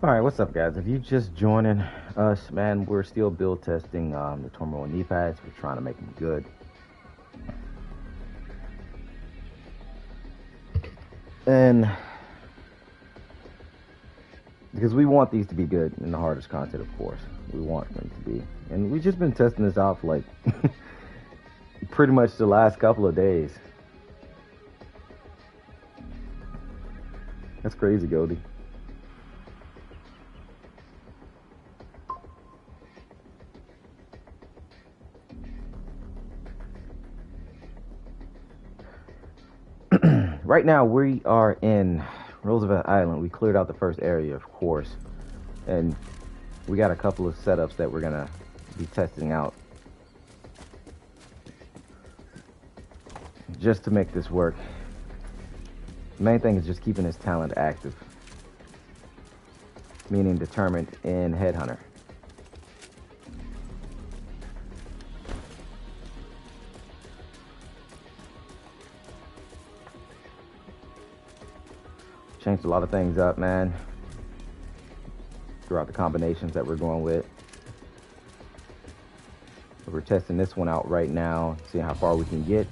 All right, what's up, guys? If you just joining us, man, we're still build testing the Turmoil knee pads. We're trying to make them good. And because we want these to be good in the hardest content, of course. We want them to be. And we've just been testing this out for like pretty much the last couple of days. That's crazy, Goldie. Right now, we are in Roosevelt Island. We cleared out the first area, of course. And we got a couple of setups that we're going to be testing out just to make this work. The main thing is just keeping his talent active, meaning determined in Headhunter. Changed a lot of things up, man, throughout the combinations that we're going with. We're testing this one out right now, seeing how far we can get,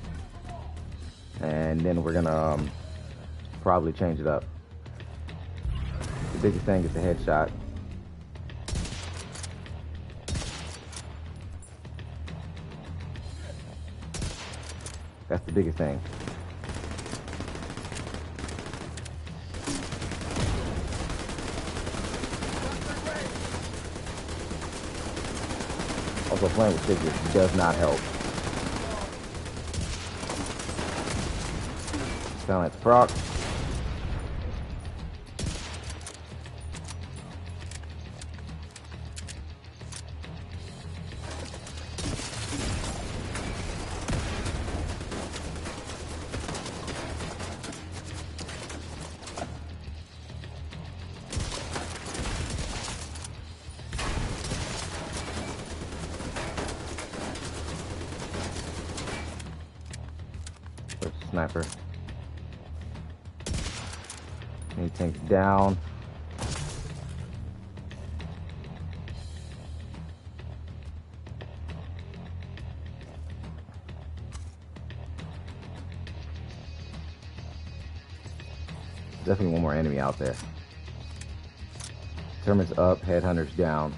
and then we're gonna probably change it up. The biggest thing is the headshot. That's the biggest thing. Also, playing with figures does not help. Silence proc. Sniper. He tanks down. Definitely one more enemy out there. Determined's up, Headhunter's down.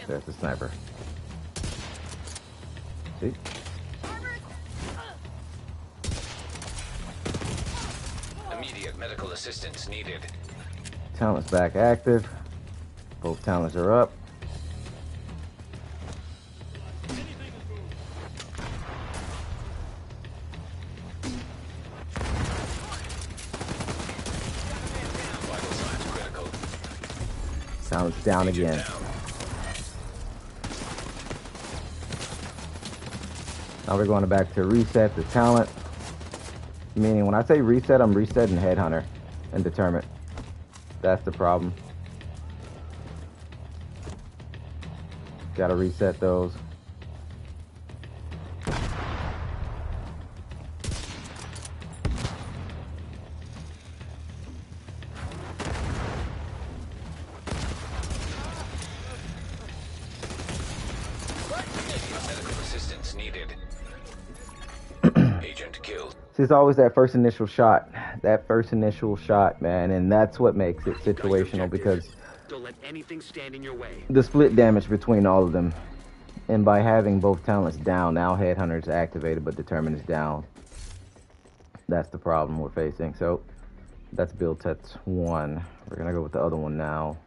There's the sniper. See? Immediate medical assistance needed. Talent's back active. Both talents are up. Vital signs critical. Talent's down again. Down. Now we're going back to reset the talent. Meaning when I say reset, I'm resetting Headhunter and Determined. That's the problem. Gotta reset those. Medical assistance needed. Agent killed. See, it's always that first initial shot. That first initial shot, man. And that's what makes it situational because Don't let anything stand in your way. the split damage between all of them. And by having both talents down, now Headhunter's activated but Determined is down. That's the problem we're facing. So that's build test 1. We're gonna go with the other one now.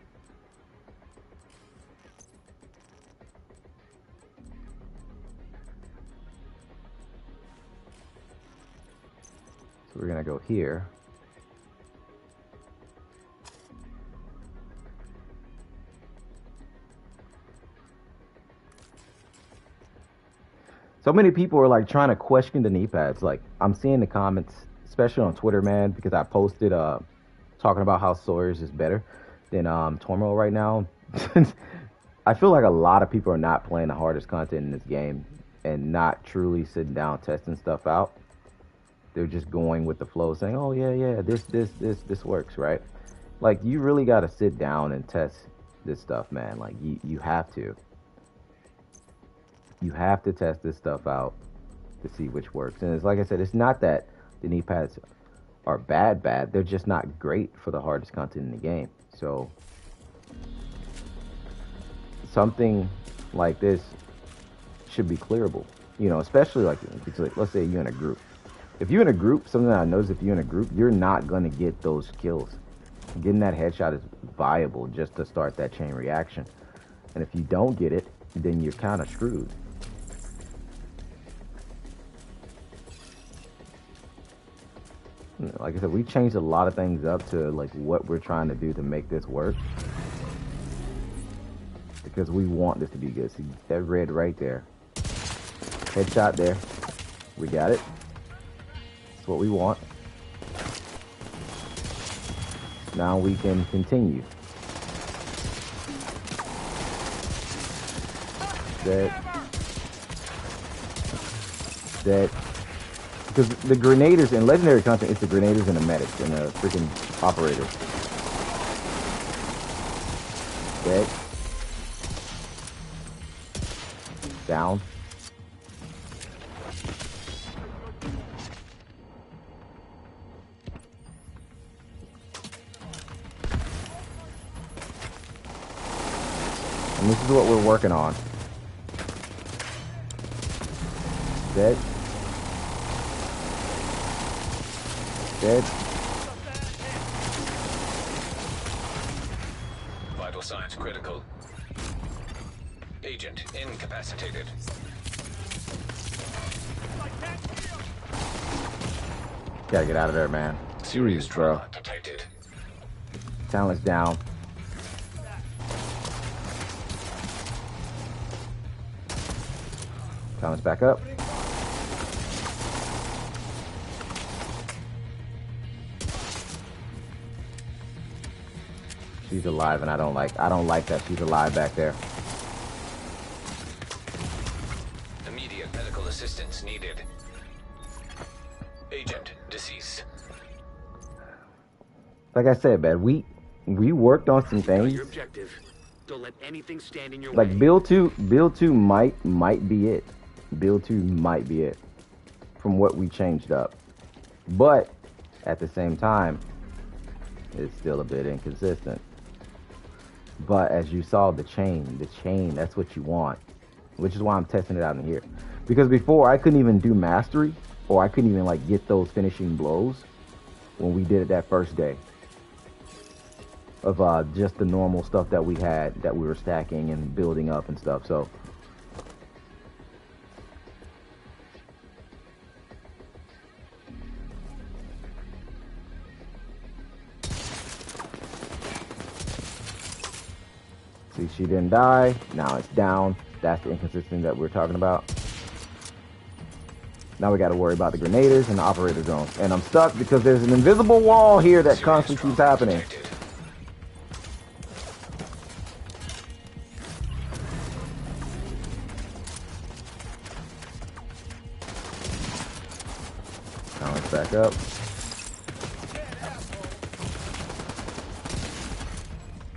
So we're gonna go here. So many people are like trying to question the knee pads. Like I'm seeing the comments especially on Twitter, man, because I posted talking about how Sawyer's is better than Turmoil right now. I feel like a lot of people are not playing the hardest content in this game and not truly sitting down testing stuff out. They're just going with the flow, saying, "Oh yeah, this works," right? Like you really got to sit down and test this stuff, man. Like you have to. You have to test this stuff out to see which works. And it's like I said, it's not that the knee pads are bad. They're just not great for the hardest content in the game. So something like this should be clearable. You know, especially like let's say you're in a group. If you're in a group, something that I know is if you're in a group, you're not gonna get those kills. Getting that headshot is viable just to start that chain reaction. And if you don't get it, then you're kind of screwed. Like I said, we changed a lot of things up to like what we're trying to do to make this work. Because we want this to be good. See that red right there. Headshot there. We got it. That's what we want. Now we can continue. That because the grenaders in legendary content, it's the grenaders and the medics and the freaking operators. Dead. Down. And this is what we're working on. Dead. Dead. Vital signs critical. Agent incapacitated. Gotta get out of there, man. Serious, bro. Detected. Talent's down. Talent's back up. She's alive, and I don't like that she's alive back there. Immediate medical assistance needed. Agent deceased. Like I said, man, we worked on some You got things. your objective. Don't let anything stand in your Like way. build two might be it. Build 2 might be it from what we changed up. But at the same time, it's still a bit inconsistent. But as you saw, the chain, that's what you want. Which is why I'm testing it out in here. Because before I couldn't even do mastery, or I couldn't even like get those finishing blows when we did it that first day. Of just the normal stuff that we had, that we were stacking and building up and stuff. So see, she didn't die. Now it's down. That's the inconsistency that we're talking about. Now we got to worry about the grenaders and the operator drones. And I'm stuck because there's an invisible wall here that constantly keeps happening. Detected. Now it's back up.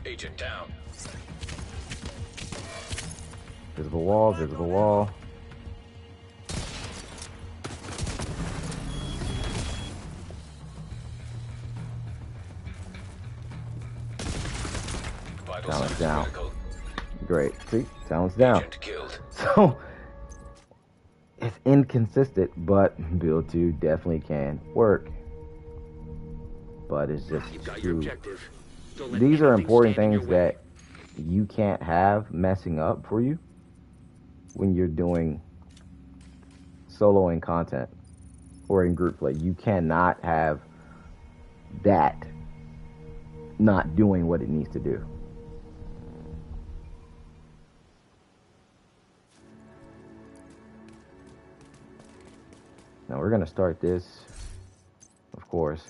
Agent down. Visible wall, visible wall. Vital Talent's signs down. critical. Great. See, talent's down. Agent killed. So it's inconsistent, but build 2 definitely can work. But it's just You've got your too. objective. Don't let These are anything important stand in things your way. that you can't have messing up for you when you're doing soloing content or in group play. You cannot have that not doing what it needs to do. Now we're gonna start this course.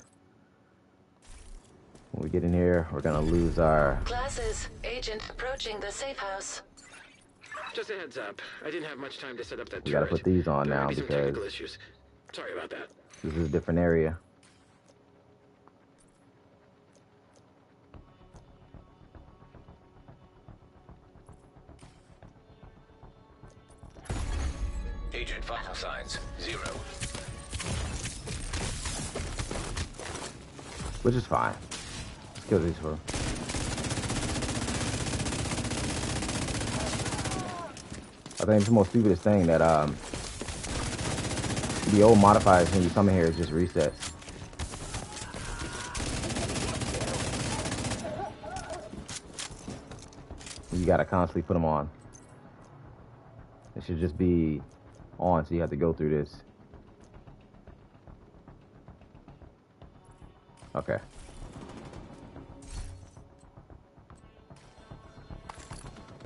When we get in here, we're gonna lose our... Classes, agent approaching the safe house. Just a heads up. I didn't have much time to set up that We gotta turret. put these on There now might be some because technical issues. Sorry about that. this is a different area. Agent vital signs 0. Which is fine. Let's kill these for... I think it's the most stupidest thing that the old modifiers when you come in here is just resets. You gotta constantly put them on. It should just be on, so you have to go through this. Okay.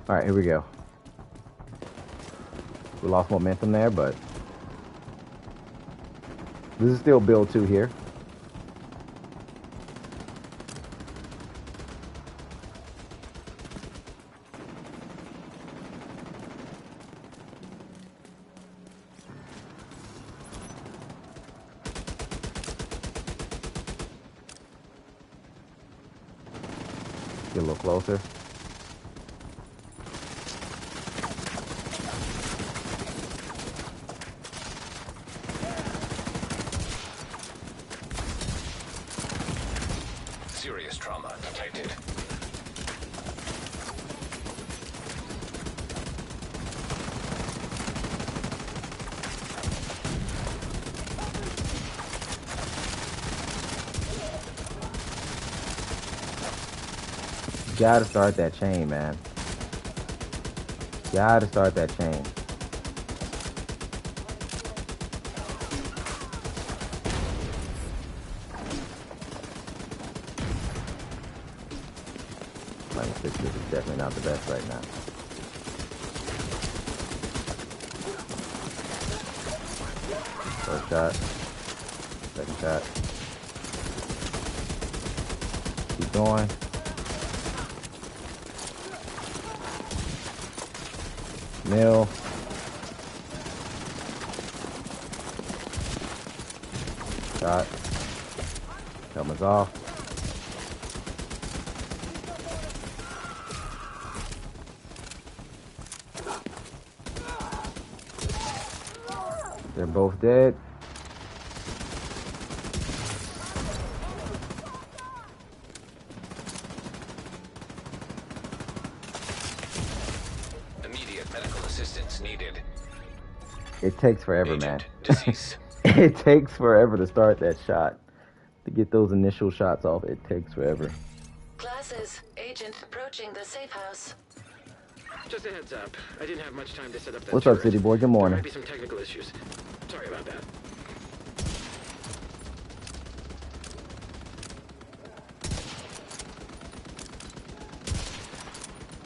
All right, here we go. We lost momentum there, but this is still build 2 here. Get a little closer. Serious trauma detected. Gotta start that chain, man. Gotta start that chain. This is definitely not the best right now. First shot. Second shot. Keep going. Mill. Shot. Helmet's off. They're both dead. Immediate medical assistance needed. It takes forever, Agent man. deceased. It takes forever to start that shot. To get those initial shots off, it takes forever. Classes, agent approaching the safe house. Just a heads up. I didn't have much time to set up that What's up, turret. city boy? Good There morning. might be some technical issues. Sorry about that.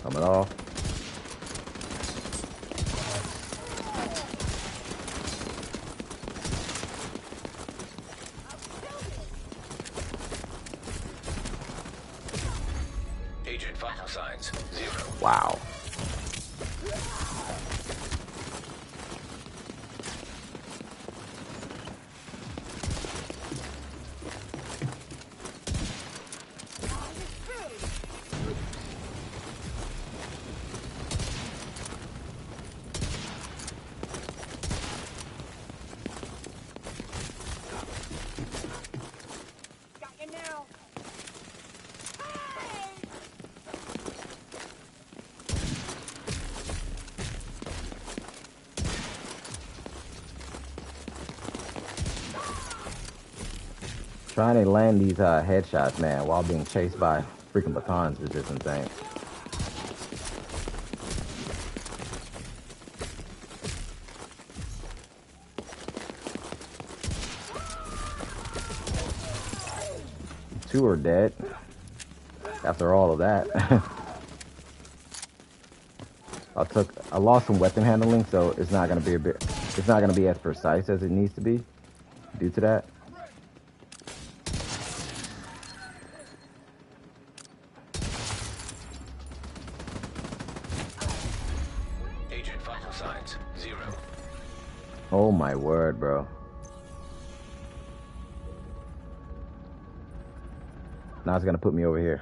Coming off. Agent vital signs 0. Wow. Trying to land these headshots, man, while being chased by freaking batons is just insane. Two are dead. After all of that, I lost some weapon handling, so it's not gonna be as precise as it needs to be due to that. signs, 0. Oh my word, bro. Now it's gonna put me over here.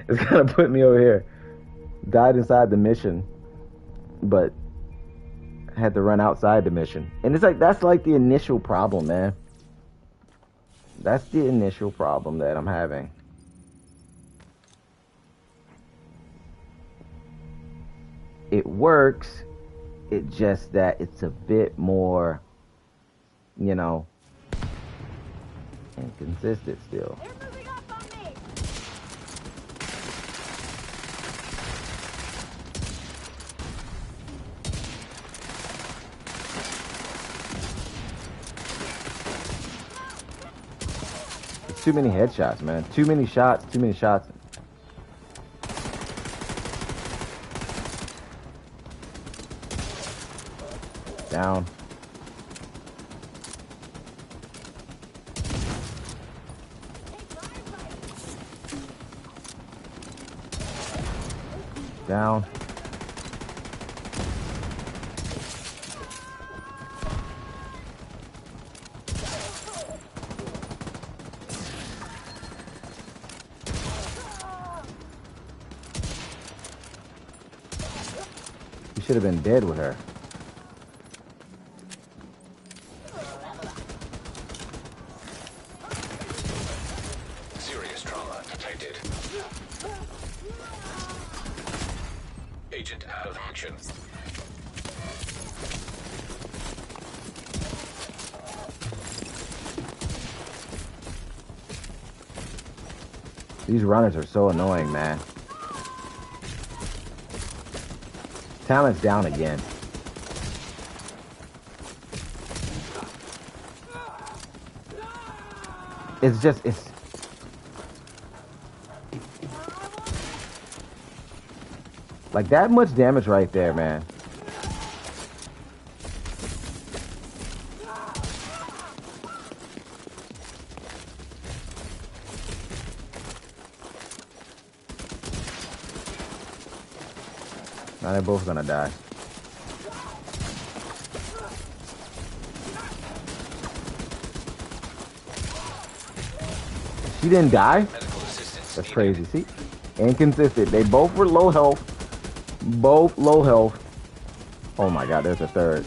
It's gonna put me over here. Died inside the mission, but had to run outside the mission. And it's like, that's like the initial problem, man. That's the initial problem that I'm having. It works, it's just that it's a bit more, you know, inconsistent still. They're moving up on me. It's too many headshots, man. Too many shots, too many shots. Down. Down. You should have been dead with her. Serious trauma detected. Agent out of action. These runners are so annoying, man. Talent's down again. It's just, it's... like, that much damage right there, man. Now they're both gonna die. She didn't die? Medical assistance That's needed. crazy. See? Inconsistent. They both were low health. Both low health. Oh my god, there's a third.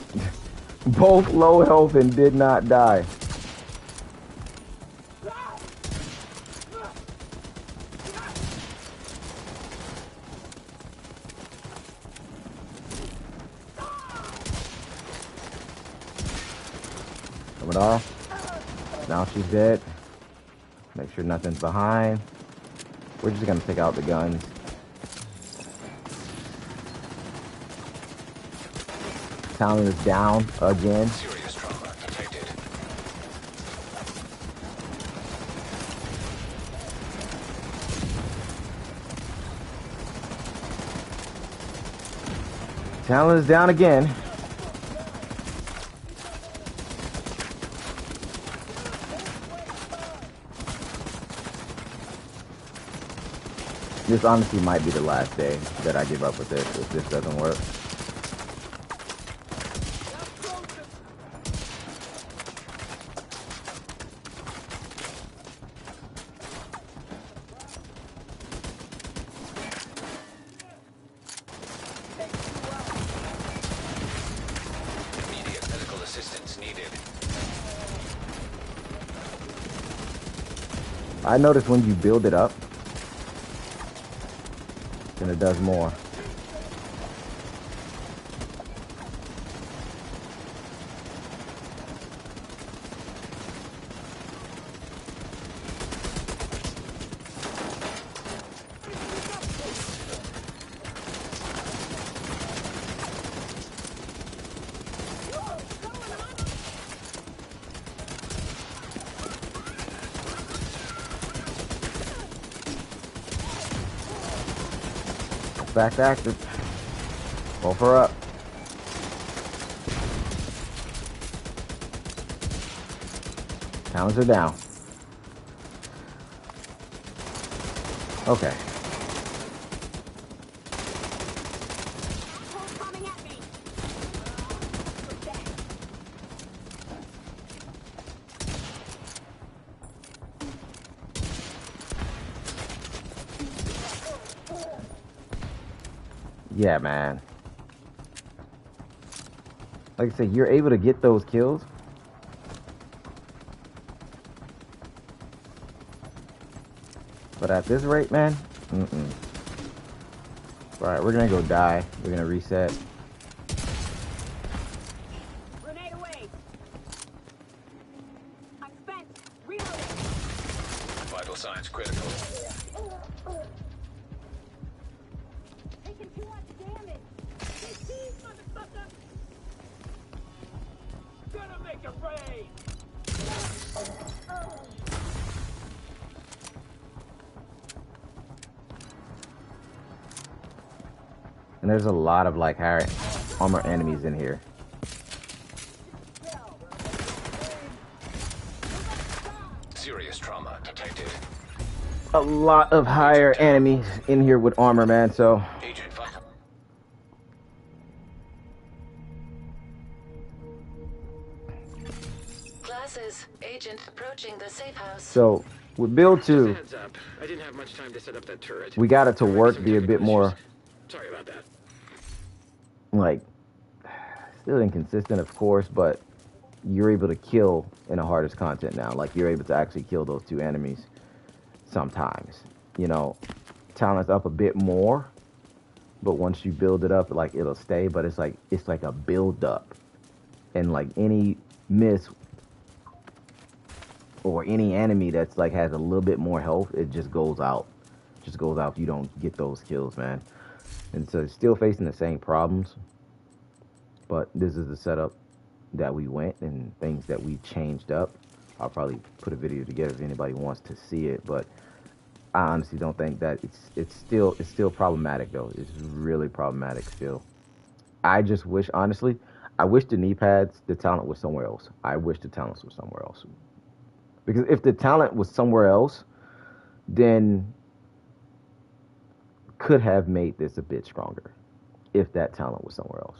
Both low health and did not die. Coming off. Now she's dead. Make sure nothing's behind. We're just gonna take out the guns. Talon is down again. Serious trauma detected. Talon is down again. This honestly might be the last day that I give up with this if this doesn't work. Immediate medical assistance needed. I noticed when you build it up, then it does more. Back active. Pull her up. Talons are down. Okay. Coming Yeah, man. Like I said, you're able to get those kills. But at this rate, man, Alright, we're gonna go die. We're gonna reset. Grenade away. I'm spent. Reloading. Vital signs critical. Taking too much damage. GG, motherfucker. Gonna make a raid. And there's a lot of like higher armor enemies in here. Serious trauma detected. A lot of higher enemies in here with armor, man, so Agent vital. Classes. Agent approaching the safe house. so with build Just a 2, heads up. I didn't have much time to set up that turret. we got it to There might work, some be a bit technical more issues. Sorry about that. like still inconsistent, of course, but you're able to kill in the hardest content now. Like you're able to actually kill those 2 enemies sometimes. You know, talent's up a bit more, but once you build it up, like it'll stay. But it's like a build up, and like any miss or any enemy that's like has a little bit more health, it just goes out. Just goes out if you don't get those kills, man. And so still facing the same problems, but this is the setup that we went and things that we changed up. I'll probably put a video together if anybody wants to see it, but I honestly don't think that it's still problematic though. It's really problematic still. I just wish, honestly, I wish the knee pads, the talent was somewhere else. I wish the talents was somewhere else. Because if the talent was somewhere else, then could have made this a bit stronger. If that talent was somewhere else.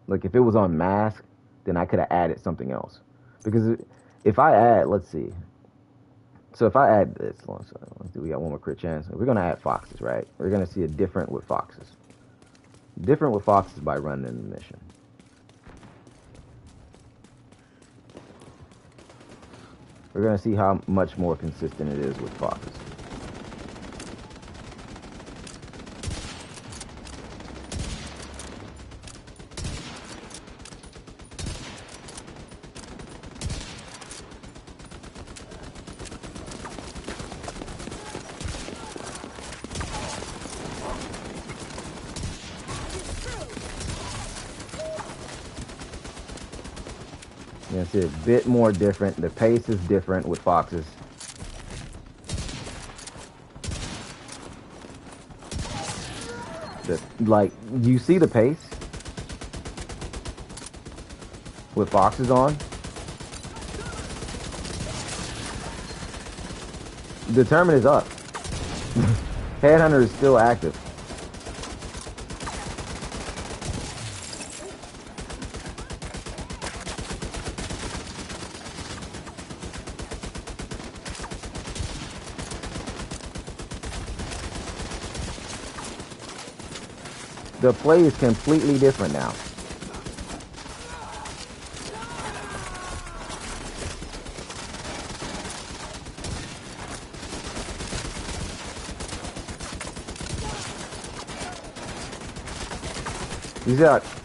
Like if it was on mask, then I could have added something else. Because if I add, let's see. So if I add this, let's do, we got one more crit chance. We're gonna add foxes, right? We're gonna see a different with foxes. Different with foxes by running the mission. We're gonna see how much more consistent it is with foxes. You know, it's a bit more different. The pace is different with foxes. Like, you see the pace with foxes on. Determine is up. Headhunter is still active. The play is completely different now. You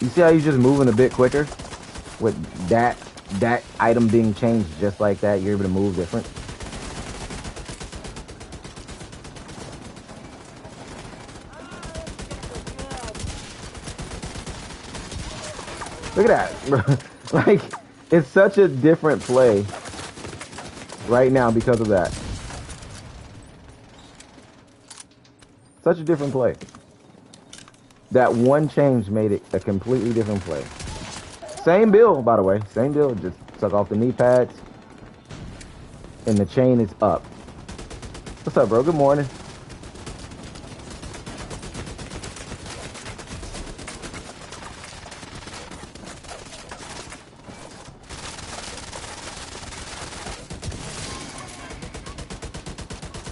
see how you're just moving a bit quicker? With that item being changed just like that, you're able to move different. Look at that. Like, it's such a different play right now because of that. Such a different play. That one change made it a completely different play. Same build, by the way. Same build. Just suck off the knee pads. And the chain is up. What's up, bro? Good morning.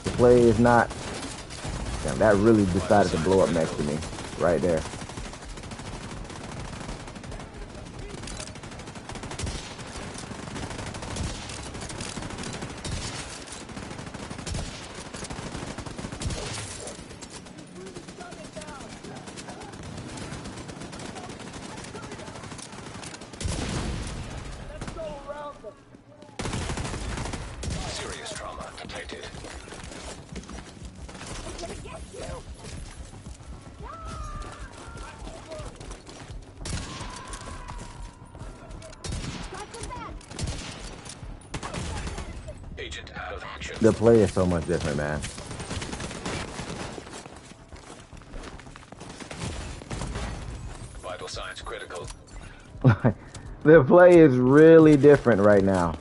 The play is not Damn, that really decided to blow up next to me. Right there. Serious trauma detected. Agent out of action. The play is so much different, man. Vital signs critical. The play is really different right now.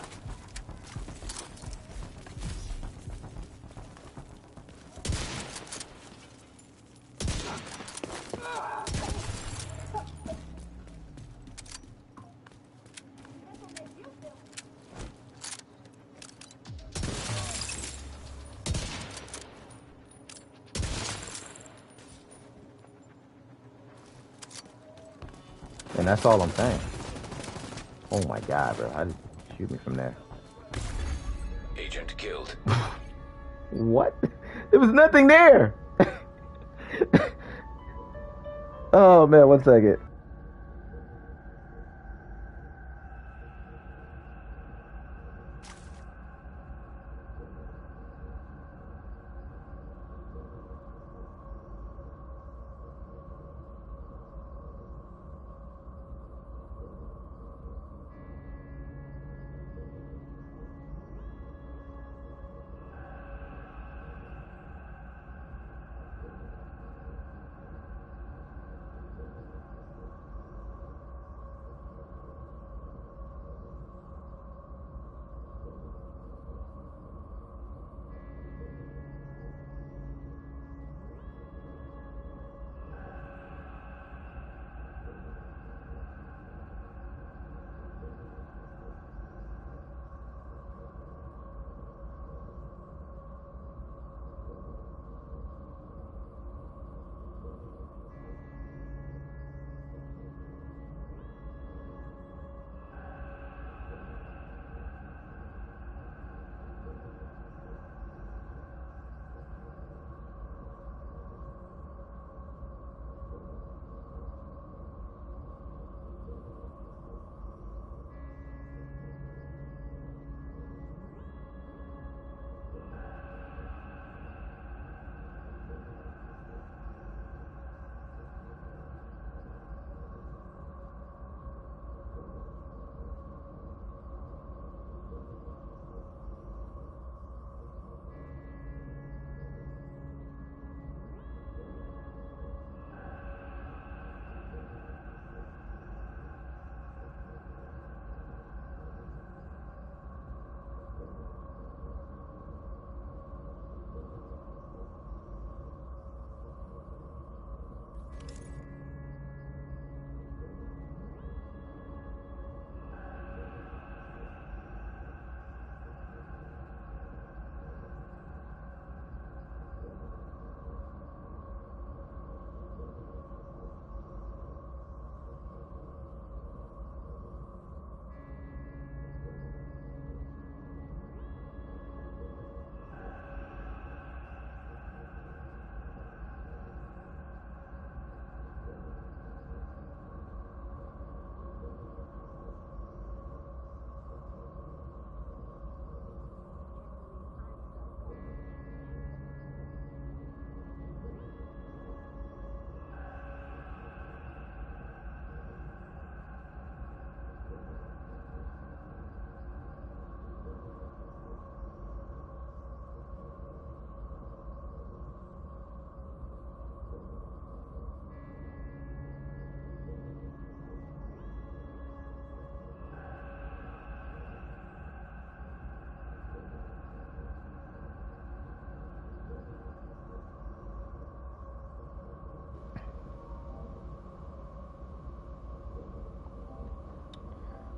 And that's all I'm saying. Oh my god, bro. How did you shoot me from there? Agent killed. What? There was nothing there. Oh man, 1 second.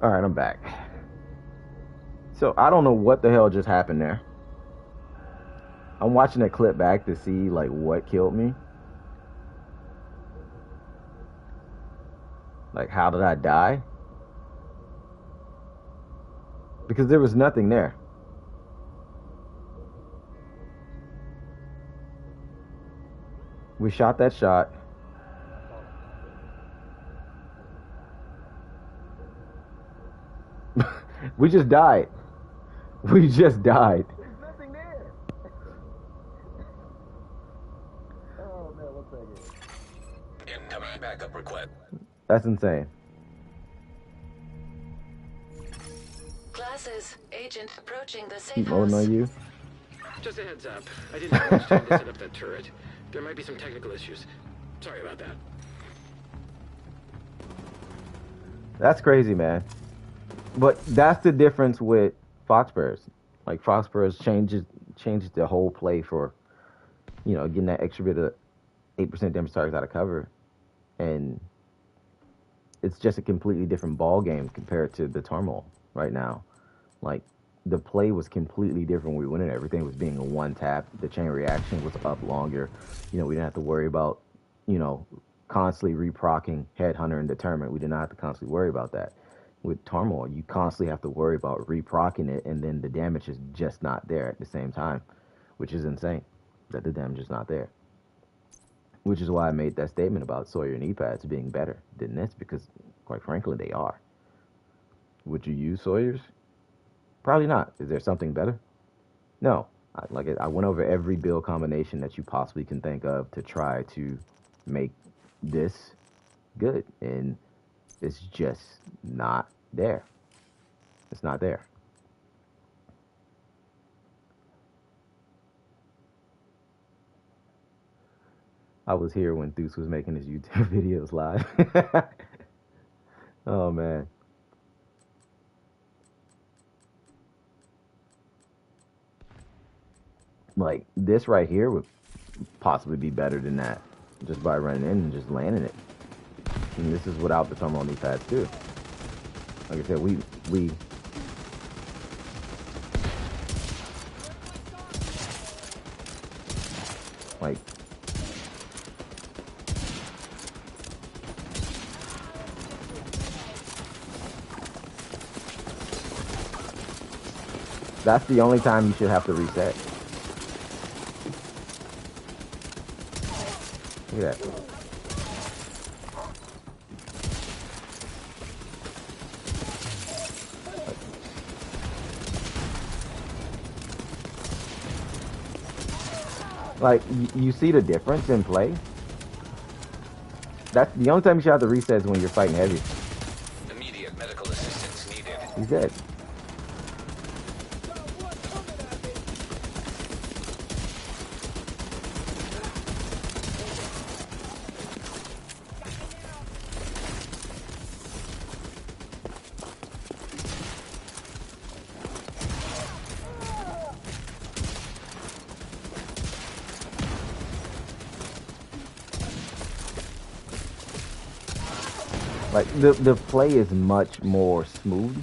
All right, I'm back. So I don't know what the hell just happened there. I'm watching that clip back to see like what killed me. Like, how did I die? Because there was nothing there. We shot that shot. We just died. We just died. There's nothing there. Oh man, one second. Incoming backup request. That's insane. Classes, agent approaching the safe Keep loading house. on you. Just a heads up. I didn't have much time to set up that turret. There might be some technical issues. Sorry about that. That's crazy, man. But that's the difference with Foxburst. Like, Foxburst changes the whole play for, you know, getting that extra bit of 8% damage targets out of cover. And it's just a completely different ball game compared to the Turmoil right now. Like, the play was completely different when we went in. Everything was being a one tap. The chain reaction was up longer. You know, we didn't have to worry about, you know, constantly reprocking Headhunter and Determined. We did not have to constantly worry about that. With Turmoil, you constantly have to worry about reprocking it, and then the damage is just not there at the same time, which is insane that the damage is not there. Which is why I made that statement about Sawyer knee pads being better than this, because quite frankly, they are. Would you use Sawyer's? Probably not. Is there something better? No. I went over every build combination that you possibly can think of to try to make this good, and it's just not there. It's not there. I was here when Deuce was making his YouTube videos live. Oh, man. Like, this right here would possibly be better than that, just by running in and just landing it. And this is without the Turmoil knee pads, too. Like I said, we like, that's the only time you should have to reset. Look at that. Like, you see the difference in play? That's the only time you should have to reset is when you're fighting heavy. Immediate medical assistance needed. He's dead. Like, the play is much more smooth.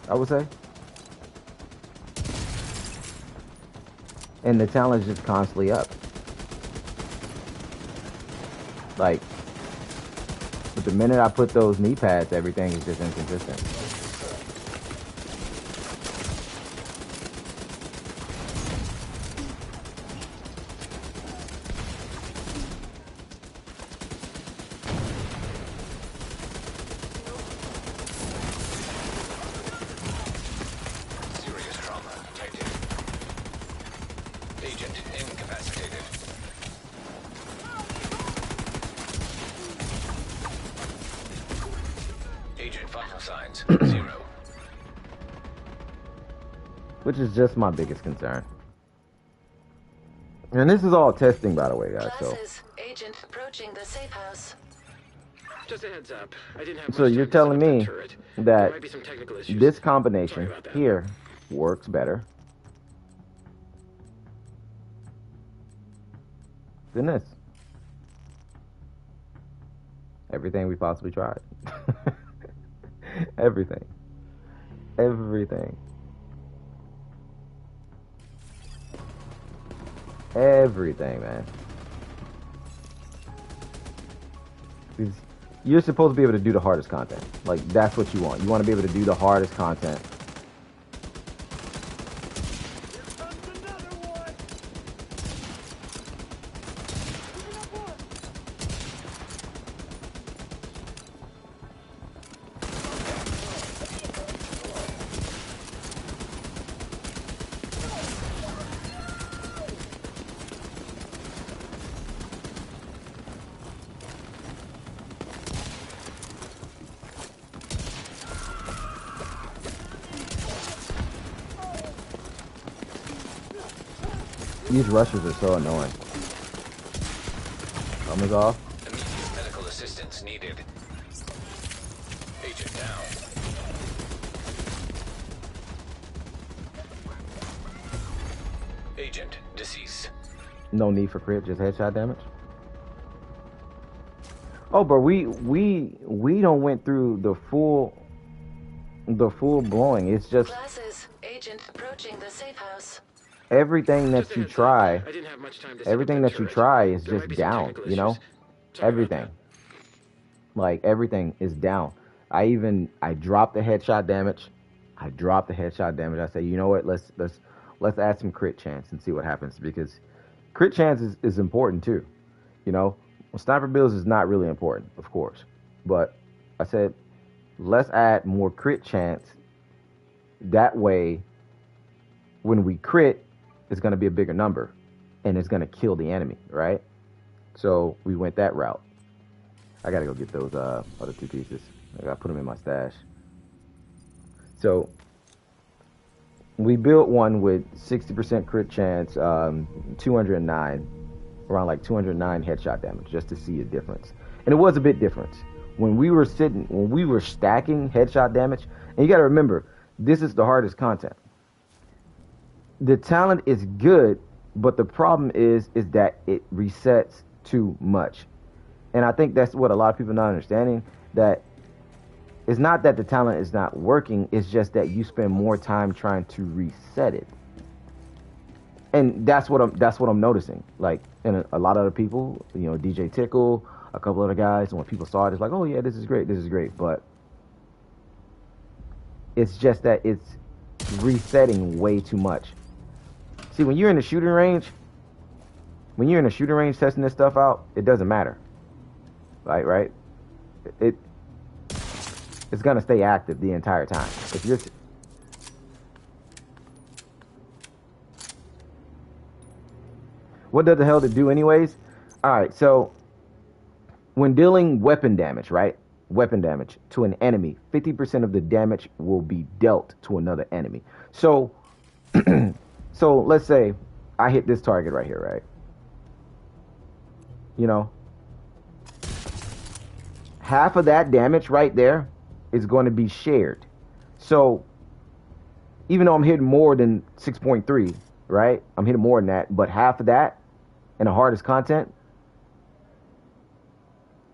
I would say. And the challenge is constantly up. Like, but the minute I put those knee pads, everything is just inconsistent. Serious trauma detected. Agent incapacitated. Agent vital signs 0. Which is just my biggest concern. And this is all testing, by the way, guys. So, Classes, agent approaching the safe house. Just a heads up. I didn't have so much you're time to set telling up me turret. There that might be some technical issues. this Sorry combination about that. here works better than this. Everything we possibly tried. Everything. Everything. Everything, man. Because you're supposed to be able to do the hardest content. Like, that's what you want. You want to be able to do the hardest content. These rushers are so annoying. Thumbs off. Immediate medical assistance needed. Agent down. Agent deceased. No need for crit, just headshot damage. Oh, but we don't went through the full blowing. It's just Classes. Agent approaching the safe house. everything that Just a you heads up. try. I didn't have much time to set up Everything that that you turret. try is There might just be some down. technical You know, issues. Sorry about everything. that. Like everything is down. I dropped the headshot damage. I say, you know what? Let's add some crit chance and see what happens, because crit chance is important too. You know, sniper builds is not really important, of course, but I said let's add more crit chance. That way, when we crit, it's going to be a bigger number, and it's going to kill the enemy, right? So we went that route. I gotta go get those other two pieces. I gotta put them in my stash. So we built one with 60% crit chance, 209, around like 209 headshot damage, just to see a difference. And it was a bit different when we were stacking headshot damage. And you gotta remember, this is the hardest content. The talent is good, but the problem is that it resets too much. And I think that's what a lot of people are not understanding, that it's not that the talent is not working, it's just that you spend more time trying to reset it. And that's what I'm noticing. Like, and a lot of other people, you know, DJ Tickle, a couple other guys, and when people saw it, it's like, oh yeah, this is great. But it's just that it's resetting way too much. See, when you're in the shooting range testing this stuff out, it doesn't matter. Right? It's gonna stay active the entire time. If you're what does the hell to do anyways? Alright, so when dealing weapon damage, right? Weapon damage to an enemy, 50% of the damage will be dealt to another enemy. So so let's say I hit this target right here, right? You know, half of that damage right there is going to be shared. So even though I'm hitting more than 6.3, right? I'm hitting more than that, but half of that in the hardest content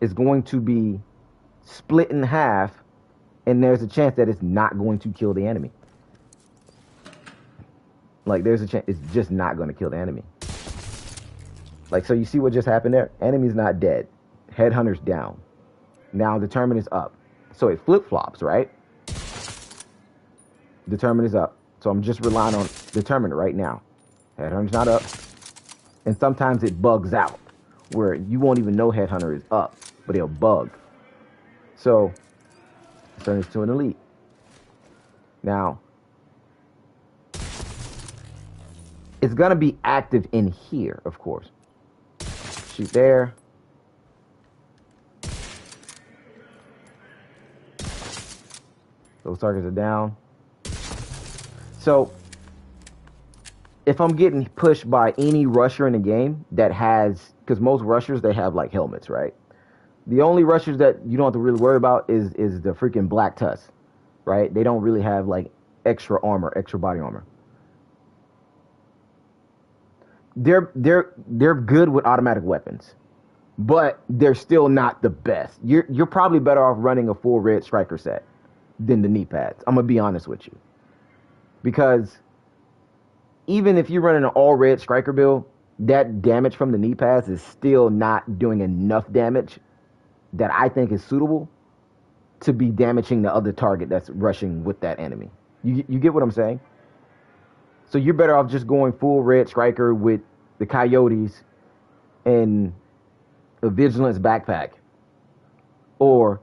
is going to be split in half, and there's a chance that it's not going to kill the enemy. Like, there's a chance it's just not going to kill the enemy. Like, so you see what just happened there? Enemy's not dead. Headhunter's down. Now Determined is up. So it flip-flops, right? Determined is up. So I'm just relying on Determined right now. Headhunter's not up. And sometimes it bugs out, where you won't even know Headhunter is up, but it'll bug. So it turns to an elite. Now, it's going to be active in here, of course. Shoot there. Those targets are down. So if I'm getting pushed by any rusher in the game that has, because most rushers, they have like helmets, right? The only rushers that you don't have to really worry about is the freaking Black Tusk, right? They don't really have like extra armor, extra body armor. They're good with automatic weapons, but they're still not the best. You're probably better off running a full red striker set, than the knee pads. I'm gonna be honest with you, because even if you're running an all red striker build, that damage from the knee pads is still not doing enough damage that I think is suitable to be damaging the other target that's rushing with that enemy. You get what I'm saying? So you're better off just going full red striker with the coyotes and a vigilance backpack, or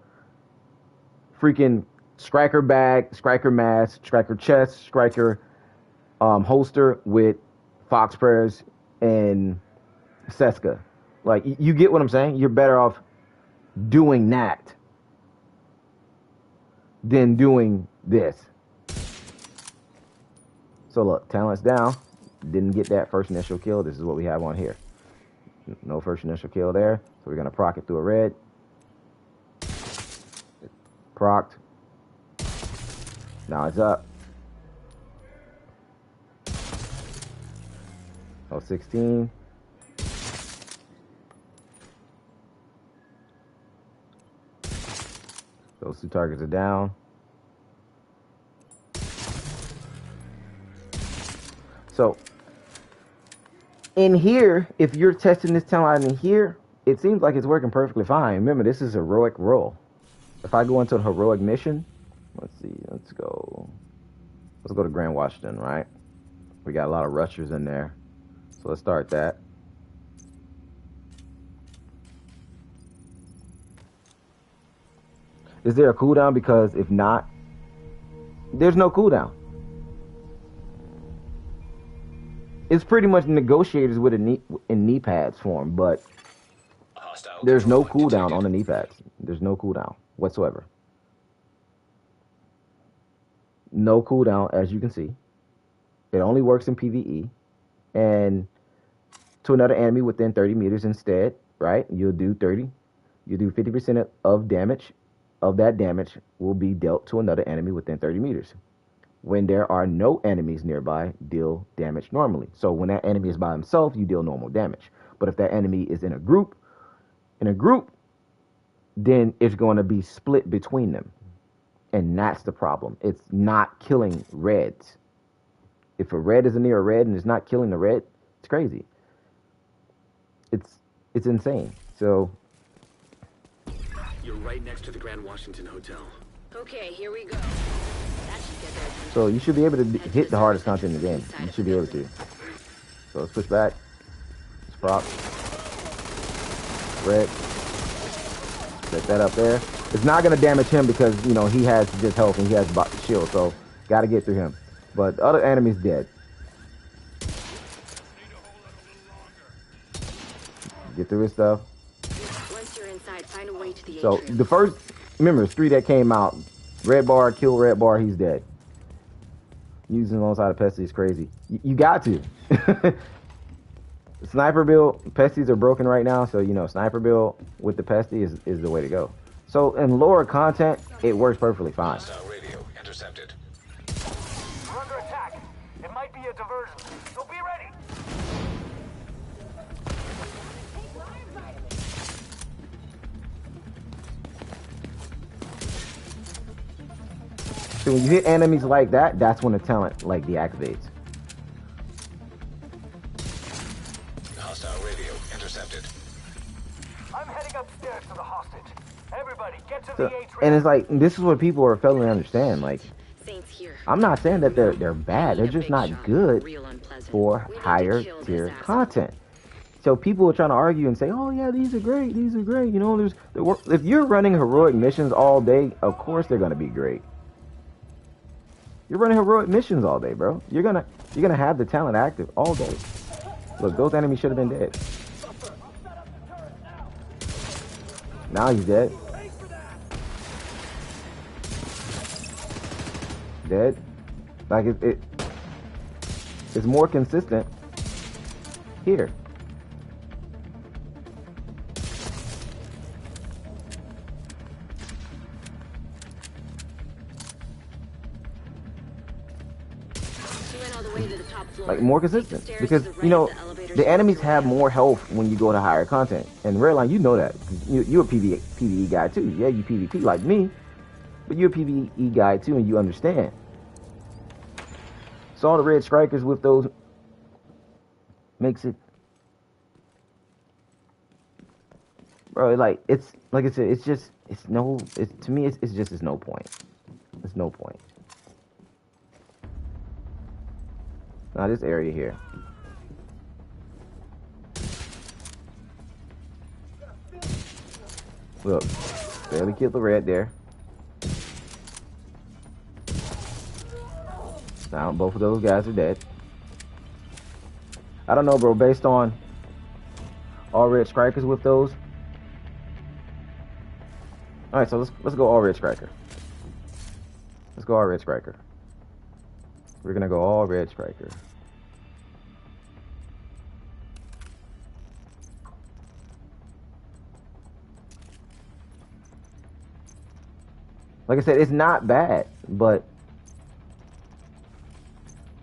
freaking striker bag, striker mask, striker chest, striker holster with fox prayers and Seska. Like, you get what I'm saying? You're better off doing that than doing this. So look, talent's down. Didn't get that first initial kill. This is what we have on here. No first initial kill there. So we're going to proc it through a red. Procced. Now it's up. Oh, 16. Those two targets are down. So, in here, if you're testing this talent in here, it seems like it's working perfectly fine. Remember, this is a heroic role. If I go into a heroic mission, let's see, let's go to Grand Washington, right? We got a lot of rushers in there. So let's start that. Is there a cooldown? Because if not, there's no cooldown. It's pretty much negotiators with in knee pads form, but there's no cooldown on the knee pads. There's no cooldown whatsoever. No cooldown, as you can see. It only works in PvE, and to another enemy within 30 meters instead, right? You'll do 30. You do 50% of damage. Of that damage will be dealt to another enemy within 30 meters. When there are no enemies nearby, deal damage normally. So when that enemy is by himself, you deal normal damage. But if that enemy is in a group, then it's going to be split between them. And that's the problem. It's not killing reds. If a red is near a red and it's not killing the red, it's crazy. It's insane. So You're right next to the Grand Washington Hotel. Okay, here we go. That should get their attention. So you should be able to hit the hardest content in the game. You should be able to. So let's push back. Let's proc. Red. Set that up there. It's not going to damage him because, you know, he has just health and he has shield. So got to get through him. But the other enemy's dead. Get through his stuff. Once you're inside, find a way to the So atrium. the first, remember, there's 3 that came out. Red bar, kill red bar, he's dead. Using alongside of Pesty is crazy. You got to. Sniper build, Pesties are broken right now, so, you know, sniper build with the Pesty is the way to go. So in lower content, it works perfectly fine. Hostile radio intercepted. We're under attack. It might be a diversion, so be ready. So when you hit enemies like that, that's when the talent, like, deactivates. Hostile radio intercepted. I'm heading upstairs to the hostage. Everybody, get to So, the atrium. and it's like, this is what people are failing to understand. Like, Saints here. I'm not saying that they're bad. They're just not good Real unpleasant. for We need to higher kill this tier asshole. content. So people are trying to argue and say, "Oh yeah, these are great. These are great." You know, if you're running heroic missions all day, of course they're gonna be great. You're running heroic missions all day, bro. You're gonna have the talent active all day. Look, those enemies should have been dead. Now he's dead. Dead. Like it's more consistent here. She went all the way to the top floor. Like more Take the consistent stairs because to the right you know of the elevator the shaft enemies to have right. more health when you go to higher content. And Redline, you know that. You're a PvE guy too. Yeah, you PvP like me. But you're a PvE guy too, and you understand. So all the red strikers with those makes it, bro. Like it's like I said, it's just it's no. It's to me, it's just it's no point. It's no point. Now this area here. Look, barely killed the red there. Now both of those guys are dead. I don't know, bro. Based on all red strikers with those. All right, so let's go all red striker. Let's go all red striker. We're gonna go all red striker. Like I said, it's not bad, but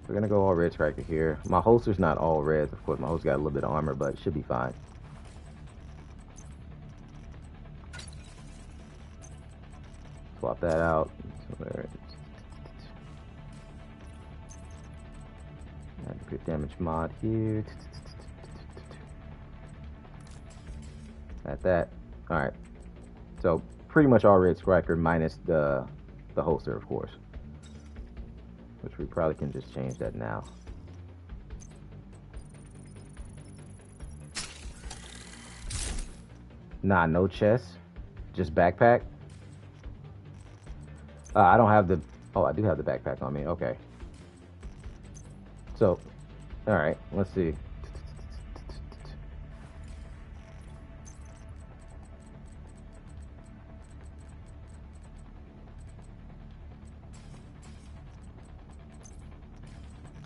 we're gonna go all red striker here. My holster's not all reds, of course. My holster got a little bit of armor, but it should be fine. Swap that out. Add the crit damage mod here. At that. All right. So pretty much all red striker minus the holster, of course. Which we probably can just change that now. Nah, no chest. Just backpack. I don't have the... Oh, I do have the backpack on me. Okay. So, alright. Let's see.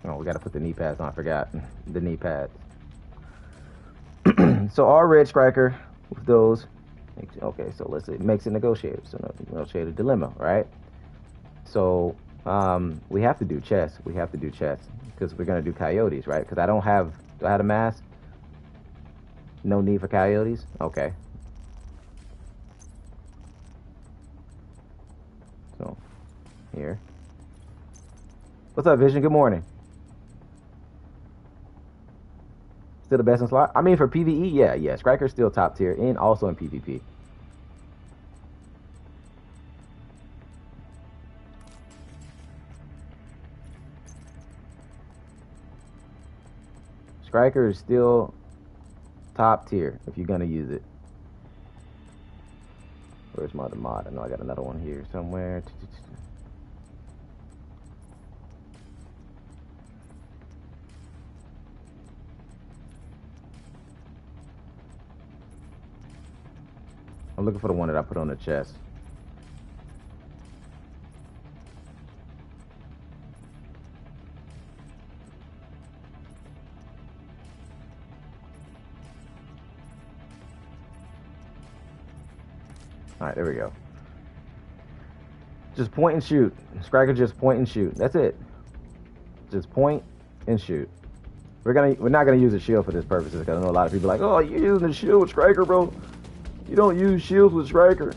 Oh, we gotta put the knee pads on. I forgot. The knee pads. So, all red striker with those. Okay, so let's see. Makes a negotiator. So, negotiator dilemma, right? So, we have to do chess. We have to do chess because we're gonna do coyotes, right? Because I don't have. Do I have a mask? No need for coyotes. Okay. So, here. What's up, Vision? Good morning. Still the best in slot? I mean, for PvE, yeah. Striker's still top tier and also in PvP. Striker is still top tier if you're gonna use it. Where's my other mod? I know I got another one here somewhere. I'm looking for the one that I put on the chest. All right, there we go. Just point and shoot. Striker, just point and shoot. That's it. Just point and shoot. We're not gonna use a shield for this purpose because I know a lot of people are like, oh, you're using a shield with Striker, bro. You don't use shields with Striker.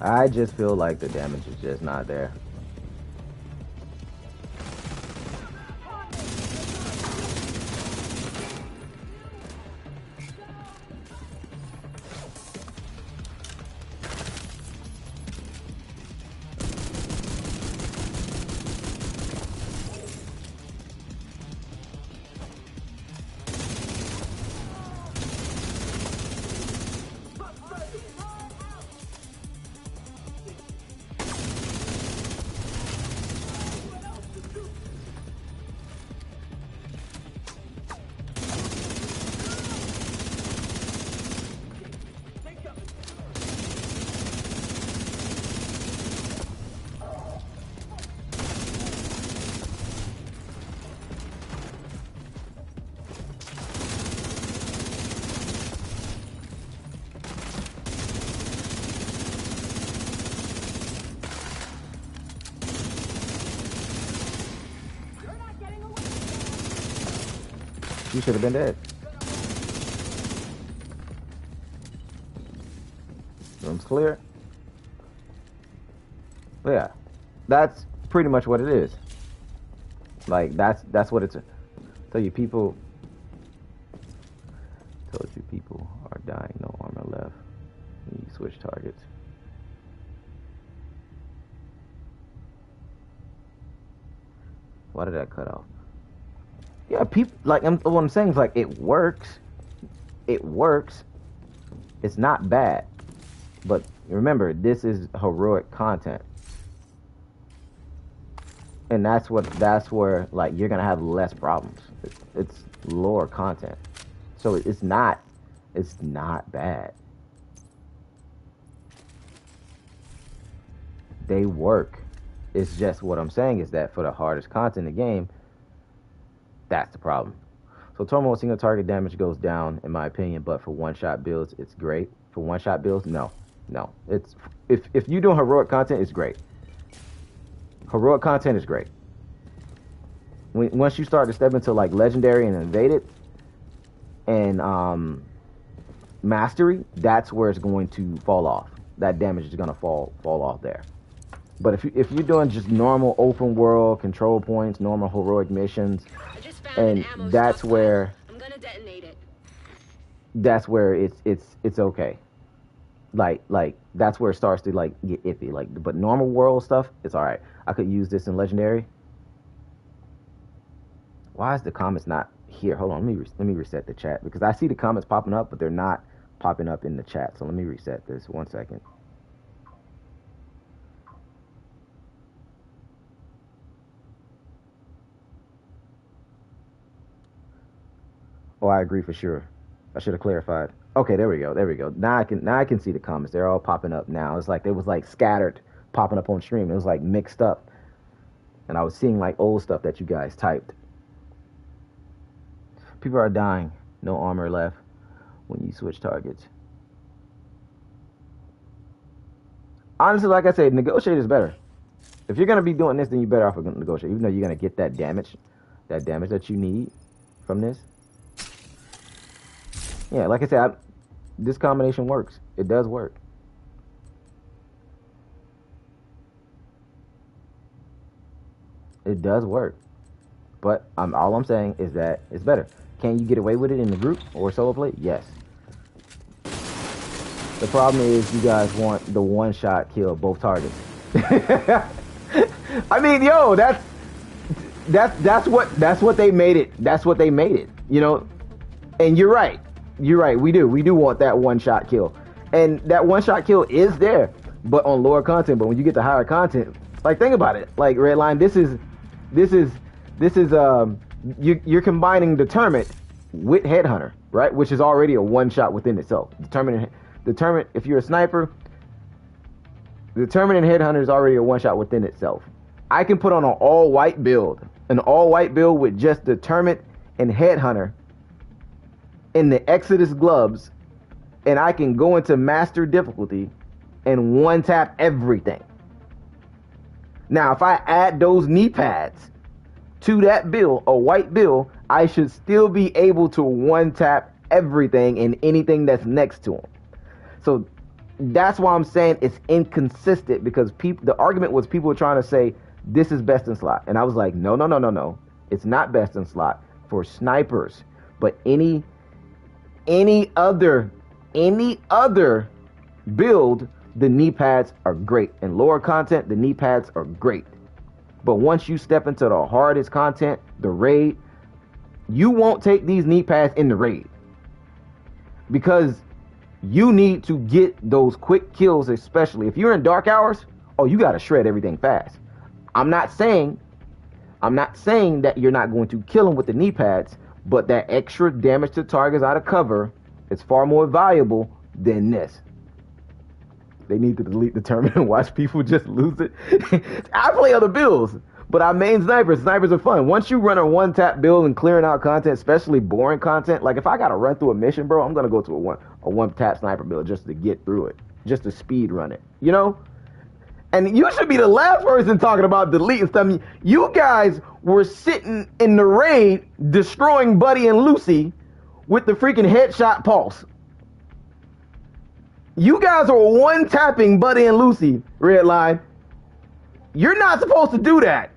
I just feel like the damage is just not there. She should have been dead. Room's clear. But yeah, that's pretty much what it is. Like that's what it's. Tell you people. Told you people are dying. No armor left. You switch targets. Why did that cut off? Yeah, people like what I'm saying is like it works. It works. It's not bad, but remember this is heroic content, and that's where like you're gonna have less problems. It's lore content, so it's not bad. They work. It's just what I'm saying is that for the hardest content in the game, that's the problem. So Turmoil single target damage goes down, in my opinion, but for one-shot builds, it's great. For one-shot builds, no. It's if you're doing heroic content, it's great. Heroic content is great. Once you start to step into like legendary and invaded and mastery, that's where it's going to fall off. That damage is gonna fall off there. But if you're doing just normal open world control points, normal heroic missions, and that's where I'm gonna detonate it. that's where it's okay. Like that's where it starts to like get iffy. Like, but normal world stuff, it's all right. I could use this in legendary. Why is the comments not here? Hold on, let me reset the chat because I see the comments popping up, but they're not popping up in the chat. So let me reset this 1 second. Oh, I agree for sure. I should have clarified. Okay, there we go. Now I can see the comments. They're all popping up now. It's like it was like scattered, popping up on stream. It was like mixed up, and I was seeing like old stuff that you guys typed. People are dying. No armor left when you switch targets. Honestly, like I said, negotiate is better. If you're gonna be doing this, then you better off with negotiate. Even though you're gonna get that damage that you need from this. Yeah, like I said, this combination works. It does work. It does work. But all I'm saying is that it's better. Can you get away with it in the group or solo play? Yes. The problem is you guys want the one-shot kill both targets. I mean, yo, that's what they made it. That's what they made it. You know, and you're right. You're right. We do want that one-shot kill, and that one-shot kill is there, but on lower content. But when you get to higher content, like think about it. Like Redline, this is you're combining Determined with Headhunter, right? Which is already a one-shot within itself. Determined. If you're a sniper, Determined and Headhunter is already a one-shot within itself. I can put on an all-white build with just Determined and Headhunter in the Exodus gloves, and I can go into master difficulty and one-tap everything. Now, if I add those knee pads to that build, a white build, I should still be able to one-tap everything and anything that's next to them. So that's why I'm saying it's inconsistent, because the argument was people were trying to say this is best in slot, and I was like, no, it's not best in slot for snipers, but any other build, the knee pads are great. In lower content, the knee pads are great. But once you step into the hardest content, the raid, you won't take these knee pads in the raid, because you need to get those quick kills, especially if you're in dark hours. Oh, you got to shred everything fast. I'm not saying that you're not going to kill them with the knee pads, but that extra damage to targets out of cover is far more valuable than this. They need to delete Determined and watch people just lose it. I play other builds, but I main snipers. Snipers are fun. Once you run a one-tap build and clearing out content, especially boring content, like if I got to run through a mission, bro, I'm going to go to a one-tap sniper build just to get through it, just to speed run it, you know? And you should be the last person talking about deleting stuff. You guys were sitting in the raid destroying Buddy and Lucy with the freaking headshot pulse. You guys are one-tapping Buddy and Lucy, Redline. You're not supposed to do that.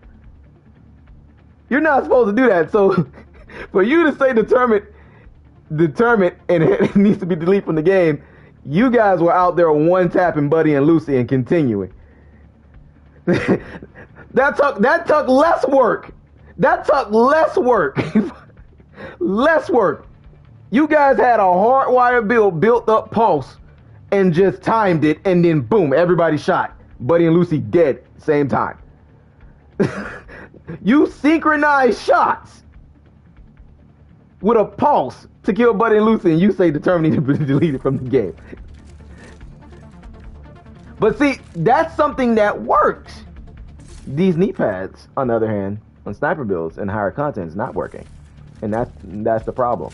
You're not supposed to do that. So for you to say determined, and it needs to be deleted from the game, you guys were out there one-tapping Buddy and Lucy and continuing. That took less work. That took less work. Less work. You guys had a hardwire built up pulse and just timed it, and then boom, everybody shot. Buddy and Lucy dead same time. You synchronized shots with a pulse to kill Buddy and Lucy, and you say determined to be deleted from the game. But see, that's something that works. These knee pads, on the other hand, on sniper builds and higher content is not working. And that's the problem.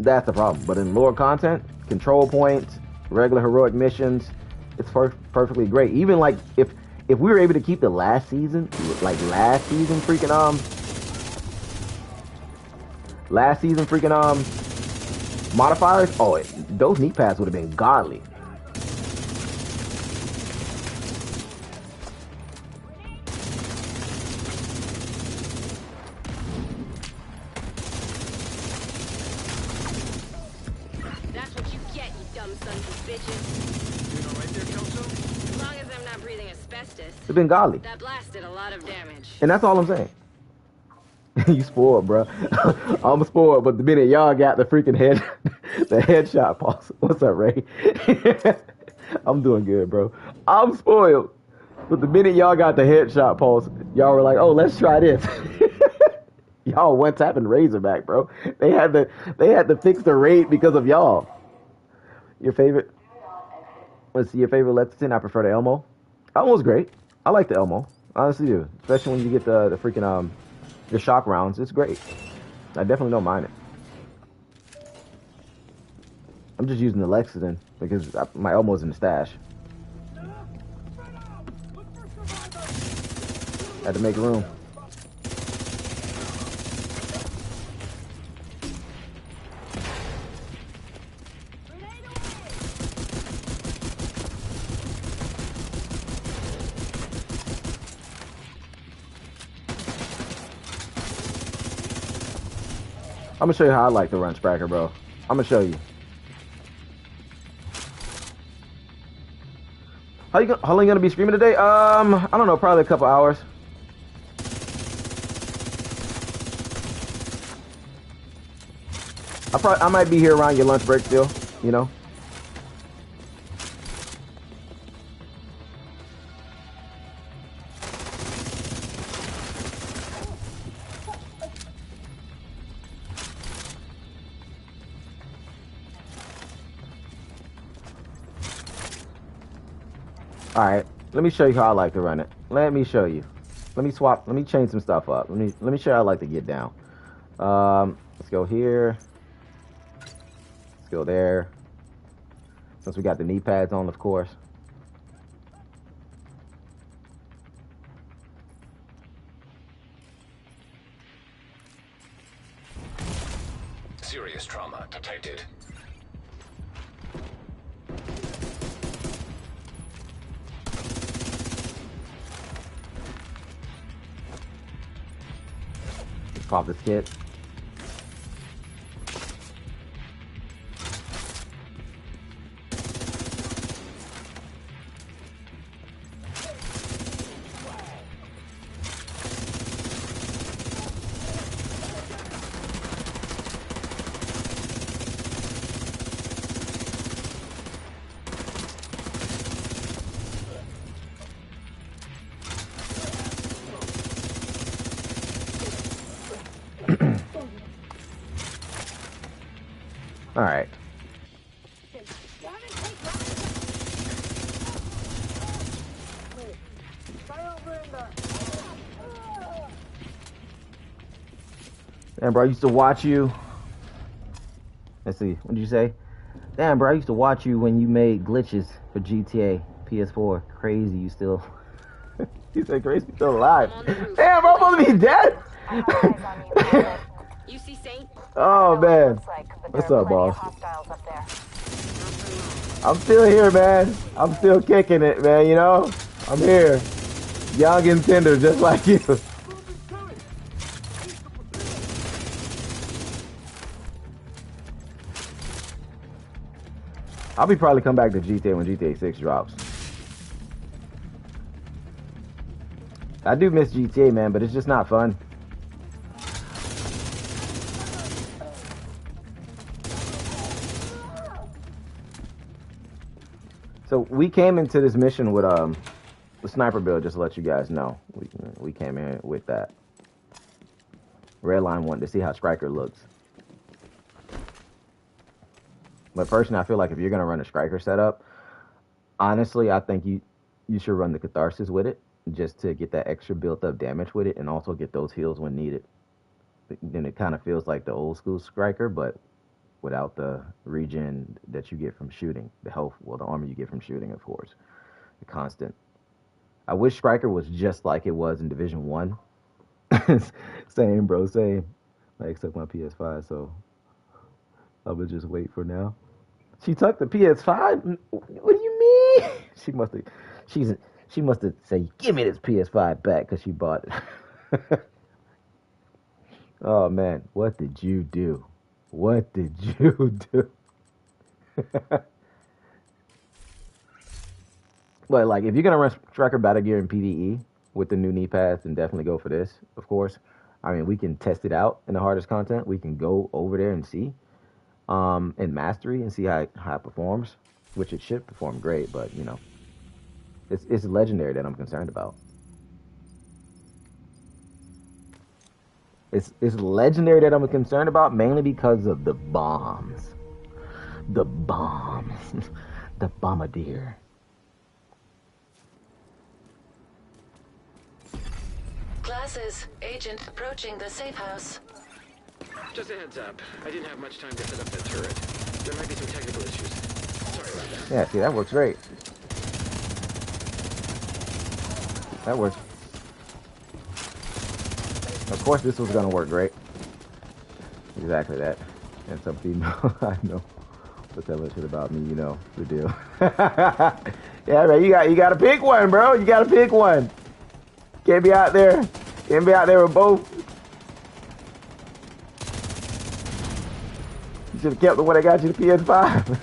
That's the problem. But in lower content, control points, regular heroic missions, it's perfectly great. Even like if we were able to keep the last season freaking modifiers, oh, those knee pads would have been godly. That's what you get, you dumb sons of bitches. You know right there, Kelso? As long as I'm not breathing asbestos. It's been godly. That blast did a lot of damage. And that's all I'm saying. You spoiled, bro. I'm spoiled, but the minute y'all got the freaking headshot pulse. What's up, Ray? I'm doing good, bro. I'm spoiled. But the minute y'all got the headshot pulse, y'all were like, oh, let's try this. Y'all one tapping Razorback, bro. They had to fix the raid because of y'all. Your favorite? Let's see, your favorite Lexington? I prefer the Elmo. Elmo's great. I like the Elmo. Honestly do. Especially when you get the freaking the shock rounds. It's great. I definitely don't mind it. I'm just using the Lexington because my Elmo's in the stash. Had to make room. I'm gonna show you how I like to run Spracker, bro. I'm gonna show you. How long you gonna be streaming today? I don't know, probably a couple hours. I might be here around your lunch break still, you know. Alright, let me show you how I like to run it. Let me show you. Let me change some stuff up. Let me show you how I like to get down. Let's go here. Let's go there. Since we got the knee pads on, of course. Serious trauma detected. Pop this kit. All right. Damn, bro, I used to watch you. Let's see. What did you say? Damn, bro, I used to watch you when you made glitches for GTA PS4. Crazy, you still. He said Gracie's still alive. I'm on the roof. Damn, bro, I'm supposed to be dead. I have eyes on you, David. You see Saint? Oh I don't know what it man. looks like, but What's there are up, plenty boss? of hostiles up there. I'm still here, man. I'm still kicking it, man, you know? I'm here. Young and tender, just like you. I'll be probably come back to GTA when GTA 6 drops. I do miss GTA, man, but it's just not fun. So we came into this mission with the sniper build, just to let you guys know. We came in with that. Redline wanted to see how Striker looks. But personally, I feel like if you're gonna run a Striker setup, honestly, I think you should run the Catharsis with it, just to get that extra built-up damage with it, and also get those heals when needed. Then it kind of feels like the old school Striker, but without the regen that you get from shooting, the health, well, the armor you get from shooting, of course, the constant. I wish Striker was just like it was in Division 1. Same, bro, same. I accept my PS5, so I'm gonna just wait for now. She took the PS5? What do you mean? She must have said, give me this PS5 back, because she bought it. Oh, man, what did you do? What did you do? But, like, if you're going to run Striker Battle Gear in PvE with the new knee pads, then definitely go for this, of course. I mean, we can test it out in the hardest content. We can go over there and see. In Mastery and see how it performs, which it should perform great, but, you know, it's Legendary that I'm concerned about. It's Legendary that I'm concerned about, mainly because of the bombs. The bombs. The bombardier. Classes, agent approaching the safe house. Just a heads up. I didn't have much time to set up that turret. There might be some technical issues. Sorry about that. Yeah, see, that works great. That works. Of course, this was gonna work great. Exactly that. And some female, I know. But tell that shit about me, you know the deal. Yeah, man, you got to pick one, bro. You got to pick one. Can't be out there. Can't be out there with both. You should have kept the one that got you the PS5.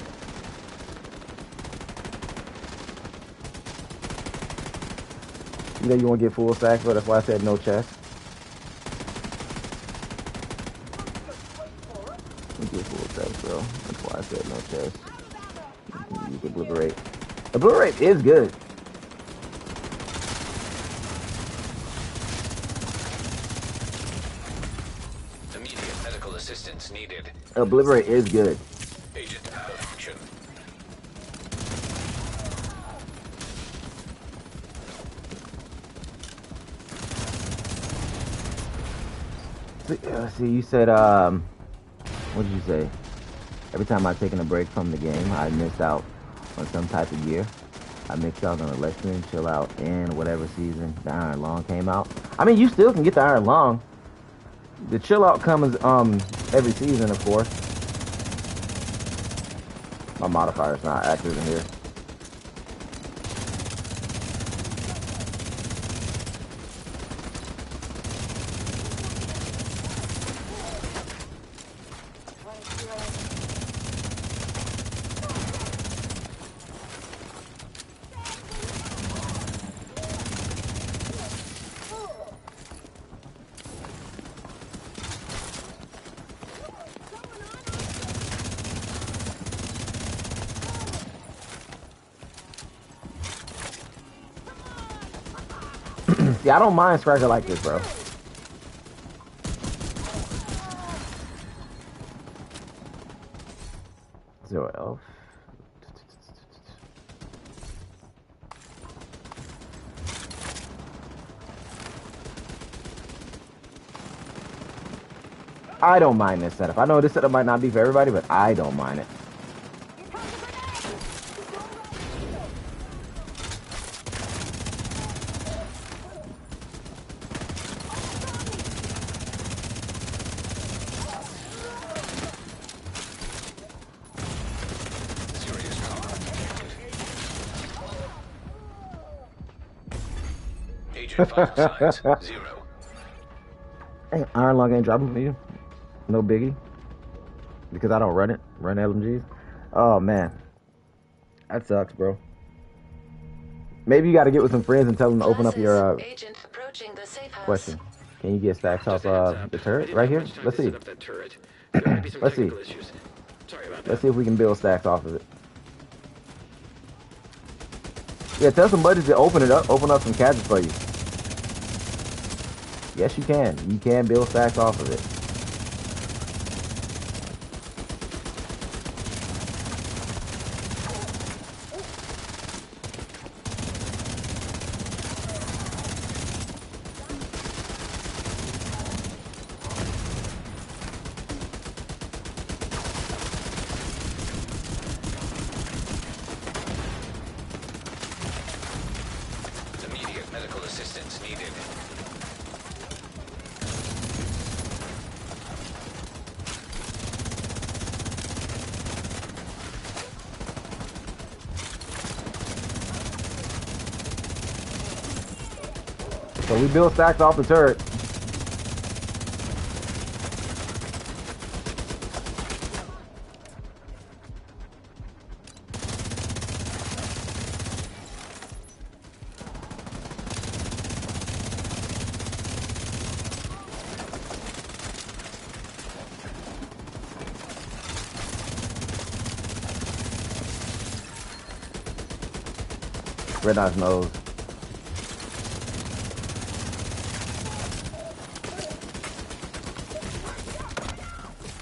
You know you want to get full stacks, but that's why I said no chest. You get full stacks, bro. That's why I said no chest. You can obliterate. Obliterate is good. Immediate medical assistance needed. Obliterate is good. Agent out of action. See, you said, what did you say? Every time I've taken a break from the game, I missed out on some type of gear. I missed out on Electric, Chill Out, and whatever season the Iron Long came out. I mean, you still can get the Iron Long. The Chill Out comes, every season, of course. My modifier's not active in here. See, I don't mind Striker like this, bro. Zero elf. I don't mind this setup. I know this setup might not be for everybody, but I don't mind it. Agent vital signs 0. Hey, Iron Lung ain't dropping for you. No biggie. Because I don't run LMGs. Oh man, that sucks, bro. Maybe you got to get with some friends and tell them to open up your Agent approaching the safe house. question. Can you get stacks off Just a heads up. the I turret didn't right have here? much time Let's to see. set up that turret. There might be some Let's see. technical issues. Sorry about that. Let's see if we can build stacks off of it. Yeah, tell somebody to open it up. Open up some gadgets for you. Yes, you can. You can build stacks off of it. Immediate medical assistance needed. So we build stacks off the turret. Red Knight's nose.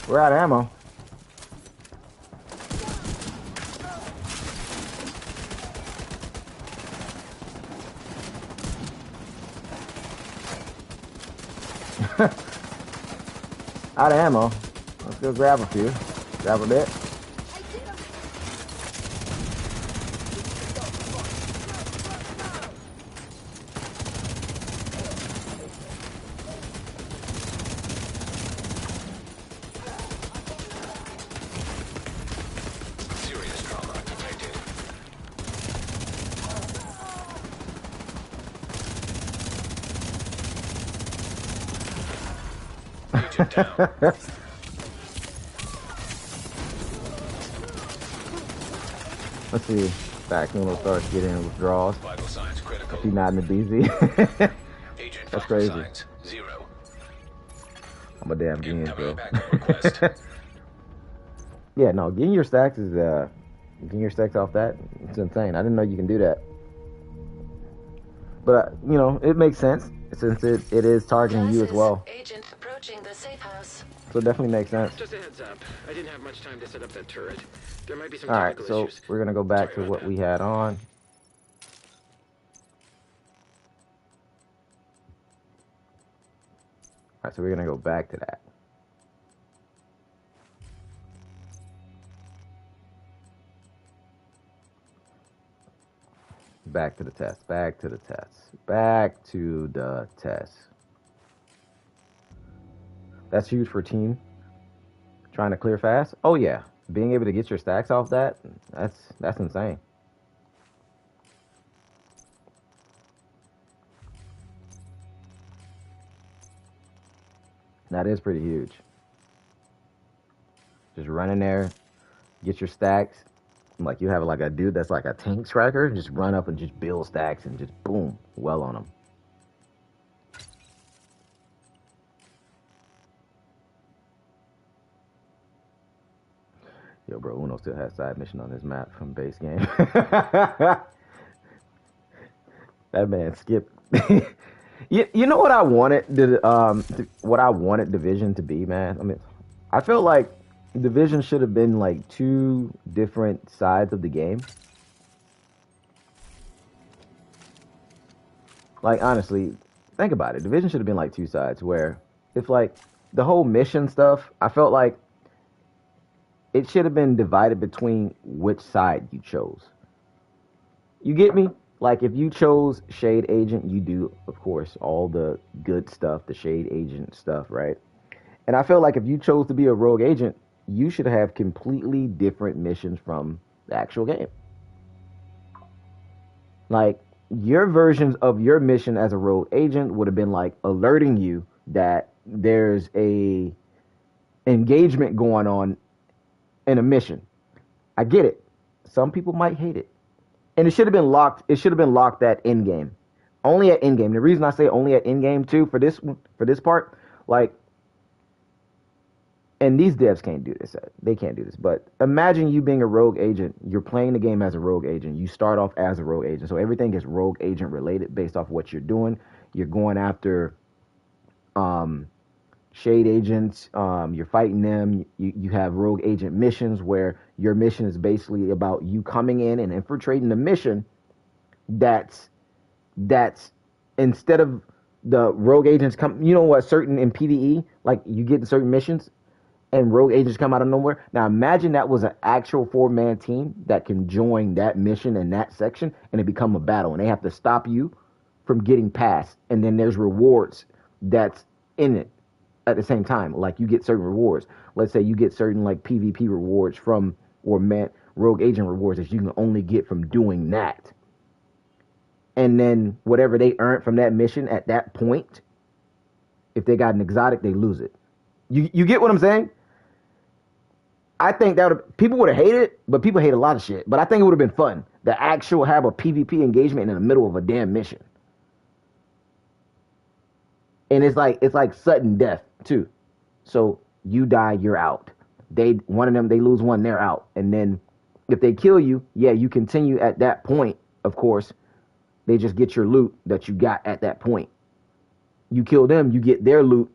We're out of ammo. Out of ammo. Let's go grab a few. Grab a bit. Serious trauma detected. Agent down. Let's see. Back when we'll start getting withdrawals. Vital signs critical. If you're not in the BZ. Agent That's vital crazy. signs 0. I'm a damn genius, Incoming bro. backup request. Yeah, no, getting your stacks is getting your stacks off that. It's insane. I didn't know you can do that. But you know, it makes sense since it is targeting you as well. Agent approaching the safe house. So it definitely makes sense. Just a heads up. I didn't have much time to set up that turret. There might be some All right, technical so issues. we're gonna go back Sorry to about what that. we had on. All right, so we're gonna go back to that. Back to the test. Back to the test. Back to the test. That's huge for a team trying to clear fast. Oh yeah, being able to get your stacks off that's insane. That is pretty huge. Just run in there, get your stacks. Like you have like a dude that's like a tank striker, just run up and just build stacks and just boom, well on them. Yo, bro, Uno still has side mission on his map from base game. That man skipped. You know what I wanted what I wanted Division to be, man? I mean, I felt like Division should have been like two different sides of the game. Like honestly, think about it. Division should have been like two sides where if like the whole mission stuff, I felt like it should have been divided between which side you chose. You get me? Like if you chose Shade Agent, you do, of course, all the good stuff, the Shade Agent stuff, right? And I feel like if you chose to be a rogue agent, you should have completely different missions from the actual game. Like your versions of your mission as a rogue agent would have been like alerting you that there's a engagement going on in a mission. I get it. Some people might hate it. And it should have been locked. It should have been locked at end game. Only at end game. The reason I say only at end game too for this part, like, and these devs can't do this. They can't do this. But imagine you being a rogue agent. You're playing the game as a rogue agent. You start off as a rogue agent. So everything is rogue agent related based off what you're doing. You're going after shade agents. You're fighting them. You have rogue agent missions where your mission is basically about you coming in and infiltrating the mission. That's instead of the rogue agents come. You know what? Certain in PvE, like you get in certain missions. And rogue agents come out of nowhere. Now imagine that was an actual 4-man team that can join that mission in that section and it become a battle. And they have to stop you from getting past. And then there's rewards that's in it at the same time. Like you get certain rewards. Let's say you get certain like PvP rewards from, or rogue agent rewards that you can only get from doing that. And then whatever they earned from that mission at that point, if they got an exotic, they lose it. You get what I'm saying? I think that people would have hated it, but people hate a lot of shit. But I think it would have been fun to actually have a PvP engagement in the middle of a damn mission. And it's like sudden death too. So you die, you're out. One of them, they lose one, they're out. And then if they kill you, yeah, you continue at that point. Of course, they just get your loot that you got at that point. You kill them, you get their loot,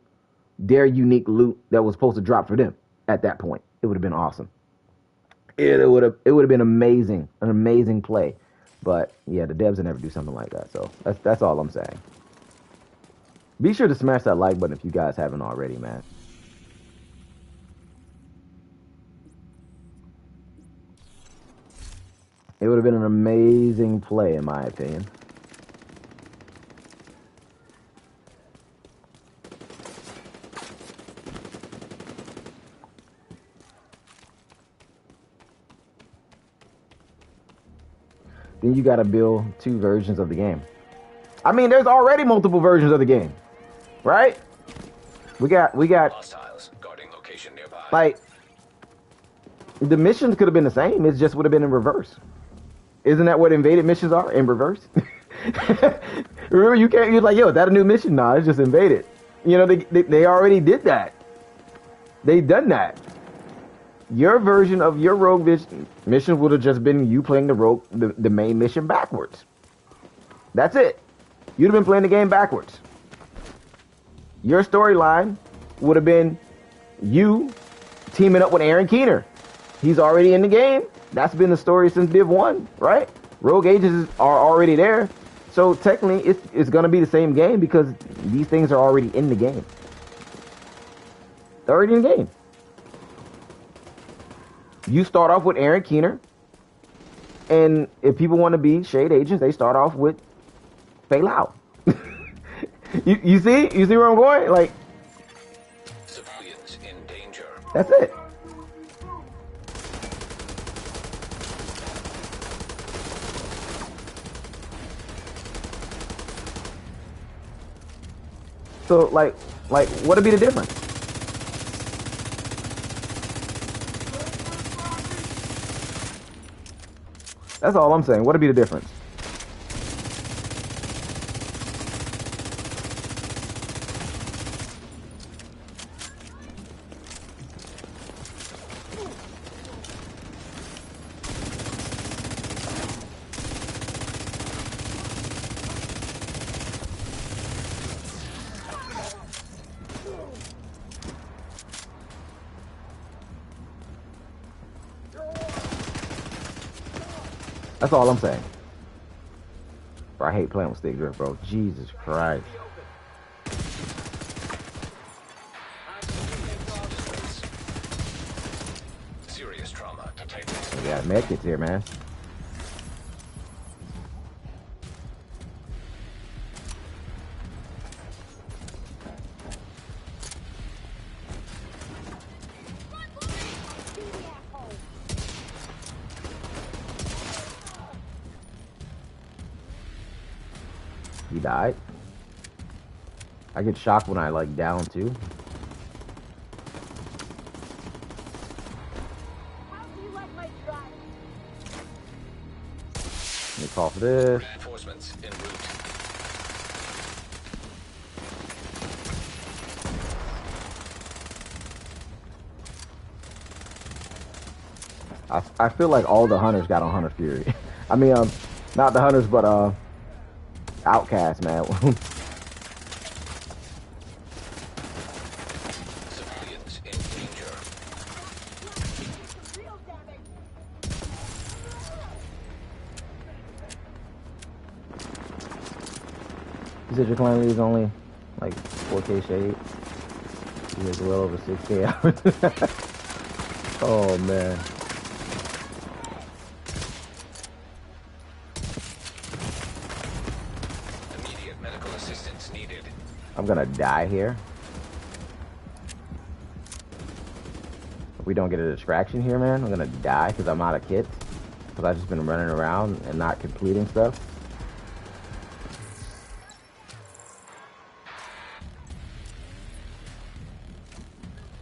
their unique loot that was supposed to drop for them at that point. It would have been awesome. It would have been amazing, an amazing play. But yeah, the devs would never do something like that. So that's all I'm saying. Be sure to smash that like button if you guys haven't already, man. It would have been an amazing play, in my opinion. Then you got to build 2 versions of the game. I mean, there's already multiple versions of the game, right? We got Hostiles guarding location nearby. like the missions could have been the same. It just would have been in reverse. Isn't that what invaded missions are, in reverse? Remember, you're like, yo, is that a new mission? Nah, it's just invaded. You know, they already did that. They done that. Your version of your rogue mission would have just been you playing the main mission backwards. That's it. You'd have been playing the game backwards. Your storyline would have been you teaming up with Aaron Keener. He's already in the game. That's been the story since Div 1, right? Rogue agents are already there. So technically, it's going to be the same game because these things are already in the game. They're already in the game. You start off with Aaron Keener, and if people want to be shade agents, they start off with Fei Lao. you see where I'm going? Like, Civilians in danger. that's it. So like, what'd be the difference? That's all I'm saying. What'd be the difference? That's all I'm saying. Bro, I hate playing with stick drift, bro. Jesus Christ. Serious trauma to take. We got medkits here, man. He died. I get shocked when I like down too. How do you like my drive? Let me call for this. Reinforcements en route. I feel like all the hunters got on Hunter Fury. I mean, not the hunters, but Outcast, man. Civilians in danger. Real damage. You said your clan league is only like 4K shade. You guys well over 6K hours. Oh man. Immediate medical assistance needed. I'm gonna die here. If we don't get a distraction here, man, I'm gonna die because I'm out of kits. Because I've just been running around and not completing stuff.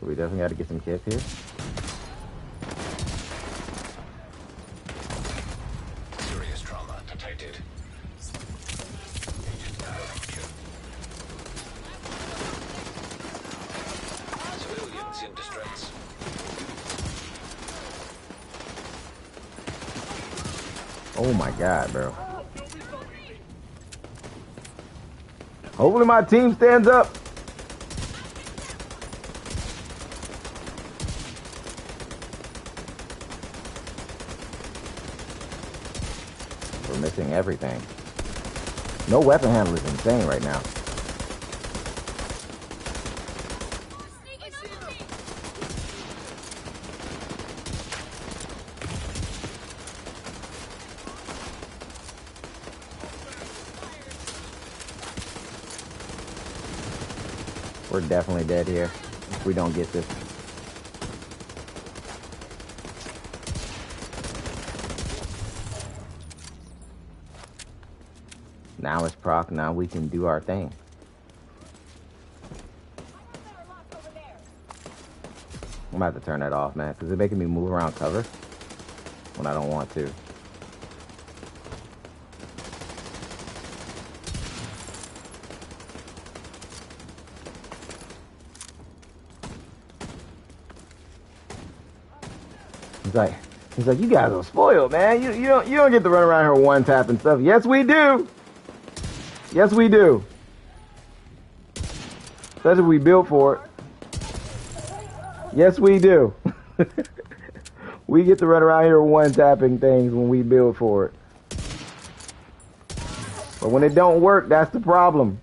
So we definitely got to get some kits here. Serious trauma detected. Agent malfunction. Civilians in distress. Oh my god, bro. Hopefully my team stands up. We're missing everything. No weapon handle is insane right now. We're definitely dead here if we don't get this. Now it's proc, now we can do our thing. I'm about to turn that off, man, because it's making me move around cover when I don't want to. He's like, you guys are spoiled, man. You don't get to run around here one tapping stuff. Yes, we do. Yes, we do. That's what we built for it. Yes, we do. We get to run around here one tapping things when we build for it. But when it don't work, that's the problem.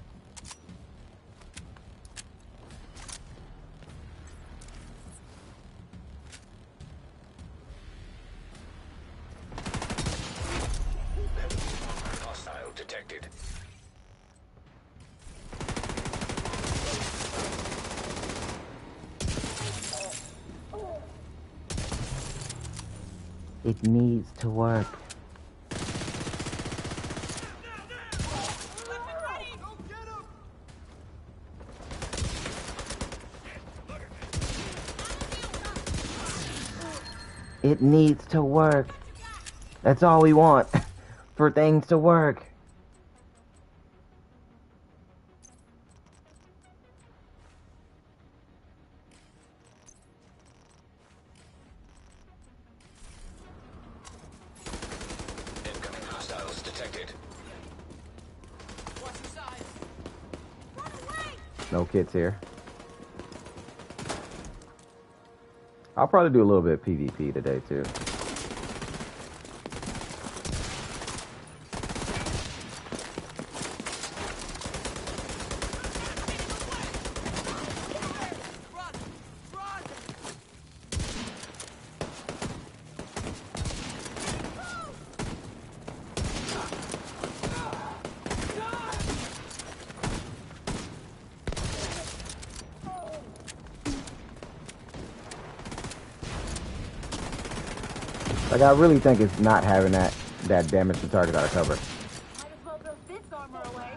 Hostile detected. It needs to work. It needs to work. That's all we want. For things to work. Incoming hostiles detected. No kits here. I'll probably do a little bit of PvP today too. Like, I really think it's not having that damage to target out of cover. Might as well throw this armor away.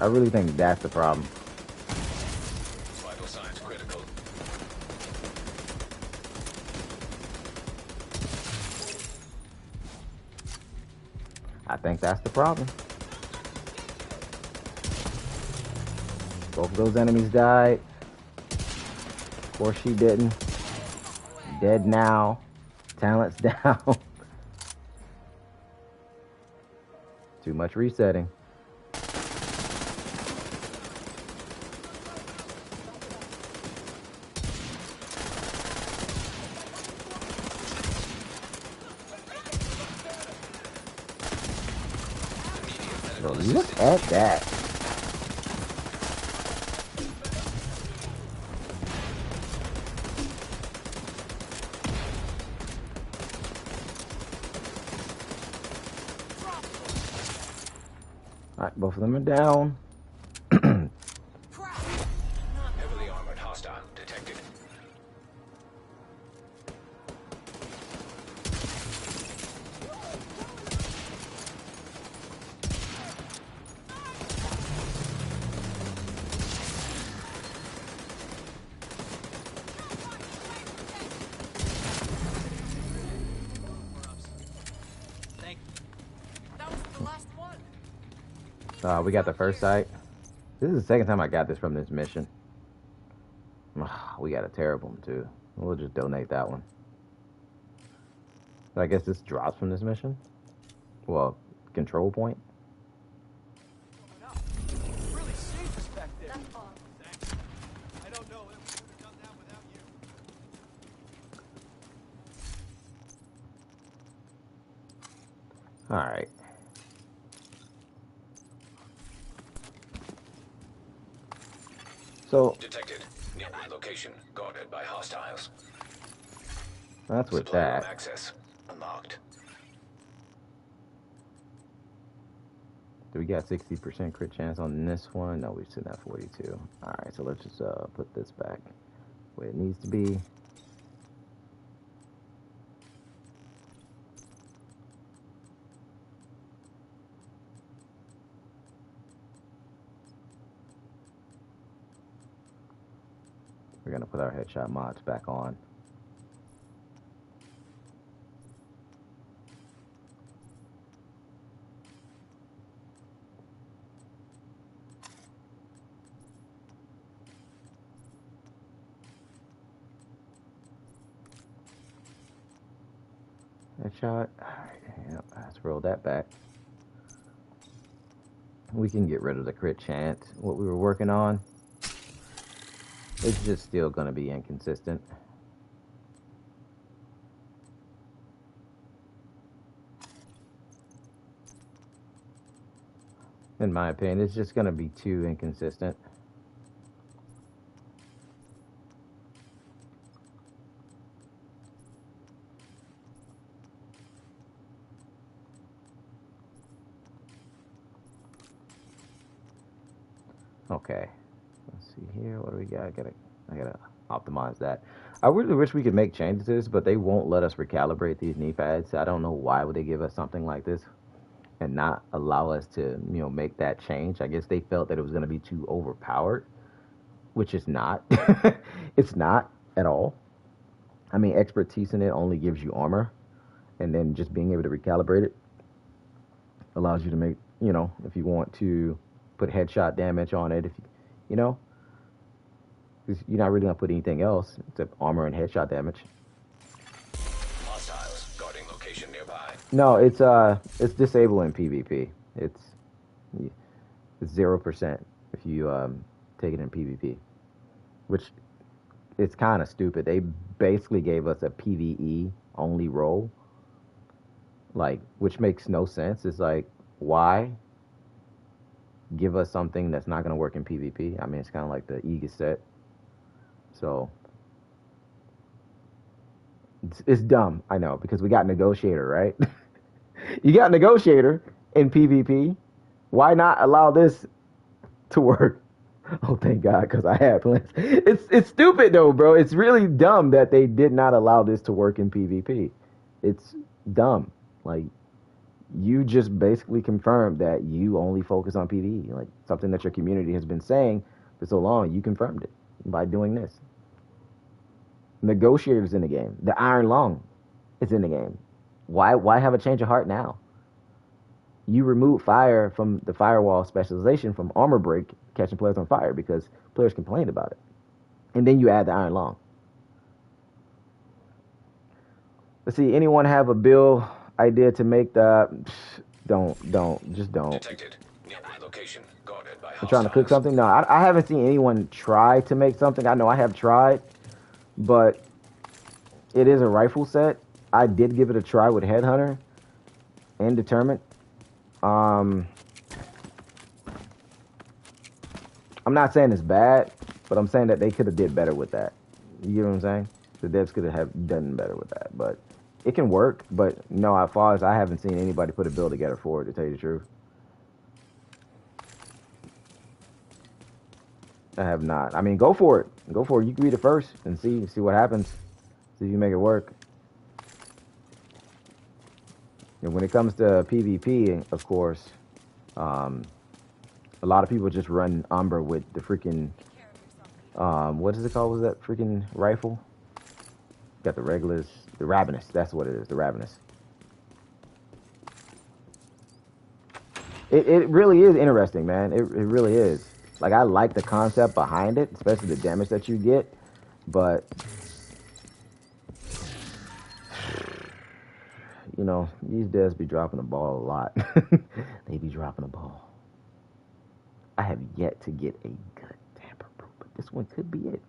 I really think that's the problem. Vital signs critical. I think that's the problem. Both of those enemies died. Of course she didn't. Dead now. Talent's down. Too much resetting. Yo, look at that. Alright, both of them are down. Heavily armored hostile detected. We got the first sight. This is the second time I got this from this mission. We got a terrible one too. We'll just donate that one. I guess this drops from this mission. Well, control point. Really serious back there. Thanks. I don't know if we would have done that without you. All right. So Detected. Nearby location guarded by hostiles. that's with Supply room that. access unlocked. Do we got 60% crit chance on this one? No, we're sitting at 42. All right, so let's just put this back where it needs to be. We're gonna put our headshot mods back on. Headshot. All right, yep, let's roll that back. We can get rid of the crit chance. What we were working on, it's just still gonna be inconsistent. In my opinion, it's just gonna be too inconsistent. Okay, let's see here. What do we got? I gotta optimize that. I really wish we could make changes to this, but they won't let us recalibrate these knee pads. I don't know why would they give us something like this and not allow us to, make that change. I guess they felt that it was gonna be too overpowered, which is not. It's not at all. I mean, expertise in it only gives you armor, and then just being able to recalibrate it allows you to make, if you want to put headshot damage on it, if you know, because you're not really gonna put anything else except armor and headshot damage. Hostiles guarding location nearby. No, it's disabled in PvP. It's 0% if you take it in PvP, which it's kind of stupid. They basically gave us a PvE only role, like, which makes no sense. It's like, why give us something that's not going to work in PvP? I mean, it's kind of like the Aegis set. So it's dumb, I know, because we got Negotiator, right? You got Negotiator in PvP. Why not allow this to work? Oh, thank God, because I had plans. It's stupid though, bro. It's really dumb that they did not allow this to work in PvP. It's dumb. Like, You just basically confirmed that you only focus on PvE, like something that your community has been saying for so long. You confirmed it by doing this. Negotiators in the game. The Iron Lung is in the game. Why have a change of heart now? You remove fire from the firewall specialization from armor break, catching players on fire because players complained about it. And then you add the Iron Lung. Let's see, anyone have a bill idea to make the... Just don't. Detected. Nearby location. Guarded by I'm trying to cook hostiles. something. No, I haven't seen anyone try to make something. I know I have tried, but it is a rifle set. I did give it a try with Headhunter and Determined. I'm not saying it's bad, but I'm saying that they could have did better with that. You get what I'm saying? The devs could have done better with that, but it can work. But no, as far as I haven't seen anybody put a build together for it, to tell you the truth. I have not. I mean, go for it. Go for it. You can read it first and see what happens. See if you make it work. And when it comes to PvP, of course, a lot of people just run Umbra with the freaking, what is it called? Was that freaking rifle? Got the regulars, the Ravenous. That's what it is, the Ravenous. It really is interesting, man. It really is. Like, I like the concept behind it, especially the damage that you get, but you know, these devs be dropping the ball a lot. They be dropping the ball. I have yet to get a good tamper proof, but this one could be it.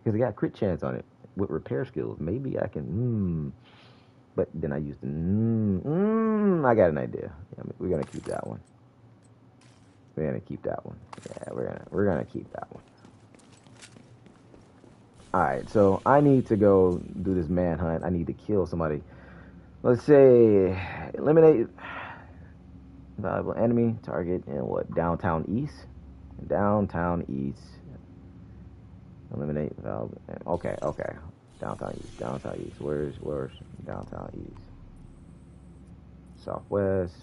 Because it got crit chance on it with repair skills. Maybe I can, but then I used the, I got an idea. Yeah, we're going to keep that one. We're going to keep that one. Yeah, we're gonna keep that one. Alright, so I need to go do this manhunt. I need to kill somebody. Let's say eliminate valuable enemy target in what? Downtown East? Downtown East. Eliminate valuable. Okay. Downtown East. Where's downtown East? Southwest.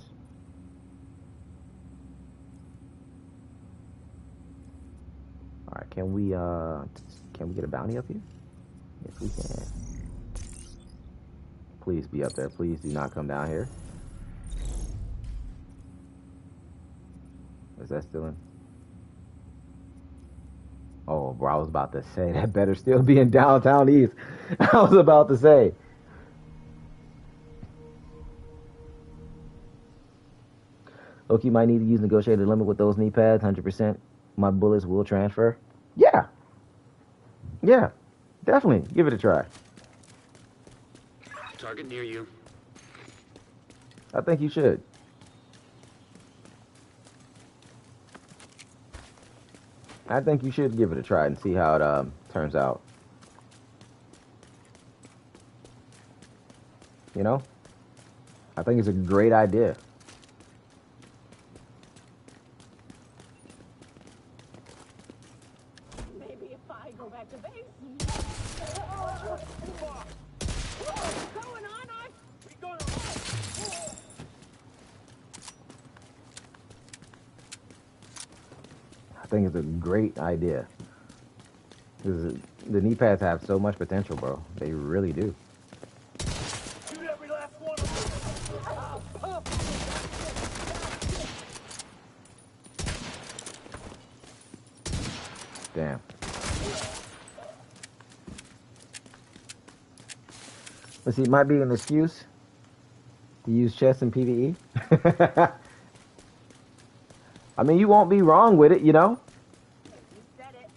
Alright, can we get a bounty up here? Yes, we can. Please be up there. Please do not come down here. Is that still in? Oh, bro, I was about to say, that better still be in downtown East. I was about to say. Loki might need to use negotiated limit with those knee pads, 100%. My bullets will transfer. Yeah, definitely. Give it a try. Target near you. I think you should. I think you should give it a try and see how it turns out. You know? I think it's a great idea. Maybe if I go back to base. What's going on? I think it's a great idea. The knee pads have so much potential, bro. They really do. Shoot every last one of them. Damn. Let's see, it might be an excuse to use chess in PvE. I mean, you won't be wrong with it, you know? You said it.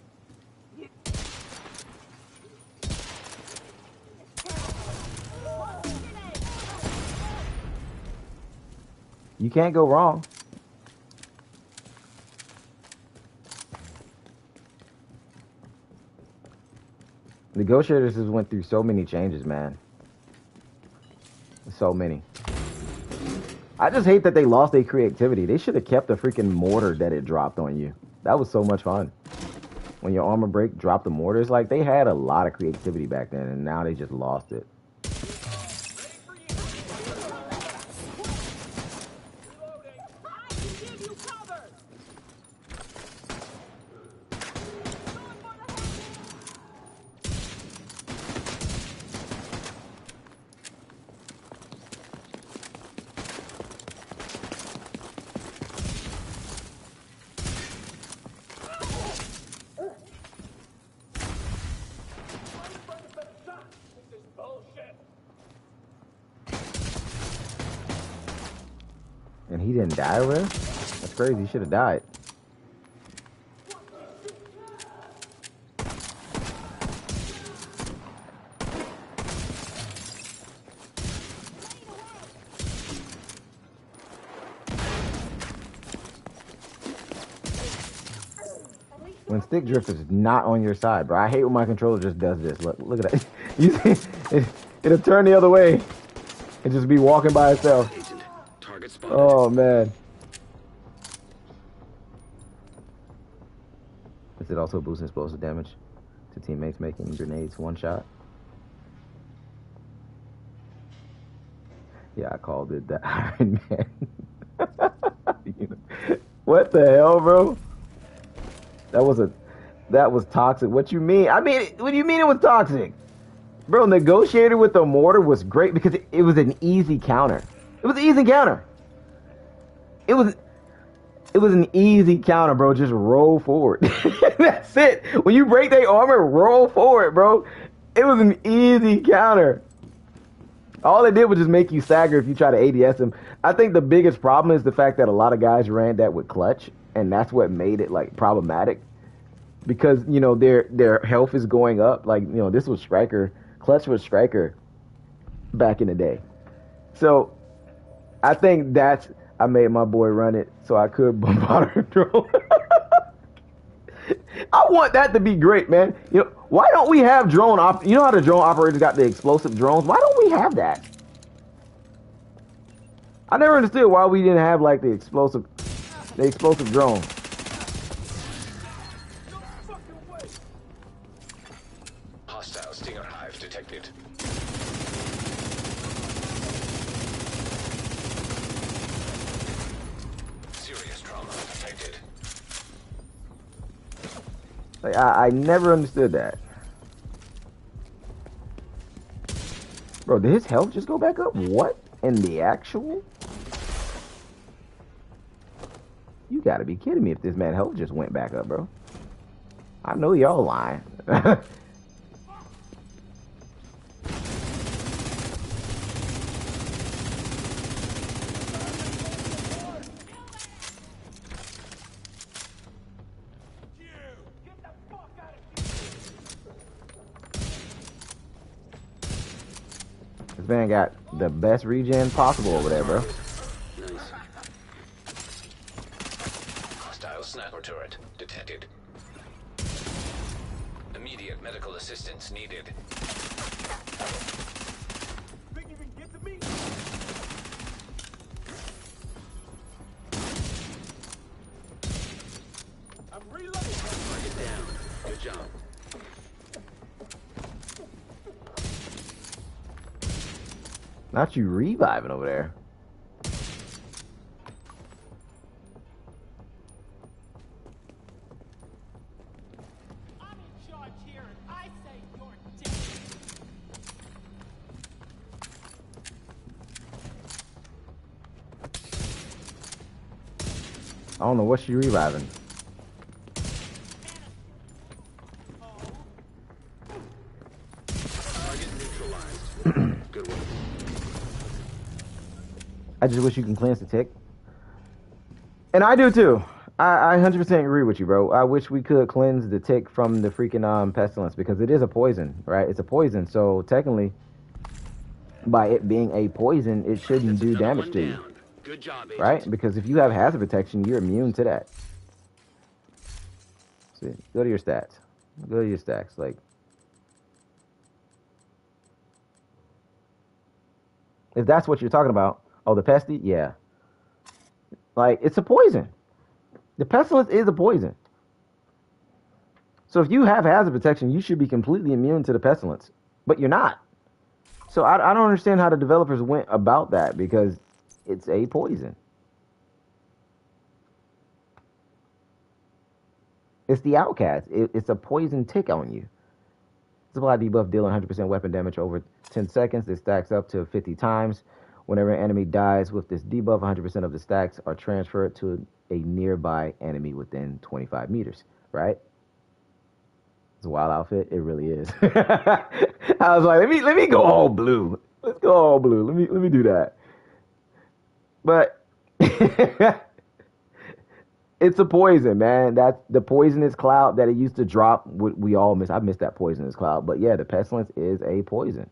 You can't go wrong. Negotiators has went through so many changes, man. So many. I just hate that they lost their creativity. They should have kept the freaking mortar that it dropped on you. That was so much fun. When your armor break dropped the mortars, like, they had a lot of creativity back then, and now they just lost it. And he didn't die over there? That's crazy. He should have died. When stick drift is not on your side, bro. I hate when my controller just does this. Look at that. You see, it'll turn the other way and just be walking by itself. Agent, target spotted. Oh, man. Is it also boosting explosive damage to teammates making grenades one shot? Yeah, I called it the Iron Man. What the hell, bro? That was toxic. What you mean? I mean, what do you mean it was toxic? Bro, negotiator with the mortar was great because it was an easy counter. It was an easy counter. It was an easy counter, bro. Just roll forward. That's it. When you break their armor, roll forward, bro. It was an easy counter. All it did was just make you stagger if you try to ADS them. I think the biggest problem is the fact that a lot of guys ran that with clutch, and that's what made it like problematic. Because, you know, their health is going up. Like, you know, this was Striker. Clutch was Striker back in the day. So I think I made my boy run it so I could bombard a drone. I want that to be great, man. You know, why don't we have drone you know how the drone operators got the explosive drones? Why don't we have that? I never understood why we didn't have like the explosive drone. Hostile Stinger Hive detected. Serious trauma detected. Like I never understood that. Bro, did his health just go back up? What in the actual? You gotta be kidding me if this man's health just went back up, bro. I know y'all lying. This man got the best regen possible over there, bro. Nice. Hostile sniper turret detected. Immediate medical assistance needed. Think you can get to me? I'm reloading. Target down. Good job. Not you reviving over there. I'm in charge here, and I say you're dead. I don't know what she reviving. Target neutralized. Good work. I just wish you can cleanse the tick. And I do too. I 100% agree with you, bro. I wish we could cleanse the tick from the freaking pestilence because it is a poison, right? It's a poison. So technically, by it being a poison, it shouldn't do Another damage one to you, down. Good job, agent. right? Because if you have hazard protection, you're immune to that. See, go to your stats. Go to your stacks. Like, if that's what you're talking about, oh, the pesty, yeah. Like, it's a poison. The pestilence is a poison. So if you have hazard protection, you should be completely immune to the pestilence. But you're not. So I don't understand how the developers went about that because it's a poison. It's the outcast. It's a poison tick on you. Supply debuff dealing 100% weapon damage over 10 seconds. This stacks up to 50 times. Whenever an enemy dies with this debuff, 100% of the stacks are transferred to a nearby enemy within 25 meters, right? It's a wild outfit. It really is. I was like, let me go all blue. Let's go all blue. Let me do that. But It's a poison, man. That's the poisonous cloud that it used to drop. We all miss. I miss that poisonous cloud. But yeah, the pestilence is a poison.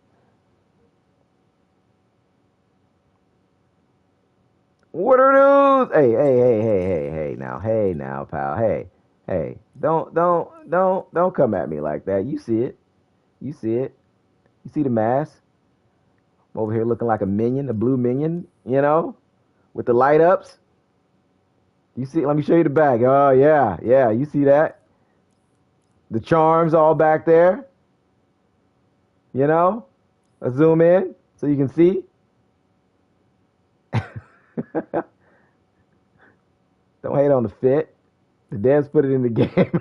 What are those? Hey now, pal. Hey. Don't come at me like that. You see it. You see it. You see the mask? I'm over here looking like a minion, a blue minion, with the light ups. You see, let me show you the bag. Oh yeah, you see that? The charms all back there, you know? I zoom in so you can see. Don't hate on the fit. The devs put it in the game.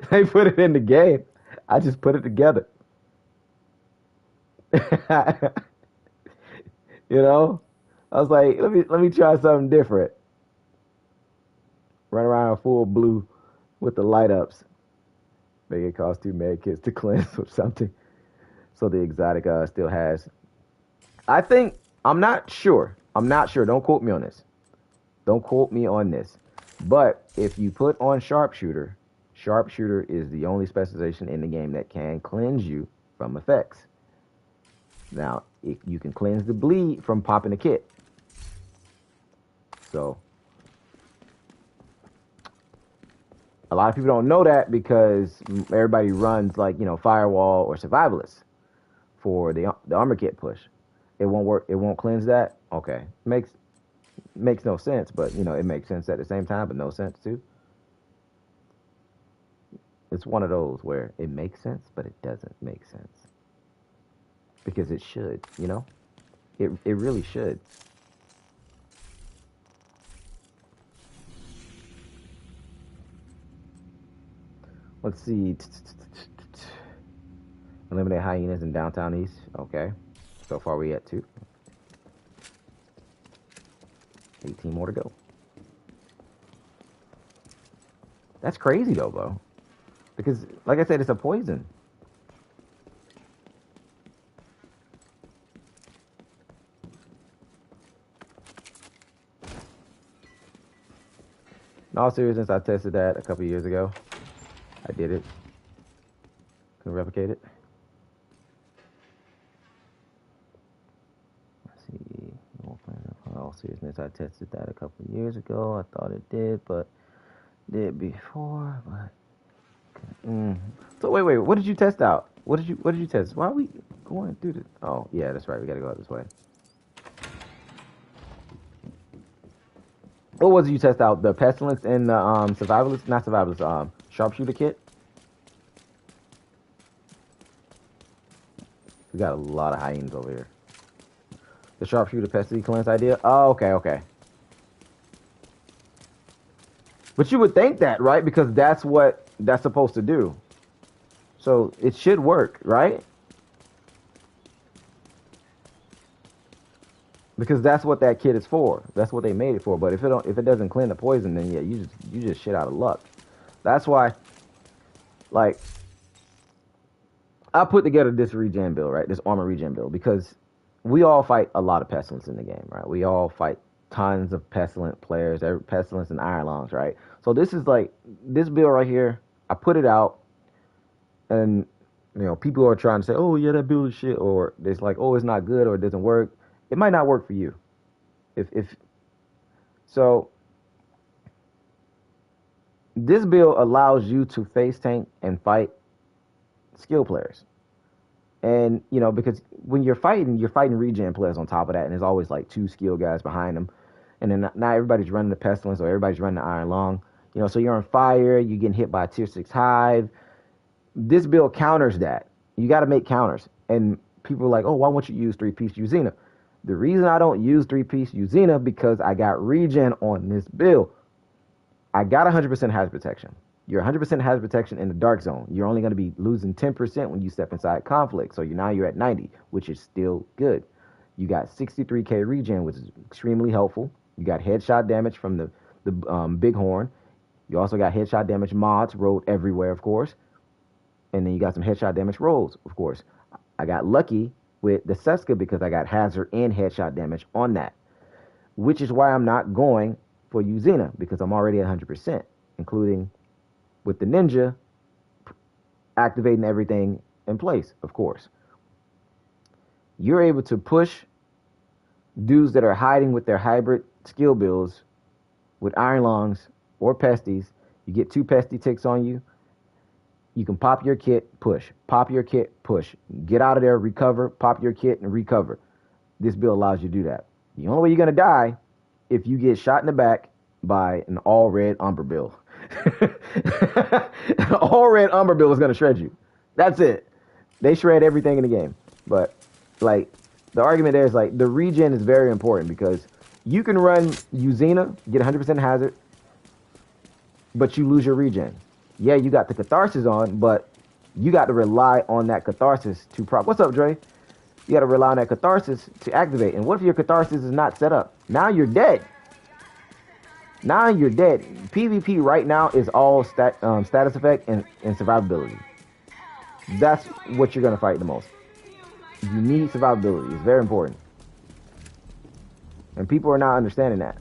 They put it in the game. I just put it together. You know? I was like, let me try something different. Run around full blue with the light ups. Make it cost 2 med kits to cleanse or something. So the exotic still has. I think I'm not sure. Don't quote me on this. Don't quote me on this. But if you put on sharpshooter, sharpshooter is the only specialization in the game that can cleanse you from effects. Now, you can cleanse the bleed from popping a kit. So a lot of people don't know that because everybody runs like, firewall or survivalist for the armor kit push. It won't work. It won't cleanse that. Okay. Makes no sense, but it makes sense at the same time, but no sense too. It's one of those where it makes sense, but it doesn't make sense. Because it should, It really should. Let's see. Eliminate hyenas in downtown East. Okay. So far we at 2. 18 more to go. That's crazy though, bro. Because, like I said, it's a poison. In all seriousness, I tested that a couple years ago. I did it. Couldn't replicate it. Let's see. In all seriousness, I tested that a couple years ago. I thought it did, but did before. But So wait. What did you test out? What did you test? Why are we going through this? Oh yeah, that's right. We gotta go out this way. What was it you test out? The pestilence and the survivalist, not survivalist, sharpshooter kit. We got a lot of hyenas over here. The sharpshooter pestilence cleanse idea. Oh, okay. But you would think that, right? Because that's what that's supposed to do. So it should work, right? Because that's what that kit is for. That's what they made it for. But if it doesn't clean the poison, then yeah, you just shit out of luck. That's why, like, I put together this regen build, right? This armor regen build, because we all fight a lot of pestilence in the game, right? We all fight tons of pestilent players, pestilence and iron lungs, right? So this is like this build right here. I put it out, and people are trying to say, "Oh yeah, that build is shit," or it's like, "Oh, it's not good," or it doesn't work. It might not work for you. If so, this build allows you to face tank and fight skill players. And, because when you're fighting regen players on top of that, and there's always like 2 skill guys behind them. And then not everybody's running the pestilence or everybody's running the iron lung. So you're on fire, you're getting hit by a tier 6 hive. This build counters that. You got to make counters. And people are like, oh, why won't you use 3-piece Uzina? The reason I don't use 3-piece Uzina because I got regen on this build. I got 100% hazard protection. You're 100% hazard protection in the dark zone. You're only going to be losing 10% when you step inside conflict. So now you're at 90, which is still good. You got 63k regen, which is extremely helpful. You got headshot damage from the bighorn. You also got headshot damage mods rolled everywhere, of course. And then you got some headshot damage rolls, of course. I got lucky with the Seska because I got hazard and headshot damage on that. which is why I'm not going for Uzina, because I'm already at 100%, including with the ninja activating everything in place, of course. You're able to push dudes that are hiding with their hybrid skill builds with Iron Lungs or Pesties. You get 2 Pesty ticks on you. You can pop your kit, push. Pop your kit, push. Get out of there, recover, pop your kit, and recover. This build allows you to do that. The only way you're going to die if you get shot in the back by an all-red Umber build. An all-red Umber build is going to shred you. That's it. They shred everything in the game. But, like, the argument there is, like, the regen is very important because you can run Uzina, get 100% hazard, but you lose your regen. Yeah, you got the catharsis on, but you got to rely on that catharsis to prop. What's up, Dre? You got to rely on that catharsis to activate. And what if your catharsis is not set up? Now you're dead. Now you're dead. PvP right now is all status effect and survivability. That's what you're going to fight the most. You need survivability. It's very important. And people are not understanding that.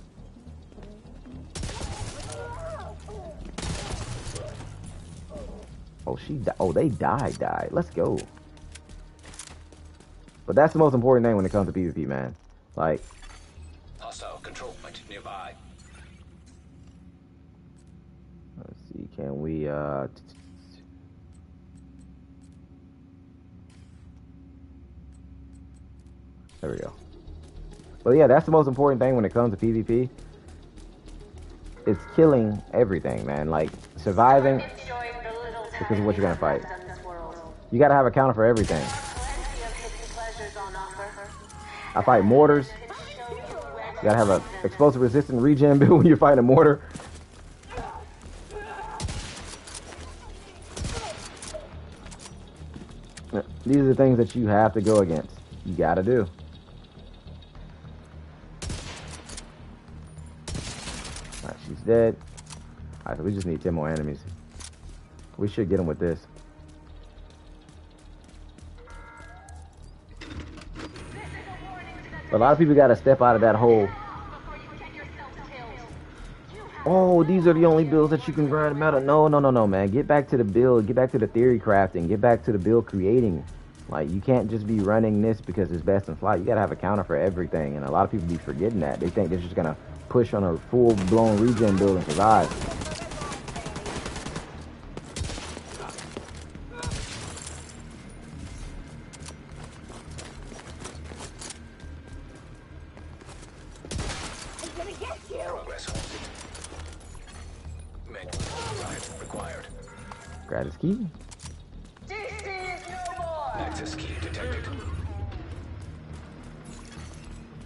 Oh, they died. Let's go. But that's the most important thing when it comes to PvP, man. Like, Hostile control point nearby. let's see, can we there we go. But yeah, that's the most important thing when it comes to PvP. It's killing everything, man. Like, surviving because of what you're gonna fight. You gotta have a counter for everything. I fight mortars. You gotta have a explosive resistant regen build when you're fighting a mortar. These are the things that you have to go against. You gotta do. Alright, she's dead. Alright, so we just need 10 more enemies. We should get them with this. A lot of people gotta step out of that hole. Oh, these are the only builds that you can grind meta. No, man. Get back to the build. Get back to the theory crafting. Get back to the build creating. Like, you can't just be running this because it's best in flight. You gotta have a counter for everything. And a lot of people be forgetting that. They think they're just gonna push on a full-blown regen build and survive. Progress halted. Manual override required. Gratis key. Access key detected.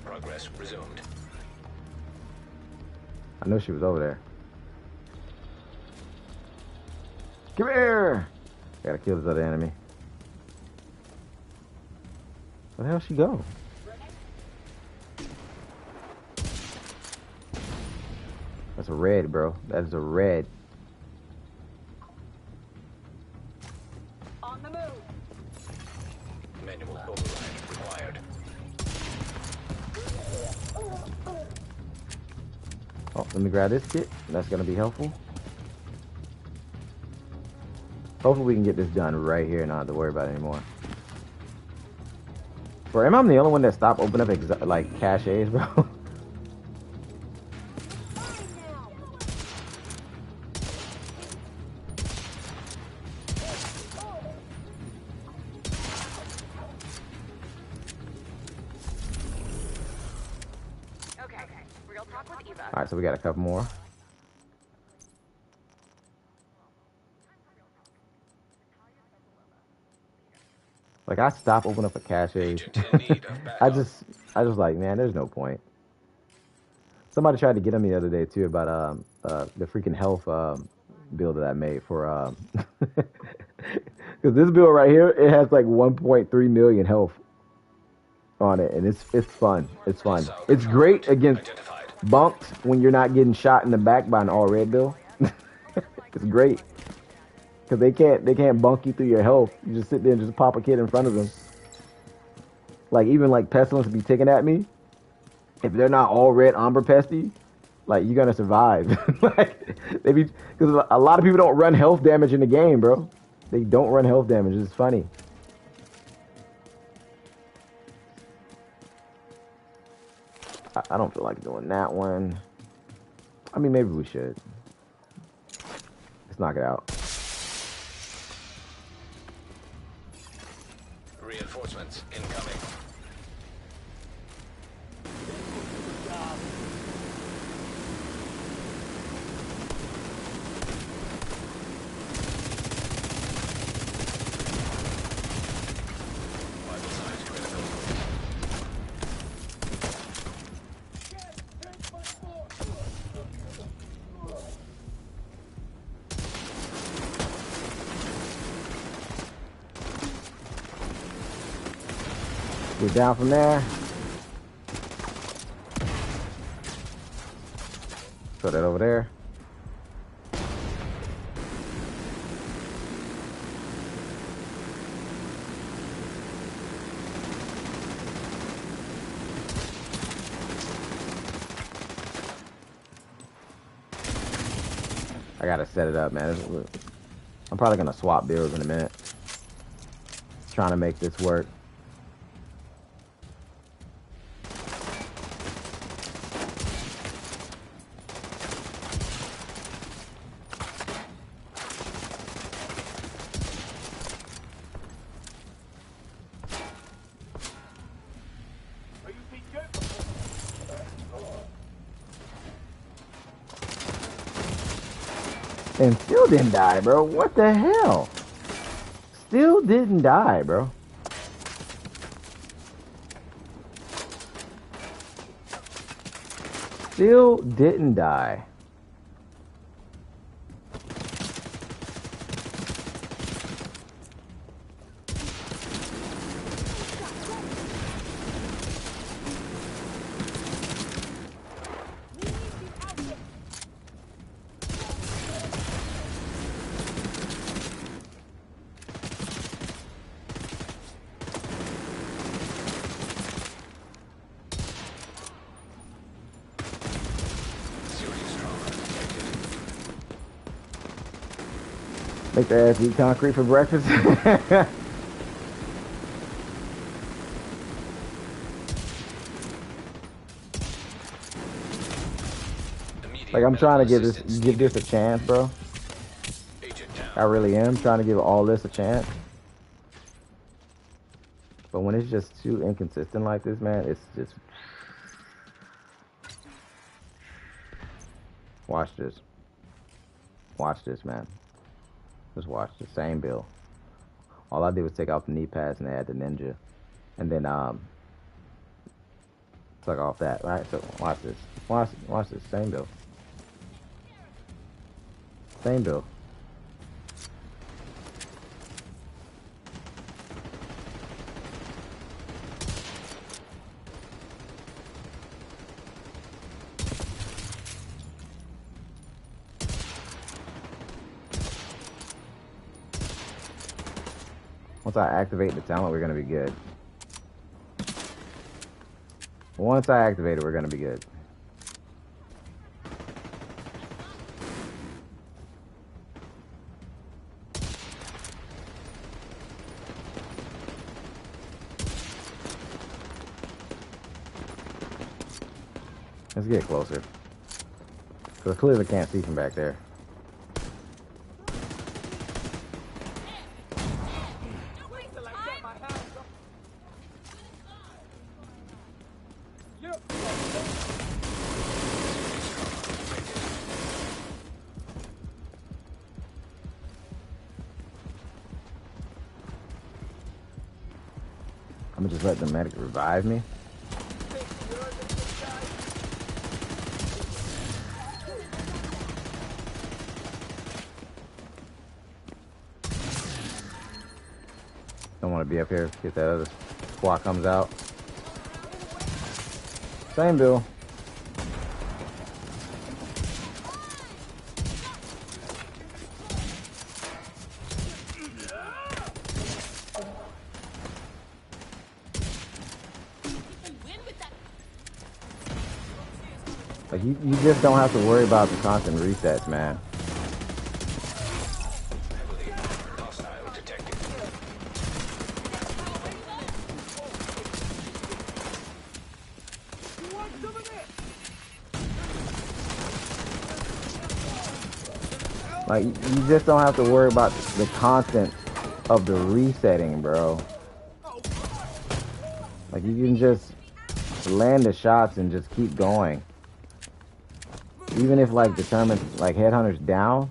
Progress resumed. I know she was over there. Come here! Gotta kill this other enemy. Where the hell she go? That's a red, bro. That is a red. On the move. Manual override required. Oh, let me grab this kit. That's gonna be helpful. Hopefully we can get this done right here and not have to worry about it anymore. Bro, am I the only one that stopped opening up like caches, bro? Alright, so we got a couple more. Like, I stopped opening up a cache. I just like, man, there's no point. Somebody tried to get on me the other day too about the freaking health build that I made for because this build right here, it has like 1.3 million health on it, and it's fun. It's fun. It's great against bunks when you're not getting shot in the back by an all red build. It's great because they can't bunk you through your health. You just sit there and just pop a kid in front of them. Like, even like pestilence be ticking at me, if they're not all red Umber Pesty, like you're gonna survive. Like they be because a lot of people don't run health damage in the game, bro. They don't run health damage. It's funny. I don't feel like doing that one. I mean, maybe we should. Let's knock it out. Reinforcements incoming. Vital signs critical. Get down from there. Throw that over there. I gotta set it up, man. I'm probably gonna swap builds in a minute. Trying to make this work. And still didn't die, bro. What the hell? Still didn't die, bro. Still didn't die. Make their ass eat concrete for breakfast. Like I'm trying to give this a chance, bro. I really am trying to give all this a chance. But when it's just too inconsistent like this, man, it's just. Watch this. Watch this, man. Just watch the same build. All I did was take off the knee pads and add the ninja, and then took off that. Right. So watch this. Watch this. Same build. Same build. Once I activate the talent, we're gonna be good. Once I activate it, we're gonna be good. Let's get closer. Because clearly can't see from back there. I'm gonna just let the medic revive me. Don't want to be up here. Get that other squad comes out. Same bill. Like you just don't have to worry about the constant resets, man. Heavily hostile detected. You want some of this? Like you just don't have to worry about the constant of the resetting, bro. Like you can just land the shots and just keep going. Even if like determined like headhunters down,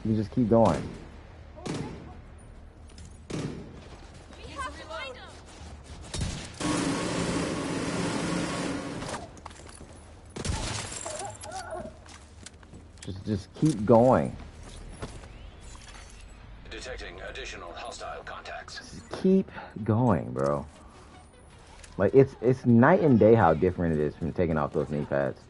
you just keep going. Just keep going. Detecting additional hostile contacts. Just keep going, bro. Like it's night and day how different it is from taking off those knee pads.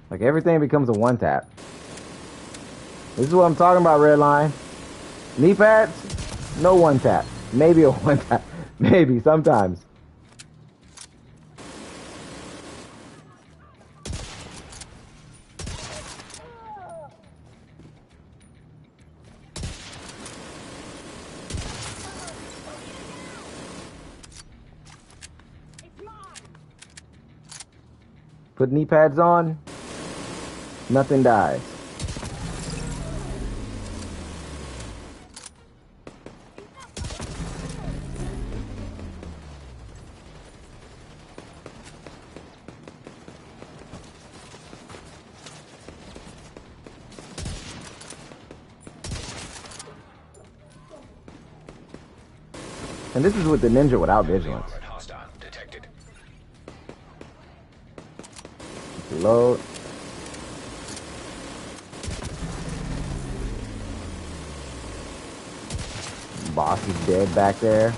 Like everything becomes a one tap. This is what I'm talking about, red line. Knee pads, no one tap. Maybe a one tap. Maybe sometimes. Put knee pads on, nothing dies. And this is with the ninja without vigilance. Armored hostile detected. Reload. Boss is dead back there.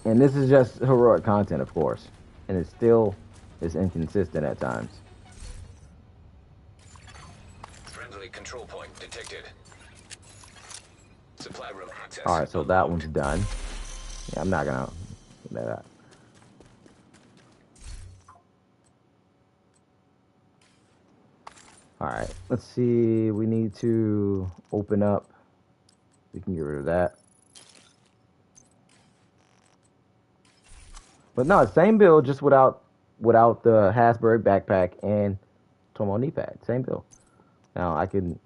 And this is just heroic content, of course. And it still is inconsistent at times. Friendly control point detected. Supply room access. Alright, so that one's done. Yeah, I'm not gonna do that. Alright, let's see. We need to open up. We can get rid of that. But no, same build, just without the Hasberg backpack and Turmoil knee pad. Same build. Now I can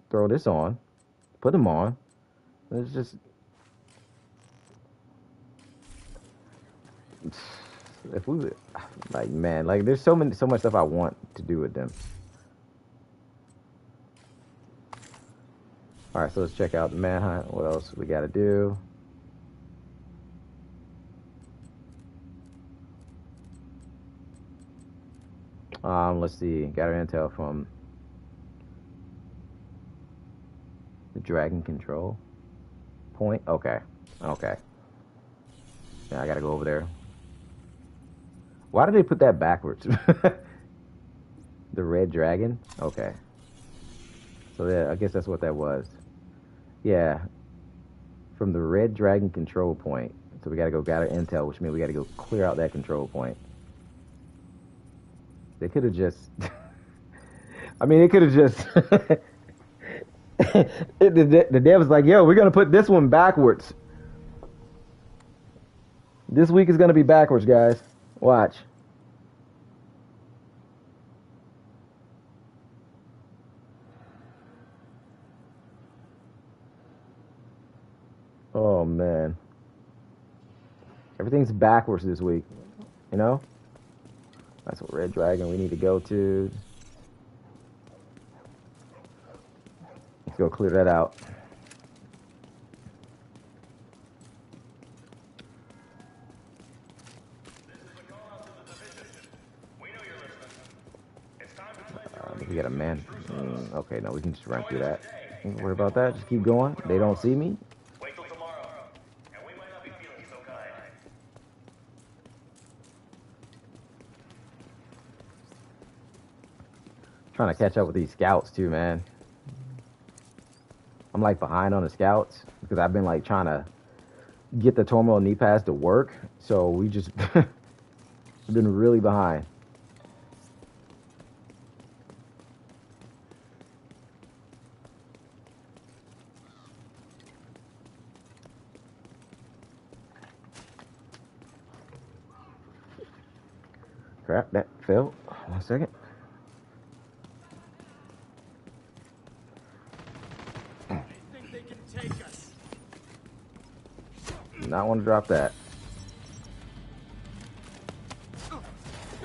throw this on, put them on. It's just if we like man, like there's so much stuff I want to do with them. All right, so let's check out the manhunt. What else we got to do? Let's see. Got our intel from the dragon control point. Okay. Okay. Yeah, I gotta go over there. Why did they put that backwards? The red dragon? Okay. So yeah, I guess that's what that was. Yeah. From the red dragon control point. So we gotta go gather intel, which means we gotta go clear out that control point. They could have just I mean, it could have just the dev was like, yo, we're gonna put this one backwards. This week is gonna be backwards, guys. Watch. Oh man. Everything's backwards this week. You know? That's what Red Dragon we need to go to. Let's go clear that out. We got a man. Okay, no, we can just run through that. Don't worry about that. Just keep going. They don't see me. Wait till tomorrow, and we might not be feeling so kind. Trying to catch up with these scouts too, man. I'm like behind on the scouts because I've been like trying to get the Turmoil knee pads to work. So we just been really behind. Crap, that fell. 1 second. They think they can take us. Not want to drop that. Go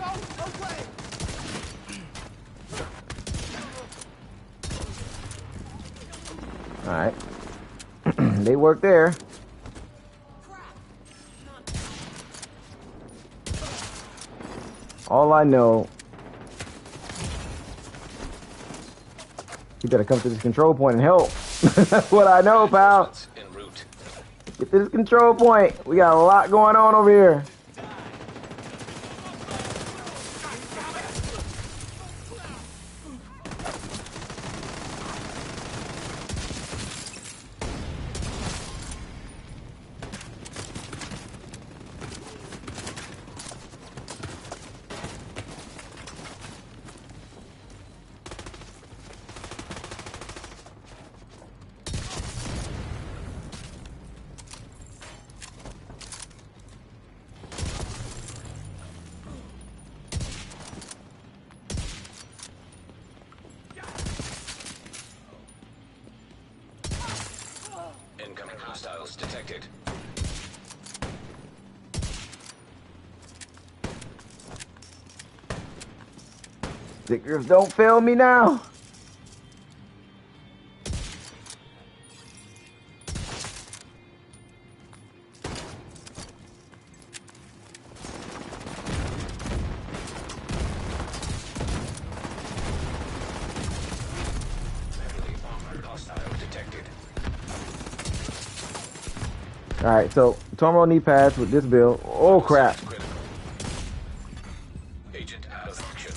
away. All right. They work there. All I know, you better come to this control point and help. That's what I know, pal. En route. Get to this control point. We got a lot going on over here. Incoming hostiles detected. Stickers don't fail me now. Heavily armored hostile detected. All right, so Turmoil knee pads with this build. Oh crap! Critical. Agent out of action.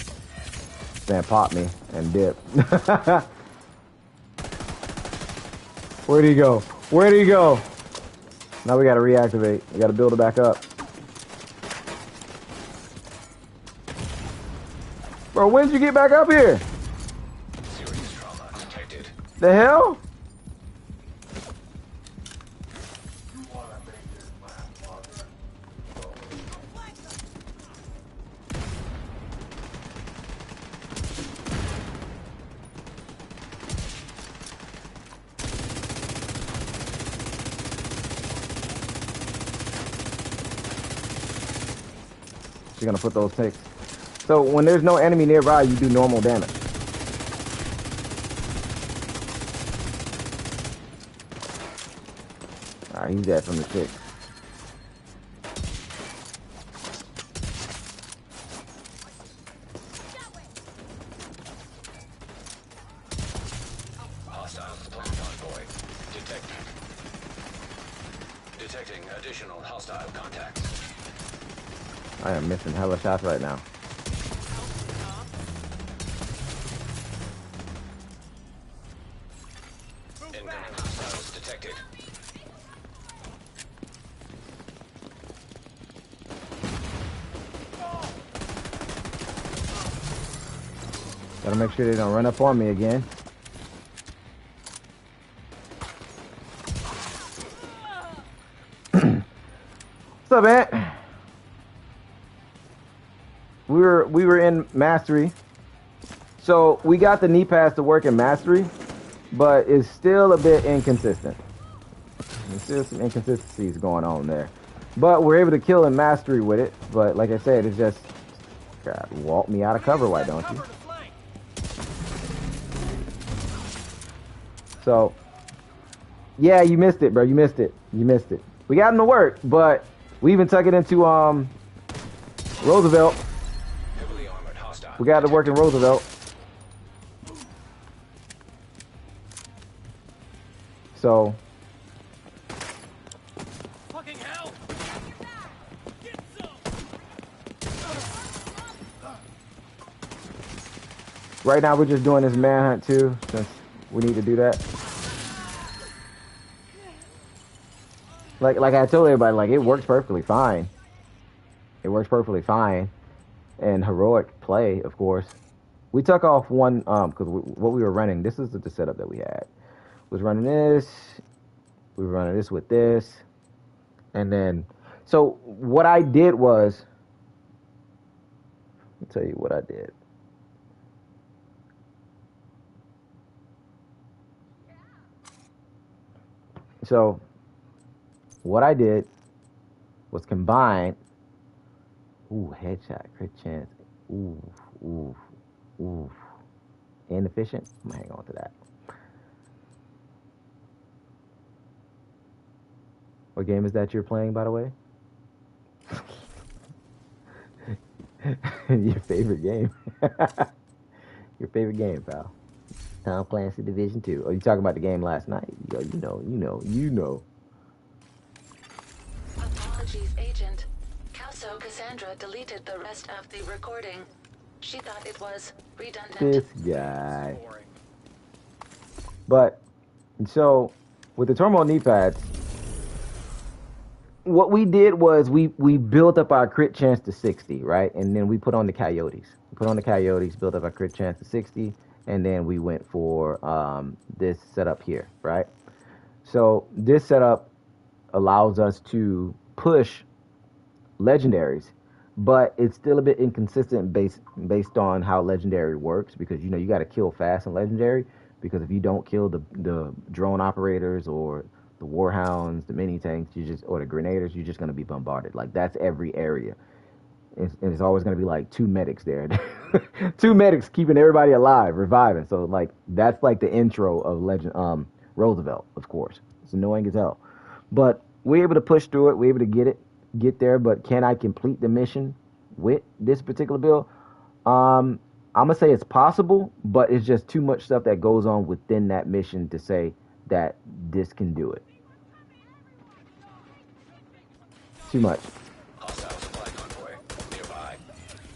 Man, pop me and dip. Where'd he go? Where'd he go? Now we gotta reactivate. We gotta build it back up. Bro, when did you get back up here? Serious trauma detected. The hell? She's gonna put those ticks. So when there's no enemy nearby, you do normal damage. Alright, he's dead from the tick. Hostiles deployed convoy. Detected. Detecting additional hostile contacts. I am missing hella shots right now. Incoming hostiles detected. Gotta make sure they don't run up on me again. What's up, man? We were in Mastery. So we got the knee pads to work in Mastery, but it's still a bit inconsistent. There's still some inconsistencies going on there. But we're able to kill in Mastery with it. But like I said, it's just, God, walk me out of cover, why don't you? So, yeah, you missed it, bro. You missed it. You missed it. We got him to work, but we even took it into Roosevelt. Heavily armored hostile. We got to work in Roosevelt. So Fucking hell! Get some! right now we're just doing this manhunt too, since we need to do that. Like I told everybody, like it works perfectly fine. It works perfectly fine, and heroic play, of course. We took off one because what we were running. This is the setup that we had. Was running this. We were running this with this, and then so what I did was. I'll tell you what I did. So what I did was combine. Ooh, headshot, crit chance. Ooh, ooh, ooh. Inefficient. I'm gonna hang on to that. What game is that you're playing, by the way? Your favorite game. Your favorite game, pal. Tom Clancy Division 2. Oh, you talking about the game last night? Yo, you know. Apologies, Agent. Calso Cassandra deleted the rest of the recording. She thought it was redundant. This guy. But, so, with the Turmoil knee pads, what we did was we built up our crit chance to 60, right? And then we put on the Coyotes. We put on the Coyotes, built up our crit chance to 60, and then we went for this setup here, right? So this setup allows us to push legendaries, but it's still a bit inconsistent based on how legendary works, because you know you got to kill fast in legendary, because if you don't kill the drone operators or the warhounds, the mini tanks, or the grenaders, you're just going to be bombarded. Like that's every area. And it's always going to be like two medics there. Two medics keeping everybody alive, reviving. So like that's like the intro of Roosevelt, of course. It's annoying as hell. But we're able to push through it, we're able to get there, but can I complete the mission with this particular build? I'm gonna say it's possible, but it's just too much stuff that goes on within that mission to say that this can do it. Too much. Hostile supply convoy nearby.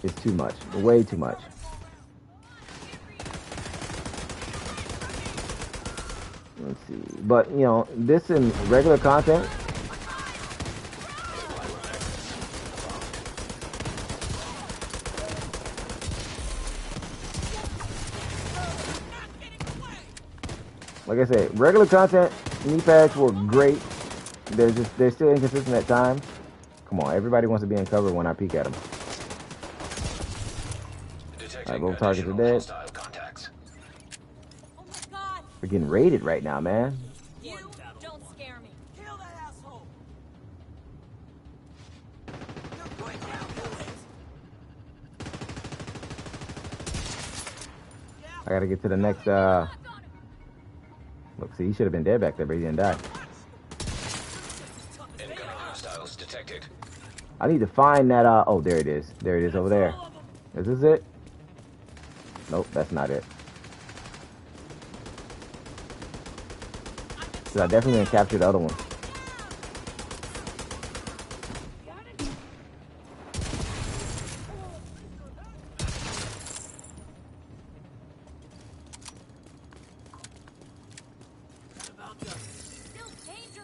It's too much. Way too much. Let's see. But, you know, this in regular content. Like I said, regular content, knee pads were great. They're still inconsistent at times. Come on, everybody wants to be in cover when I peek at them. Alright, both targets are dead. Contacts. Oh my god! We're getting raided right now, man. You don't scare me. Kill that asshole! You're going down, bullets! I gotta get to the next, Look, see, he should have been dead back there, but he didn't die. Incoming hostiles detected. I need to find that, oh, there it is. There it is over there. Is this it? Nope, that's not it. So I definitely didn't capture the other one.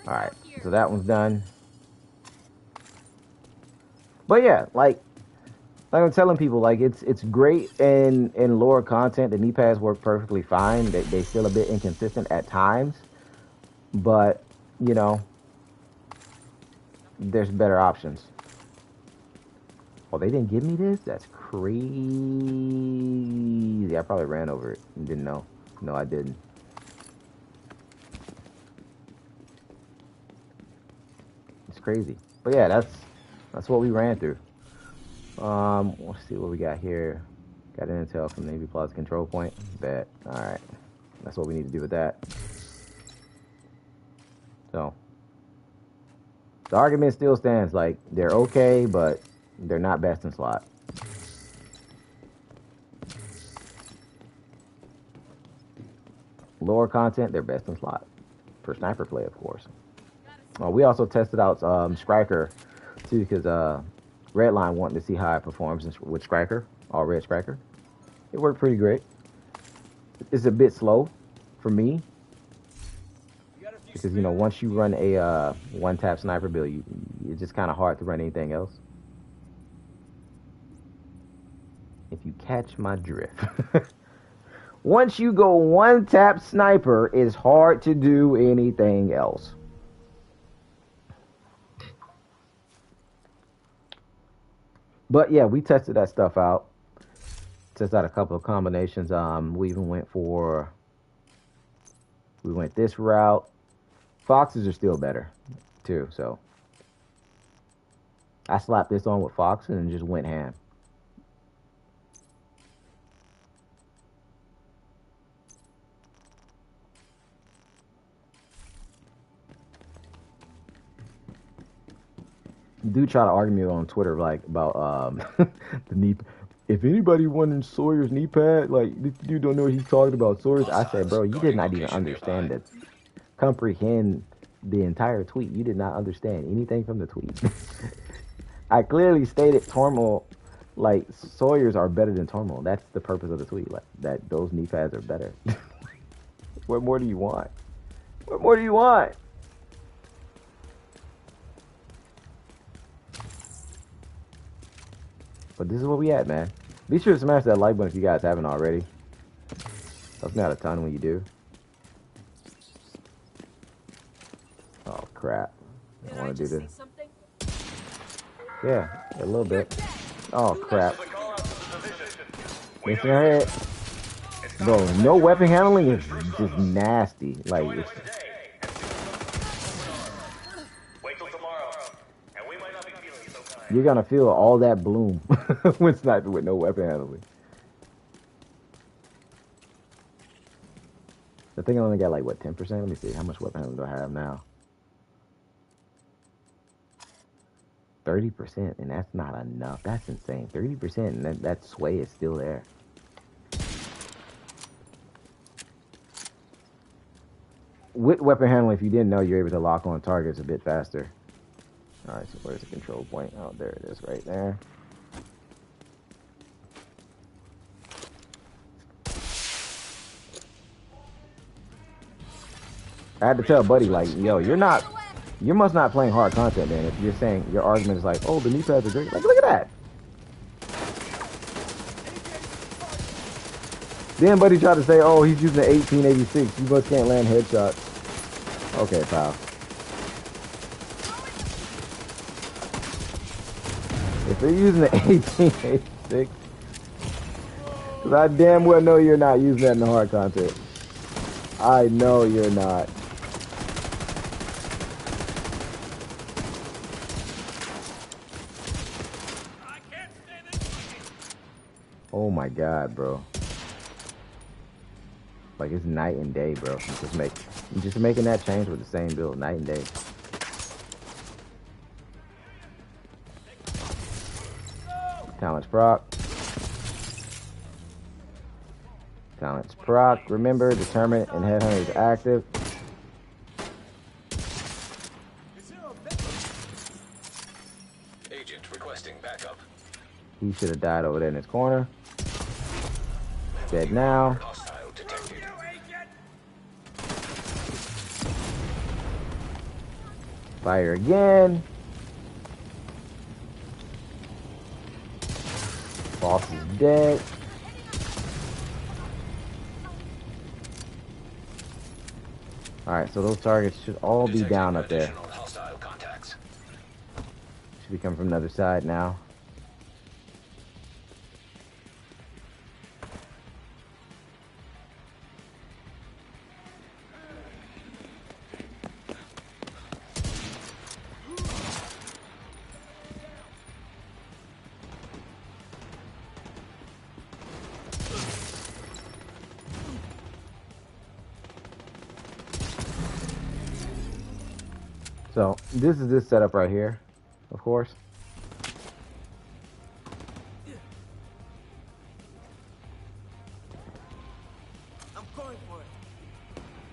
Alright, so that one's done. But yeah, like I'm telling people, like it's great in lore content. The knee pads work perfectly fine. They still a bit inconsistent at times, but you know, there's better options. Oh, they didn't give me this? That's crazy. I probably ran over it and didn't know. No, I didn't. It's crazy. But yeah, that's what we ran through. Let's see what we got here. Got an intel from Navy Plaza control point. Bet. Alright. That's what we need to do with that. So the argument still stands, like they're okay, but they're not best in slot. Lore content, they're best in slot. for sniper play, of course. We also tested out Striker too, because Redline wanted to see how it performs with Striker, all red Striker. It worked pretty great. It's a bit slow for me because, you know, once you run a one-tap sniper build, it's just kind of hard to run anything else. If you catch my drift. Once you go one-tap sniper, it's hard to do anything else. But yeah, we tested that stuff out. Tested out a couple of combinations. We even went this route. Foxes are still better too, so I slapped this on with Fox and just went ham. Do try to argue me on Twitter like about the knee. If anybody wanted Sawyer's knee pad, like this dude don't know what he's talking about. Sawyer's. I said, bro, you did not even understand it. Comprehend the entire tweet. You did not understand anything from the tweet. I clearly stated Turmoil, like Sawyer's are better than Turmoil. That's the purpose of the tweet. Like that, those knee pads are better. What more do you want? What more do you want? But this is what we at, man. Be sure to smash that like button if you guys haven't already. Helps me out a ton when you do. Oh, crap. I want to do this. Yeah, a little bit. Oh, crap. Missing her head. Bro, no weapon handling is just nasty. Like, it's... You're gonna feel all that bloom when sniping with no weapon handling. The thing only got like what, 10%? Let me see. How much weapon handling do I have now? 30%, and that's not enough. That's insane. 30%, and that sway is still there. With weapon handling, if you didn't know, you're able to lock on targets a bit faster. Alright, so where's the control point? Oh, there it is, right there. I had to tell Buddy, like, yo, you must not playing hard content, then, if you're saying your argument is like, oh, the knee pads are great. Like, look at that. Then Buddy tried to say, oh, he's using the 1886. You must can't land headshots. Okay, pal. If they're using the 1886, because I damn well know you're not using that in the hard content. I know you're not. Oh my god, bro. Like, it's night and day, bro. I'm just making that change with the same build, night and day. Talents proc. Talents proc. Remember, determinant and headhunter is active. Agent requesting backup. He should have died over there in his corner. Dead now. Hostile detected. Fire again. Boss is dead. Alright, so those targets should all be down up there. Hostile contacts. Should be coming from the other side now. So this is this setup right here, of course. I'm going for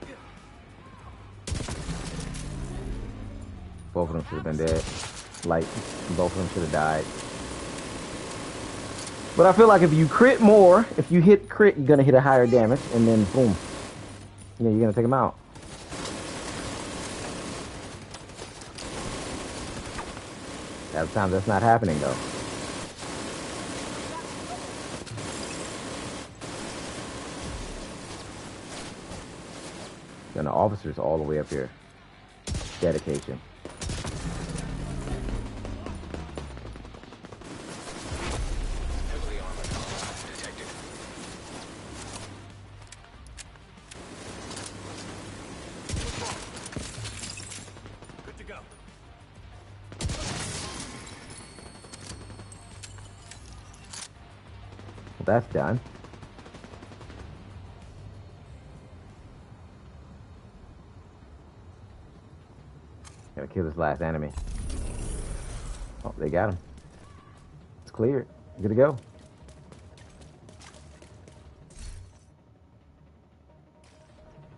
it. should have been dead. Like, both of them should have died. But I feel like if you crit more, if you hit crit, you're gonna hit a higher damage, and then boom. Yeah, you're gonna take them out. Sometimes that's not happening though. And the officer's all the way up here. Dedication. Heavily armored hostiles detected. Good to go. Well, that's done. Gotta kill this last enemy. Oh, they got him. It's cleared. Good to go.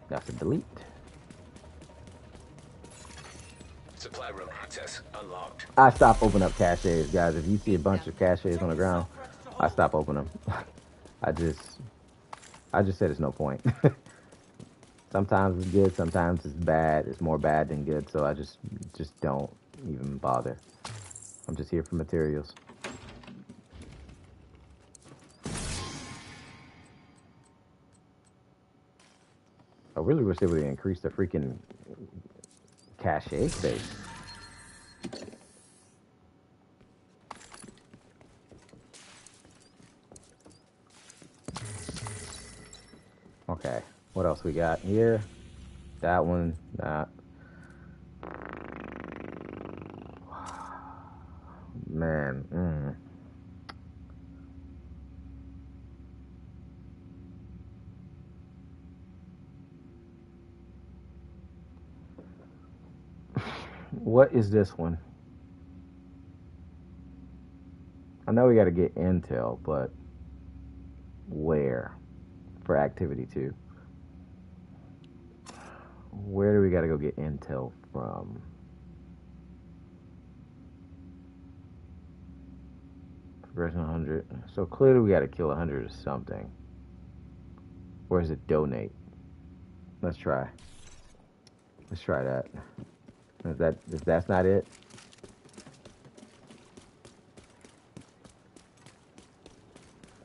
That's a delete. Supply room access unlocked. I stop opening up caches, guys. If you see a bunch of caches on the ground, I stop opening them. I just said it's no point. Sometimes it's good, sometimes it's bad. It's more bad than good, so I just don't even bother. I'm just here for materials. I really wish they would increase the freaking cache space. Okay, what else we got here? That one, that. Man, What is this one? I know we got to get intel, but where? For activity 2. Where do we got to go get intel from? Progression 100. So clearly we got to kill 100 or something. Or is it donate? Let's try. Let's try that. If that's not it?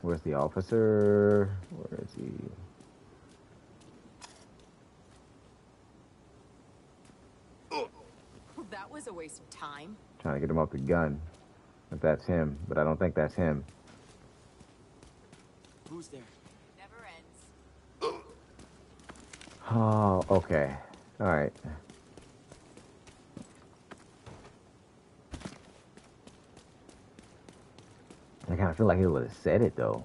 Where's the officer? Where is he? That was a waste of time. Trying to get him off the gun. If that's him, but I don't think that's him. Who's there? Never ends. Oh, okay. All right. I kind of feel like he would have said it though.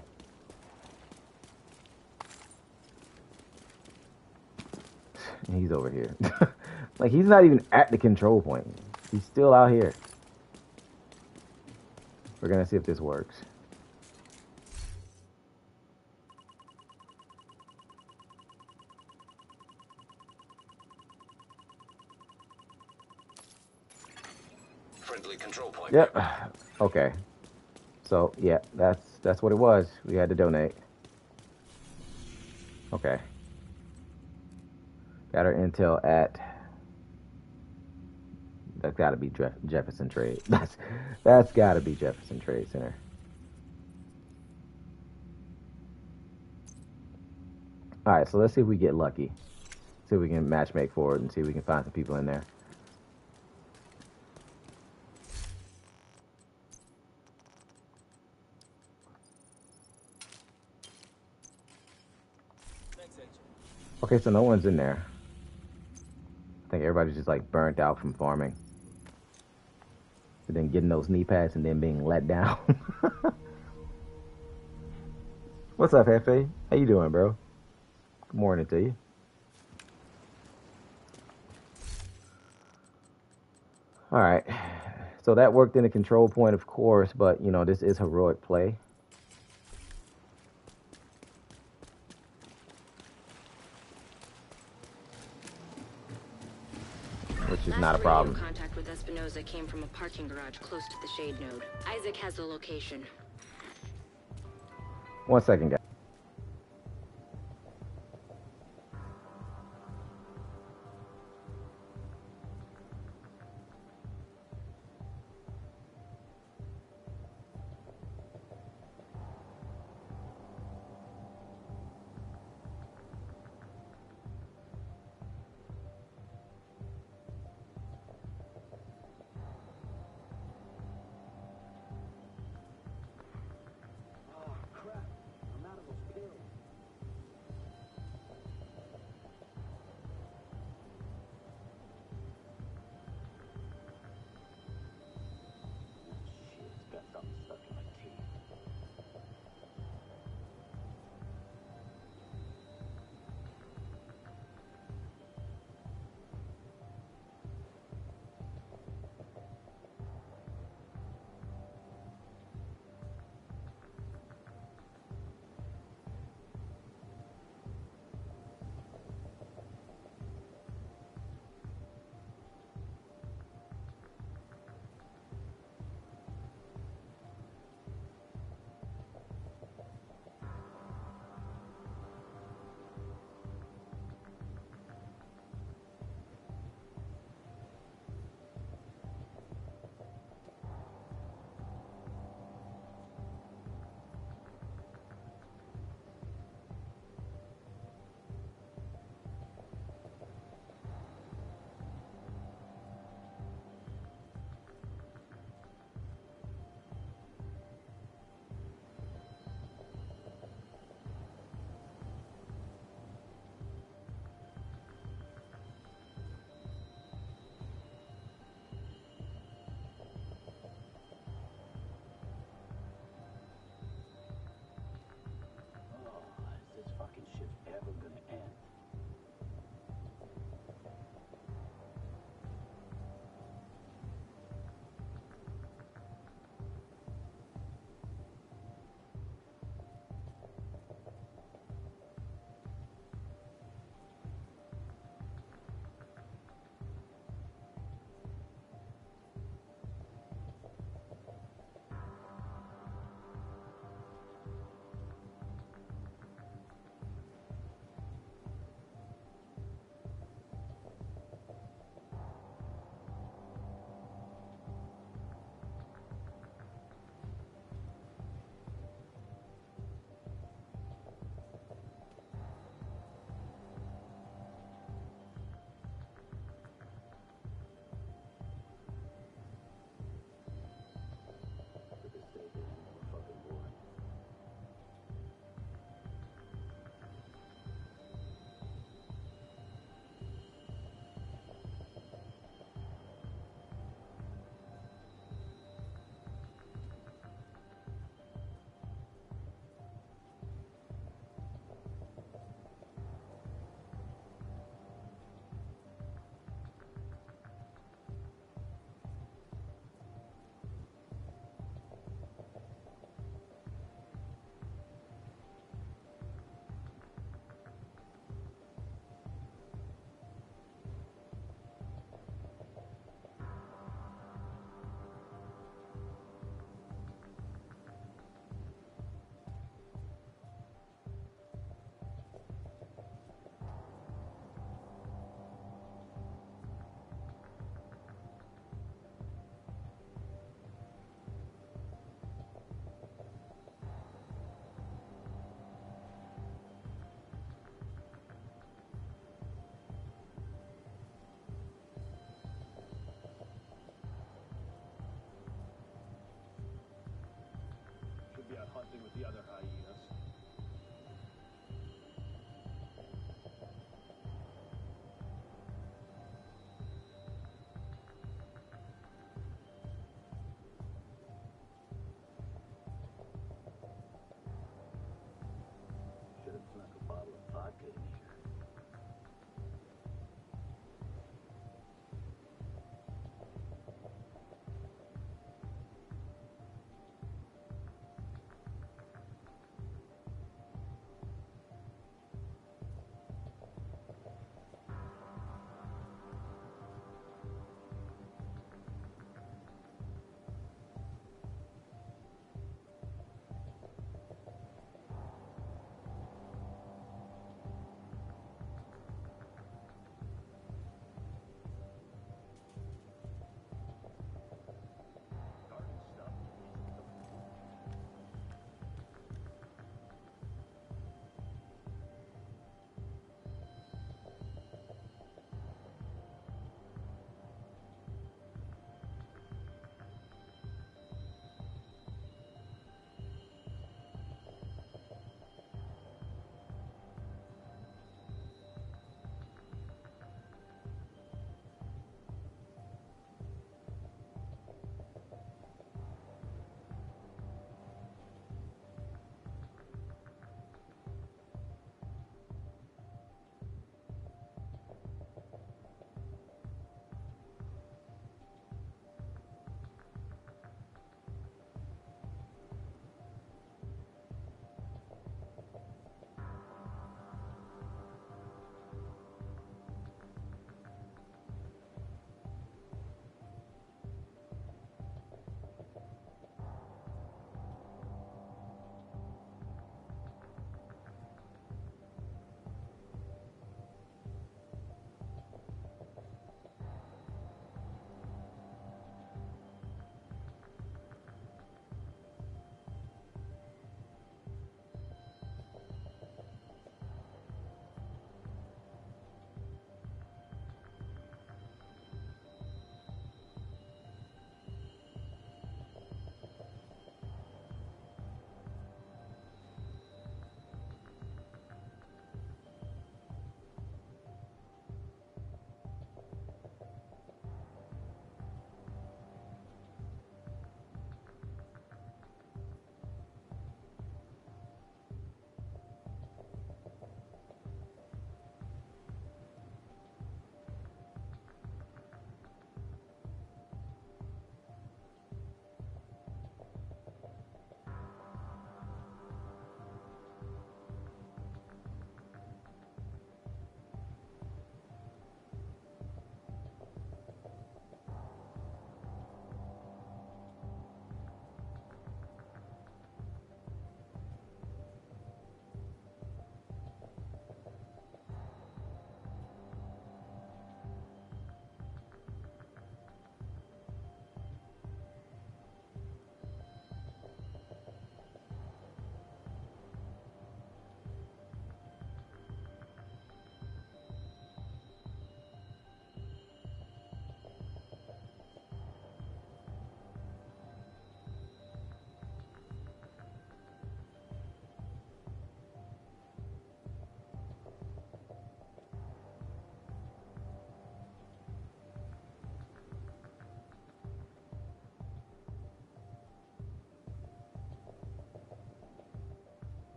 He's over here. Like he's not even at the control point. He's still out here. We're gonna see if this works. Friendly control point. Yep. Okay. So yeah, that's what it was. We had to donate. Okay. Got our intel at. That's got to be Jefferson Trade. That's got to be Jefferson Trade Center. All right, so let's see if we get lucky. See if we can matchmake for it and see if we can find some people in there. Thanks, Agent. Okay, so no one's in there. I think everybody's just like burnt out from farming. And then getting those knee pads and then being let down. What's up, Hefe? How you doing, bro? Good morning to you. All right. So that worked in a control point, of course, but, you know, this is heroic play. Which is not a problem. Contact with us Espinosa came from a parking garage close to the shade node. Isaac has the location. 1 second, guys. Oh, crap. I'm out of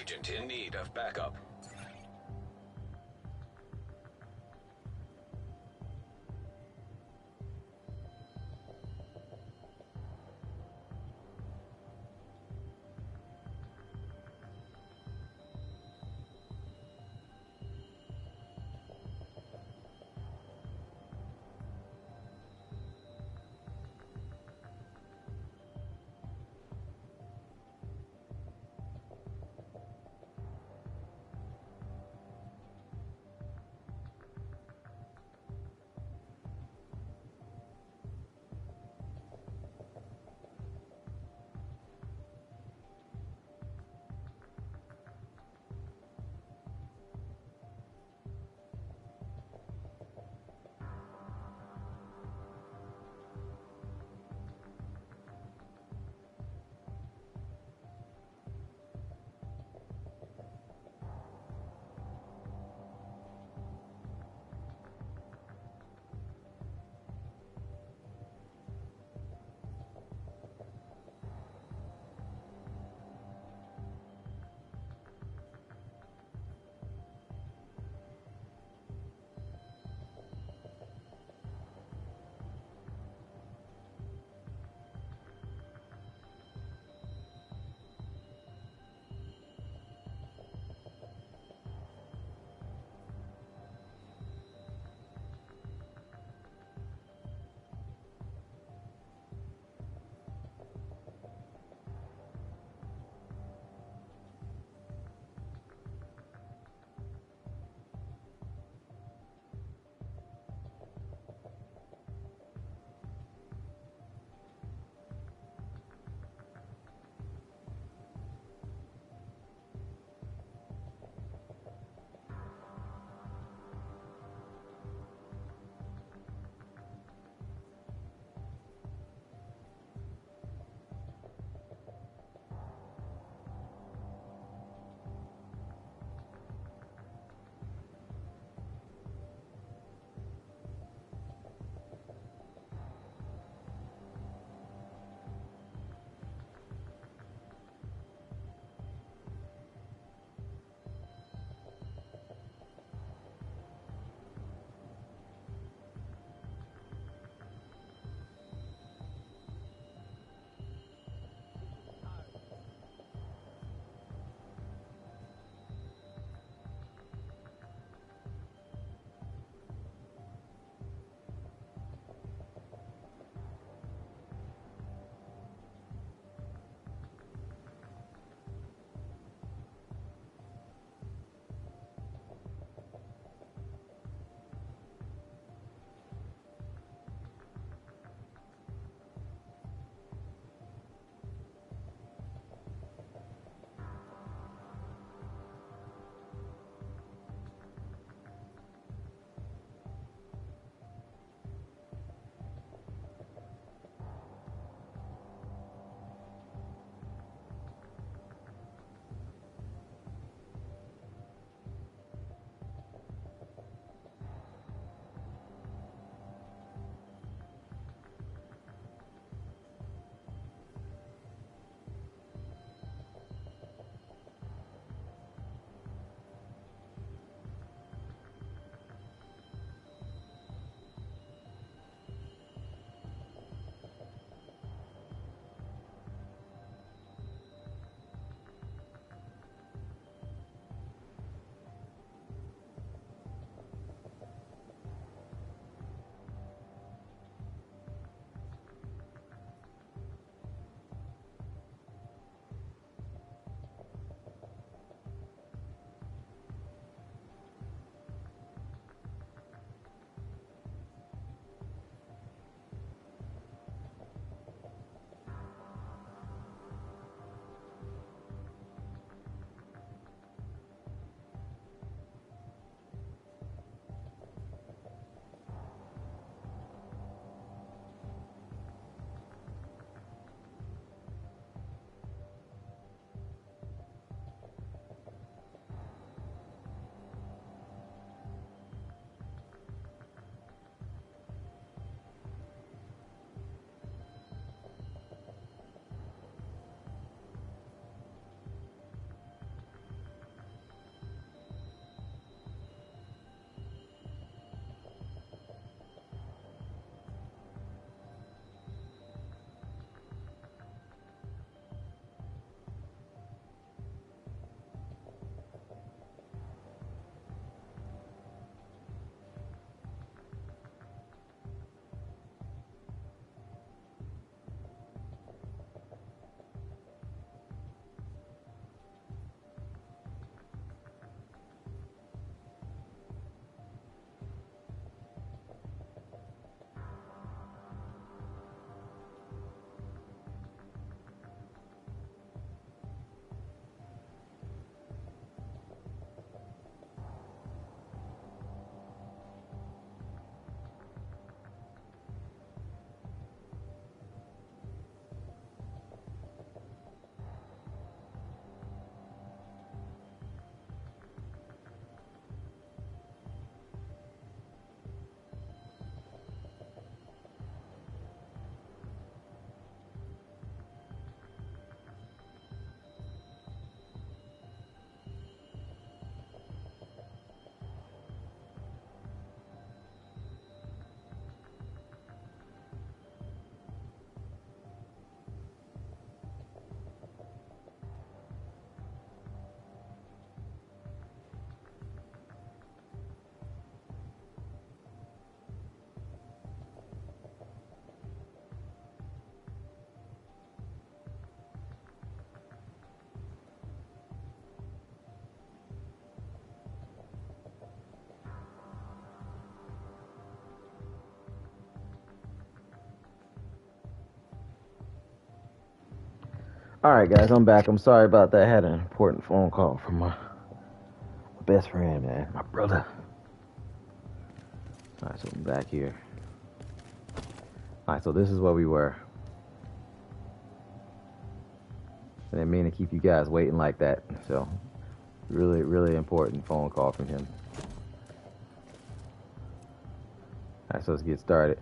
Agent in need of backup. Alright, guys, I'm back. I'm sorry about that. I had an important phone call from my best friend, man. My brother. Alright, so I'm back here. Alright, so this is where we were. I didn't mean to keep you guys waiting like that. So, really, really important phone call from him. Alright, so let's get started.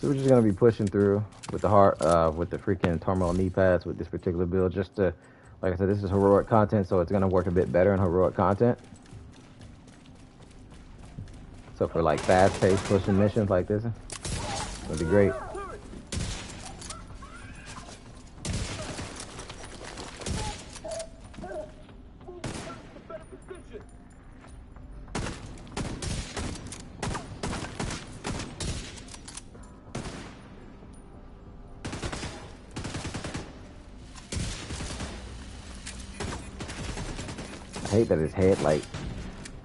So we're just gonna be pushing through with the with the freaking Turmoil knee pads with this particular build, just to, like I said, this is heroic content, so it's gonna work a bit better in heroic content. So for like fast-paced pushing missions like this, it'll be great. I hate that his head, like,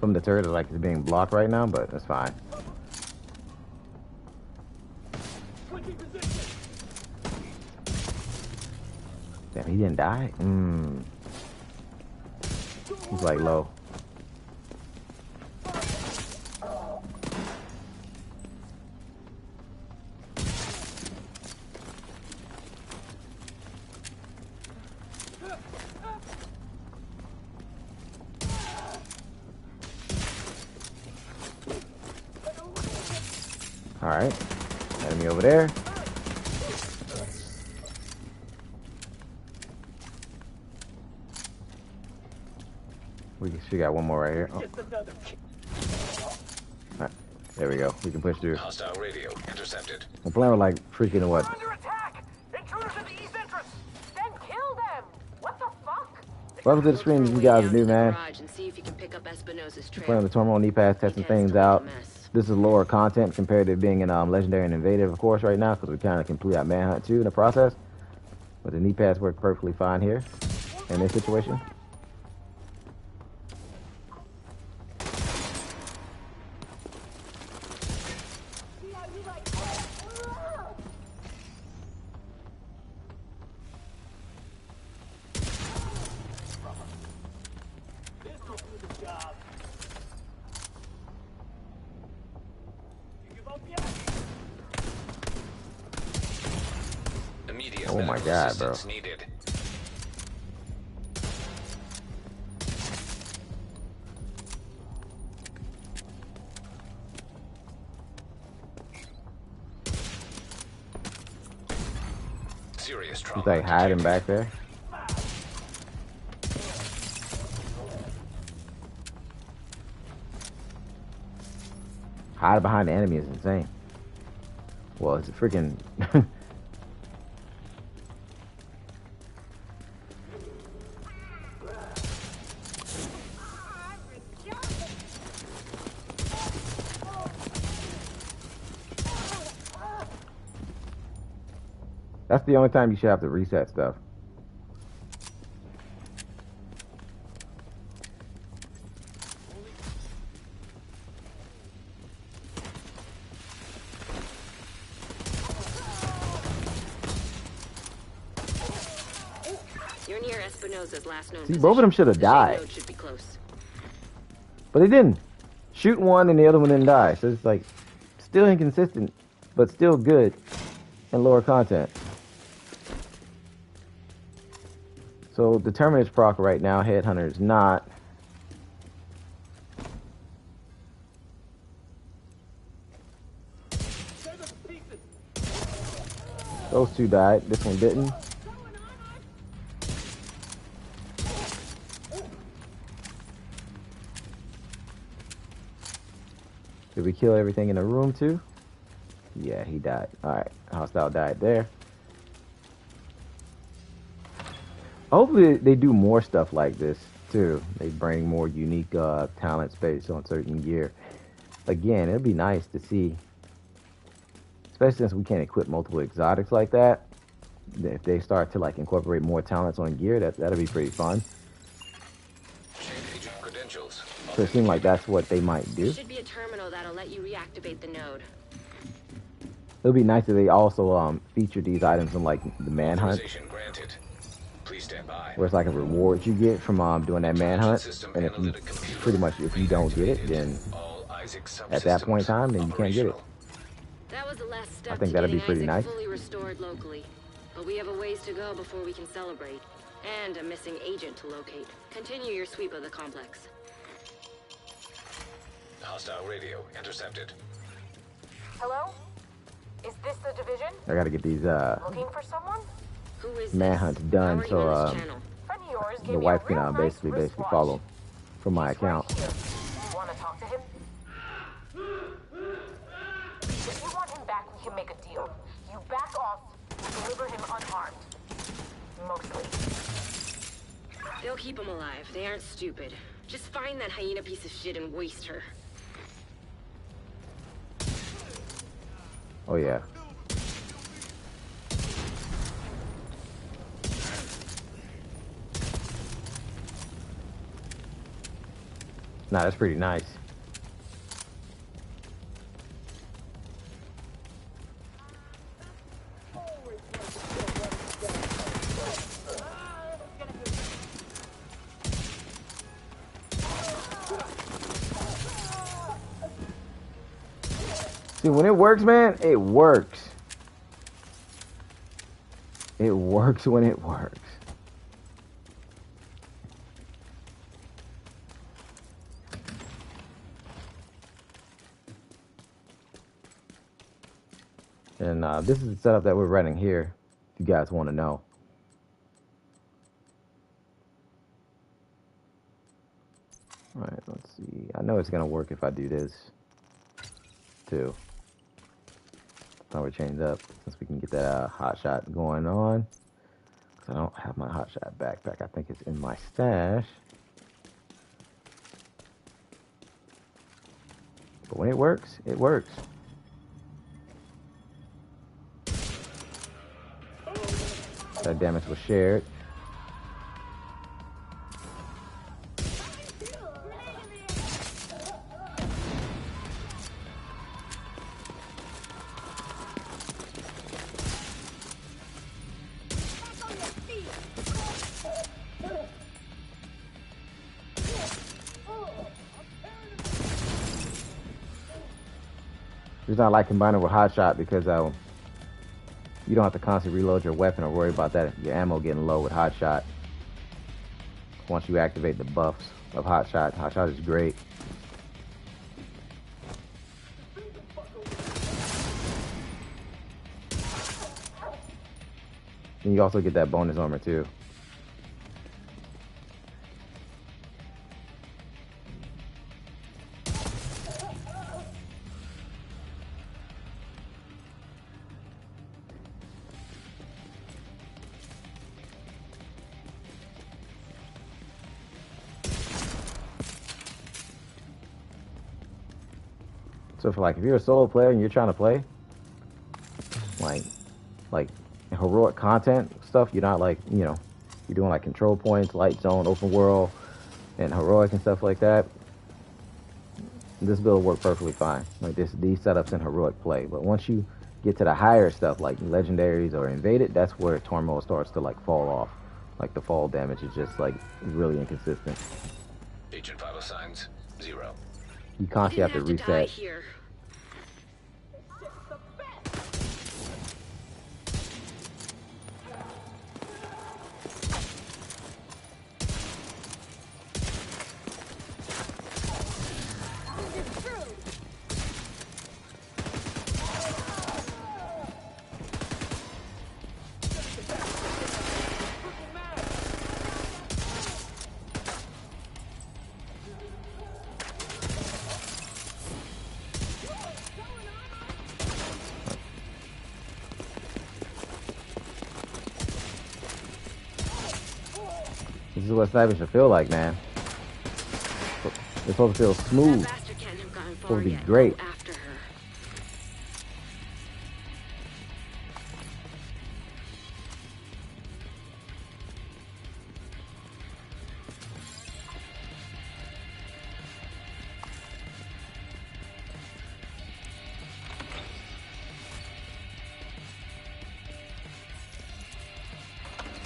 from the turret, like, is being blocked right now, but that's fine. Damn, he didn't die? He's, like, low. Alright, enemy over there. She got one more right here. Oh. Alright, there we go. We can push through. Hostile radio intercepted. I'm playing with like freaking what? Under attack! Intruders at the east entrance! Then kill them! What the fuck? Welcome to the stream if you guys are new, man. And see if you can pick up Espinosa's trail. Playing the Turmoil knee pads, testing things out. This is lower content compared to being in Legendary and Invaded, of course, right now, because we kind of complete our manhunt too in the process. But the knee pads work perfectly fine here in this situation. Immediate Oh my medical God, bro. assistance needed. Serious trauma. He's like hiding back there. Hide behind the enemy is insane. Well, it's a freaking... That's the only time you should have to reset stuff. You're near Espinosa's last known See, both of them should have died. Should be close. But they didn't. Shoot one and the other one didn't die. So it's like, still inconsistent, but still good and lower content. So Determinist proc right now, Headhunter is not. Those two died. This one didn't. Did we kill everything in the room too? Yeah, he died. Alright, hostile died there. Hopefully they do more stuff like this too. They bring more unique talents based on certain gear. again, it'd be nice to see, especially since we can't equip multiple exotics like that. If they start to like incorporate more talents on gear, that'll be pretty fun. Chain agent credentials. So it seems like that's what they might There do. should be a terminal that'll let you reactivate the node. It'll be nice if they also feature these items in like the manhunt, Authorization granted. Please stand by. where it's like a reward you get from doing that manhunt. System And if you analytic computer pretty much if you don't get it, then all Isaac at that point in subsystems time, then you can't get it. operational. That was the last step I think to that'd be getting pretty Isaac nice. fully restored locally. But we have a ways to go before we can celebrate. And a missing agent to locate. Continue your sweep of the complex. Hostile radio intercepted. Hello? Is this the division? I gotta get these Looking for someone? Who is manhunts this? done How are you so on this channel? Friend of yours gave the me wife a can real nice basically wristwatch. follow from my He's account. right here. Want to talk to him? If you want him back, we can make a deal. You back off, we'll deliver him unharmed. Mostly. They'll keep him alive. They aren't stupid. Just find that hyena piece of shit and waste her. Oh yeah. Nah, that's pretty nice. See, when it works, man, it works. It works when it works. And this is the setup that we're running here, if you guys want to know. Alright, let's see. I know it's going to work if I do this, too. Power change up, since we can get that hot shot going on. Because I don't have my hot shot backpack. I think it's in my stash. But when it works, it works. That damage was shared. It's not like combining with hot shot because you don't have to constantly reload your weapon or worry about that your ammo getting low with hot shot. Once you activate the buffs of hot shot is great. And you also get that bonus armor too. So for like, if you're a solo player and you're trying to play, like heroic content stuff, you're not like, you know, you're doing like control points, light zone, open world, and heroic and stuff like that. This build will work perfectly fine. Like these setups in heroic play. But once you get to the higher stuff like legendaries or invaded, that's where Turmoil starts to like fall off. Like the fall damage is just like really inconsistent. Agent vital signs 0. You constantly have to Die reset. here. This is what sniping should feel like, man. It's supposed to feel That smooth. bastard can't have gotten far Would be yet. great. Go after her.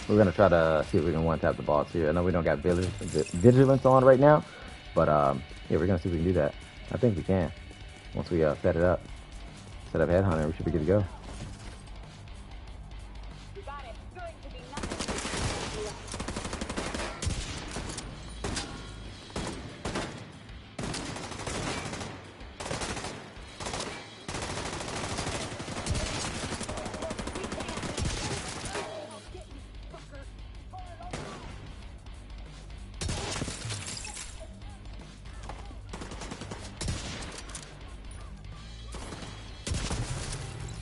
We're gonna try to see if we can one tap the boss here. I know we don't got vigilance on right now, but yeah, we're gonna see if we can do that. I think we can. Once we set it up, set up Headhunter, we should be good to go. You got it. It's going to be nothing.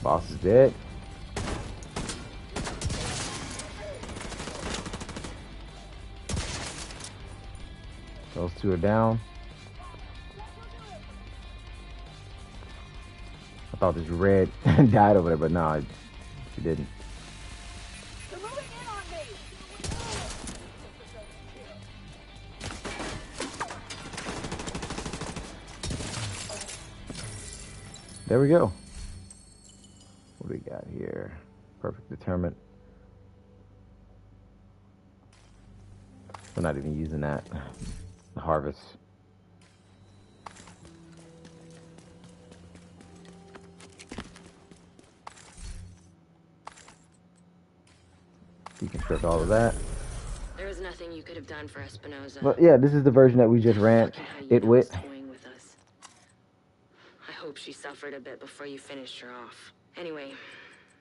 Boss is dead. Those two are down. I thought this red died over there, but no, she didn't. They're moving in on me. There we go. What do we got here? Perfect deterrent. We're not even using that. The harvest. Deconstruct all of that. There was nothing you could have done for Espinosa. But yeah, this is the version that we just ran Fucking how you it know with. was toying with us. I hope she suffered a bit before you finished her off. Anyway,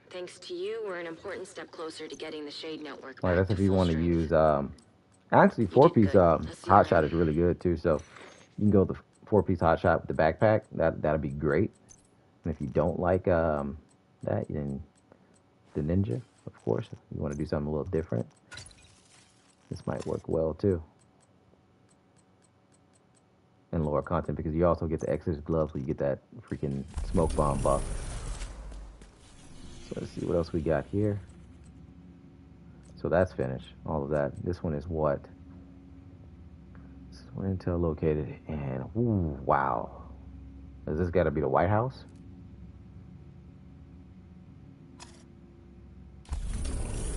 thanks to you, we're an important step closer to getting the Shade Network All right, back that's if to you full want to strength. use actually You did 4-piece good. I'll see you hot shot around. is really good too. So you can go the 4-piece hot shot with the backpack. That'll be great. And if you don't like that, then the ninja, of course. If you want to do something a little different, this might work well too. And lower content because you also get the Exodus glove, so you get that freaking smoke bomb buff. So let's see what else we got here. So that's finished. All of that. This one is what? This is where intel located. And ooh, wow. Has this got to be the White House?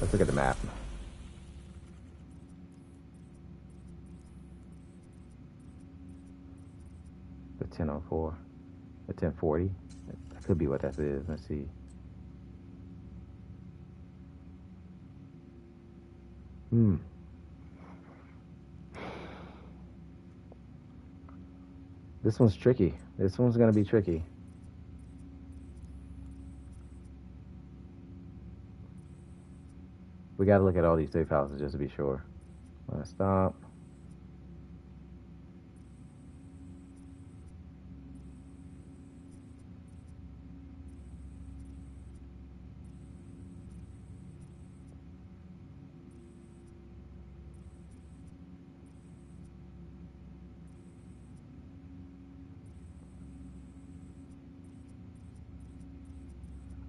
Let's look at the map. The 1004. The 1040. That could be what that is. Let's see. This one's tricky. This one's gonna be tricky. We gotta look at all these safe houses just to be sure. Let's stop.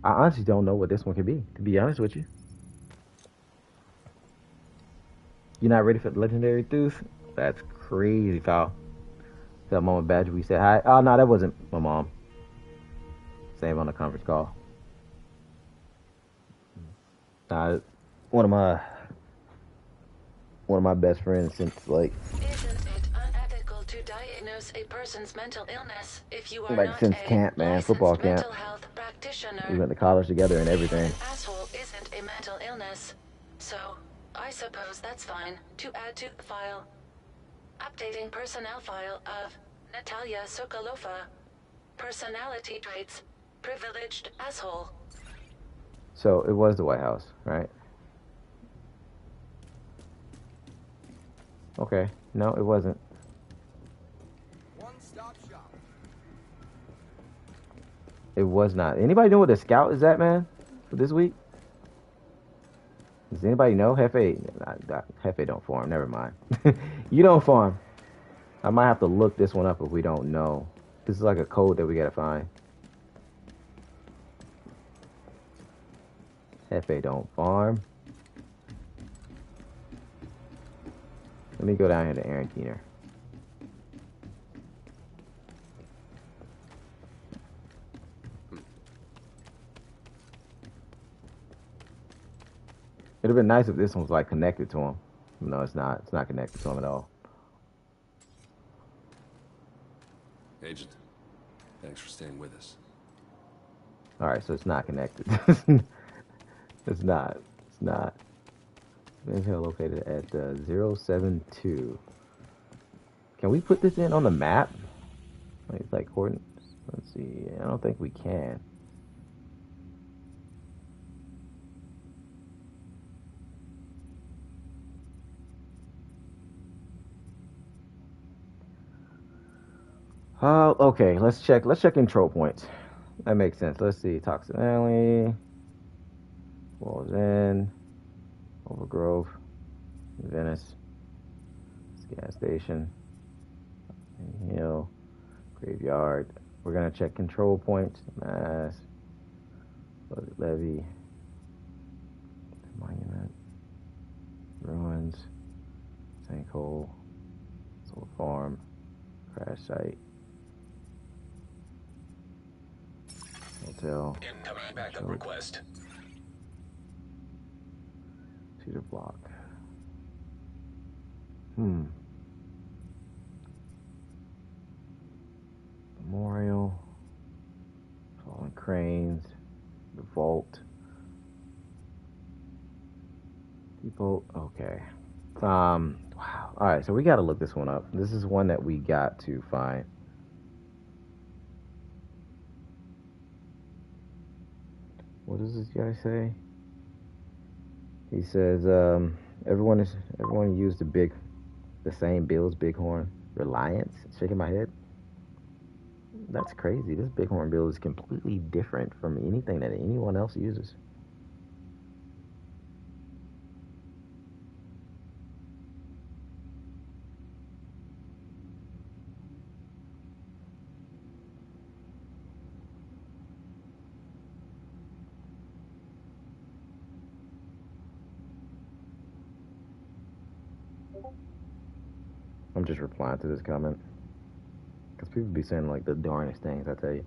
I honestly don't know what this one could be, to be honest with you. You're not ready for the legendary tooth? That's crazy, pal. That Mama Badger, we said hi. Oh, no, that wasn't my mom. Same on the conference call. One of my best friends since like Isn't it unethical to diagnose a person's mental illness if you are like not since a camp, man, licensed football camp. mental health practitioner? We went to college together and Being everything. an asshole isn't a mental illness, so I suppose that's fine to add to the file. Updating personnel file of Natalia Sokolova. Personality traits: privileged asshole. So it was the White House, right? Okay. No, it wasn't. One-stop shop. It was not. Anybody know what the scout is at, man? For this week? Does anybody know? Hefe don't farm. Never mind. You don't farm. I might have to look this one up if we don't know. This is like a code that we gotta find. Hefe don't farm. Let me go down here to Aaron Keener. It'd have been nice if this one was like connected to him. No, it's not. It's not connected to him at all. Agent, thanks for staying with us. All right, so it's not connected. It's not. It's not. Intel located at 072. Can we put this in on the map? Like coordinates. Let's see. I don't think we can. Okay. Let's check. Let's check control points. That makes sense. Let's see. Toxin Alley. Walls in. Overgrove. Venice. Gas station. Hill. Graveyard. We're gonna check control points. Mass. Levy. Monument. Ruins. Sinkhole. Solar farm. Crash site. Hotel. Incoming backup request. Cedar block. Memorial. Fallen cranes. The vault. Depot. Okay. Wow. All right. So we got to look this one up. This is one that we got to find. What does this guy say? He says, everyone used the same Bill's Bighorn Reliance. Shaking my head. That's crazy. This Bighorn bill is completely different from anything that anyone else uses. I'm just replying to this comment. Because people be saying like the darnest things, I tell you.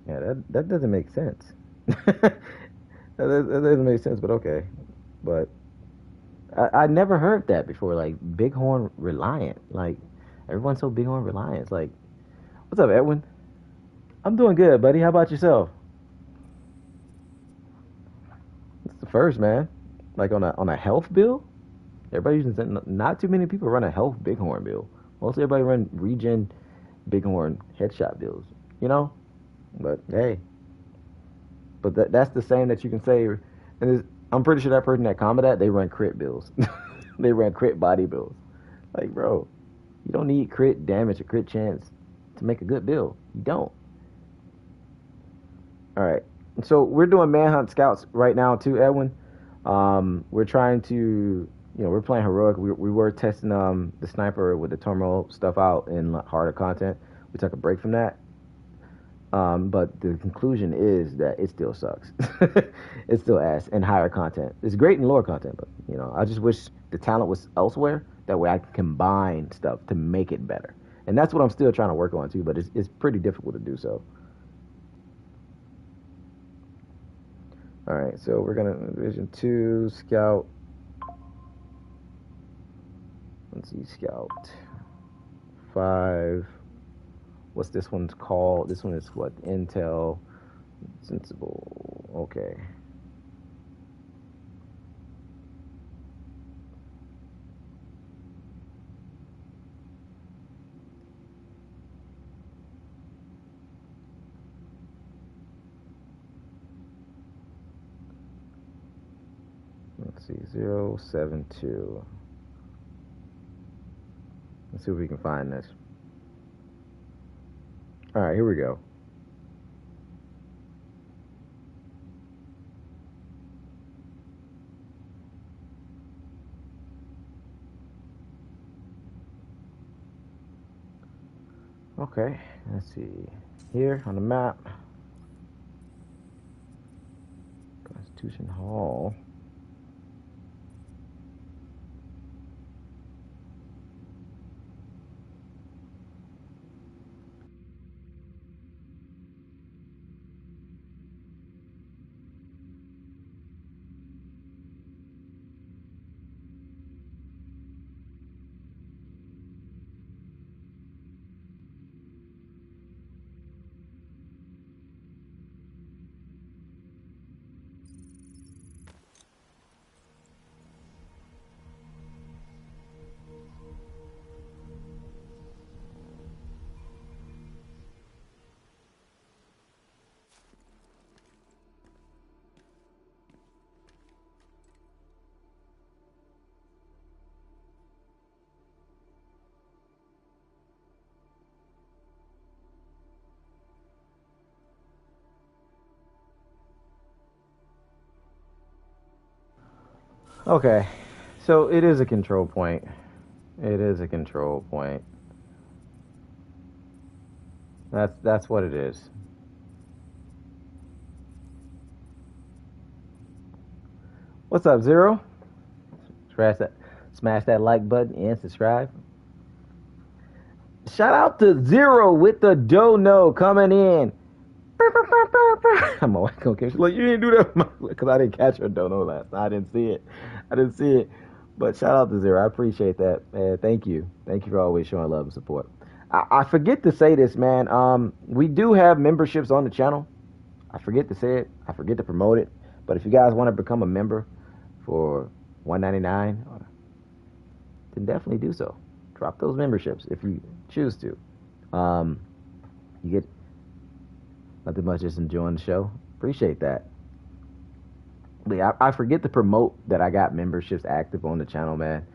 Yeah, that doesn't make sense. that doesn't make sense, but okay. But I never heard that before. Like Bighorn Reliant. Like everyone's so Bighorn Reliant. It's like, what's up, Edwin? I'm doing good, buddy. How about yourself? It's the first, man. Like on a health bill. Everybody using, not too many people run a health Bighorn bill. Mostly everybody run regen Bighorn headshot bills. You know. But hey, that's the same that you can say, and I'm pretty sure that person that commented that, they run crit bills. They run crit body bills. Like, bro, you don't need crit damage or crit chance to make a good bill. You don't. All right, so we're doing Manhunt Scouts right now too, Edwin. We're trying to, we're playing heroic. We were testing the sniper with the Turmoil stuff out in harder content. We took a break from that. But the conclusion is that it still sucks. It's still ass and higher content. It's great in lower content, but I just wish the talent was elsewhere. That way I can combine stuff to make it better. And that's what I'm still trying to work on too, but it's pretty difficult to do so. All right, so we're gonna Division 2 Scout. Let's see, Scout 5. What's this one's called? This one is what? Intel. Sensible. Okay. 072. Let's see if we can find this. All right, here we go. Okay, let's see. Here on the map, Constitution Hall. Okay, so it is a control point. It is a control point. That's what it is. What's up, Zero? Smash that like button and subscribe. Shout out to Zero with the dono coming in. I'm always gonna catch. Like, you didn't do that because I didn't catch her dono last night. I didn't see it. But shout out to Zero. I appreciate that, man. Thank you for always showing love and support. I forget to say this, man. We do have memberships on the channel. I forget to say it. I forget to promote it. But if you guys want to become a member for $1.99, then definitely do so. Drop those memberships if you choose to. You get nothing much, just enjoying the show. Appreciate that. But yeah, I forget to promote that I got memberships active on the channel, man.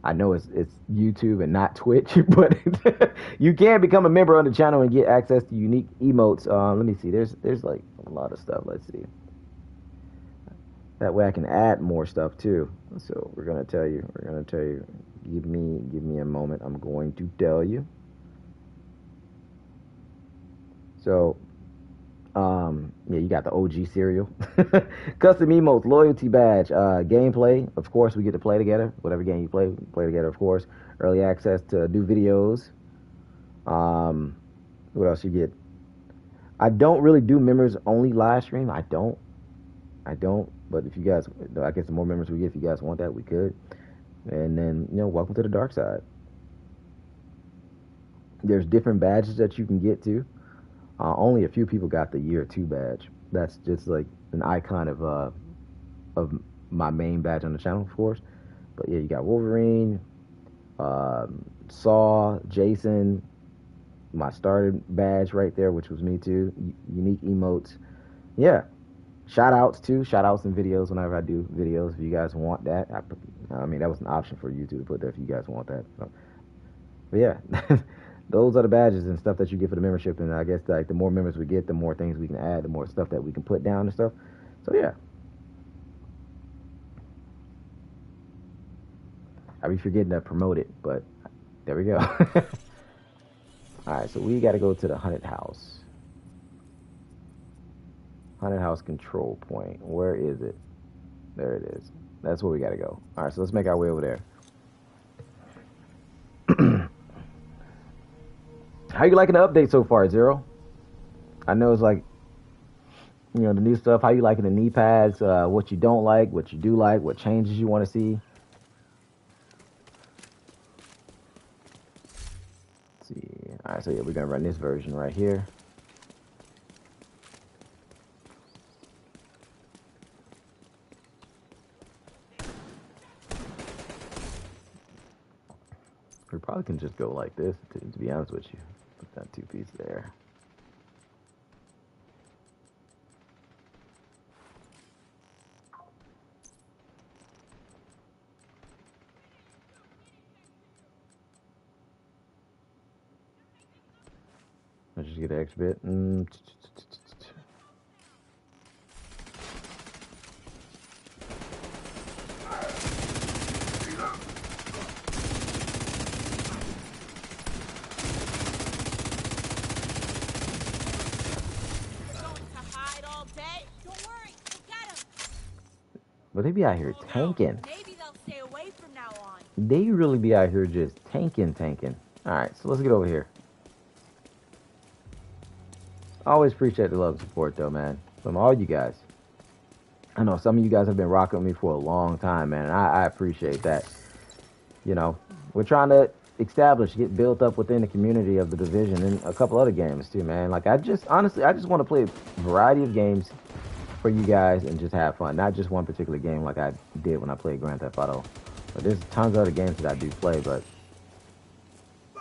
I know it's YouTube and not Twitch, but you can become a member on the channel and get access to unique emotes. Let me see. There's like a lot of stuff. Let's see. That way I can add more stuff too. So we're gonna tell you. Give me a moment. I'm going to tell you. So, yeah, you got the OG cereal, custom emotes, loyalty badge, gameplay. Of course, we get to play together. Whatever game you play, we play together. Of course, early access to new videos. What else you get? I don't really do members only live stream. I don't. But if you guys, I guess the more members we get, if you guys want that, we could. And then, welcome to the dark side. There's different badges that you can get to. Only a few people got the year 2 badge. That's just like an icon of my main badge on the channel, of course. But yeah, you got Wolverine, Saw, Jason, my started badge right there, which was me too. Unique emotes. Yeah. Shout outs too. Shout outs in videos whenever I do videos. If you guys want that, I mean, that was an option for YouTube to put there if you guys want that. So, but yeah. Those are the badges and stuff that you get for the membership, and I guess like the more members we get, the more things we can add, the more stuff that we can put down and stuff. So yeah, I be forgetting to promote it, but there we go. All right, so we got to go to the haunted house. Haunted house control point. Where is it? There it is. That's where we got to go. All right, so let's make our way over there. How you liking the update so far, Zero? I know it's like, the new stuff. How you liking the knee pads? What you don't like, what you do like, what changes you want to see. Let's see. All right, so yeah, we're gonna run this version right here. We probably can just go like this, to be honest with you. Put that 2-piece there. I just get an extra bit. But they be out here tanking. Maybe they'll stay away from now on. They really be out here just tanking. Alright, so let's get over here. I always appreciate the love and support, though, man. From all you guys. I know some of you guys have been rocking with me for a long time, man. And I appreciate that. You know, we're trying to get built up within the community of the Division and a couple other games, too, man. Like, honestly, I just want to play a variety of games for you guys and just have fun. Not just one particular game like I did when I played Grand Theft Auto. But there's tons of other games that I do play, but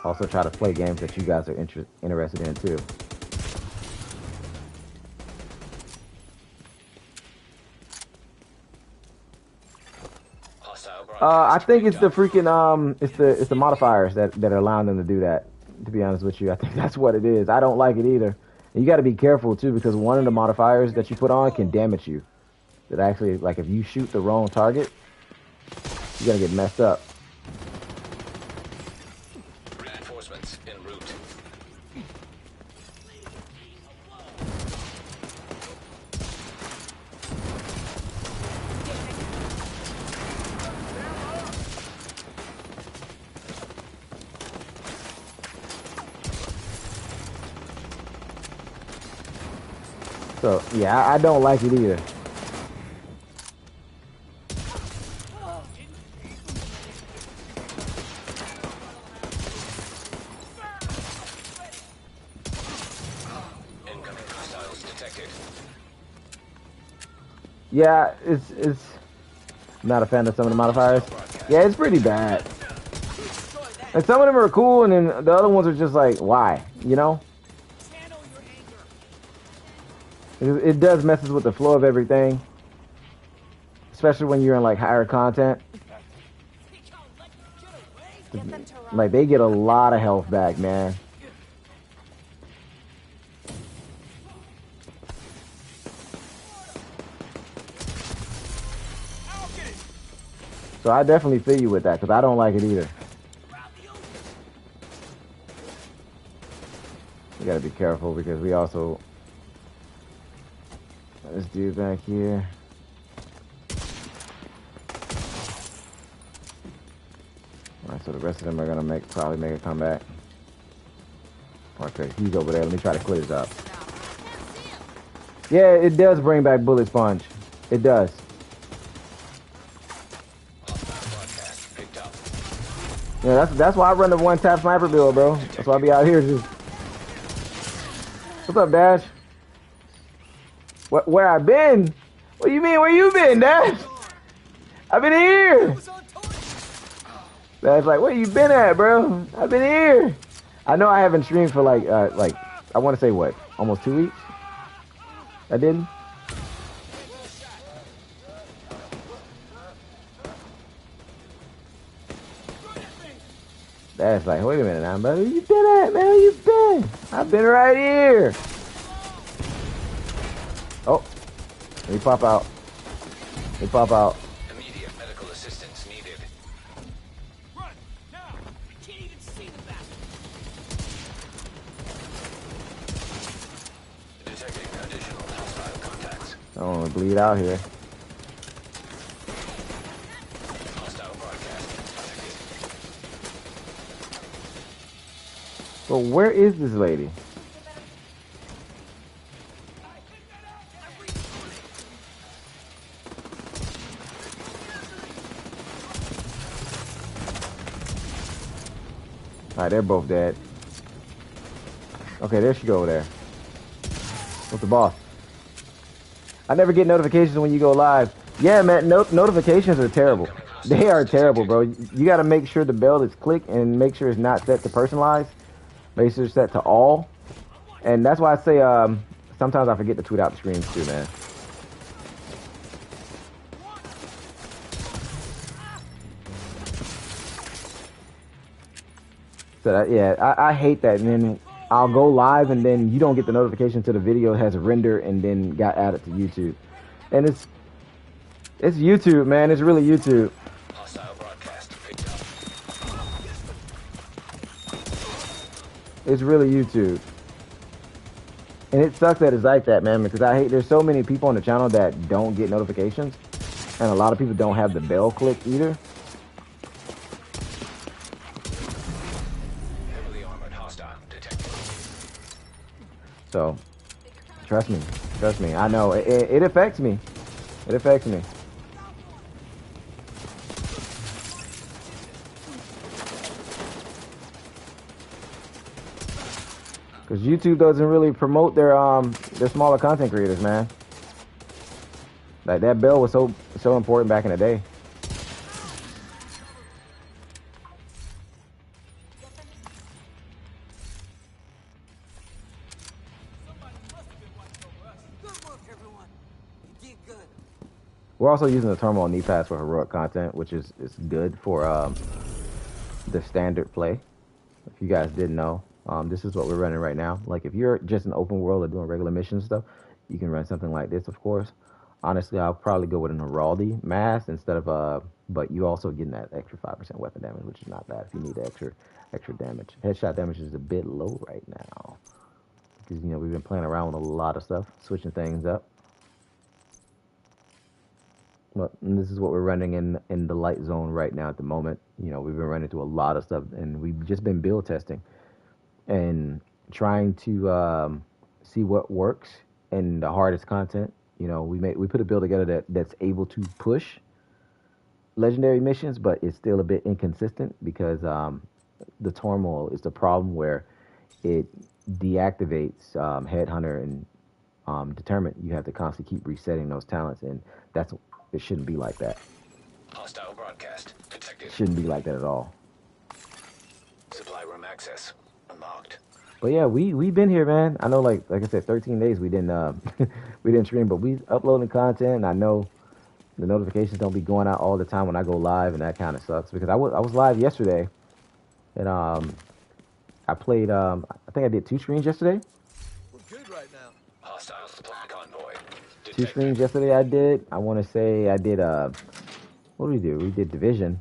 also try to play games that you guys are interested in too. I think it's the freaking it's the modifiers that are allowing them to do that. To be honest with you, I think that's what it is. I don't like it either. And you got to be careful too, because one of the modifiers that you put on can damage you. That actually, like, if you shoot the wrong target, you're gonna get messed up. Reinforcements en route. So yeah, I don't like it either. Incoming hostiles detected. Yeah, it's I'm not a fan of some of the modifiers. Yeah, it's pretty bad. And some of them are cool, and then the other ones are just like, why? You know? It does messes with the flow of everything, especially when you're in like higher content. Like, they get a lot of health back, man. So I definitely feel you with that, because I don't like it either. We gotta be careful, because we also... This dude back here. Alright, so the rest of them are gonna probably make a comeback. Okay, he's over there. Let me try to clear this up. Yeah, it does bring back bullet sponge. It does. Yeah, that's why I run the one-tap sniper build, bro. That's why I be out here just... What's up, Dash? Where I been? What do you mean? Where you been, Dash? I've been here. Dash like, where you been at, bro? I've been here. I know I haven't streamed for like I want to say what, almost 2 weeks. I didn't. Dash like, wait a minute now, brother. Where you been at, man? Where you been? I've been right here. Oh, let me pop out. Let me pop out. Immediate medical assistance needed. Run now! I can't even see the back. Detecting additional hostile contacts. I don't want to bleed out here. Hostile broadcast detected. But where is this lady? Alright, they're both dead. Okay, there she go over there. What's the boss? I never get notifications when you go live. Yeah, man, notifications are terrible. They are terrible, bro. You gotta make sure the bell is clicked and make sure it's not set to personalized. Make sure it's set to all. And that's why I say, sometimes I forget to tweet out the screens too, man. So that, yeah, I hate that. And then I'll go live and then you don't get the notification until the video has rendered and then got added to YouTube. And it's YouTube, man. It's really YouTube. Hostile broadcast picked up. It's really YouTube. And it sucks that it's like that, man, because I hate there's so many people on the channel that don't get notifications. And a lot of people don't have the bell click either. Heavily armored hostile detected. So, trust me. I know it affects me. It affects me. Because YouTube doesn't really promote their smaller content creators, man. Like that bell was so important back in the day. We're also using the Turmoil knee pads for heroic content, which is good for the standard play. If you guys didn't know, this is what we're running right now. Like if you're just an open world or doing regular mission stuff, you can run something like this, of course. Honestly, I'll probably go with an Heraldi mask instead of but you also getting that extra 5% weapon damage, which is not bad if you need extra damage. Headshot damage is a bit low right now because we've been playing around with a lot of stuff, switching things up. Well, and this is what we're running in the light zone right now at the moment. We've been running through a lot of stuff, and we've just been build testing and trying to see what works in the hardest content. We put a build together that's able to push legendary missions, but it's still a bit inconsistent because the Turmoil is the problem where it deactivates Headhunter and Determined. You have to constantly keep resetting those talents, and it shouldn't be like that. Hostile broadcast detected. It shouldn't be like that at all. Supply room access unlocked. But yeah, we've been here, man. I know, like I said, 13 days we didn't we didn't stream, but we uploading content. And I know the notifications don't be going out all the time when I go live, and that kind of sucks because I was live yesterday, and I played I think I did 2 screens yesterday. We're good right now. Hostile supply convoy detected. 2 screens yesterday I did. I want to say I did what did we do? We did Division.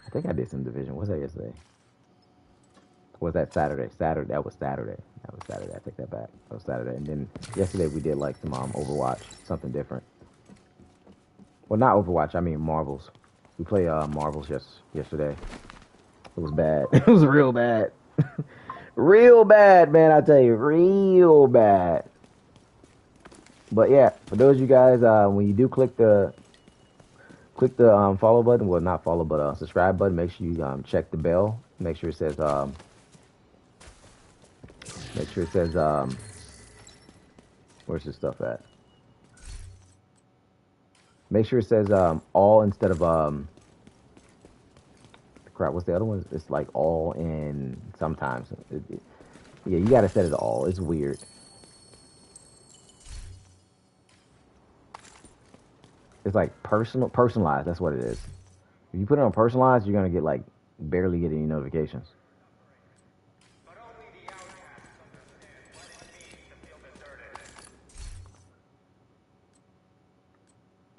I think I did some Division. What was that yesterday? Or was that Saturday? That was Saturday. I take that back. That was Saturday. And then yesterday we did like some Overwatch, something different. Well, not Overwatch. I mean Marvels. We played Marvels yesterday. It was bad. It was real bad. Real bad, man. I tell you, real bad. But yeah, for those of you guys, when you do click the follow button, well, not follow, but subscribe button, make sure you check the bell. Make sure it says where's this stuff at? Make sure it says all instead of crap. What's the other one? It's like all in sometimes. Yeah, you gotta set it all. It's weird. It's like personalized. That's what it is. If you put it on personalized, you're gonna get like barely get any notifications.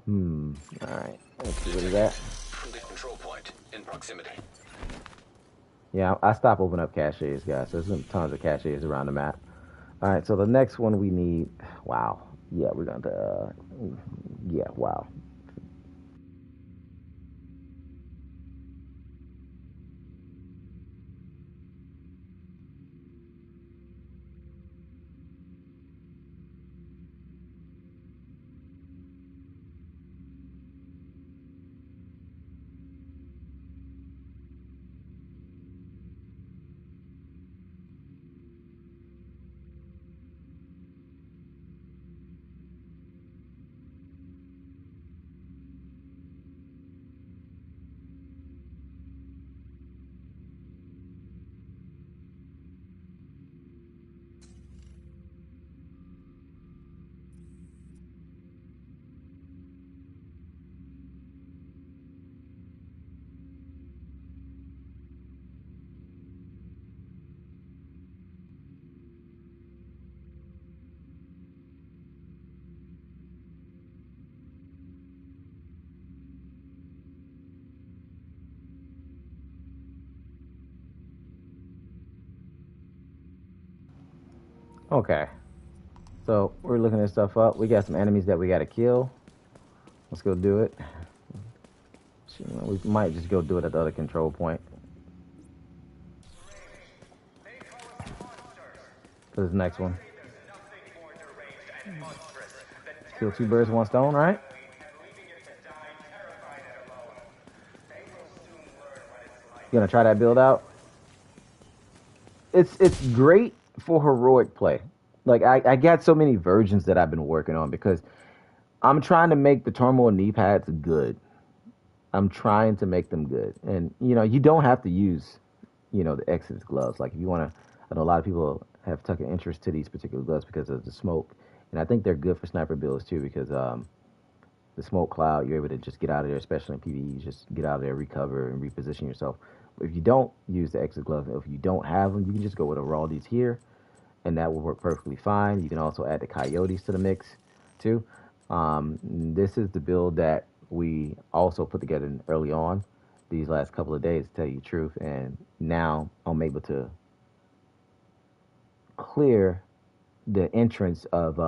All right. Let's get rid of that. From the control point in proximity. Yeah, I stopped opening up caches, guys. So there's tons of caches around the map. All right. So the next one we need. Wow. Yeah, we're gonna. Yeah. Wow. Okay. So we're looking this stuff up. We got some enemies that we gotta kill. Let's go do it. We might just go do it at the other control point. For this next one. Kill two birds with one stone, right? You gonna try that build out? It's great for heroic play. Like I got so many versions that I've been working on because I'm trying to make the Turmoil knee pads good. I'm trying to make them good. And you don't have to use, the Exodus gloves. Like if you wanna I know a lot of people have taken interest to these particular gloves because of the smoke. And I think they're good for sniper builds too because the smoke cloud, you're able to just get out of there, especially in PvE, just get out of there, recover, and reposition yourself. But if you don't use the exit glove, if you don't have them, you can just go with a Raldies here, and that will work perfectly fine. You can also add the Coyotes to the mix, too. This is the build that we also put together early on these last couple of days, to tell you the truth, and now I'm able to clear the entrance of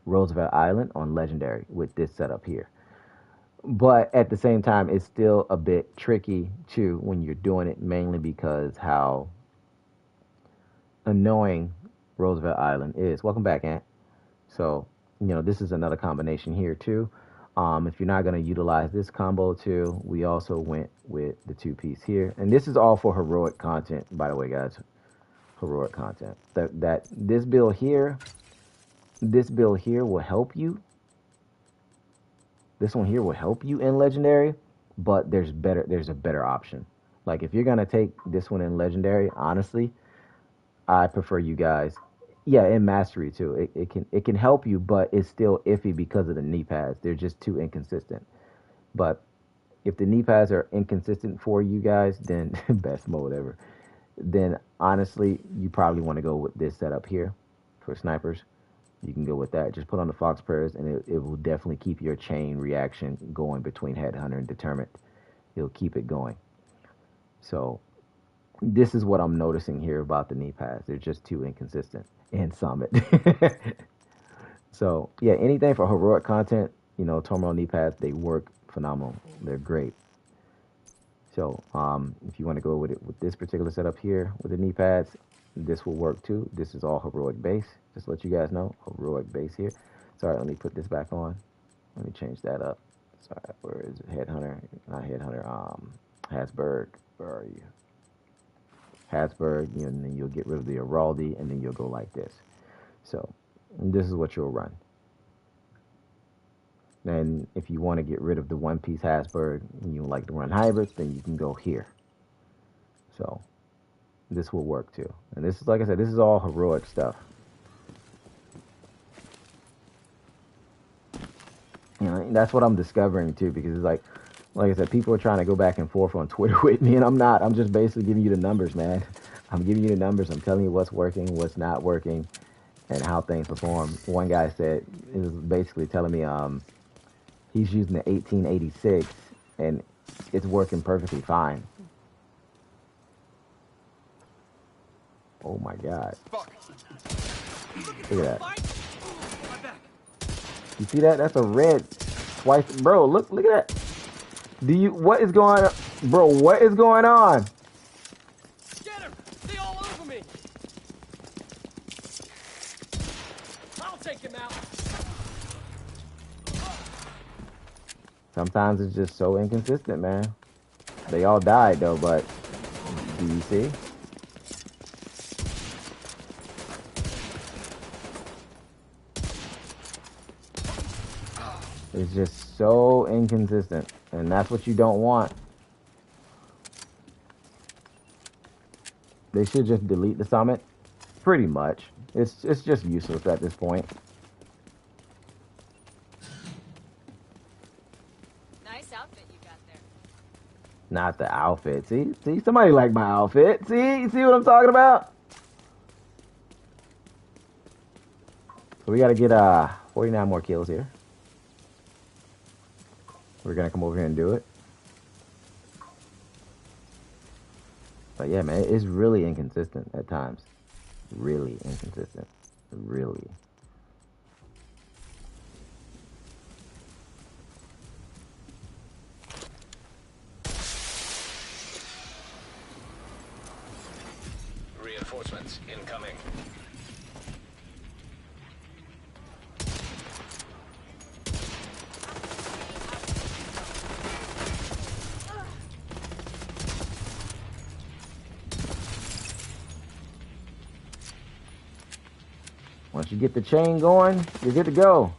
Roosevelt Island on Legendary with this setup here. But at the same time, it's still a bit tricky too when you're doing it, mainly because how annoying Roosevelt Island is. Welcome back, Ant. So, this is another combination here too. If you're not going to utilize this combo too, we also went with the two-piece here. And this is all for heroic content, by the way, guys. Heroic content. That this build here will help you. This one here will help you in Legendary, but there's a better option. Like if you're gonna take this one in Legendary, honestly, I prefer you guys. Yeah, in Mastery too. It can help you, but it's still iffy because of the knee pads. They're just too inconsistent. But if the knee pads are inconsistent for you guys, then best mode ever. Then honestly, you probably want to go with this setup here for snipers. You can go with that. Just put on the Fox Prayers, and it will definitely keep your chain reaction going between Headhunter and Determined. It'll keep it going. So this is what I'm noticing here about the knee pads. They're just too inconsistent in Summit. So yeah, anything for heroic content, Turmoil knee pads, they work phenomenal. They're great. So if you want to go with it with this particular setup here with the knee pads, this will work too. This is all heroic base. Just to let you guys know, heroic base here. Sorry, let me put this back on. Let me change that up. Sorry, where is it? Headhunter, not Headhunter. Hasberg. Where are you? Hasberg. And then you'll get rid of the Araldi, and then you'll go like this. So this is what you'll run. Then if you want to get rid of the one-piece Hasberg and you like to run hybrids, then you can go here. So this will work too. And this is, like I said, this is all heroic stuff. That's what I'm discovering too, because it's like I said, people are trying to go back and forth on Twitter with me, and I'm not. I'm just basically giving you the numbers, man. I'm giving you the numbers. I'm telling you what's working, what's not working, and how things perform. One guy said, it was basically telling me he's using the 1886, and it's working perfectly fine. Oh my God. Look at that. You see that? That's a red twice. Bro, look at that. What is going on? Bro, what is going on? Get him! They all over me! I'll take him out! Sometimes it's just so inconsistent, man. They all died though, but do you see? It's just so inconsistent, and that's what you don't want. They should just delete the summit, pretty much. It's just useless at this point. Nice outfit you got there. Not the outfit. See, somebody like my outfit. See what I'm talking about? So we gotta get 49 more kills here. We're gonna come over here and do it. But yeah, man, it's really inconsistent at times. Really inconsistent. Really. Reinforcements incoming. Once you get the chain going, you're good to go.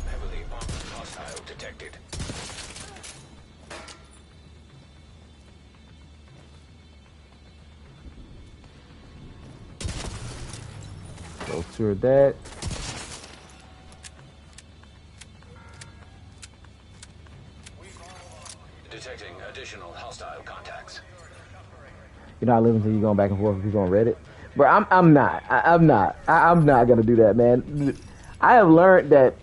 Heavily armed hostile detected. Go through that. Detecting additional hostile contacts. You're not living until you're going back and forth with people on Reddit. Bro, I'm not gonna do that, man. I have learned that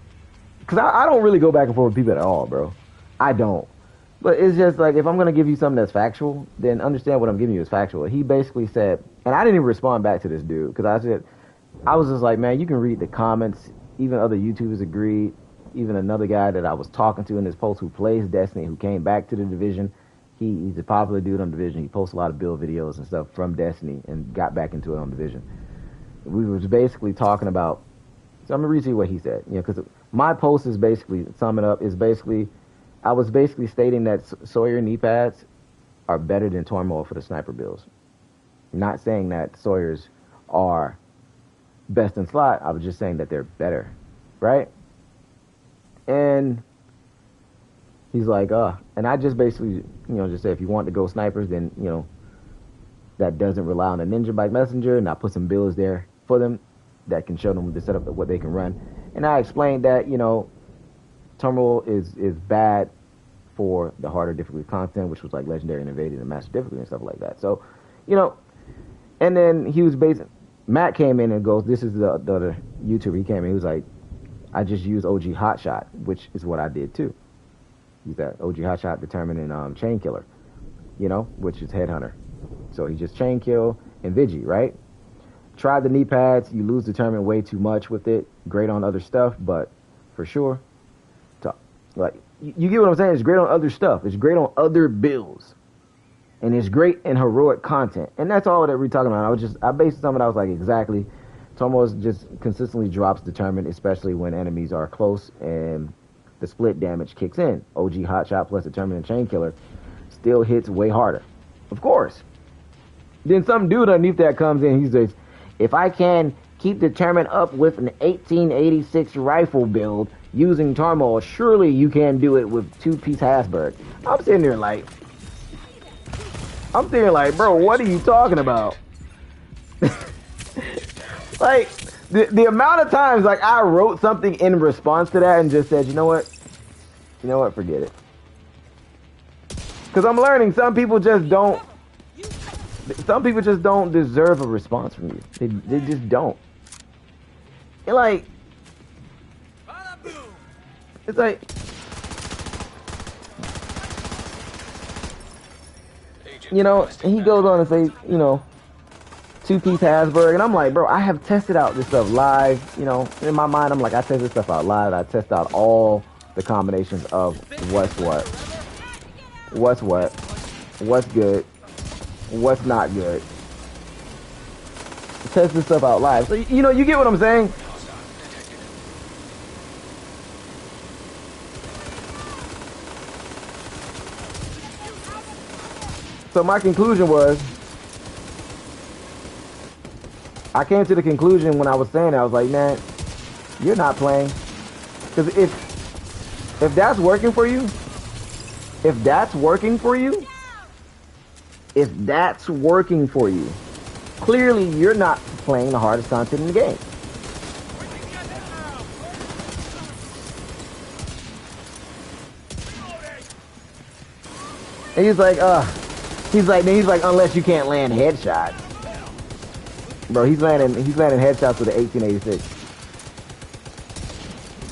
because I don't really go back and forth with people at all, bro. I don't. But it's just like if I'm gonna give you something that's factual, then understand what I'm giving you is factual. He basically said, and I didn't even respond back to this dude because I was just like, man, you can read the comments. Even other YouTubers agreed. Even another guy that I was talking to in this post who plays Destiny, who came back to the Division. He's a popular dude on Division. He posts a lot of build videos and stuff from Destiny and got back into it on Division. We was basically talking about, so I'm going to read you what he said. You know, because my post is basically, summing up, is basically, I was basically stating that Sawyer knee pads are better than Turmoil for the sniper builds. Not saying that Sawyer's are best in slot. I was just saying that they're better, right? And he's like, and I just basically, just say if you want to go snipers, then, that doesn't rely on a Ninja Bike Messenger, and I put some builds there for them that can show them the setup of what they can run. And I explained that, Turmoil is bad for the harder difficulty content, which was like Legendary and Invaded and Master Difficulty and stuff like that. So, and then he was Matt came in and goes, this is the other YouTuber. He came in, he was like, I just used OG Hotshot, which is what I did too. He's that OG Hotshot determining chain killer, which is headhunter. So he just chain kill and Vigi, right? Try the knee pads. You lose determine way too much with it. Great on other stuff, but for sure, you get what I'm saying? It's great on other stuff. It's great on other builds. And it's great in heroic content. And that's all that we're talking about. I based something I was like, exactly. Turmoil just consistently drops determined, especially when enemies are close and the split damage kicks in. OG Hotshot plus determined and chain killer still hits way harder. Of course. Then some dude underneath that comes in, he says, if I can keep determined up with an 1886 rifle build using Turmoil, surely you can do it with two-piece Hasberg. I'm sitting there like, bro, what are you talking about? Like, the amount of times, like, I wrote something in response to that and just said, you know what, forget it. Because I'm learning some people just don't deserve a response from you. They just don't. And like, it's like, and he goes on to say, two-piece Hasberg, and I'm like, bro, I have tested out this stuff live, in my mind, I'm like, I test this stuff out live, I test out all the combinations of what's good, what's not good. Test this stuff out live. So, you get what I'm saying? So my conclusion was, I came to the conclusion when I was saying that, I was like, man, you're not playing. Because if that's working for you, clearly you're not playing the hardest content in the game. And he's like, unless you can't land headshots. Bro, he's landing headshots with an 1886.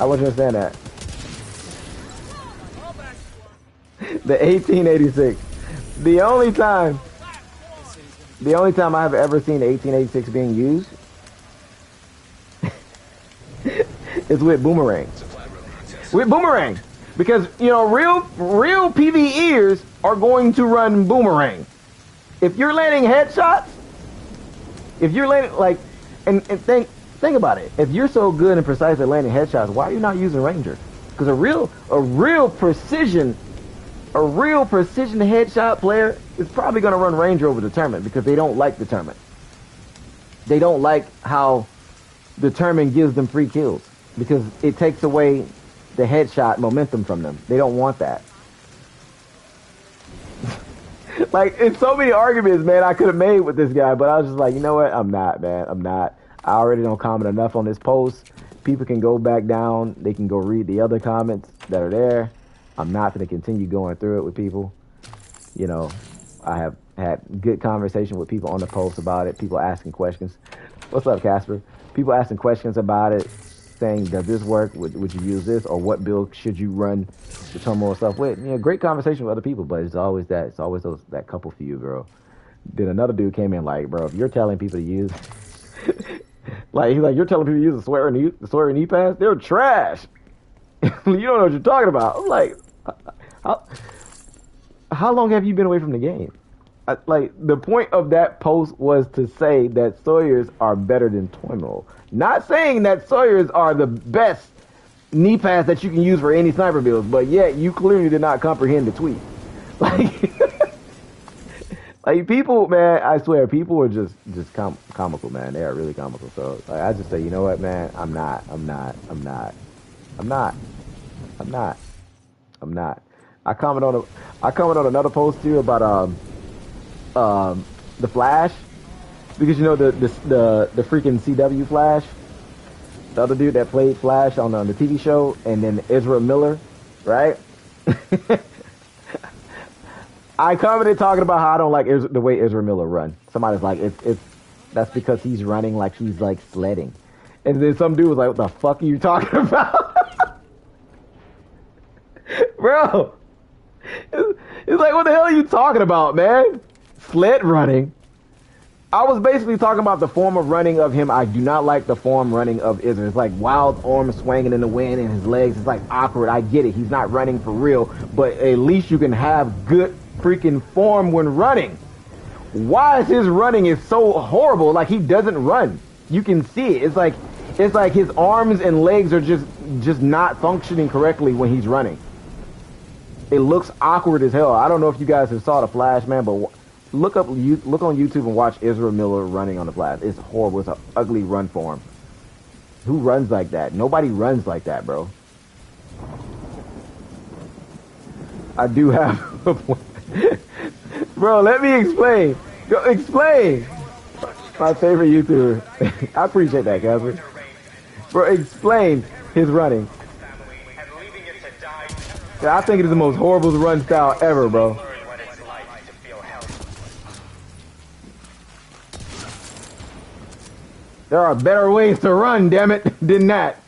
I wasn't saying that. The 1886. The only time I've ever seen the 1886 being used is with Boomerang. With Boomerang. Because, you know, real PvEers are going to run Boomerang. If you're landing headshots, if you're landing, like, and think about it. If you're so good and precise at landing headshots, why are you not using Ranger? Because a real precision headshot player is probably going to run Ranger over Determined because they don't like Determined. They don't like how Determined gives them free kills because it takes away the headshot momentum from them. They don't want that. Like, it's so many arguments, man, I could have made with this guy, but I was just like, you know what? I'm not, man. I'm not. I already don't comment enough on this post. People can go back down. They can go read the other comments that are there. I'm not going to continue going through it with people. You know, I have had good conversation with people on the post about it. People asking questions. What's up, Casper? People asking questions about it, saying, does this work? Would you use this? Or what build should you run the Turmoil stuff with? You know, great conversation with other people, but it's always that couple for you, bro. Then another dude came in like, bro, if you're telling people to use, like, he's like, you're telling people to use the swear and E-Pass? They're trash. You don't know what you're talking about. I'm like, how long have you been away from the game? Like, the point of that post was to say that Sawyers are better than Turmoil. Not saying that Sawyers are the best knee pass that you can use for any sniper builds, but yet you clearly did not comprehend the tweet. Like, like people, man, I swear, people are just comical, man. They are really comical. So like, I just say, you know what, man, I'm not. I comment on another post too about the Flash, because you know the freaking CW Flash, the other dude that played Flash on the TV show, and then Ezra Miller, right? I commented talking about how I don't like the way Ezra Miller runs. Somebody's like, that's because he's running like he's like sledding, and then some dude was like, what the fuck are you talking about? Bro, it's like, what the hell are you talking about, man? Sled running? I was basically talking about the form of running of him. I do not like the form running of Israel. It's like wild arms swinging in the wind and his legs. It's like awkward. I get it. He's not running for real, but at least you can have good freaking form when running. Why is his running is so horrible? Like, he doesn't run. You can see it. It's like his arms and legs are just not functioning correctly when he's running. It looks awkward as hell. I don't know if you guys have saw the Flash, man, but look on YouTube and watch Ezra Miller running on the Flash. It's horrible. It's an ugly run form. Who runs like that? Nobody runs like that, bro. I do have a point. Bro, let me explain. Go explain. My favorite YouTuber. I appreciate that, Casper. Bro, explain his running. Yeah, I think it is the most horrible run style ever, bro. There are better ways to run, damn it, than that.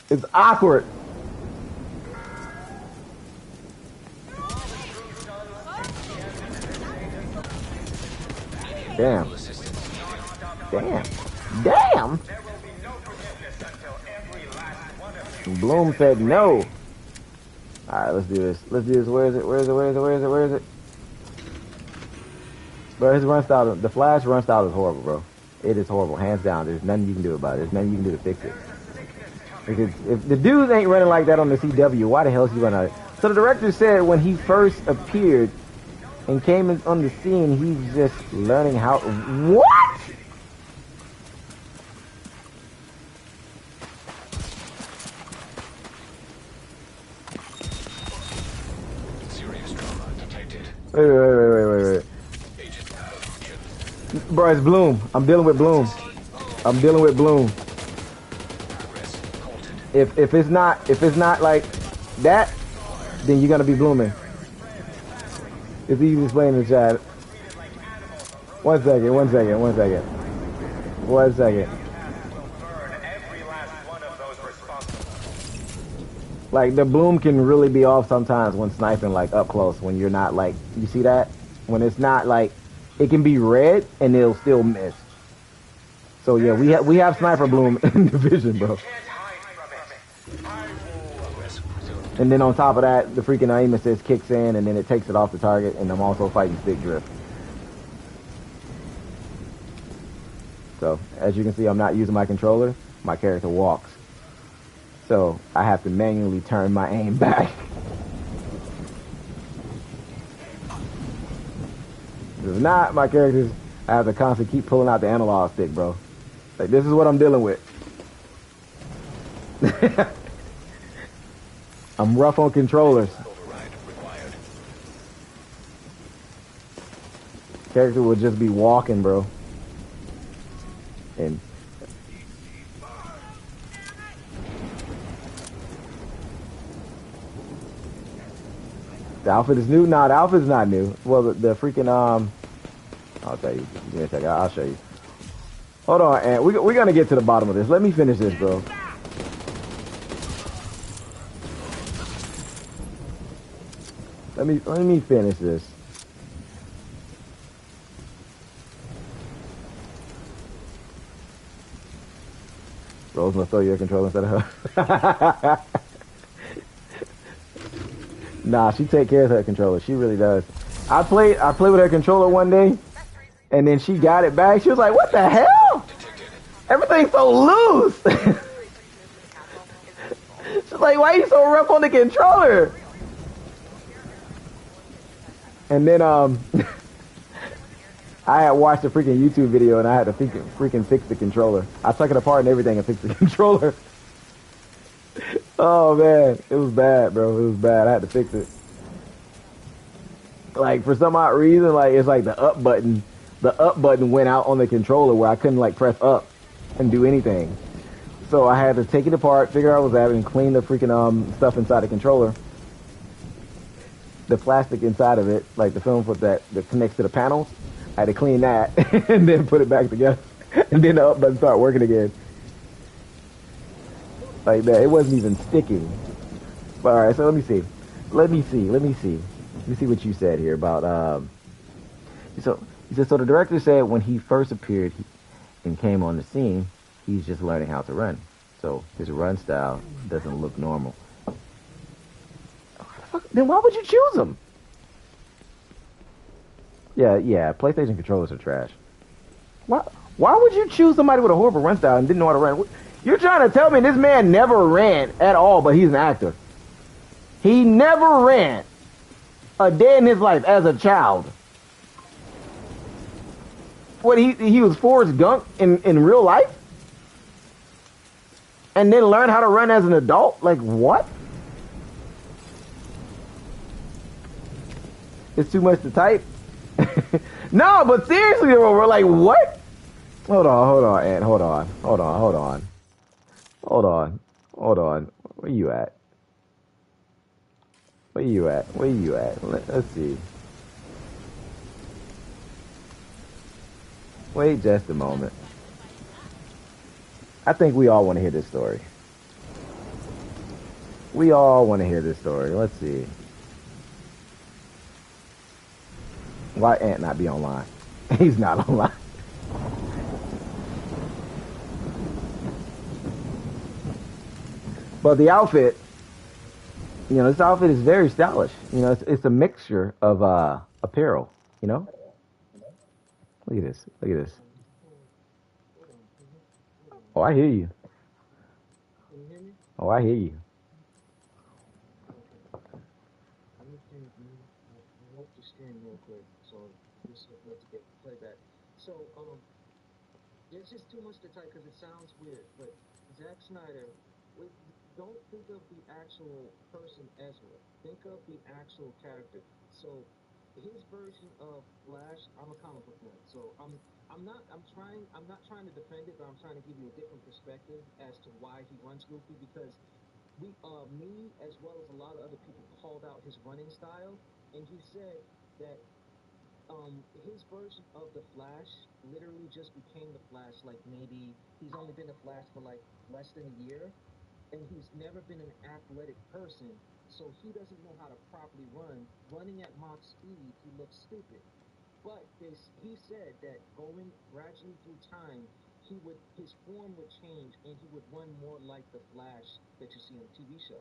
It's awkward. Damn. Damn. Bloom said no. Alright, let's do this. Where is it? Bro, his run style, the Flash run style is horrible, bro. It is horrible, hands down. There's nothing you can do about it. There's nothing you can do to fix it. Because if the dudes ain't running like that on the CW, why the hell is he running like that? So the director said when he first appeared and came on the scene, he's just learning how... What?! Wait. Bro, it's Bloom. I'm dealing with Bloom. If it's not like that, then you're gonna be blooming. It's easy to explain in the chat. One second. Like the boom can really be off sometimes when sniping like up close when you're not like you see that when it's not like it can be red and it'll still miss. So yeah, we have sniper bloom in division, bro. And then on top of that, the freaking aim assist kicks in and then it takes it off the target. And I'm also fighting stick drift. So as you can see, I'm not using my controller. My character walks. So I have to manually turn my aim back. If not, my characters, I have to constantly keep pulling out the analog stick, bro. Like, this is what I'm dealing with. I'm rough on controllers. Character will just be walking, bro. And the outfit is new? Nah, the outfit's not new. Well, the freaking, I'll tell you. Give me a second. I'll show you. Hold on, and we're gonna get to the bottom of this. Let me finish this, bro. Let me finish this. Rose gonna throw your controller instead of her. Nah, she take care of her controller. She really does. I played with her controller one day, and then she got it back. She was like, "What the hell? Everything's so loose." She's like, "Why are you so rough on the controller?" And then I had watched a freaking YouTube video and I had to freaking fix the controller. I took it apart and everything and fixed the controller. Oh man, it was bad, bro. It was bad. I had to fix it. Like for some odd reason, like it's like the up button went out on the controller where I couldn't like press up and do anything. So I had to take it apart, figure out what was happening, clean the freaking stuff inside the controller. The plastic inside of it, like the film that connects to the panels. I had to clean that and then put it back together. And then the up button started working again. Like that. It wasn't even sticking. But alright, so let me see. Let me see what you said here about so he said so the director said when he first appeared and came on the scene, he's just learning how to run. So his run style doesn't look normal. Then why would you choose him? Yeah, PlayStation controllers are trash. Why would you choose somebody with a horrible run style and didn't know how to run? You're trying to tell me this man never ran at all, but he's an actor. He never ran a day in his life as a child. What, he was Forrest Gump in real life? And then learn how to run as an adult? Like, what? It's too much to type? No, but seriously, we're like, what? Hold on, Ant. Hold on. Where you at? Let's see. Wait just a moment. I think we all want to hear this story. Let's see. Why Ant not be online? He's not online. But the outfit, this outfit is very stylish. It's a mixture of apparel, Look at this. Oh, I hear you. Oh, I hear you. It's just too much to type because it sounds weird, but Zack Snyder, don't think of the actual person Ezra. Think of the actual character. So his version of Flash, I'm a comic book fan, so I'm not trying to defend it, but I'm trying to give you a different perspective as to why he runs goofy because me as well as a lot of other people called out his running style, and he said that his version of the Flash literally just became the Flash. Like maybe he's only been the Flash for like less than a year, and he's never been an athletic person, so he doesn't know how to properly run. Running at Mach speed, he looks stupid. But he said that going gradually through time, his form would change and he would run more like the Flash that you see on the TV show.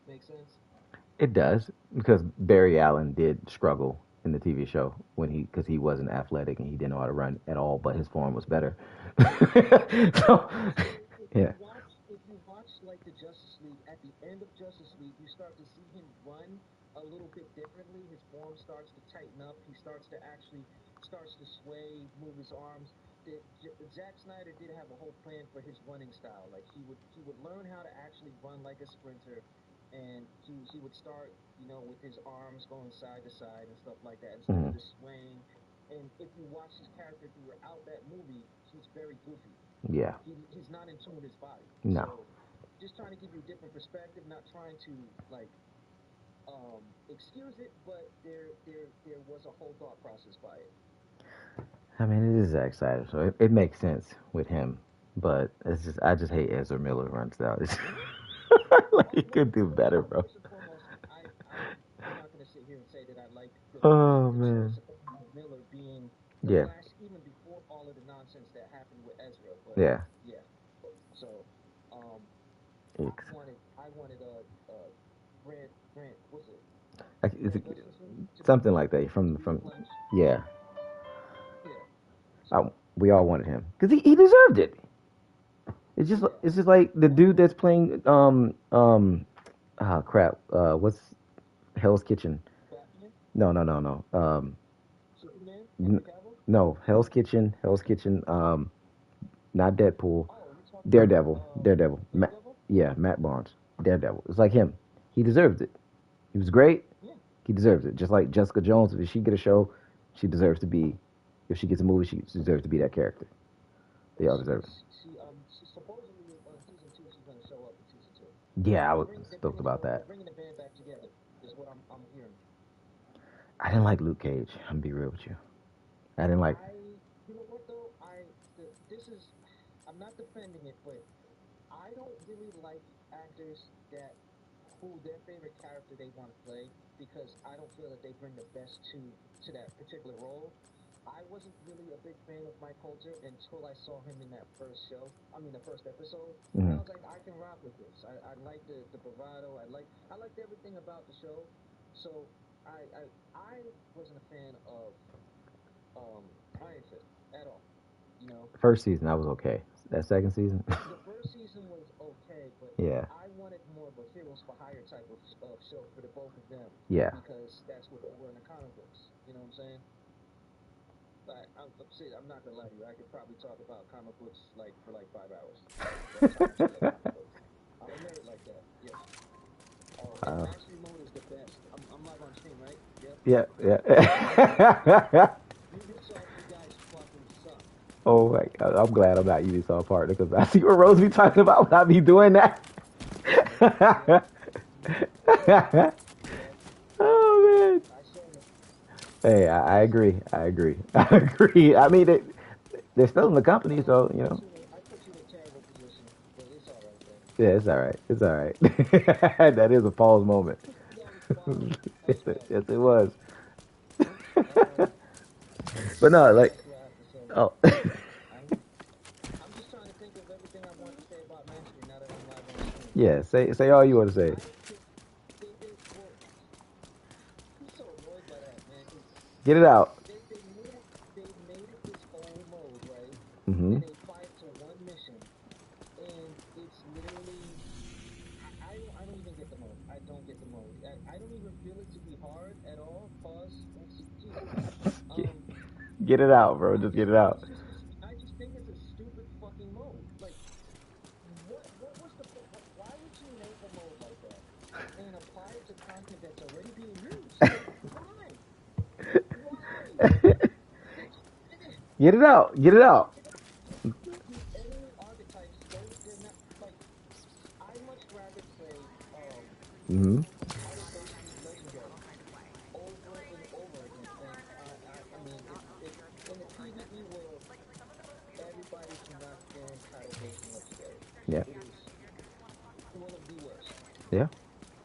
Make sense? It does because Barry Allen did struggle in the TV show when because he wasn't athletic and he didn't know how to run at all, but his form was better. So, yeah. If you watch like the Justice League, at the end of Justice League, you start to see him run a little bit differently. His form starts to tighten up. He starts to sway, move his arms. Zack Snyder did have a whole plan for his running style. Like he would learn how to actually run like a sprinter, and he would start, with his arms going side to side and stuff like that instead of Mhm. the swaying. And if you watch his character throughout that movie, he's very goofy. Yeah. He's not in tune with his body. No. So just trying to give you a different perspective, not trying to like excuse it, but there was a whole thought process by it. I mean, it is Zack Snyder, so it makes sense with him. But I just hate Ezra Miller run style. Like he could do better, bro. First and foremost, I'm not going to sit here and say that I like Oh the man. choice of Miller being the Yeah. Flash, even before all of the nonsense that happened with Ezra. But Yeah. yeah, so um, It's, I wanted Grant, what's it? like, Grant Gustafson to be something like that to from be the Flash. yeah. Yeah. I, So we all wanted him because he deserved it. yeah, It's just like the dude that's playing crap what's Hell's Kitchen. Batman, No. Superman, Henry N- Cavill. no, Hell's Kitchen. Not Deadpool. Oh, you're talking about Daredevil. Daredevil? Yeah, Matt Barnes. Daredevil. It's like him. He deserved it. He was great. Yeah. He deserves it. Just like Jessica Jones, if she get a show, she deserves to be. If she gets a movie, she deserves to be that character. They all deserve it. She supposedly on season 2 she's gonna show up in season 2. Yeah, I was They're stoked bringing about they're that. bringing the band back together. Is what I'm hearing. I didn't like Luke Cage. I'm gonna be real with you. I didn't like. You know what though? This is, I'm not defending it, but I don't really like actors that who their favorite character they want to play, because I don't feel that they bring the best to that particular role. I wasn't really a big fan of Mike Coulter until I saw him in that first show. I mean, the first episode, and I Mhm. was like, I can rock with this. I like the bravado. I liked everything about the show. So I wasn't a fan of um, Iron Fist at all. You know, First season, I was okay. That second season, the first season was okay, but yeah, I wanted more of a heroes for hire type of show for the both of them, yeah. because that's what they were in the comic books. You know what I'm saying? But I'm not gonna lie to you. I could probably talk about comic books like for like 5 hours. That's how much I like comic books. I'm a nerd like that. Yes. Oh, and Uh, Mastery Mode is the best. I'm live on stream, right? Yep. yeah, yeah. You guys fucking suck. Oh my God, I'm glad I'm not Ubisoft partner because I see what Rose be talking about when I be doing that. Oh man. Hey, I agree. I agree. I agree. I mean, they're still in the company, so you know. I put you in a terrible position, but it's all right though. Yeah, it's all right. It's all right. That is a pause moment. Yes, it was. But no, like, That's what I have to say. oh, I'm just trying to think of everything I want to say about Mastery now that I'm live on stream. yeah. Say all you want to say. I'm so annoyed by that, man. Get it out. They made it this whole mode, right? Mm-hmm. And they fight to one mission, and it's literally I don't even get the mode. I don't get the mode. I don't even feel it to be hard at all. Pause. Jesus. Get it out, bro. Just get it out. I just think it's a stupid fucking mode. Like, what was the why would you make a mode like that and apply it to content that's already being used? Why? Get it out. Get it out. The enemy archetypes, they're not like. I much rather play Mm-hmm. title-based legendary over and over again. I mean, if in the PvE world, everybody cannot stand title-based legendary. Yeah. It is Yeah.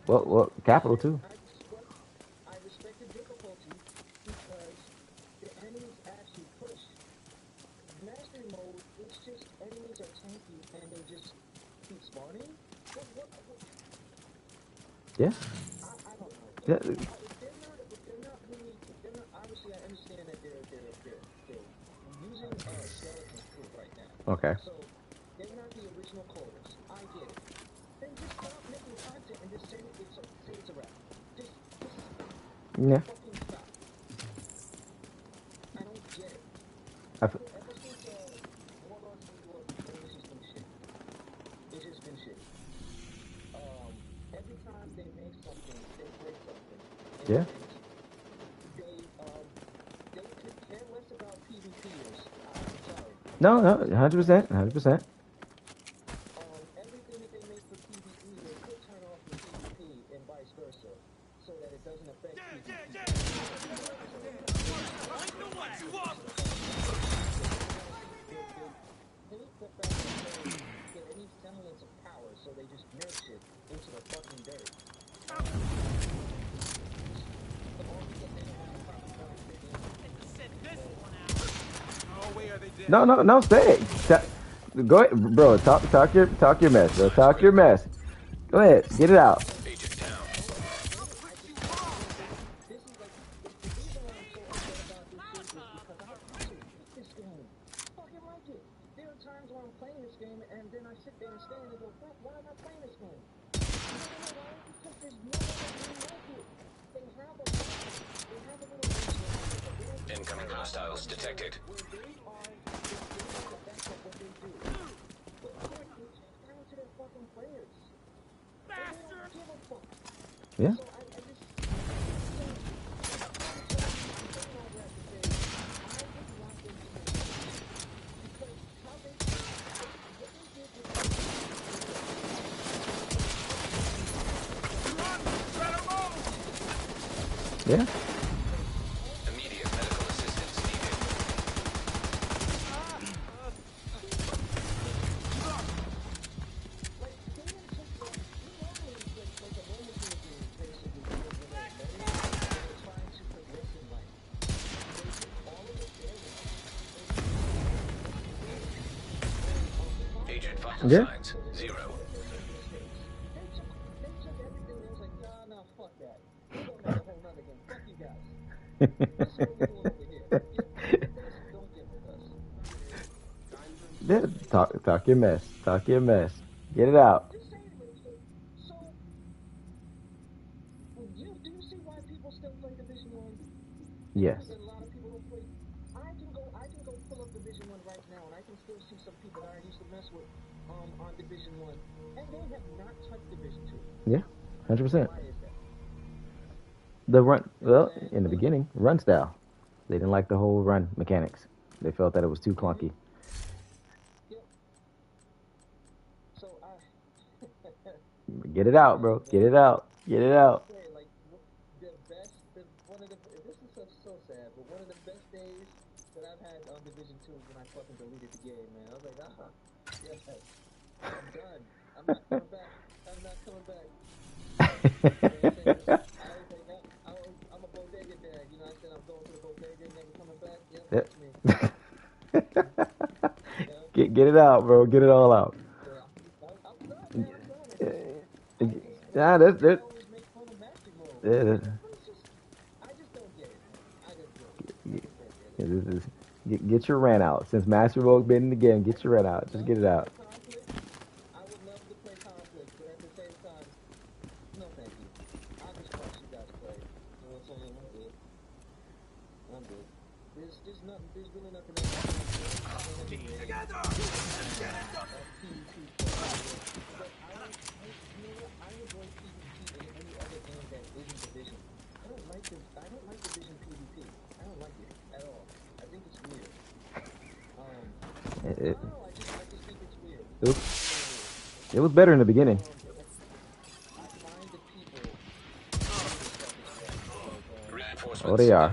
Well, capital too. I respect the difficulty because the enemies actually push. Mastery mode, it's just enemies are tanky and they just keep spawning. What? Yeah. I don't know. Yeah. If they're not really, if they're not, obviously I understand that they're using skeleton crew right now. Okay. So they're not the original coders. I get it. Then just stop making content and just say it's a wrap. Just Yeah. fucking stop. I don't get it. I Ever since Warlords of New York, it's just been shit. It's just been shit. Every time they make something, they break something. Yeah. They could care less about PvPers. I'm sorry. No, 100%, 100%. Everything that they make for PvE, they could turn off for PvP and vice versa, so that it doesn't affect PvP. They hate the fact that they get any semblance of power, so they just nerf shit into the fucking dirt. No, stay. Go ahead, bro. Talk your mess, bro. Talk your mess. Go ahead, get it out. Agent down. This game. Fucking like it. There are times when I'm playing this game and then I sit there and stand and go, fuck, why am I playing this game? Because there's no other game like it. They have a little Incoming hostiles detected. where they are the best at what they do. But it's down to their fucking players. Bastard! They don't give a fuck. Yeah. So I just Yeah. Immediate medical assistance needed. Agent vital Yeah. signs 0. Yeah. Talk your mess. Talk your mess. Get it out. Do you see why people still play Division 1? Yes. A lot of people don't play. I can go pull up Division 1 right now, and I can still see some people that I used to mess with on Division 1, and they have not touched Division 2. Yeah. 100%. Why is that? The run. Well, in the beginning, run style. They didn't like the whole run mechanics. They felt that it was too clunky. Yeah. So Get it out, bro. Get it out. Get it out. like this is so sad, but one of the best days that I've had on Division 2 is when I fucking deleted the game, man. I was like, yes, I'm done. I'm not coming back. I'm not coming back. I'm a bodega dad, you know. I said I'm going to the bodega, never coming back. Yep, that's me. Get it out, bro. Get it all out. Nah, that's Yeah. Get your rant out. Since Master Vogue been in the game, get your rant out. Just get it out. I would love to play conflict, but at the same time, no thank you. I just watch you guys play. You know what I'm saying? I'm good. There's really nothing else. Together! I enjoy PvP in any other game that isn't Division. I don't like Division PvP. I don't like it at all. I think it's weird. I just think it's weird. It was better in the beginning. Oh, they are.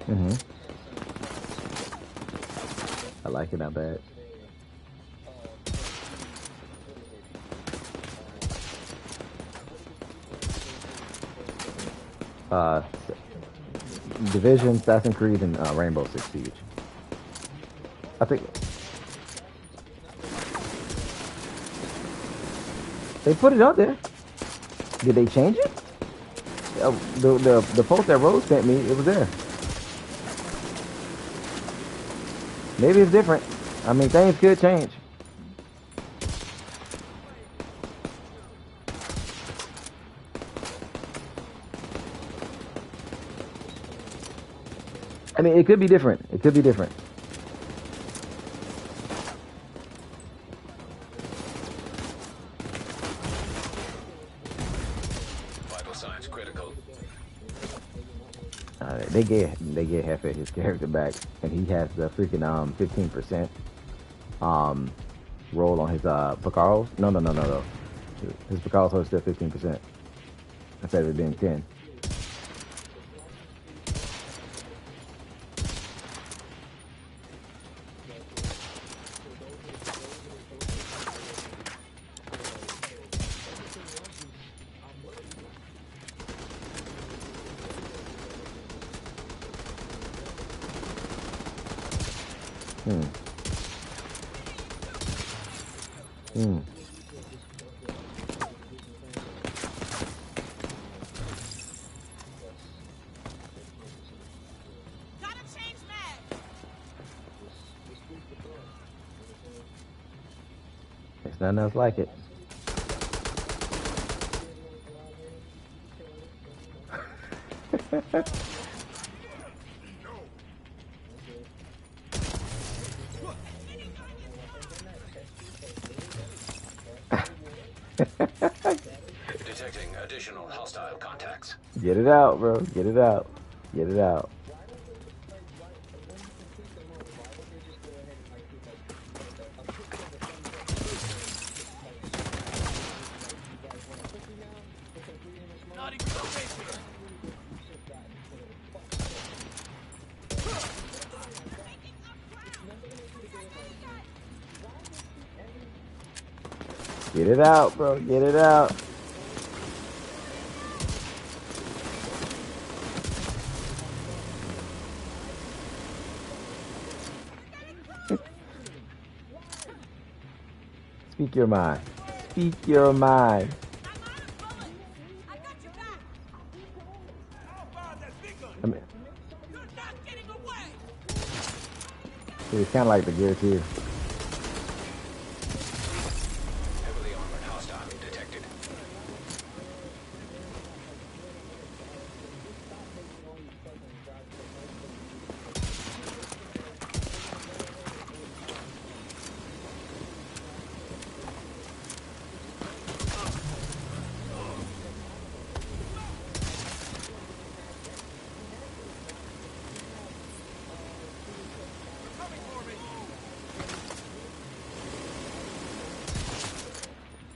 Mm-hmm. I like it, not bad. Uh, Division, Assassin's Creed, and Rainbow Six Siege. I think they put it up there. Did they change it? The post that Rose sent me, it was there. Maybe it's different. I mean, things could change. I mean, it could be different. It could be different. Vital signs critical. They get half of his character back, and he has the freaking 15% roll on his Picaros. No. His Picaros are still 15% instead of it being 10. Hmm. Hmm. Gotta change mag. There's nothing else like it. Detecting additional hostile contacts. Get it out, bro. Get it out. Get it out. Not even okay. Get it out, bro. Get it out. Speak your mind. Speak your mind. I got your back. I mean, You're not getting away. it's kind of like the Gears here. Heavily armored hostile detected.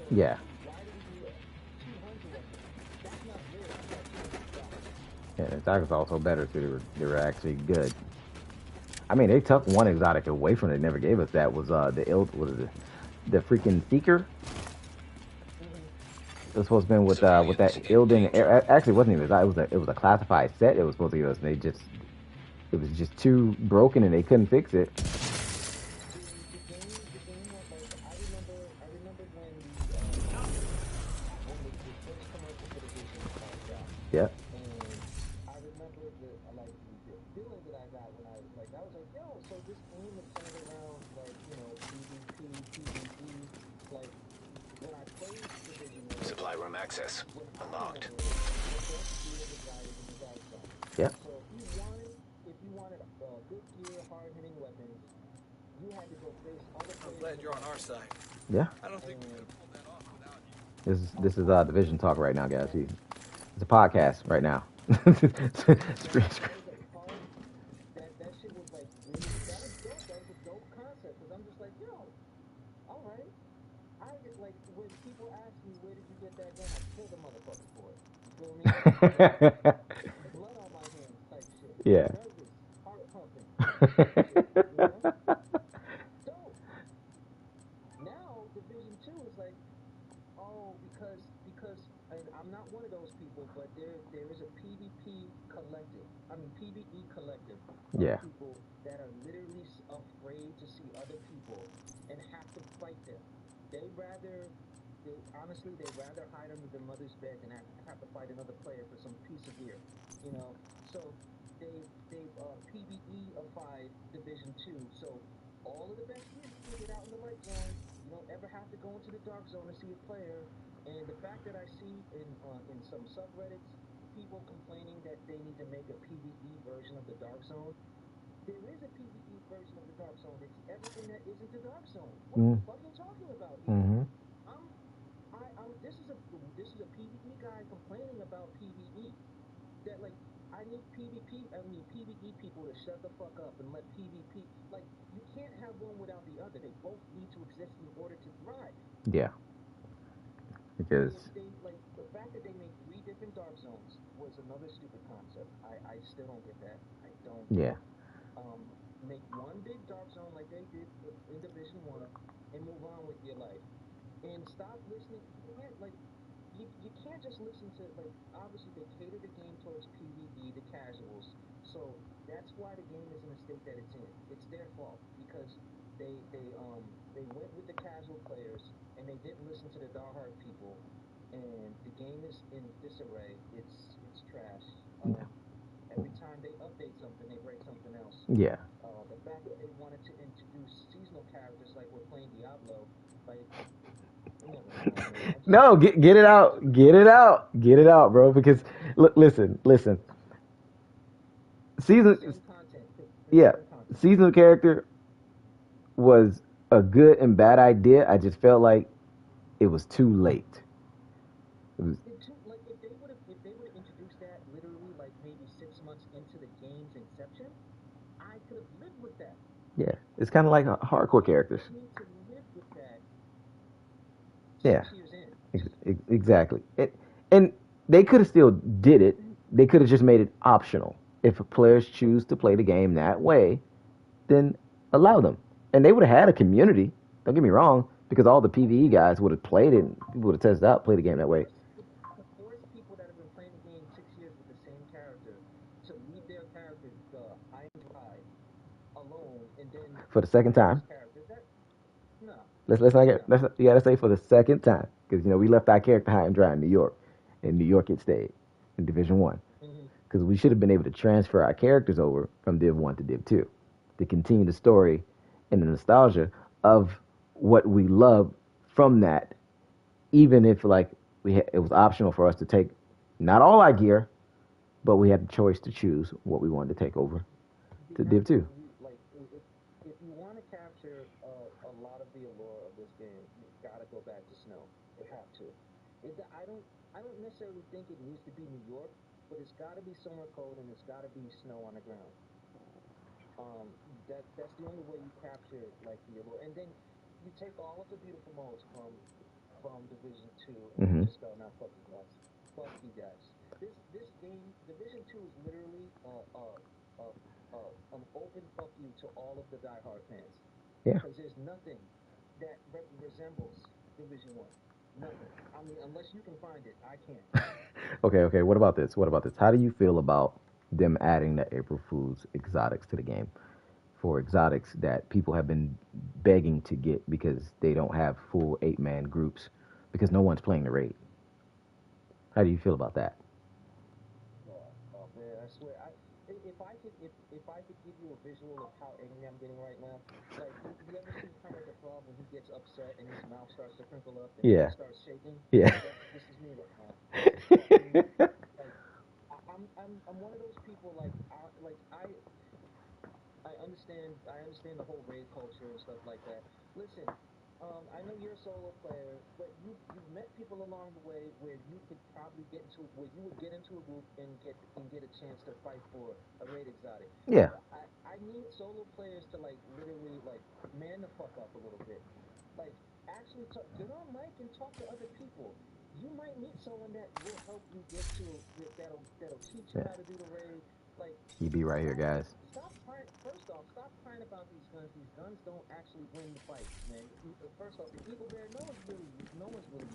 Yeah. Yeah, the exotics also better too. They were actually good. I mean, they took one exotic away from it. They never gave us that. Was the freaking Seeker? It was supposed to be with that Ilden. Actually, it wasn't even exotic. It was a classified set. It was supposed to give us. And it was just too broken, and they couldn't fix it. Yep. Supply room access unlocked. Yep. I'm glad you're on our side. Yeah. I don't think we could have pulled that off without you. This is Division Talk right now, guys. It's a podcast right now. Yeah. You know? So now Division 2 is like, oh, because and I'm not one of those people, but there is a PvP collective. I mean PvE collective of Yeah. people that are literally afraid to see other people and have to fight them. They rather they honestly they rather hide under their mother's bed than have to fight another player for some piece of gear. You know, so they've PvE-ified Division 2. So all of the best gear you can get out in the light zone. You don't ever have to go into the dark zone to see a player. And the fact that I see in some subreddits people complaining that they need to make a PvE version of the dark zone, there is a PvE version of the dark zone. It's everything that isn't the dark zone. What are you fucking talking about here? Mm-hmm. I'm I'm this is a PvE guy complaining about PvE. That like I need PvE people to shut the fuck up and let PvP, like, you can't have one without the other. They both need to exist in order to thrive. Yeah. Because They like the fact that they made three different dark zones was another stupid concept. I still don't get that. I don't get yeah. it. Make one big dark zone like they did in Division 1 and move on with your life. And stop listening. You can't just listen to, like, obviously they cater the game towards PvE, the casuals. So that's why the game is in the state that it's in. It's their fault because they went with the casual players and they didn't listen to the diehard people, and the game is in disarray. It's trash. Every time they update something, they break something else. Yeah. The fact that they wanted to introduce seasonal characters like we're playing Diablo, like, never mind, man. No, get it out, get it out, bro. Because listen. Season, Same content, yeah, different content. seasonal character was a good and bad idea. I just felt like it was too late. It was, Like, if they would have introduced that literally like maybe 6 months into the game's inception, I could have lived with that. yeah, it's kind of like hardcore They characters. put me to live with that Yeah, 6 years in. exactly. And they could have still did it. They could have just made it optional. If players choose to play the game that way, then allow them. And they would have had a community. Don't get me wrong, because all the PVE guys would have played it, and would have tested out, played the game that way. To force people that have been playing the game 6 years with the same character to leave their character high and dry alone and then For the second play those time. characters, that, no, Let's not no. get you gotta say for the second time, because we left our character high and dry in New York. In New York, it stayed in Division 1, Mm-hmm. because we should have been able to transfer our characters over from Div 1 to Div 2 to continue the story and the nostalgia of what we love from that. Even if, like, it was optional for us to take not all our gear, but we had the choice to choose what we wanted to take over You to have to, Div 2. like, if you want to capture a lot of the allure of this game, you gotta go back to snow. You have to. I don't necessarily think it needs to be New York, but it's got to be somewhere cold and it's got to be snow on the ground. Um, that's the only way you capture, like, the allure. And then you take all of the beautiful modes from Division 2 and you Hmm. just go, now fuck you guys, fuck you guys. This game, Division 2, is literally an open fuck you to all of the diehard fans, Yeah. because there's nothing that resembles Division 1. Nothing. I mean, unless you can find it, I can't. Okay. What about this? What about this? How do you feel about them adding the April Fool's exotics to the game? For exotics that people have been begging to get because they don't have full 8-man groups because no one's playing the raid. How do you feel about that? Oh man, I swear, if I could give you a visual of how angry I'm getting right now, like, you ever see Kermit the Frog when he gets upset and his mouth starts to crinkle up and he Yeah. starts shaking? Yeah. This is me right now. Fucking, like, I'm one of those people, like, I understand the whole raid culture and stuff like that. Listen, I know you're a solo player, but you've met people along the way where you could probably where you would get into a group and get a chance to fight for a raid exotic. Yeah. I need solo players to, like, literally, like, man the fuck up a little bit. Like, actually get on mic and talk to other people. You might meet someone that will help you that'll teach you Yeah. how to do the raid. Like, You be right here, stop guys. stop trying. First lying about these guns. These guns don't actually win the fight, man. First off, the Eagle Bear, no one's really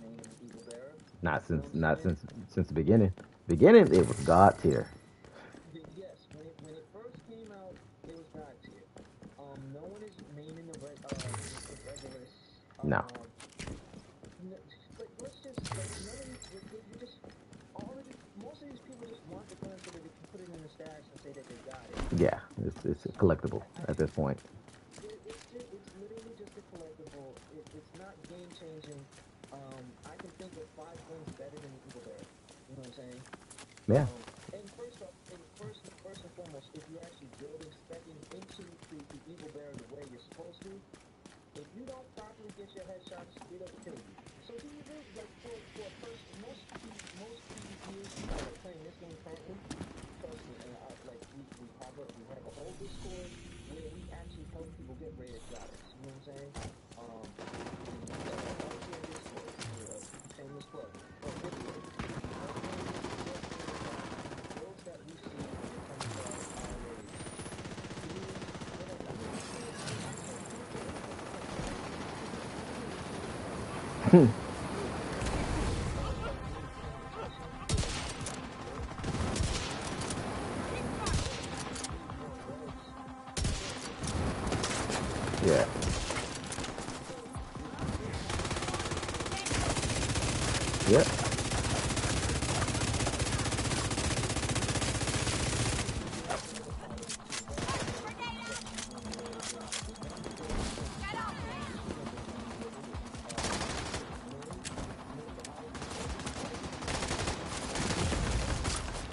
naming the Eagle Bearer. Not You know since what I'm saying? since the beginning. Beginning it was God tier. Yes, when it first came out, it was God tier. No one is naming the Regulus. No. But let's just like none of these. We just all of these. Most of these people just want the gun so that they can put it in the stash and say that they got it. Yeah, it's collectible at this point. It's literally just a collectible. It's not game changing. I can think of 5 guns better than the Eagle Bear. You know what I'm saying? Yeah. And first and foremost, if you're actually building, specking into the Eagle Bear the way you're supposed to, if you don't properly get your headshots, it'll kill you. So do you really, like, for a person, most PvPers that are playing this game currently, trust me, and we have a whole Discord where we actually help people get rated shots. You know what I'm saying? Shameless plug. But Discord, those that we see when it comes to our raids, Yeah. Yep.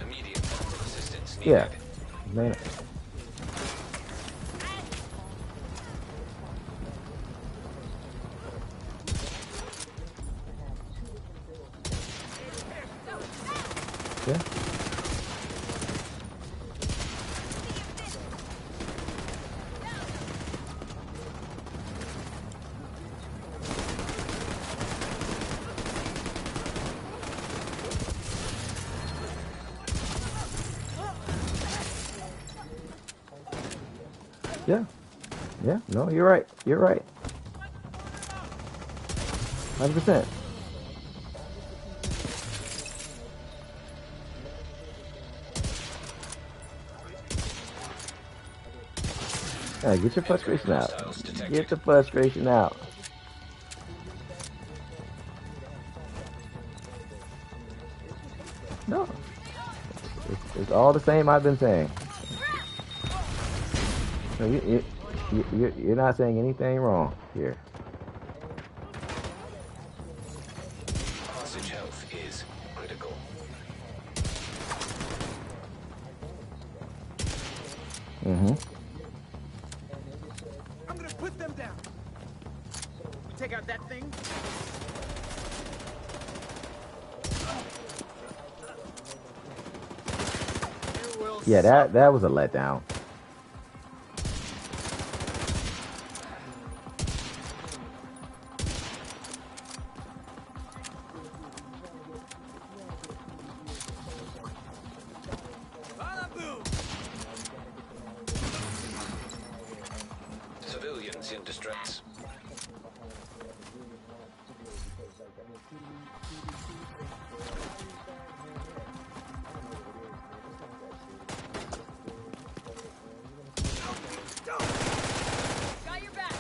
Immediate medical assistance needed. Yeah. Man. Yeah. Yeah. Yeah. No, you're right. You're right. 100%. Yeah, get your frustration out. Get the frustration out. No. It's all the same I've been saying. No, you're not saying anything wrong here. Hostage health is critical. Mm-hmm. I'm gonna put them down. You take out that thing. Yeah, that was a letdown. Civilians in distress. Got your back.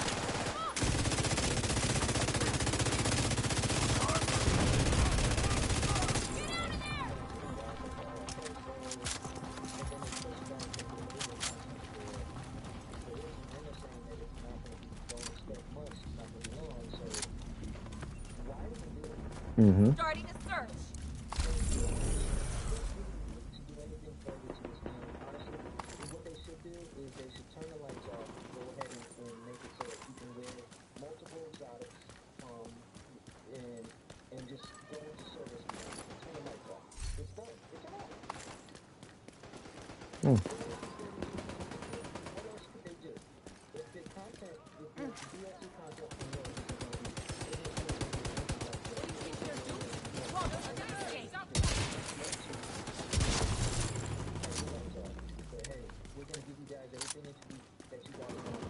Mm-hmm. Starting a search. What they should do is they should turn the lights off, go ahead and make it so that you can wear multiple exotics, and just go into service mode. Turn the lights off. It's done. It's off. What else could they do? If the content, if the DLC content from those is going to be, we're going to give you guys everything that you guys want.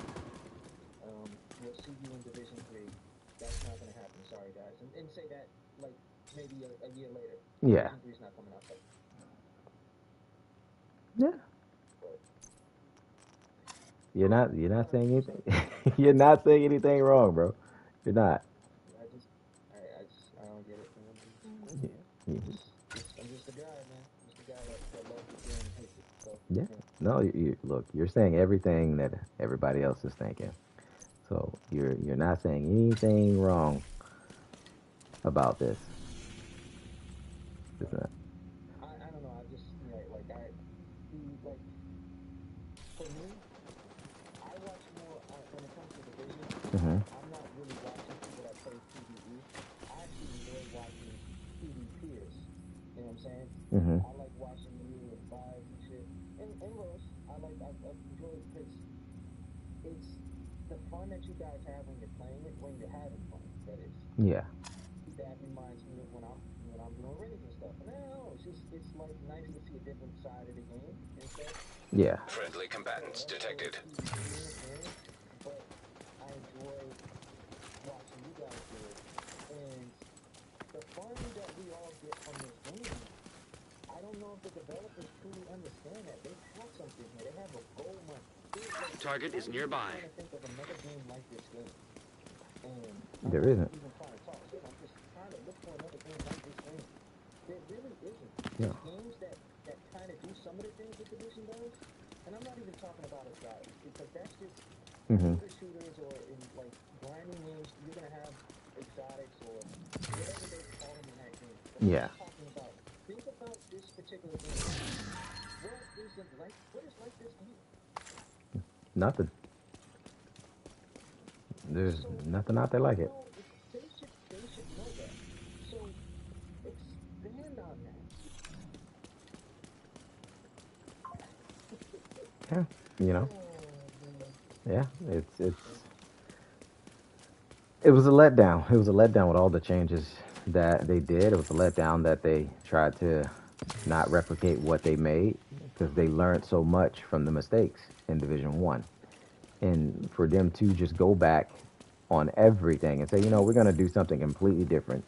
that like maybe a year later. Yeah. Season 3's not coming out. Yeah. You're not saying anything. You're not saying anything wrong, bro. You're not. I don't get it, man. Yeah. I'm just a guy, man. Just a guy that loves the game and hates it. So, Yeah. No, look, you're saying everything that everybody else is thinking. So you're not saying anything wrong about this. It's not. I don't know. I just like for me, I watch more when it comes to division. Mm-hmm. I'm not really watching people that play PvE. I actually enjoy watching PvPers. You know what I'm saying? Mm-hmm. I like watching you and Vibes and shit. And Rose, I enjoy it because it's the fun that you guys have when you're playing it, when you're having fun, that is. Yeah. That reminds me of when I'm doing raids and stuff. And I don't know, it's like nice to see a different side of the game and stuff. Yeah. Friendly combatants detected. But I enjoy watching you guys do it. And the fun that we all get from this game, I don't know if the developers truly understand that. They have something here. They have a goal mine. Target is nearby. I'm trying to think of another game like this game. And There isn't. even trying to talk shit. I'm just trying to look for another game like this game. There really isn't. Yeah. There's games that kind of do some of the things that Division does. And I'm not even talking about exotics, because that's just shooters or in like grinding games, you're gonna have exotics or whatever they call them in that game. But Yeah. I'm talking about, think about this particular game. What is like this game? Nothing. There's nothing out there like it. They should know that. So expand on that. Yeah. You know. Yeah. It was a letdown. It was a letdown with all the changes that they did. It was a letdown that they tried to not replicate what they made, because they learned so much from the mistakes in Division 1. And for them to just go back on everything and say, we're going to do something completely different.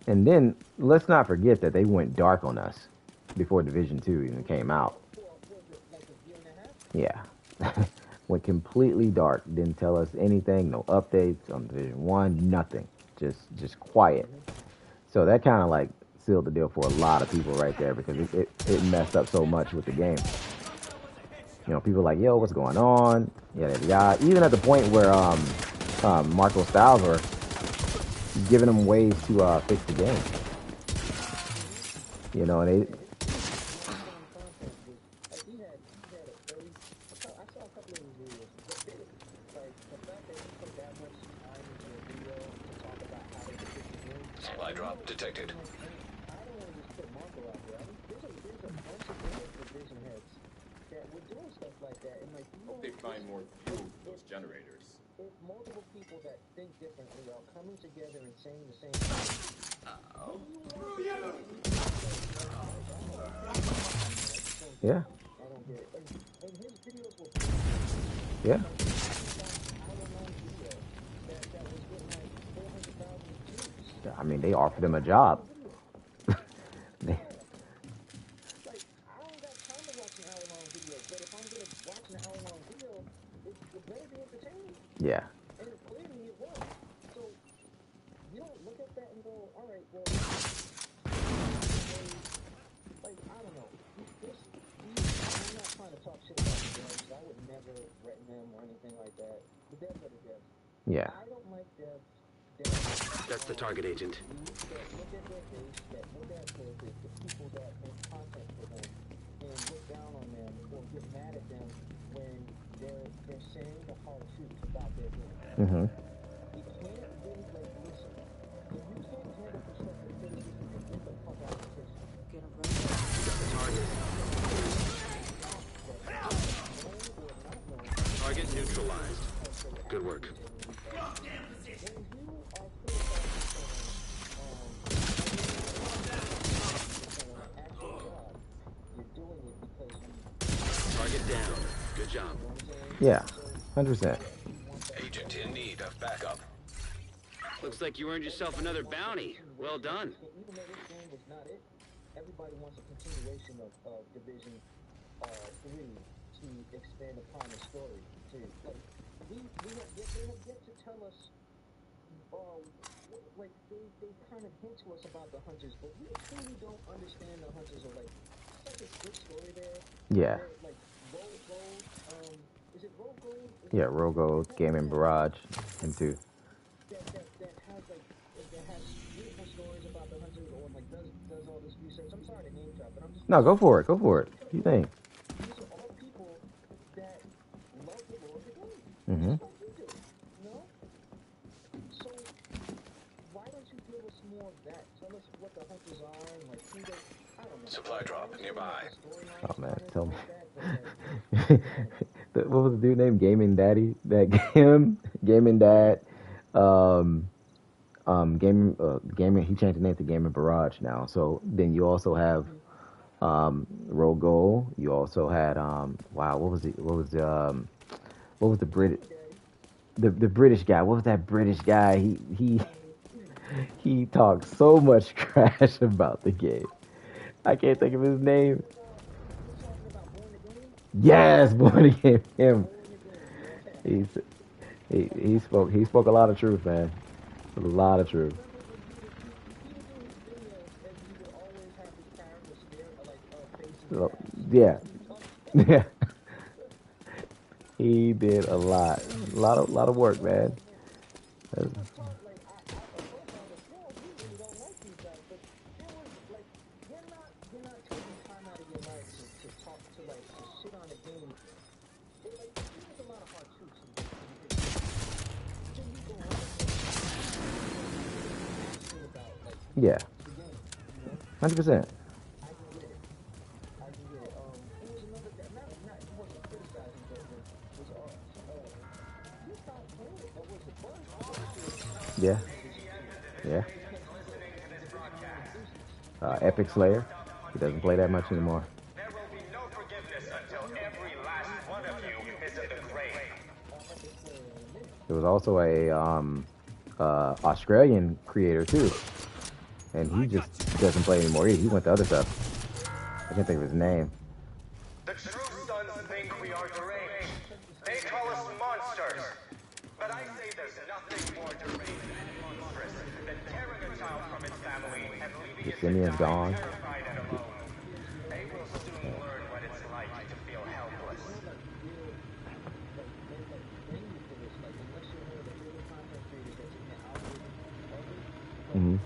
And then let's not forget that they went dark on us before Division 2 even came out. Yeah. Went completely dark. Didn't tell us anything. No updates on Division 1. Nothing. Just quiet. So that kind of like sealed the deal for a lot of people right there, because it messed up so much with the game. People like, yo, what's going on? Yeah. Even at the point where Marco Styles were giving them ways to fix the game. And they. Supply drop detected. Hope they find more fuel for those generators. If multiple people that think differently are coming together and saying the same thing. Yeah. I don't get it. And his videos were yeah. I mean, they offered him a job. Like, I don't got time to watch an hour-long video, but if I'm gonna watch an hour-long video, it better be entertaining. Yeah. And clearly it was. So you don't look at that and go, all right, well, like, I don't know. I'm not trying to talk shit about the devs. I would never threaten them or anything like that. The devs are the devs. Yeah. I don't like devs. That's the target agent. That look at their base, that look at the people that make content for them, and look down on them or get mad at them when they're saying the hard truth about their game. Mm-hmm. You can't really, like, listen. If you can't handle constructive criticism, then get the fuck out of the kitchen. Get a Target neutralized. Good work. Target down. Good job. Yeah, 100%. Agent in need of backup. Looks like you earned yourself another bounty. Well done. Even though this game was not it, everybody wants a continuation of Division 3 to expand upon the story. Like, they have yet to tell us, like, they kind of hint to us about the hunters, but we truly don't understand the hunters, or, like, such a good story there. Yeah. Like, Roll Gold, is it Roll Gold? Yeah, Rogo, Gaming Barrage, him too. That has, like, that has beautiful stories about the hunters, or, like, does all this research. I'm sorry to name drop, but I'm just... No, go for it. Go for it. What do you think? These are all people that love the lore of the game. Mm-hmm. Just like you do, you know? So, why don't you give us more of that? Tell us what the hunters are, and, like, who they... I don't know. Supply drop nearby. Oh, man, tell me. What was the dude named? Gaming Daddy? That Gaming Dad. Gaming. He changed the name to Gaming Barrage now. So then you also have Rogo. You also had wow. What was the British guy? What was that British guy? He talked so much trash about the game. I can't think of his name. Yes, Born Again. Him. He spoke a lot of truth, man. A lot of truth. Yeah. Yeah. He did a lot of work, man. Yeah. 100%. Yeah. Yeah. Epic Slayer. He doesn't play that much anymore. There will be no forgiveness until every last one of you is in the grave. There was also a Australian creator too, and he just doesn't play anymore. He went to other stuff. I can't think of his name. The true sons think we are deranged. They call us monsters. But I say there's nothing more deranged and monstrous than tearing a child from its family and leaving it Simeon's gone. terrified and alone. They will soon learn what it's like to feel helpless. Mm-hmm.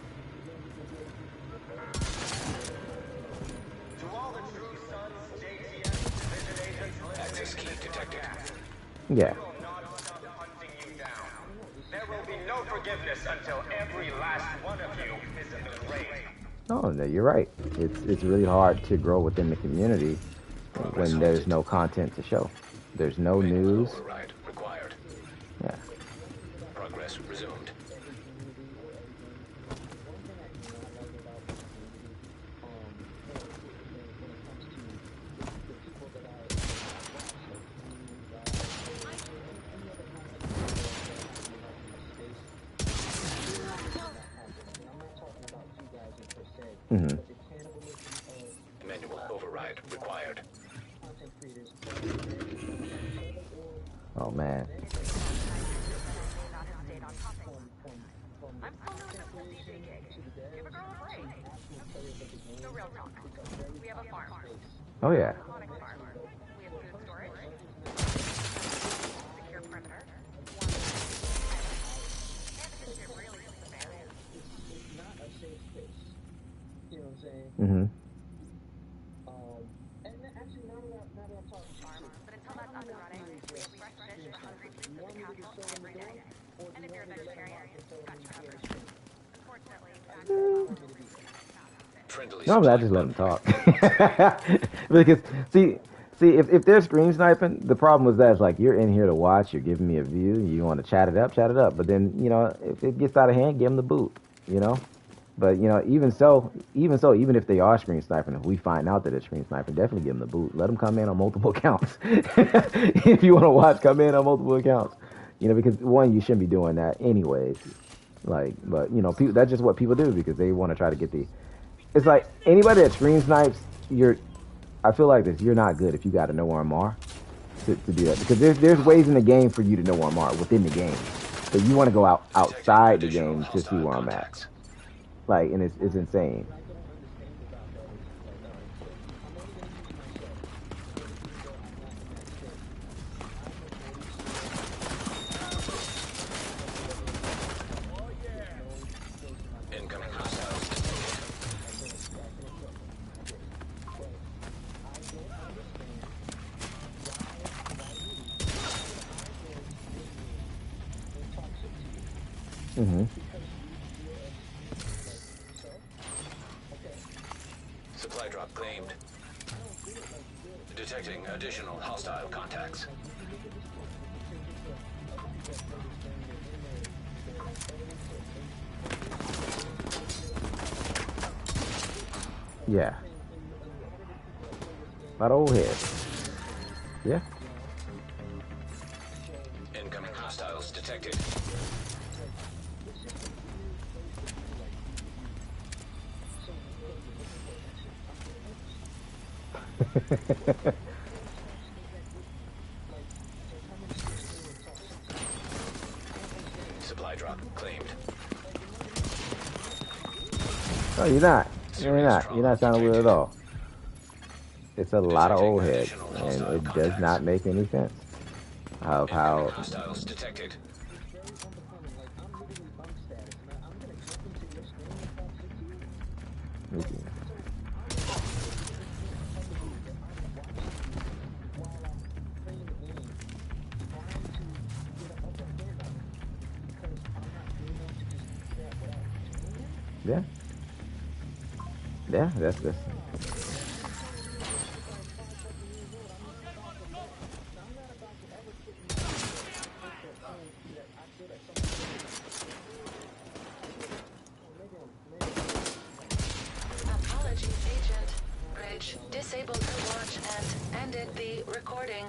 To all the true sons, JTF, division agents, Access key detected. Yeah. will not stop hunting you down. There will be no forgiveness until every last one of you is in the grave. Oh, no, you're right. It's really hard to grow within the community when there's no content to show. There's no news. Override required. Yeah. Progress resumed. Mm-hmm. Manual override required. Oh man. Oh yeah. Mm-hmm. And actually, now that I'm talking to you, but until that's up and running, we have fresh fish for hungry people in the castle every day. And if you're a vegetarian, got you covered. Unfortunately, No, I just let them talk. Because see, if they're screen sniping, the problem was that it's like you're in here to watch, you're giving me a view, you want to chat it up. But then if it gets out of hand, give them the boot. But even if they are screen sniping, if we find out that they're screen sniping, definitely give them the boot. Let them come in on multiple accounts. If you want to watch, come in on multiple accounts. Because one, you shouldn't be doing that anyways. Like, but you know, people, that's just what people do because they want to try to get the. It's like anybody that screen snipes, you're. I feel like this. You're not good if you got to know where I'm are to do that because there's ways in the game for you to know where I'm are within the game, but you want to go outside the game to see where I'm at. Like, and it's insane. Incoming hostiles. Mm-hmm. Supply drop claimed. Detecting additional hostile contacts. Yeah. A lot of old heads. Yeah. Incoming hostiles detected. Supply drop claimed. No, you're not. You're not. You're not sounding weird at all. It's a lot of old heads, and it does not make any sense of how. Hostiles detected. Yeah. Yeah, that's this. Apologies, Agent. Bridge disabled her watch and ended the recording.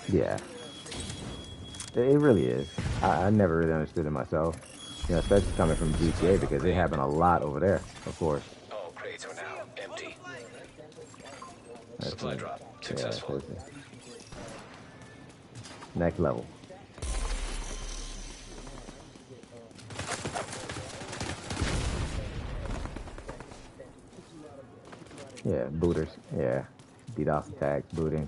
Yeah. It really is. I never really understood it myself. You know, especially coming from GTA because they happen a lot over there, of course. All crates are now empty. That's Supply it. drop Yeah, successful. next level. Yeah, booters. Yeah. DDoS attacks, booting.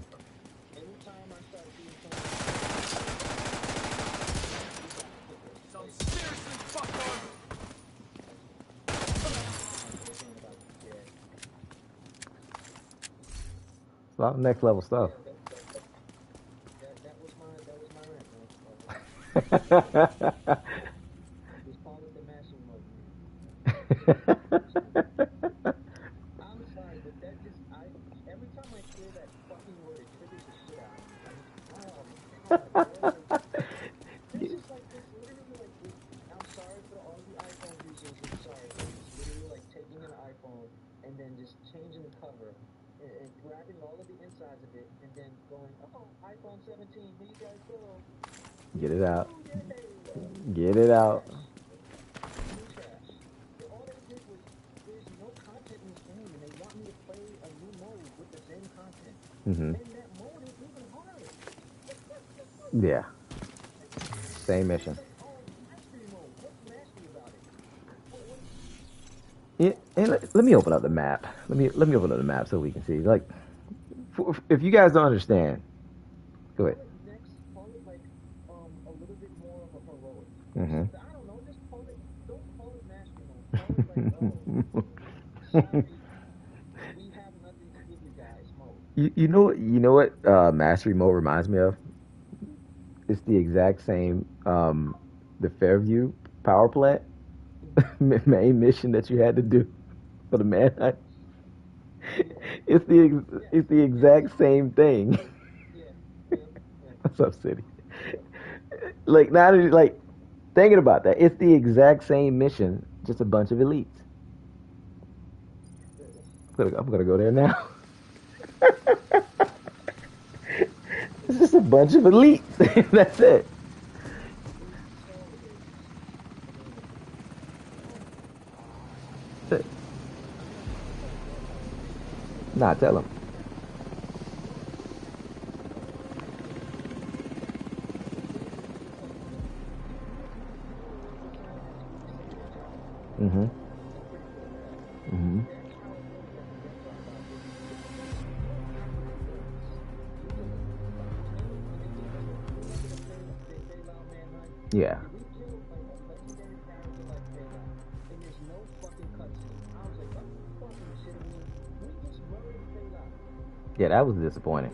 A lot of next level stuff. I'm sorry, but that just every time I hear that fucking word, it triggers the shit out of me. I'm just, oh my god, bro. This is like this literally like I'm sorry for all the iPhone users. I'm sorry, but it's literally like taking an iPhone and then just changing the cover and grabbing all of the insides of it and then going, oh, iPhone 17, here you guys go. Get it out. Get it out. New trash. All they did was there's no content in this game, and they want me to play a new mode with the same content. Mm-hmm. And that mode is even harder. Yeah. Same mission. Yeah, and let me open up the map. Let me open up the map so we can see. Like, if you guys don't understand, go ahead. Next, call it like a little bit more of a heroic. Mm-hmm. I don't know, just call it. Don't call it mastery mode. Call it like, sorry, we have nothing to give you guys mode. You know what mastery mode reminds me of? It's the exact same the Fairview power plant main mission that you had to do for the manhunt. It's the exact same thing. What's up, City? Like not like thinking about that, it's the exact same mission, just a bunch of elites. I'm gonna go there now. It's just a bunch of elites. That's it. Nah, tell him. Mm-hmm. Mm-hmm. Yeah. Yeah, that was disappointing.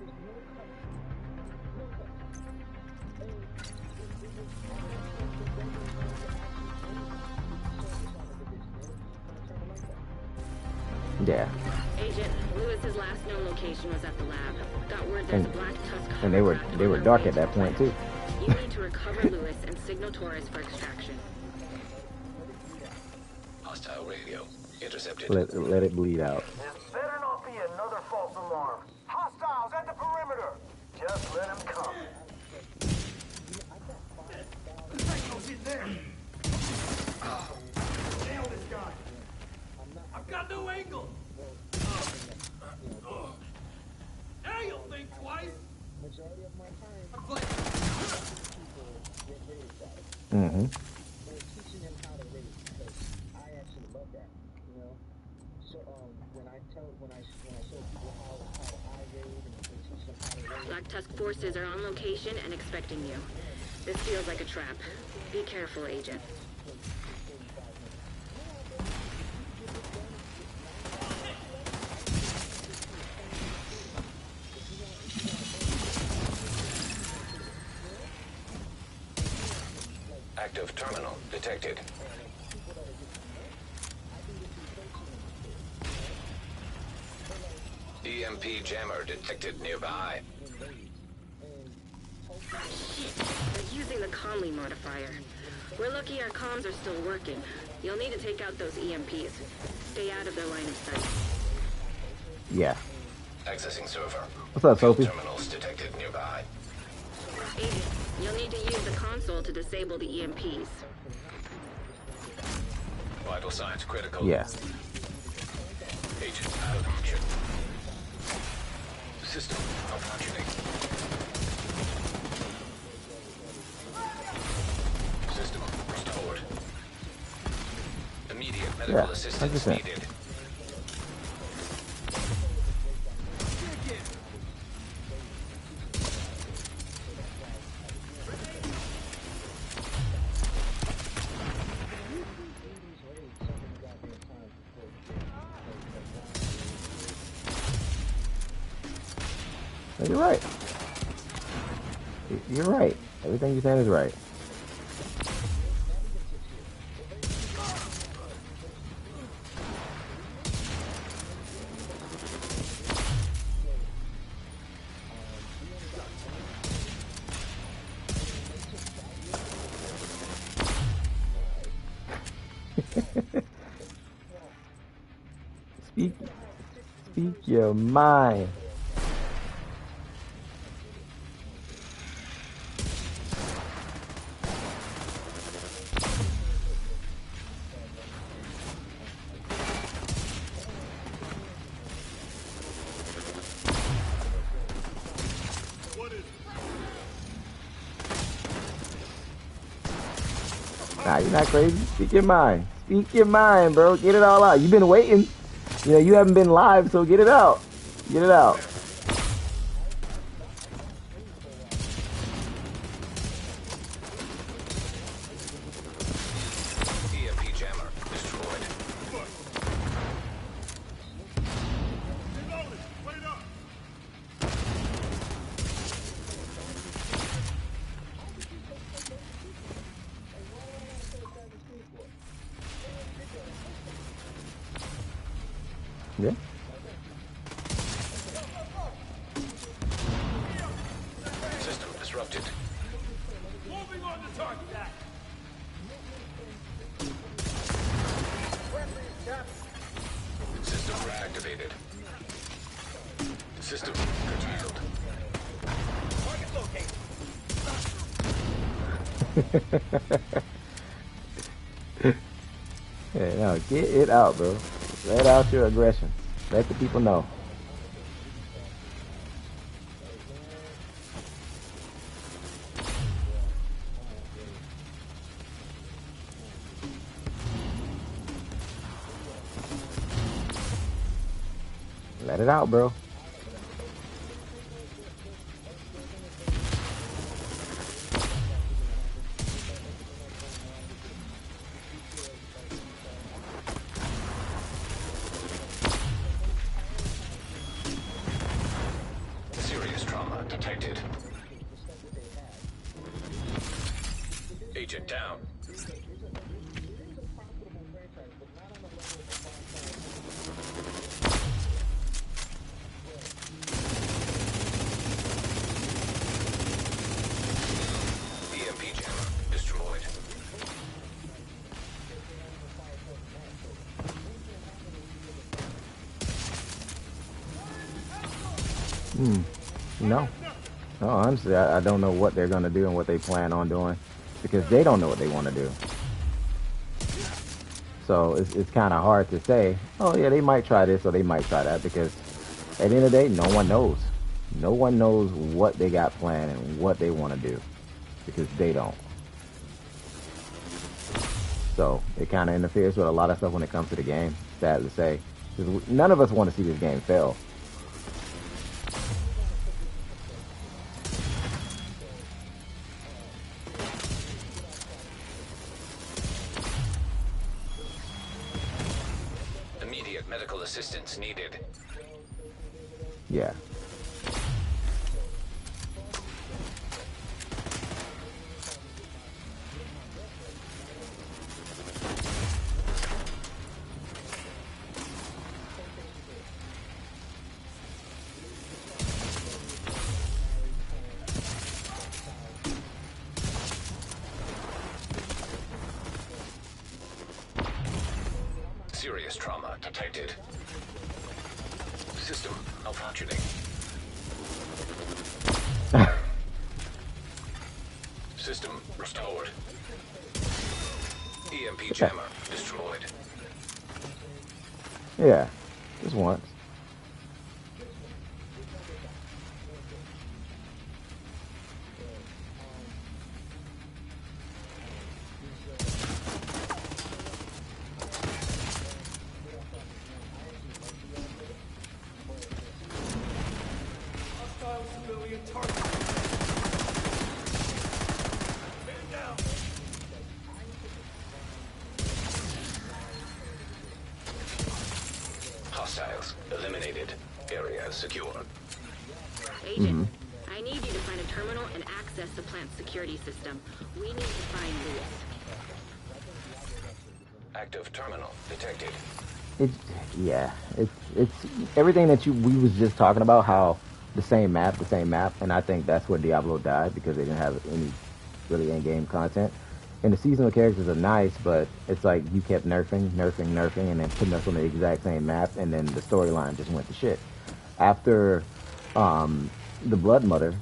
Yeah. Agent, Lewis's last known location was at the lab. Got word there's a black tusk And they were dark at that point too. You need to recover Lewis and signal Torres for extraction. Hostile radio intercepted. Let it bleed out. This better not be another false alarm. Hostiles at the perimeter. Just let them come. Psycho's in there. Nail this guy. I've got no angle. Now you'll think twice. Mm-hmm. Black Tusk forces are on location and expecting you. This feels like a trap. Be careful, Agent. Active terminal detected. EMP jammer detected nearby. They're using the Conley modifier. We're lucky our comms are still working. You'll need to take out those EMPs. Stay out of their line of sight. Yeah. Accessing server. What's up, Sophie? Terminals detected nearby. Agent, you'll need to use the console to disable the EMPs. Vital signs critical. Yeah. Agent out of action. System malfunctioning. System restored. Immediate medical assistance 100%. needed. You're right. You're right. Everything you're saying is right. Speak your mind. Nah, you're not crazy. Speak your mind. Speak your mind, bro. Get it all out. You've been waiting. You know, you haven't been live, so get it out. Get it out. EMP jammer destroyed. Yeah. System disrupted. Moving on to target. System reactivated. System curtailed. Yeah, no, get it out, bro. Let out your aggression. Let the people know. it out, bro. Serious trauma detected. Agent down. EMP jammer destroyed. No. No, honestly, I don't know what they're gonna do and what they plan on doing because they don't know what they want to do. So it's kind of hard to say, oh yeah, they might try this or they might try that because at the end of the day, no one knows. No one knows what they got planned and what they want to do because they don't. So it kind of interferes with a lot of stuff when it comes to the game, sad to say. Because none of us want to see this game fail. Immediate medical assistance needed. Yeah. Serious trauma detected. System malfunctioning. System restored. EMP jammer destroyed. Yeah. Just once. Hostile civilian target. Man down. Hostiles eliminated. Area secure. Agent, I need you to find a terminal and access the plant's security system. We need to find Lewis. Active terminal detected. It's everything that we was just talking about, how the same map, and I think that's where Diablo died because they didn't have any really in-game content. And the seasonal characters are nice, but it's like you kept nerfing, and then putting us on the exact same map, and then the storyline just went to shit. After the Blood Mother,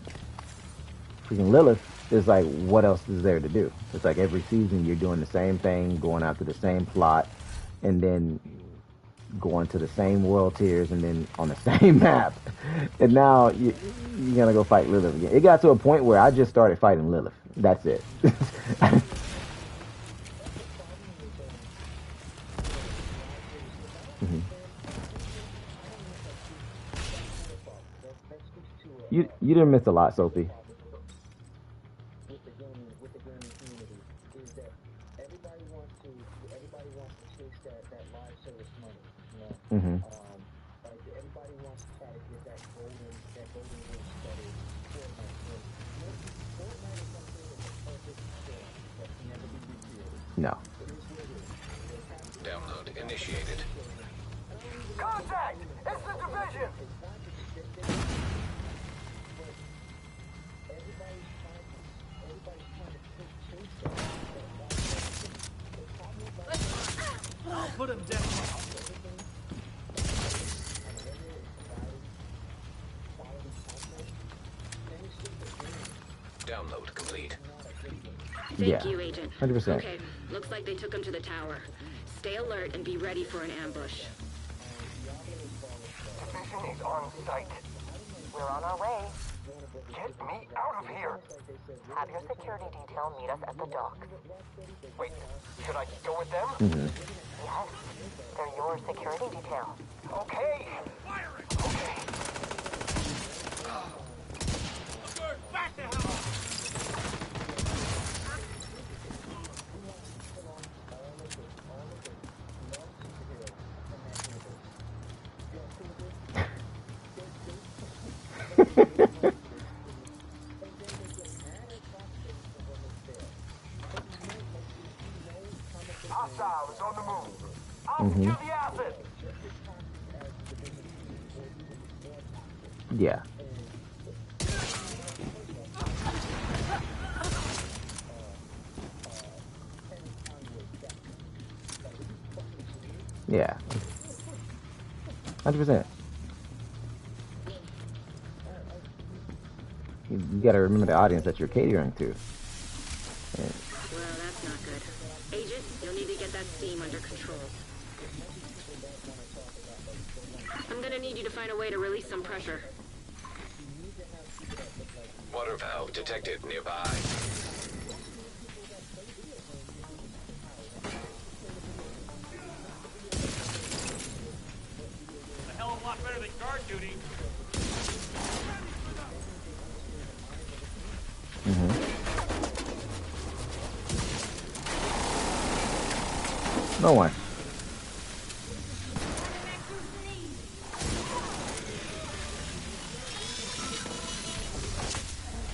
freaking Lilith, is like, what else is there to do? It's like every season you're doing the same thing, going after the same plot, and then going to the same world tiers, and then on the same map. And now you're gonna go fight Lilith again. It got to a point where I just started fighting Lilith. That's it. You didn't miss a lot, Sophie. With the gaming community is that everybody wants to chase that live service money, you know. Like everybody wants to try to get that golden wish that is Fortnite. And Fortnite is something that's a perfect storm that can never be recreated. No. It is what it is. Download initiated. Contact! It's the division! It's not restricted, but everybody's trying to chase that live service. The problem about I'll put him down. Download complete. Thank you, Agent. 100%. Okay, looks like they took him to the tower. Stay alert and be ready for an ambush. Division is on site. We're on our way. Get me out of here! Have your security detail meet us at the docks. Wait, should I go with them? Yes, they're your security detail. Okay. Okay. Hostile is on the move. I'll Mm-hmm. secure the asset. Yeah. Yeah. 100%. You gotta remember the audience that you're catering to. And Well, that's not good. Agent, you'll need to get that steam under control. I'm gonna need you to find a way to release some pressure. Water valve detected nearby. A hell of a lot better than guard duty. mm-hmm. No one.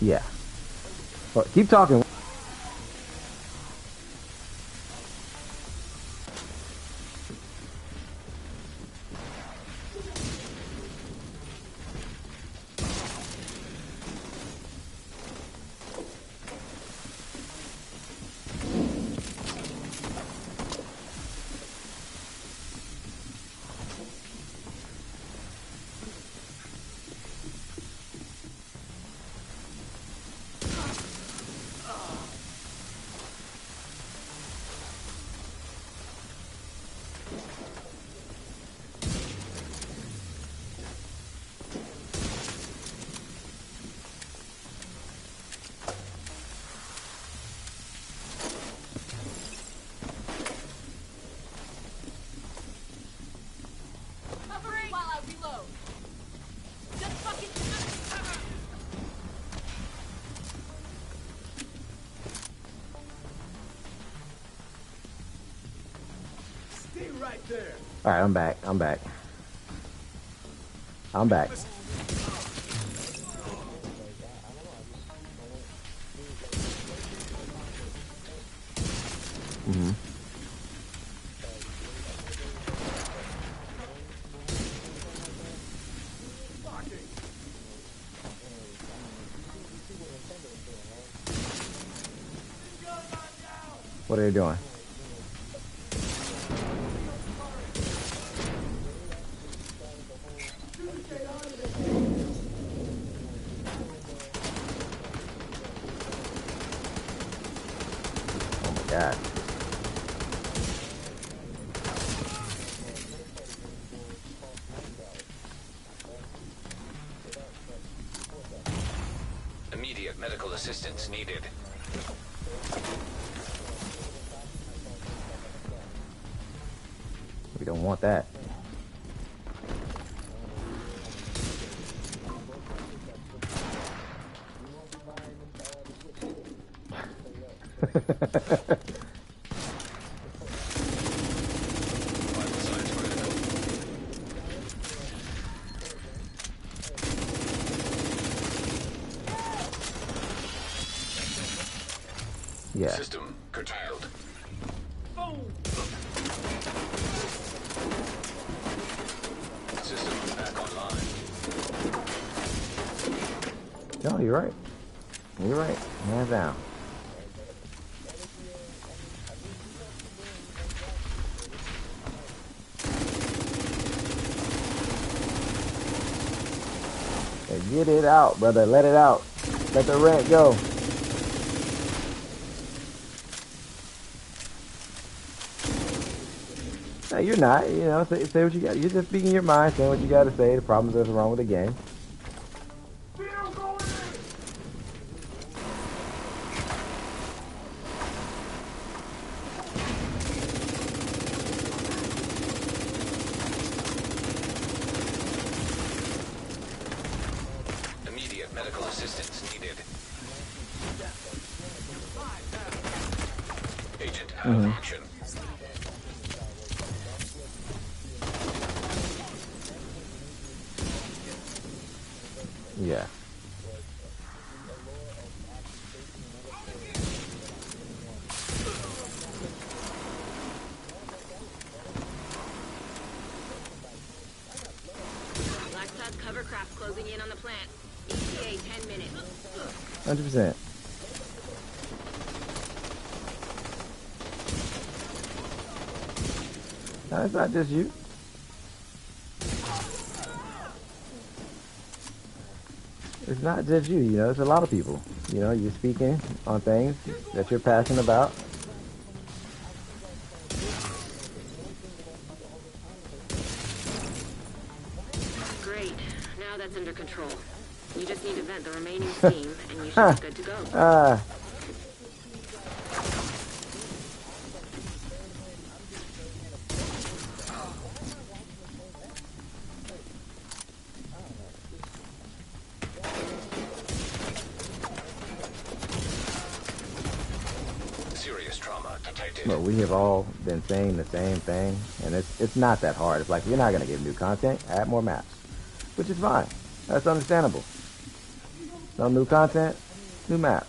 Yeah. Well, keep talking. Covering while I reload. Just fucking. Stay right there. All right, I'm back. I'm back. I'm back. Mm-hmm. What are they doing? Oh my God. Immediate medical assistance needed. We don't want that. Vital signs critical. Yeah. System curtailed. System back online. No, you're right. You're right. Hands down. Hey, get it out, brother. Let it out. Let the rent go. No, you're not. You know, say what you got. You're just speaking your mind, saying what you got to say. The problems that's wrong with the game. Immediate medical assistance needed. Agent out of action. Yeah. Blacktop covercraft closing in on the plant. ETA 10 minutes. 100%. No, it's not just you. It's not just you, you know, it's a lot of people. You know, you're speaking on things that you're passionate about. Great. Now that's under control. You just need to vent the remaining steam, and you should be good to go. Serious trauma detected. But we have all been saying the same thing, and it's not that hard. It's like, you're not going to give new content, add more maps, which is fine. That's understandable. No new content, new maps.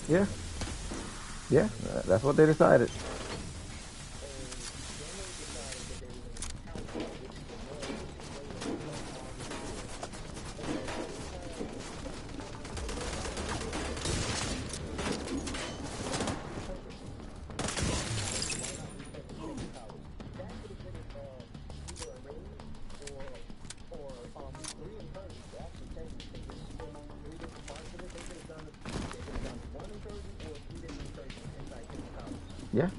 Yeah. Yeah, that's what they decided. Yeah.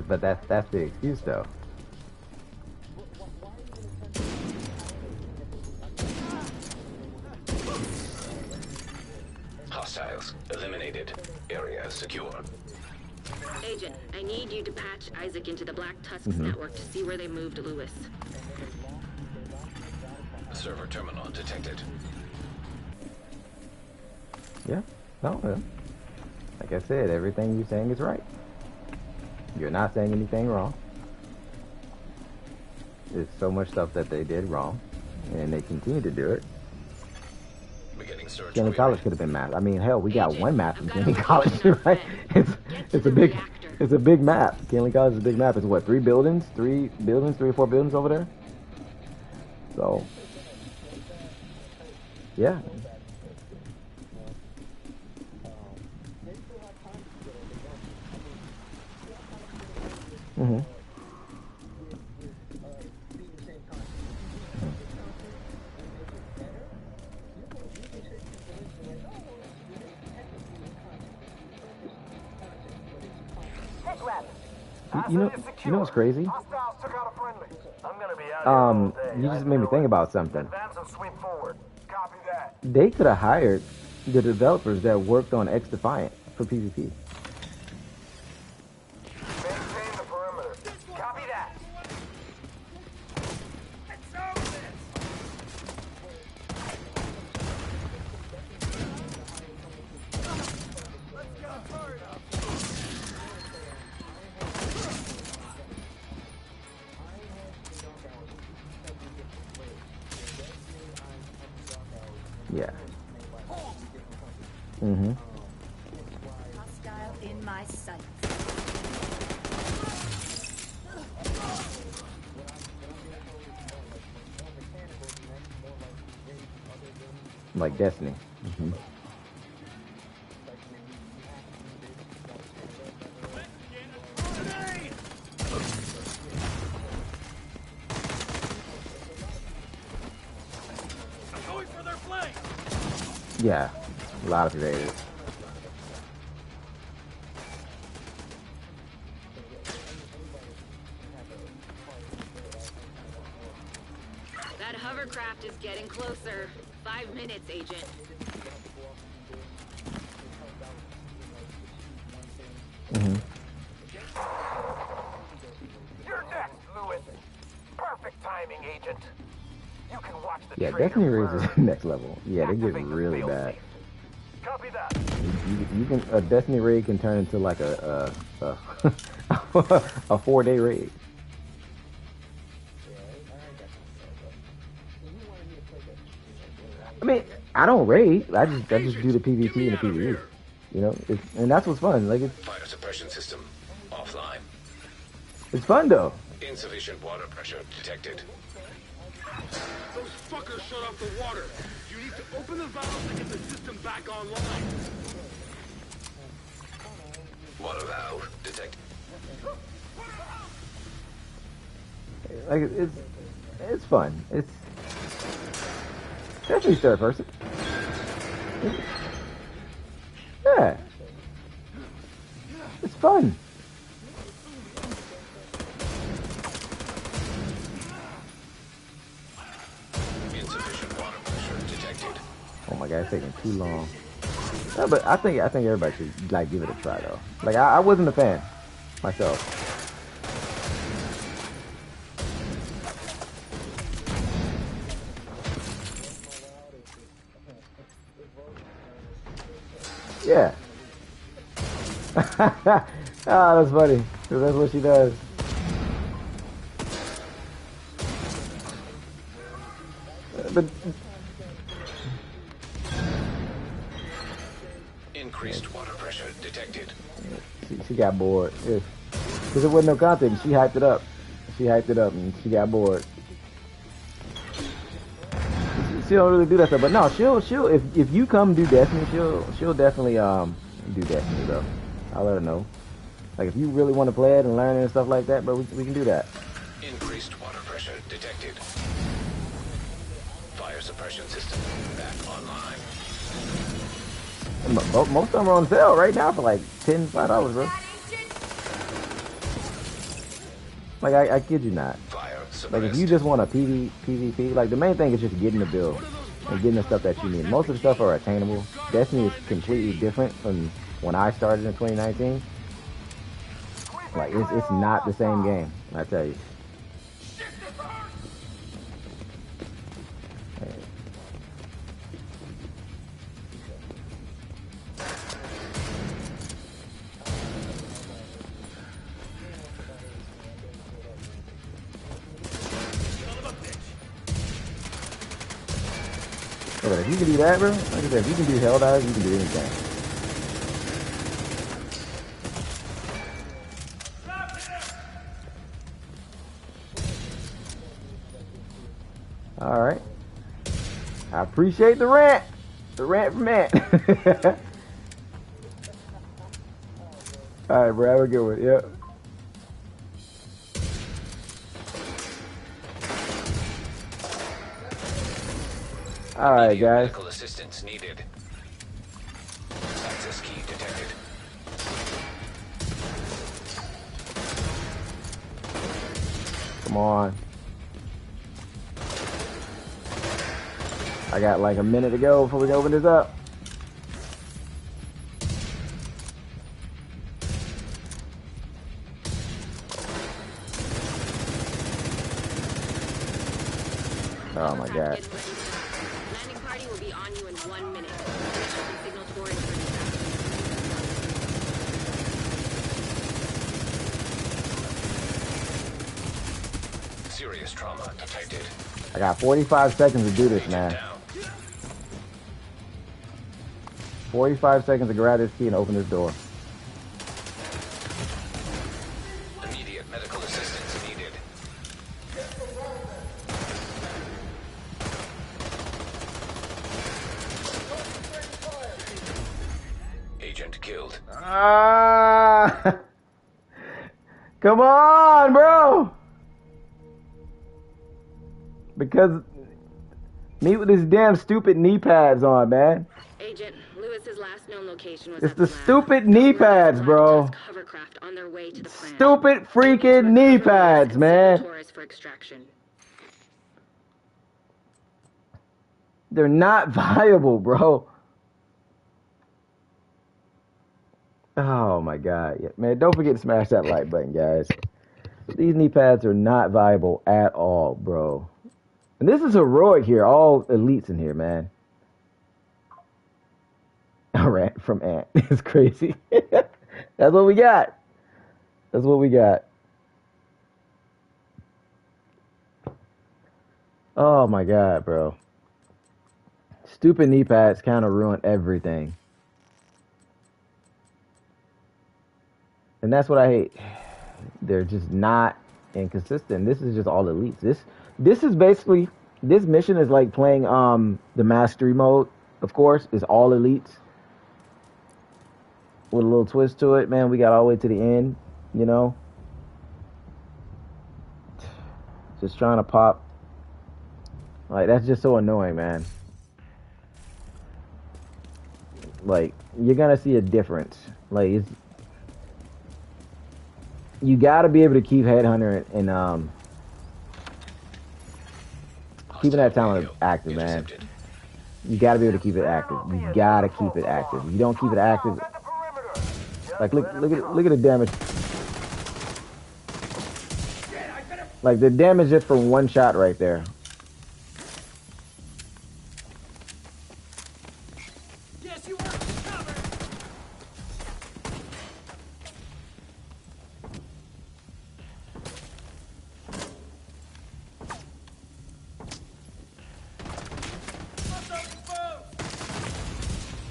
But that's the excuse, though. Hostiles eliminated. Area secure. Agent, I need you to patch Isaac into the Black Tusks network to see where they moved Lewis. Server terminal detected. Yeah. No, like I said, everything you're saying is right. You're not saying anything wrong. There's so much stuff that they did wrong, and they continue to do it. Kenley College could have been mapped. I mean, hell, we got one map from Kenley College, right? It's a big map. Kenley College is a big map. It's what, 3 buildings, 3 or 4 buildings over there. So, yeah. You know what's crazy? You just made me think about something. They could have hired the developers that worked on X Defiant for PvP. Yeah. Hostile in my sight. Like Destiny. I'm going flank! Yeah, a lot of evaders. That hovercraft is getting closer. 5 minutes, Agent. You're next, Lewis. Perfect timing, Agent. You can watch the Yeah, traitor Destiny raids is burn. next level. Yeah, they get Activate the really bad. failsafe. Copy that. You can a Destiny raid can turn into like a 4-day raid. I mean, I don't raid. I just do the PvP and the PvE. You know, and that's what's fun. Like Fire suppression system offline. it's fun though. Insufficient water pressure detected. Those fuckers shut off the water. You need to open the valves and get the system back online. Water valve detected. Like it's fun. It's definitely third person. Yeah, it's fun. Insufficient water pressure detected. Oh my god, it's taking too long. Yeah, but I think everybody should like give it a try though. Like I wasn't a fan myself. Yeah. Ah, that's funny. 'Cause that's what she does. But Increased water pressure detected. she got bored. Because there wasn't no content. She hyped it up. She hyped it up and she got bored. She don't really do that stuff. But no, she'll if you come do Destiny, she'll definitely do Destiny though. I'll let her know. Like if you really want to play it and learn it and stuff like that, but we can do that. Increased water pressure detected. Fire suppression system back online. Most of them are on sale right now for like $5, bro. Like I kid you not. Fire suppressed. Like if you just want a PvP, like the main thing is just getting the build and getting the stuff that you need. Most of the stuff are attainable. Destiny is completely different from when I started in 2019. Like it's not the same game, I tell you. Yeah, but if you can do that, bro, like I said, if you can do hell dives, you can do anything. All right. I appreciate the rant. The rant from Matt. All right, bro. Have a good one. Yep. All right, guys. Medical assistance needed. Access key detected. Come on. I got like a minute to go before we open this up. Oh my god. Landing party will be on you in 1 minute. Signal towards Serious trauma detected. I got 45 seconds to do this, man. Down. 45 seconds to grab this key and open this door. Immediate medical assistance needed. Agent killed. Ah! Come on, bro! Because Me with his damn stupid knee pads on, man. Agent, Lewis's last known location was It's at the the lab. stupid knee pads, bro. Hovercraft on their way to the plant. Stupid freaking knee pads, man. For extraction. They're not viable, bro. Oh my god. Yeah, man, don't forget to smash that like button, guys. These knee pads are not viable at all, bro. And this is heroic here. All elites in here, man. A rant from Ant. It's crazy. That's what we got. That's what we got. Oh my god, bro. Stupid knee pads kind of ruin everything. And that's what I hate. They're just not inconsistent. This is just all elites. This is basically, this mission is like playing the mastery mode, of course, is all elites. With a little twist to it, man. We got all the way to the end, you know. Just trying to pop. Like, that's just so annoying, man. Like, you're gonna see a difference. Like, it's, you gotta be able to keep Headhunter and keeping that talent active, man. You gotta be able to keep it active. You gotta keep it active. If you don't keep it active, like look at the damage. Like the damage just from one shot right there.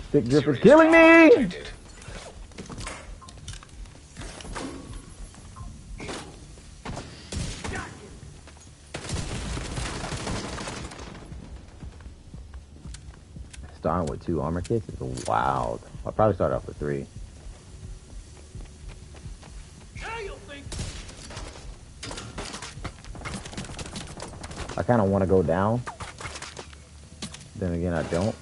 Stick grip is killing me! Starting with 2 armor kits is wild. I'll probably start off with 3. I kind of want to go down. Then again, I don't.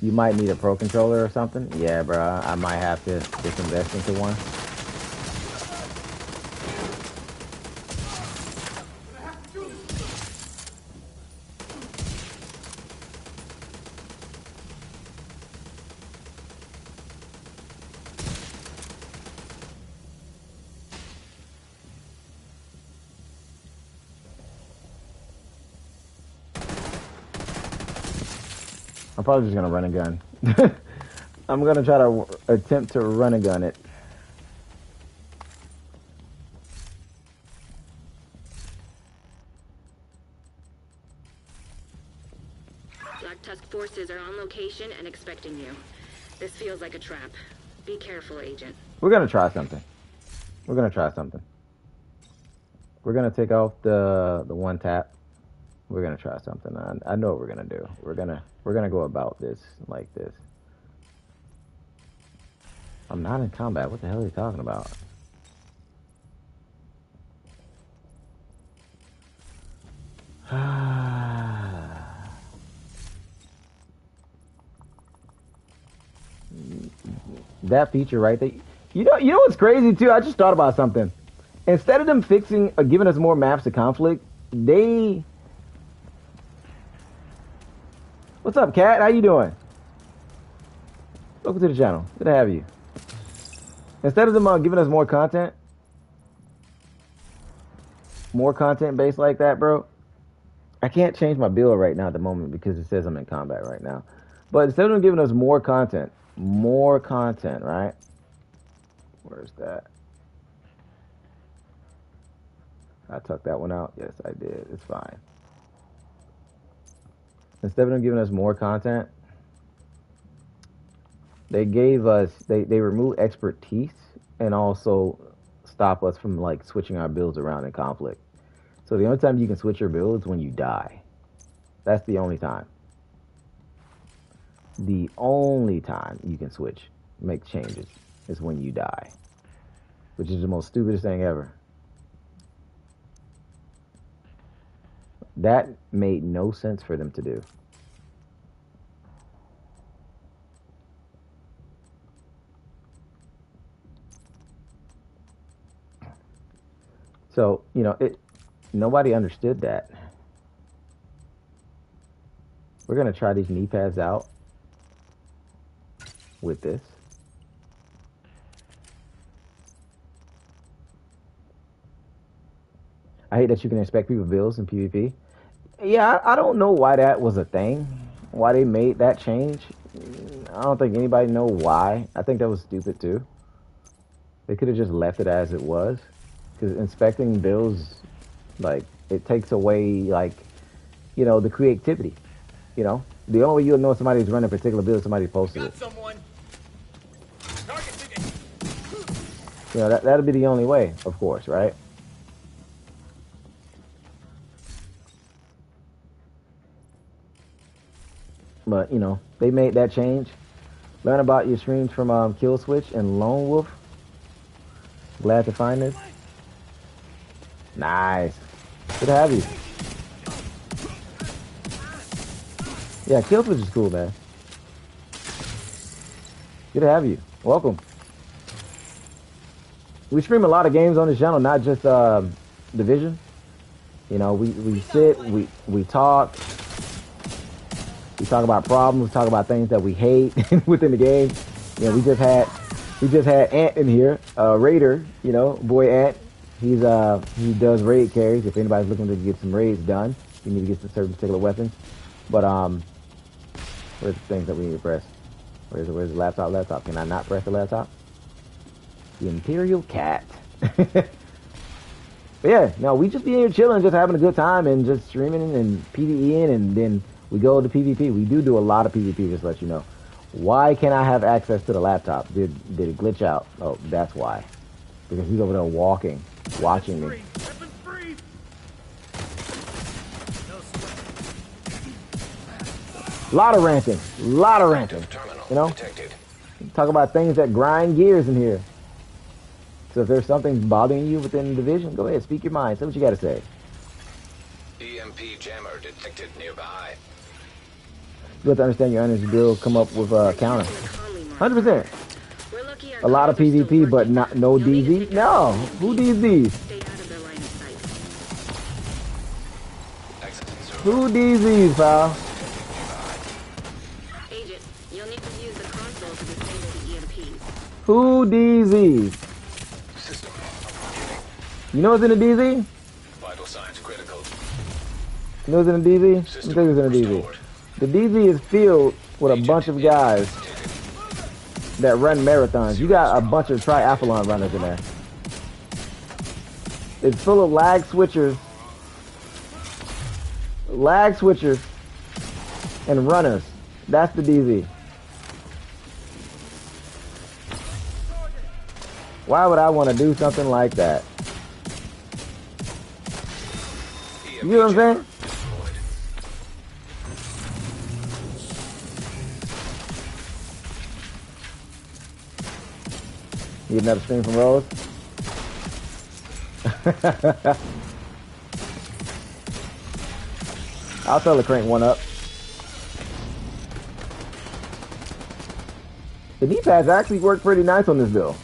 You might need a pro controller or something. Yeah, bro. I might have to just invest into one. I'm probably just gonna run a gun. I'm gonna try to attempt to run a gun it. Black Tusk forces are on location and expecting you. This feels like a trap. Be careful, Agent. We're gonna try something. We're gonna try something. We're gonna take off the one tap. We're gonna try something. I know what we're gonna do. We're gonna go about this like this. I'm not in combat. What the hell are you talking about? That feature right there. You know what's crazy too? I just thought about something. Instead of them fixing or giving us more maps of conflict, they... What's up, Cat? How you doing? Welcome to the channel. Good to have you. Instead of them giving us more content based like that, bro. I can't change my build right now at the moment because it says I'm in combat right now. But instead of them giving us more content, right? Where's that? I took that one out. Yes, I did. It's fine. Instead of them giving us more content, they gave us, they removed expertise and also stop us from like switching our builds around in conflict. So the only time you can switch your builds when you die. That's the only time. The only time you can switch make changes is when you die, which is the most stupidest thing ever. That made no sense for them to do. So, nobody understood that. We're going to try these knee pads out with this. I hate that you can inspect people's builds in PvP. Yeah, I don't know why that was a thing. Why they made that change. I don't think anybody know why. I think that was stupid too. They could have just left it as it was. Because inspecting builds, like, it takes away, like, the creativity. The only way you'll know somebody's running a particular build, somebody posted it. Someone. That'll be the only way, of course, right? But, they made that change. Learn about your streams from Kill Switch and Lone Wolf. Glad to find this. Nice. Good to have you. Yeah, Kill Switch is cool, man. Good to have you. Welcome. We stream a lot of games on this channel, not just Division. We sit, we talk. We talk about problems, talk about things that we hate within the game. We just had Ant in here, Raider, boy Ant. He does raid carries. If anybody's looking to get some raids done, you need to get some certain particular weapons. But where's the things that we need to press? Where's the laptop? Can I not press the laptop? The Imperial Cat. But yeah, no, we just be here chilling, just having a good time and just streaming and PvEing, and then we go to PvP. We do a lot of PvP, just to let you know. Why can't I have access to the laptop? Did it glitch out? Oh, that's why. Because he's over there watching me. Lot of ranting. Talk about things that grind gears in here. So if there's something bothering you within the division, go ahead, speak your mind. Say what you got to say. EMP jammer detected nearby. You have to understand your energy bill, come up with a counter. 100%. A lot of PvP, but no DZ? No. Who DZs? Who DZs, pal? Agent, you'll need to use the console to disable the EMPs. Who DZs? You know what's in a DZ? Vital signs critical. You know what's in a DZ? Let me tell you what's in a DZ. The DZ is filled with a bunch of guys that run marathons. You got a bunch of triathlon runners in there. It's full of lag switchers, and runners. That's the DZ. Why would I want to do something like that? You know what I'm saying? Need another stream from Rose? I'll tell her to crank one up. The knee pads actually work pretty nice on this build.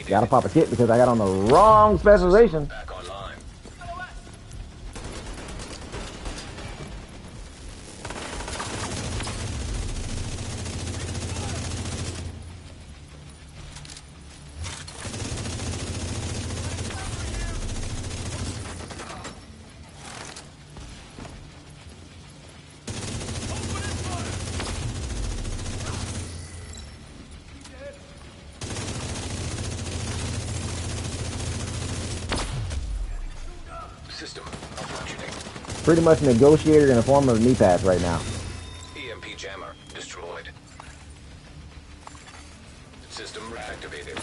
Gotta pop a kit because I got on the wrong specialization. Back online. System malfunctioning. Pretty much negotiator in the form of knee pads right now. EMP jammer destroyed. System reactivated.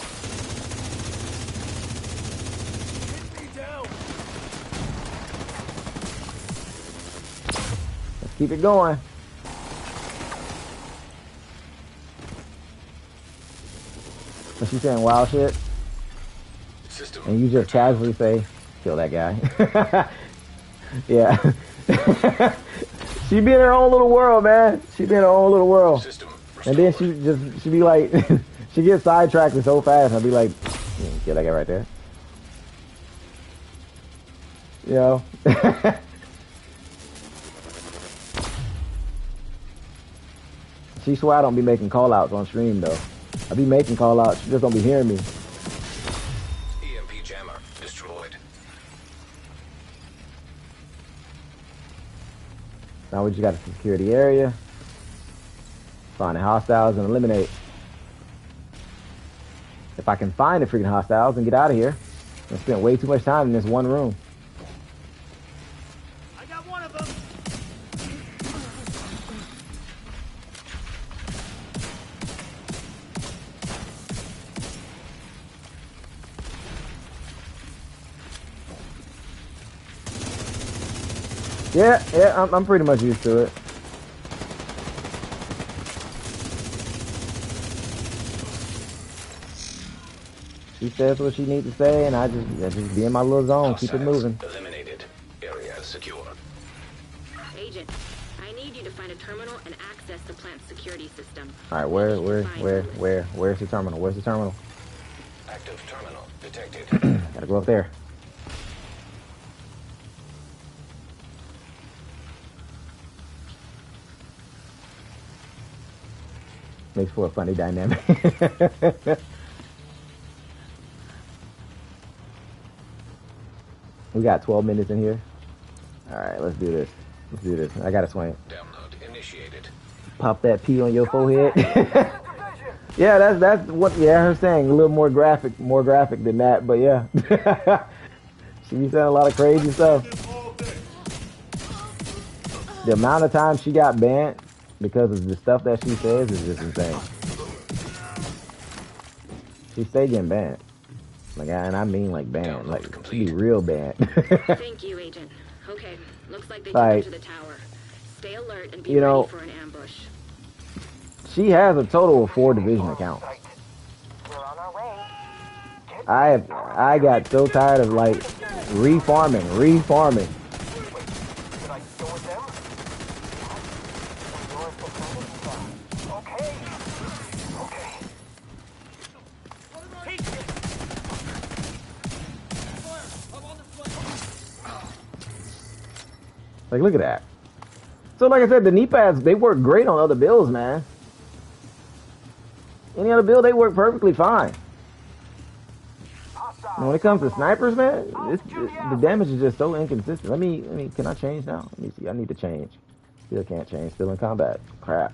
Hit me down. Let's keep it going. But she's saying wild shit, System and you just casually say, "Kill that guy." Yeah. She be in her own little world, man. She be in her own little world. System And then she be like, she gets sidetracked so fast. I'll be like, kill that guy right there. You know? She swear I don't be making call outs on stream though. I be making call outs, she just don't be hearing me. EMP jammer destroyed. Now we just got to secure the area, find the hostiles and eliminate. If I can find the freaking hostiles and get out of here, I spent way too much time in this one room. I got one of them. Yeah, I'm pretty much used to it. She says what she needs to say, and I just be in my little zone, keep it moving. Eliminated. Area secure. Agent, I need you to find a terminal and access the plant's security system. All right, where's the terminal? Where's the terminal? Active terminal detected. Gotta go up there. Makes for a funny dynamic. We got 12 minutes in here. All right, let's do this. Let's do this. I gotta swing it. Download initiated. Pop that P on your forehead. Yeah, that's what. Yeah, her saying a little more graphic than that. But yeah, she be saying a lot of crazy stuff. The amount of times she got banned because of the stuff that she says is just insane. She stay getting banned. Like, and I mean like banned. Like, she be real banned. Thank you, Agent. Okay, looks like they took her to the tower. Stay alert and be ready for an ambush. She has a total of 4 division accounts. I got so tired of like refarming. Like, look at that. So, like I said, the knee pads, they work great on other builds, man. Any other build, they work perfectly fine. And when it comes to snipers, man, the damage is just so inconsistent. Let me, can I change now? Let me see, I need to change. Still can't change, still in combat. Crap.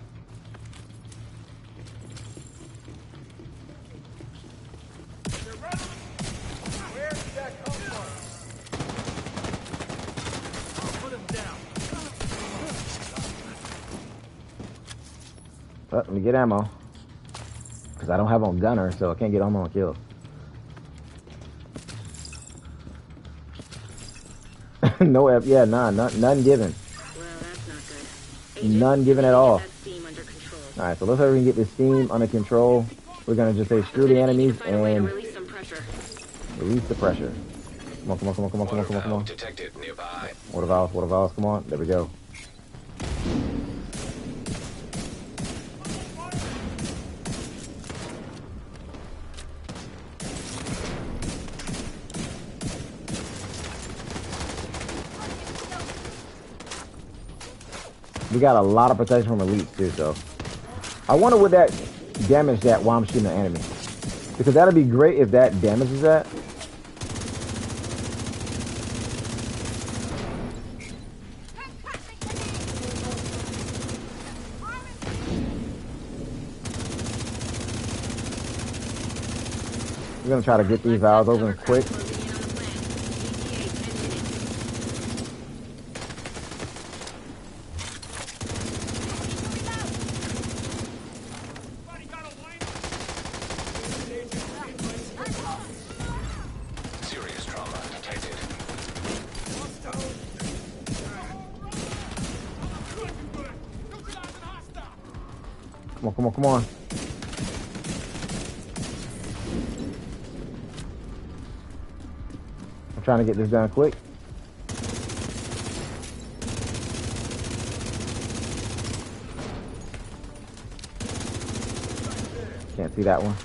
Let me get ammo. Because I don't have on gunner, so I can't get ammo on kills. No F, yeah, none given. Well, that's not good. Agent, None given at all. steam under control. Alright, so let's hope we can get this steam under control. We're gonna just say screw the enemies and release some pressure. Release the pressure. Come on. Detected nearby. Water valves, come on. There we go. We got a lot of protection from elites too, so I wonder would that damage that while I'm shooting an enemy. Because that'd be great if that damages that. We're gonna try to get these valves open quick. on, come on, come on. I'm trying to get this done quick. Can't see that one.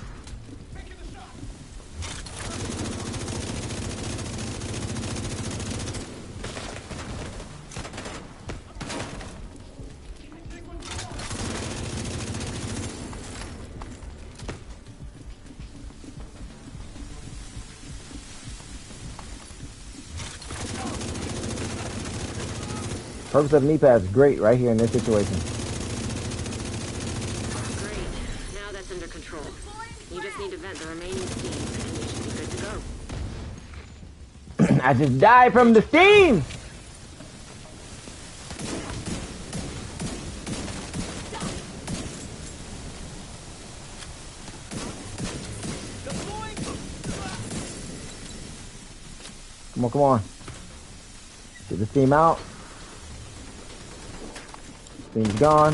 Purpose of knee pads is great right here in this situation. Great. Now that's under control. You just need to vent the remaining steam, and you should be good to go. I just died from the steam! Come on, come on. Get the steam out. Steam's gone.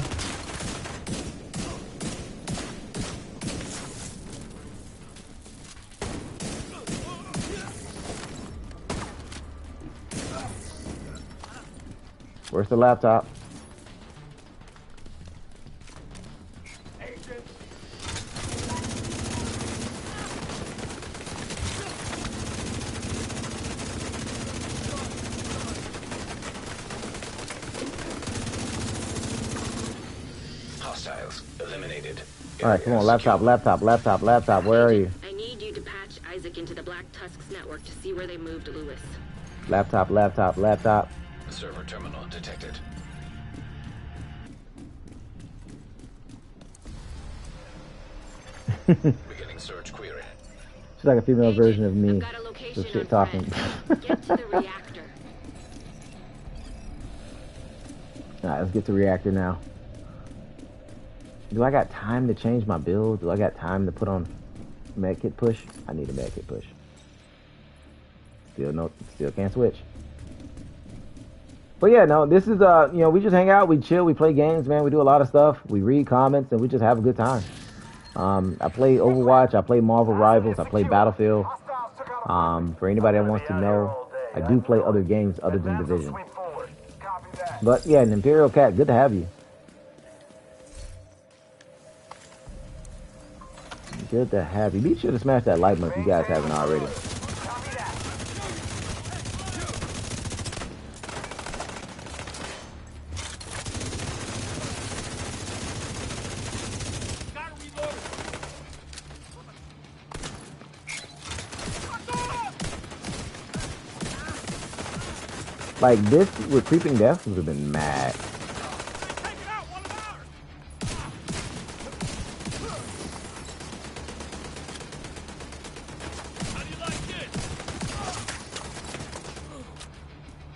Where's the laptop? Hostiles eliminated. All right, come on, laptop, laptop, laptop, laptop. Where are you? I need you to patch Isaac into the Black Tusk's network to see where they moved Lewis. Laptop, laptop, laptop. Server terminal detected. Beginning search query. She's like a female version of me. I've got a location Just shit on talking. Fred. Get to the reactor. All right, let's get to reactor now. Do I got time to change my build? Do I got time to put on medkit push? I need a medkit push. Still can't switch. But yeah, no, this is you know, we just hang out, we chill, we play games, man. We do a lot of stuff. We read comments and we just have a good time. I play Overwatch, I play Marvel Rivals, I play Battlefield. For anybody that wants to know, I do play other games other than Division. But yeah, an Imperial Cat, good to have you. Good to have you. Be sure to smash that like button if you guys haven't already. Like this with Creeping Death would have been mad.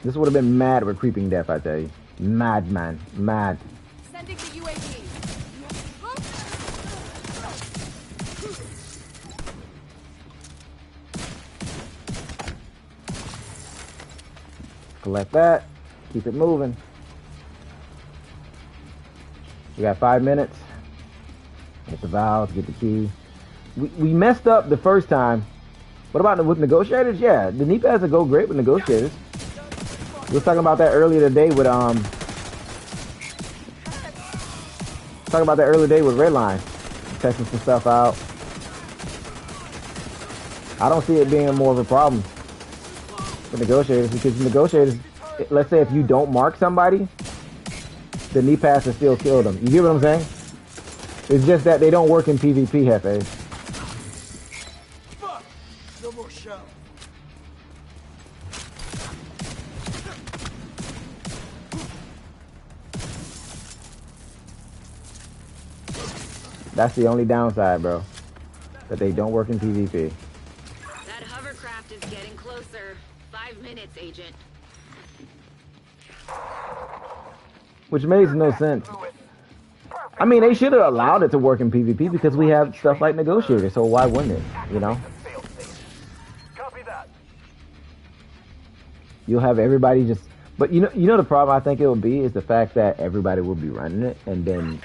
This would have been mad with Creeping Death, I tell you. Mad, man. Mad. Sending the UAV. Collect that. Keep it moving. We got 5 minutes. Get the valves, get the key. We messed up the first time. What about with negotiators? Yeah, the knee pads will go great with negotiators. We were talking about that earlier today with Redline. Testing some stuff out. I don't see it being more of a problem with negotiators, because negotiators, let's say if you don't mark somebody, the knee pads will still kill them. You get what I'm saying? It's just that they don't work in PvP, Hefe. Fuck! No more shell. That's the only downside, bro. That they don't work in PvP. That hovercraft is getting closer. 5 minutes, Agent. Which makes no sense. I mean, they should have allowed it to work in PvP because we have stuff like negotiators, so why wouldn't it, you know? Copy that. You'll have everybody just But you know the problem I think it would be is the fact that everybody will be running it, and then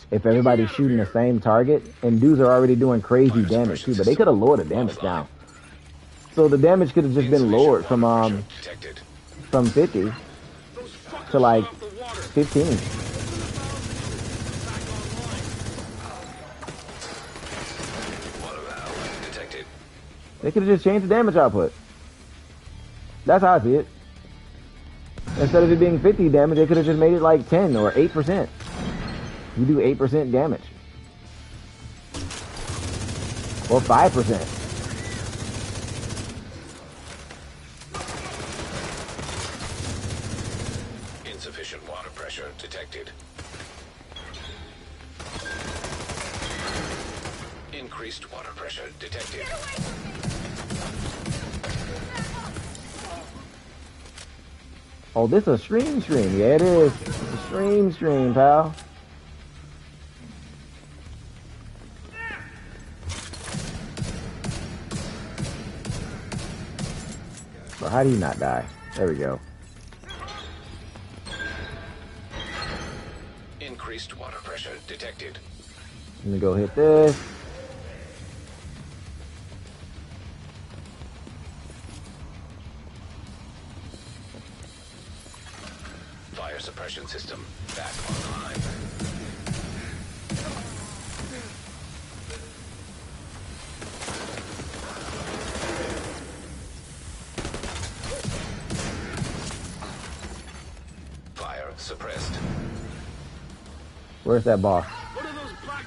if everybody's shooting the same target, and dudes are already doing crazy damage too, but they could have lowered the damage down. So the damage could have just been lowered from 50 to like 15. They could have just changed the damage output. That's how I see it. Instead of it being 50 damage, they could have just made it like 10 or 8%. You do 8% damage. Or 5%. Insufficient water pressure detected. Increased water pressure detected. Oh, this a stream. Yeah, it is. It's a stream, pal. So how do you not die? There we go. Increased water pressure detected. Let me go hit this. Fire suppression system back online. Fire suppressed. Where's that boss? One of those black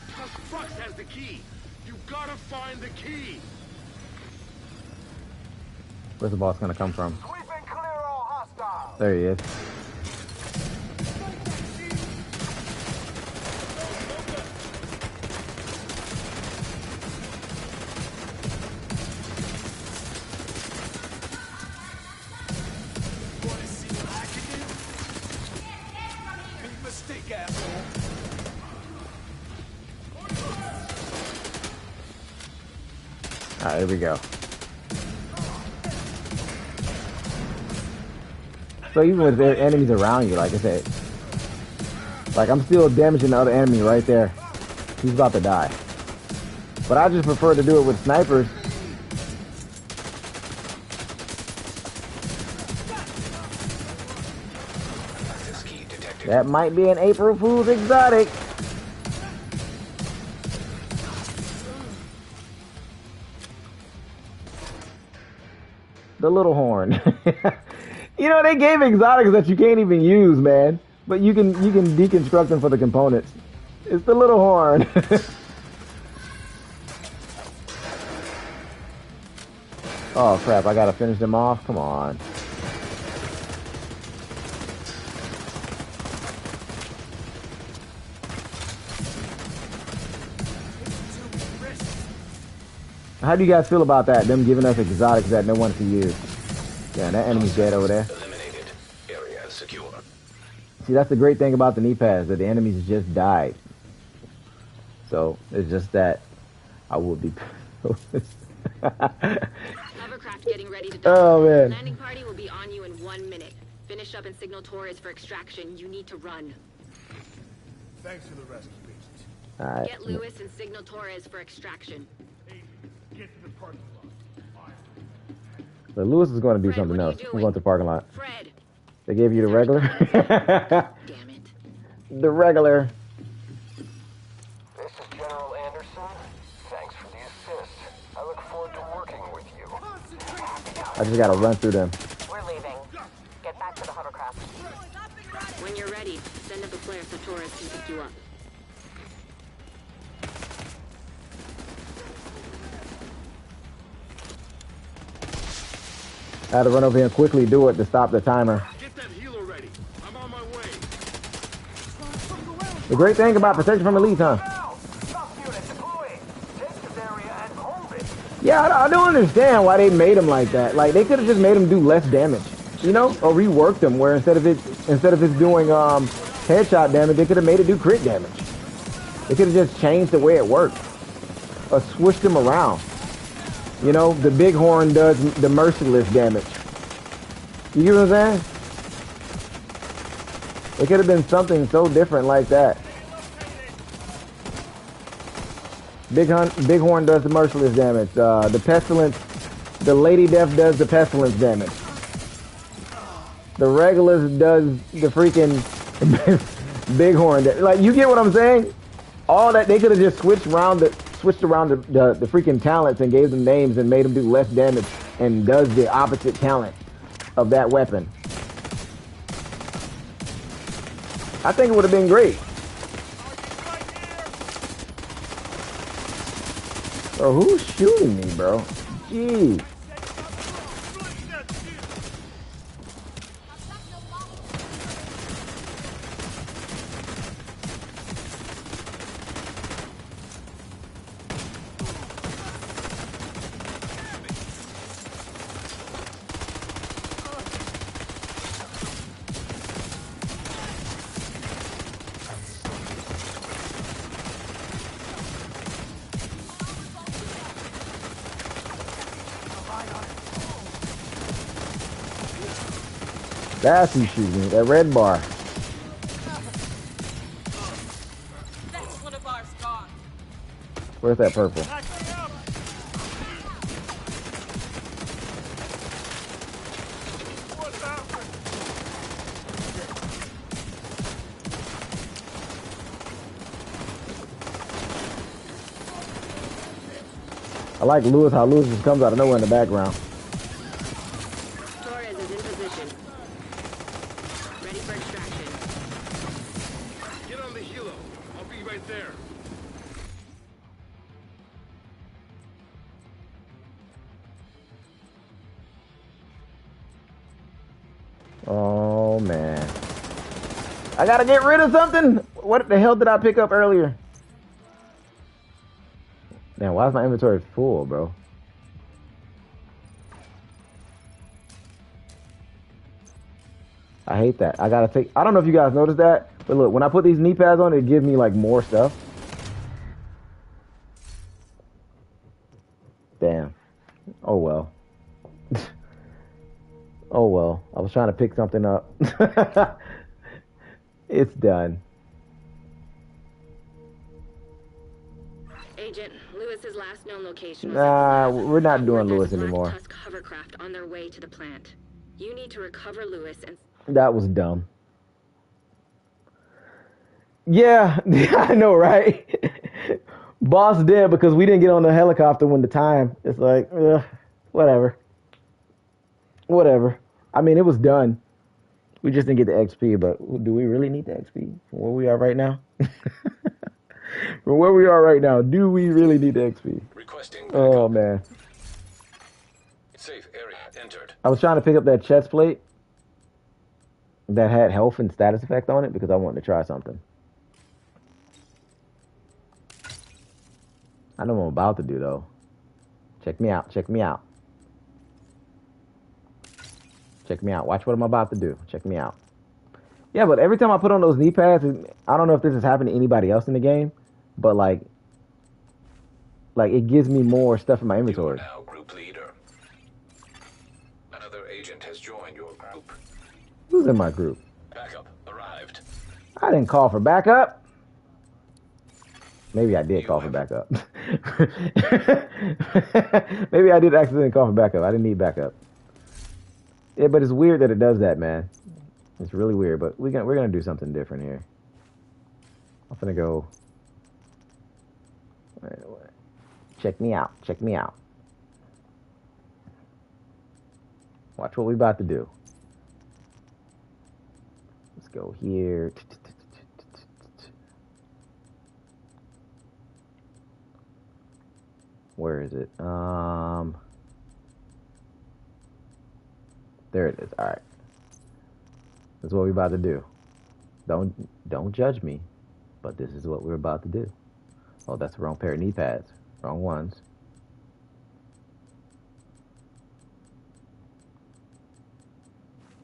trucks has the key. You gotta find the key. Where's the boss gonna come from? We've been clear all hostiles. There he is. Alright, there we go. So even with their enemies around you, like I said, like I'm still damaging the other enemy right there. He's about to die. But I just prefer to do it with snipers. That might be an April Fool's exotic. The little horn. You know, they gave exotics that you can't even use, man. But you can deconstruct them for the components. It's the little horn. Oh crap, I gotta finish them off? Come on. How do you guys feel about that? Them giving us exotics that no one can use. Yeah, that enemy's dead over there. Eliminated. Area secure. See, that's the great thing about the knee pads, that the enemies just died. So, it's just that I would be... Hovercraft getting ready to dock. Oh, man. Landing party will be on you in 1 minute. Finish up and signal Torres for extraction. You need to run. Thanks for the rescue, agent. Alright. Get Lewis and signal Torres for extraction. Get to the parking lot. So Lewis is going to do Fred, something what are else. you We're going to the parking lot. Fred. They gave you the regular? Damn it. The regular. This is General Anderson. Thanks for the assist. I look forward to working with you. I just got to run through them. We're leaving. Get back to the hovercraft. When you're ready, send up a flare so Torres can pick you up. I had to run over here and quickly do it to stop the timer. Get that healer ready. I'm on my way. The great thing about protection from elites, huh? Yeah, I don't understand why they made them like that. Like, they could have just made them do less damage, you know, or reworked them where instead of it doing headshot damage, they could have made it do crit damage. They could have just changed the way it worked, or switched them around. You know, the bighorn does the merciless damage. You get what I'm saying? It could have been something so different like that. Bighorn does the merciless damage. The pestilence, the Lady Death does the pestilence damage. The Regulus does the freaking Bighorn. Like, you get what I'm saying? All that, they could have just switched around the freaking talents and gave them names and made them do less damage and does the opposite talent of that weapon. I think it would have been great. Bro, who's shooting me, bro? Jeez. That's who's shooting me, that red bar. That's one of ours gone. Where's that purple? I like Lewis, how Lewis just comes out of nowhere in the background. Torres is in position. Ready for extraction. Get on the helo. I'll be right there. Oh, man. I gotta get rid of something? What the hell did I pick up earlier? Man, why is my inventory full, bro? I hate that. I gotta take... I don't know if you guys noticed that, but look, when I put these knee pads on, it gives me, like, more stuff. Damn. Oh, well. Oh, well. I was trying to pick something up. It's done. Agent, Lewis's last known location was Nah, we're not doing there's Lewis a Black anymore. Tusk hovercraft on their way to the plant. You need to recover Lewis and... That was dumb. Yeah, I know, right? Boss dead because we didn't get on the helicopter when the time. It's like, whatever. Whatever. I mean, it was done. We just didn't get the XP, but do we really need the XP from where we are right now? From where we are right now, do we really need the XP? Requesting Oh, man. Safe area entered. I was trying to pick up that chest plate that had health and status effect on it because I wanted to try something. I know what I'm about to do, though. Check me out. Check me out. Check me out. Watch what I'm about to do. Check me out. Yeah, but every time I put on those knee pads, I don't know if this has happened to anybody else in the game, but like it gives me more stuff in my inventory. You are now group leader. Another agent has joined your group. Who's in my group? Backup arrived. I didn't call for backup. Maybe I did call for backup. Maybe I did accidentally call for backup. I didn't need backup. Yeah, but it's weird that it does that, man. It's really weird, but we're gonna do something different here. I'm gonna go. Check me out. Check me out. Watch what we about to do. Let's go here. Where is it? There it is. All right. That's what we're about to do. Don't judge me, but this is what we're about to do. Oh, that's the wrong pair of knee pads. Wrong ones.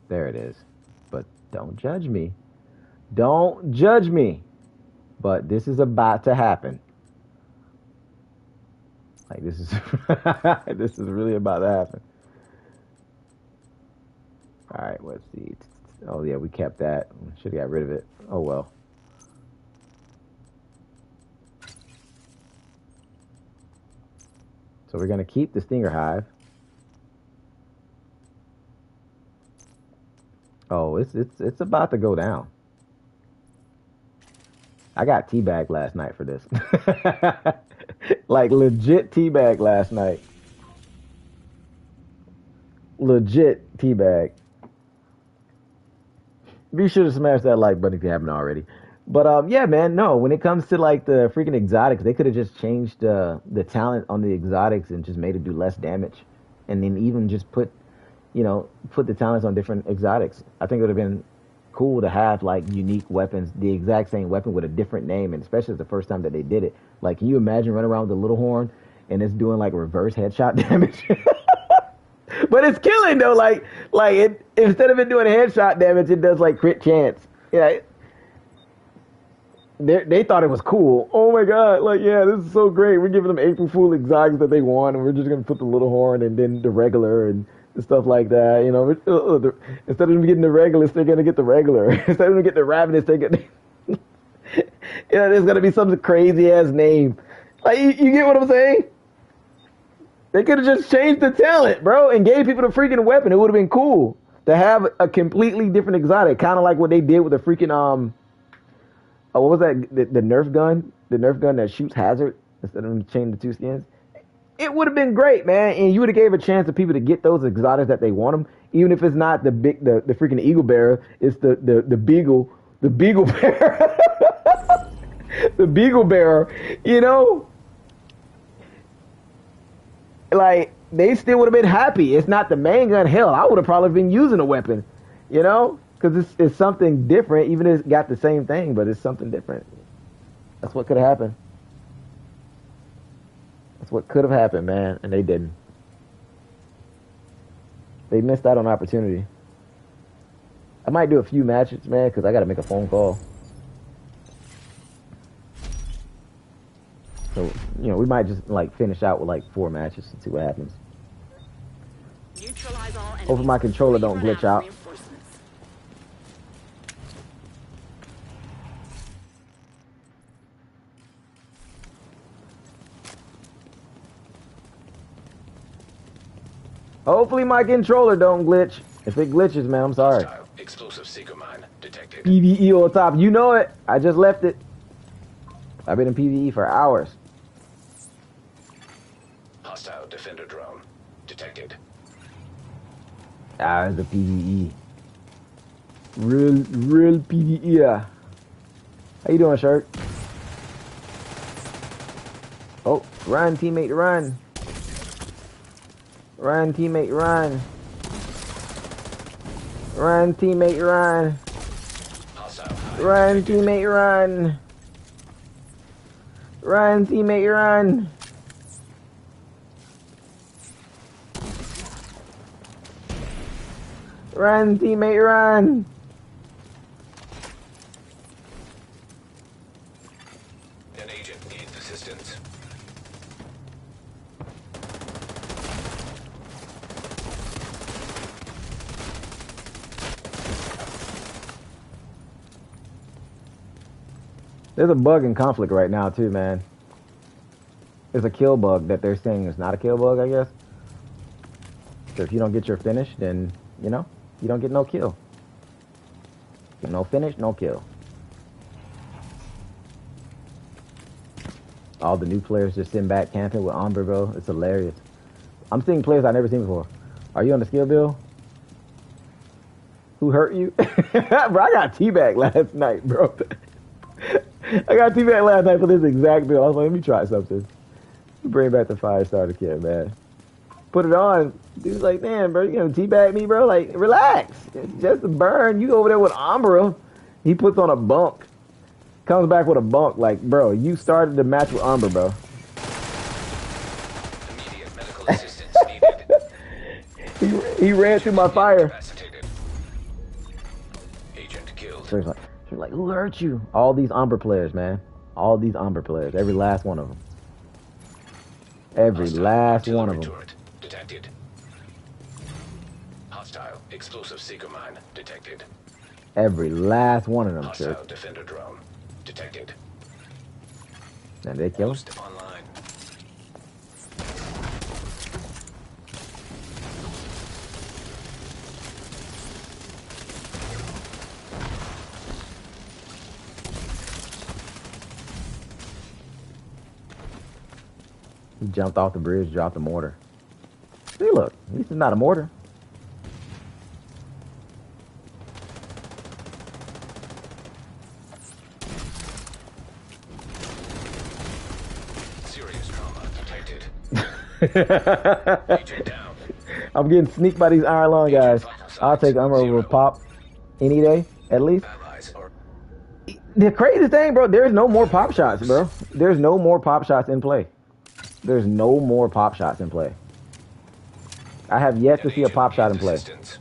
There it is. But don't judge me. Don't judge me. But this is about to happen. Like, this is this is really about to happen. All right, let's see. Oh yeah, we kept that. Should have got rid of it. Oh well. So we're gonna keep the Stinger Hive. Oh, it's about to go down. I got teabagged last night for this. Like legit teabag last night. Legit teabag. Be sure to smash that like button if you haven't already. But yeah, man, no. When it comes to like the freaking exotics, they could have just changed the talent on the exotics and just made it do less damage, and then even just put, put the talents on different exotics. I think it would have been cool to have like unique weapons, the exact same weapon with a different name, and especially the first time that they did it. Like, can you imagine running around with a little horn and it's doing like reverse headshot damage? But it's killing though. Like it, instead of it doing headshot damage, it does like crit chance. Yeah, they thought it was cool. Oh my god! Like, yeah, this is so great. We're giving them April Fool exotics that they want, and we're just gonna put the little horn and then the regular and stuff like that. Instead of them getting the regulars, they're gonna get the regular. Instead of them getting the ravenous, they get. There's gonna be some crazy ass name. Like, you get what I'm saying? They could have just changed the talent, bro, and gave people the freaking weapon. It would have been cool to have a completely different exotic, kind of like what they did with the freaking what was that? The Nerf gun, that shoots hazard instead of them changing the two skins. It would have been great, man, and you would have gave a chance to people to get those exotics that they want them, even if it's not the freaking eagle bearer. It's the beagle bearer, the beagle bearer. Like, they still would have been happy. It's not the main gun. Hell, I would have probably been using a weapon, because it's something different. Even if it's got the same thing, but it's something different. That's what could have happened. That's what could have happened, man, and they didn't. They missed out on opportunity. I might do a few matches, man, because I got to make a phone call. So, we might just like finish out with like 4 matches and see what happens. Hopefully my controller don't glitch out. Hopefully my controller don't glitch. If it glitches, man, I'm sorry. Explosive seeker mine detected. PvE on top. You know it. I just left it. I've been in PvE for hours. Hostile defender drone detected. It's a PvE. Real PvE. Yeah. How you doing, Shirt? Oh, run, teammate, run. Run, teammate, run. Run, teammate, run. Run, teammate, run. Run, teammate, run. Run, teammate, run. An agent needs assistance. There's a bug in conflict right now too, man. There's a kill bug that they're saying is not a kill bug, I guess. So if you don't get your finish, then, you don't get no kill. No finish, no kill. All the new players just sitting back camping with Umber, bro. It's hilarious. I'm seeing players I've never seen before. Are you on the skill bill? Who hurt you? Bro, I got teabagged last night, bro. I got teabagged last night for this exact bill. I was like, let me try something. Bring back the fire starter kit, man. Put it on. Dude's like, man, bro, you gonna teabag me, bro? Like, relax. It's just a burn. You over there with Umbra. He puts on a bunk. Comes back with a bunk. Like, bro, you started the match with Umbra, bro. Immediate medical assistance needed. He ran through my fire. Agent killed. So she's like, who hurt you? All these Umbra players, man. All these Umbra players. Every last one of them. Every last one of them. Detected. Hostile explosive seeker mine detected. Every last one of them, Hostile sir. defender drone detected. And they kill him. Boost online. He jumped off the bridge, dropped the mortar. See, look, at least it's not a mortar. Serious trauma detected. Agent down. I'm getting sneaked by these Iron Lung guys. I'll take Umber over Pop any day, at least. Allies are The craziest thing, bro, there's no more pop shots, bro. There's no more pop shots in play. There's no more pop shots in play. I have yet to see a pop shot in play. assistance.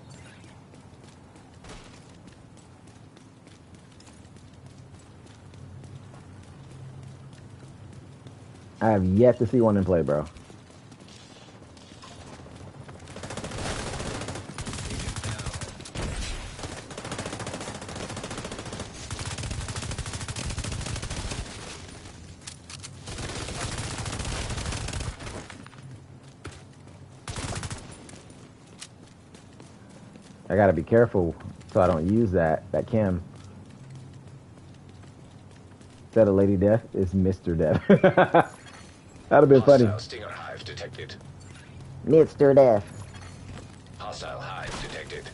I have yet to see one in play, bro. I gotta be careful so I don't use that chem. Instead of Lady Death, it's Mr. Death. That'd have been funny. Hostile Stinger hive detected. Mr. Death. Hostile hive detected.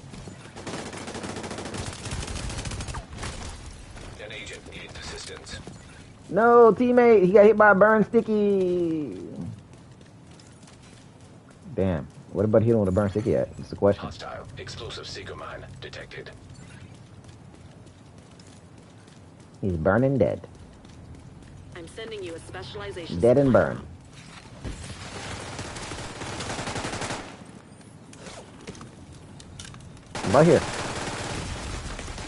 An agent needs assistance. No, teammate, he got hit by a burn sticky. Damn. What about hitting with a burn sticky at? That's the question. Hostile explosive seeker mine detected. He's burning dead. I'm sending you a specialization. Dead and burned. Right here.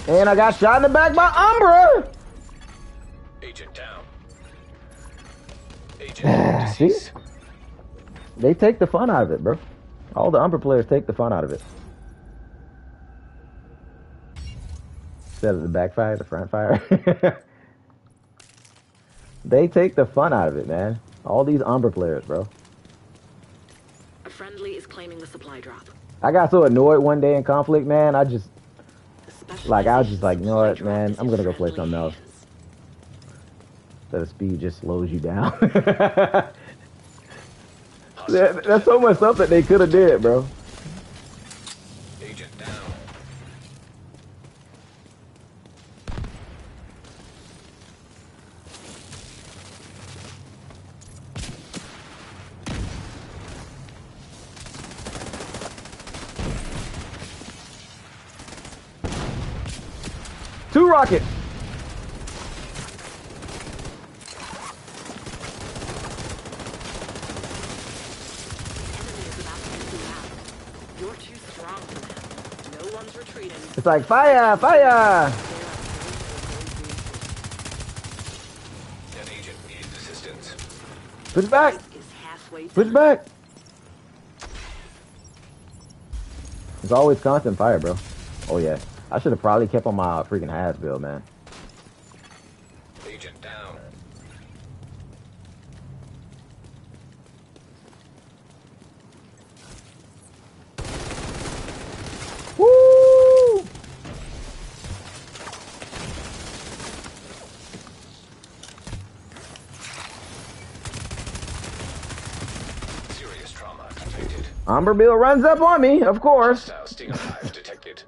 And I got shot in the back by Umbra. Agent down. Agent See? deceased. They take the fun out of it, bro. All the Umbra players take the fun out of it. Instead of the backfire, the front fire. They take the fun out of it, man. All these Umbra players, bro. A friendly is claiming the supply drop. I got so annoyed one day in conflict, man. I was just like, you know what, man? I'm gonna go play something else. The speed just slows you down. That's so much stuff that they could have did, bro. Agent down. Two rockets. You're too strong for them. No one's retreating. It's like fire, fire. An agent needs assistance. Push back. Is halfway Push done. back. It's always constant fire, bro. Oh yeah. I should have probably kept on my freaking has build, man. Agent down. Woo! Serious trauma detected. Umber Bill runs up on me, of course. Hostile Stinger hive detected.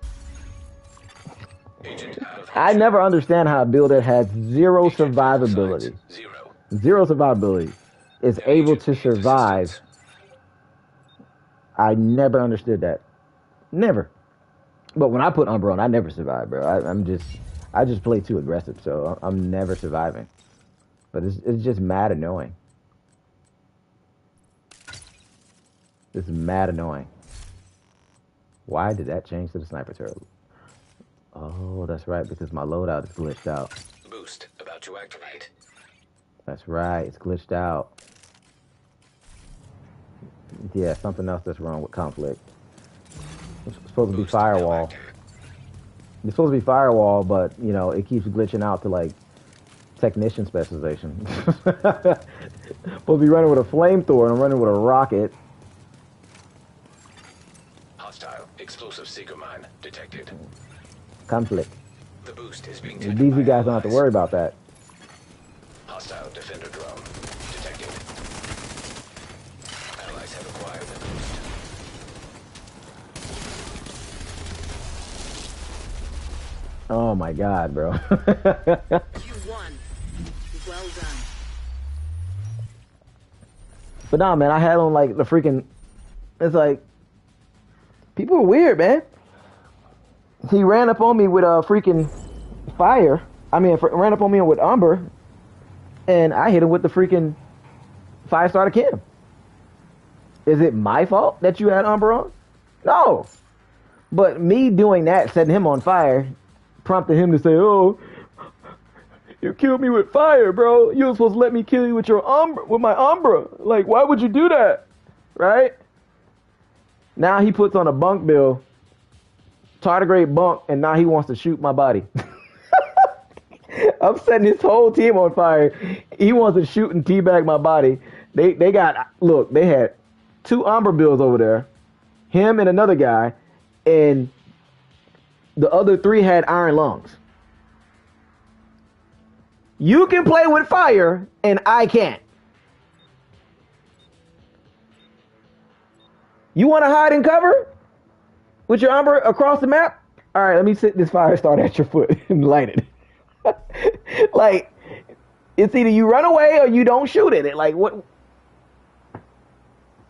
Agent out of I never understand how a build that has zero survivability. Zero. Zero survivability is able to survive. I never understood that. Never. But when I put Umber on, I never survive, bro. I just play too aggressive, so I'm never surviving. But it's just mad annoying. It's mad annoying. Why did that change to the sniper turret? Oh, that's right, because my loadout is glitched out. Boost about to activate. That's right, it's glitched out. Yeah, something else that's wrong with conflict. It's supposed to be Boost now firewall. active. It's supposed to be firewall, but you know it keeps glitching out to like technician specialization. Supposed to be running with a flamethrower, and I'm running with a rocket. Hostile explosive seeker mine detected. Conflict. The boost is being The taken by DZ guys don't have to allies. worry about that. Hostile defender drone detected. Allies have acquired the boost. Oh my god, bro. You won. Well done. But nah, man, I had on like the freaking. It's like people are weird, man. He ran up on me with a freaking fire. I mean, ran up on me with Umber, and I hit him with the freaking 5-star to Kim. Is it my fault that you had Umber on? No. But me doing that, setting him on fire, prompted him to say, "Oh, you killed me with fire, bro. You were supposed to let me kill you with your Umbra, with my Umbra. Like, why would you do that?" Right? Now he puts on a bunk bill, tardigrade bunk, and now he wants to shoot my body. I'm setting his whole team on fire. He wants to shoot and teabag my body. They had 2 Umbra bills over there, him and another guy, and the other 3 had iron lungs. You can play with fire, and I can't. You want to hide and cover with your Umbra across the map? All right, let me set this fire start at your foot and light it. Like, it's either you run away or you don't shoot at it. Like, what?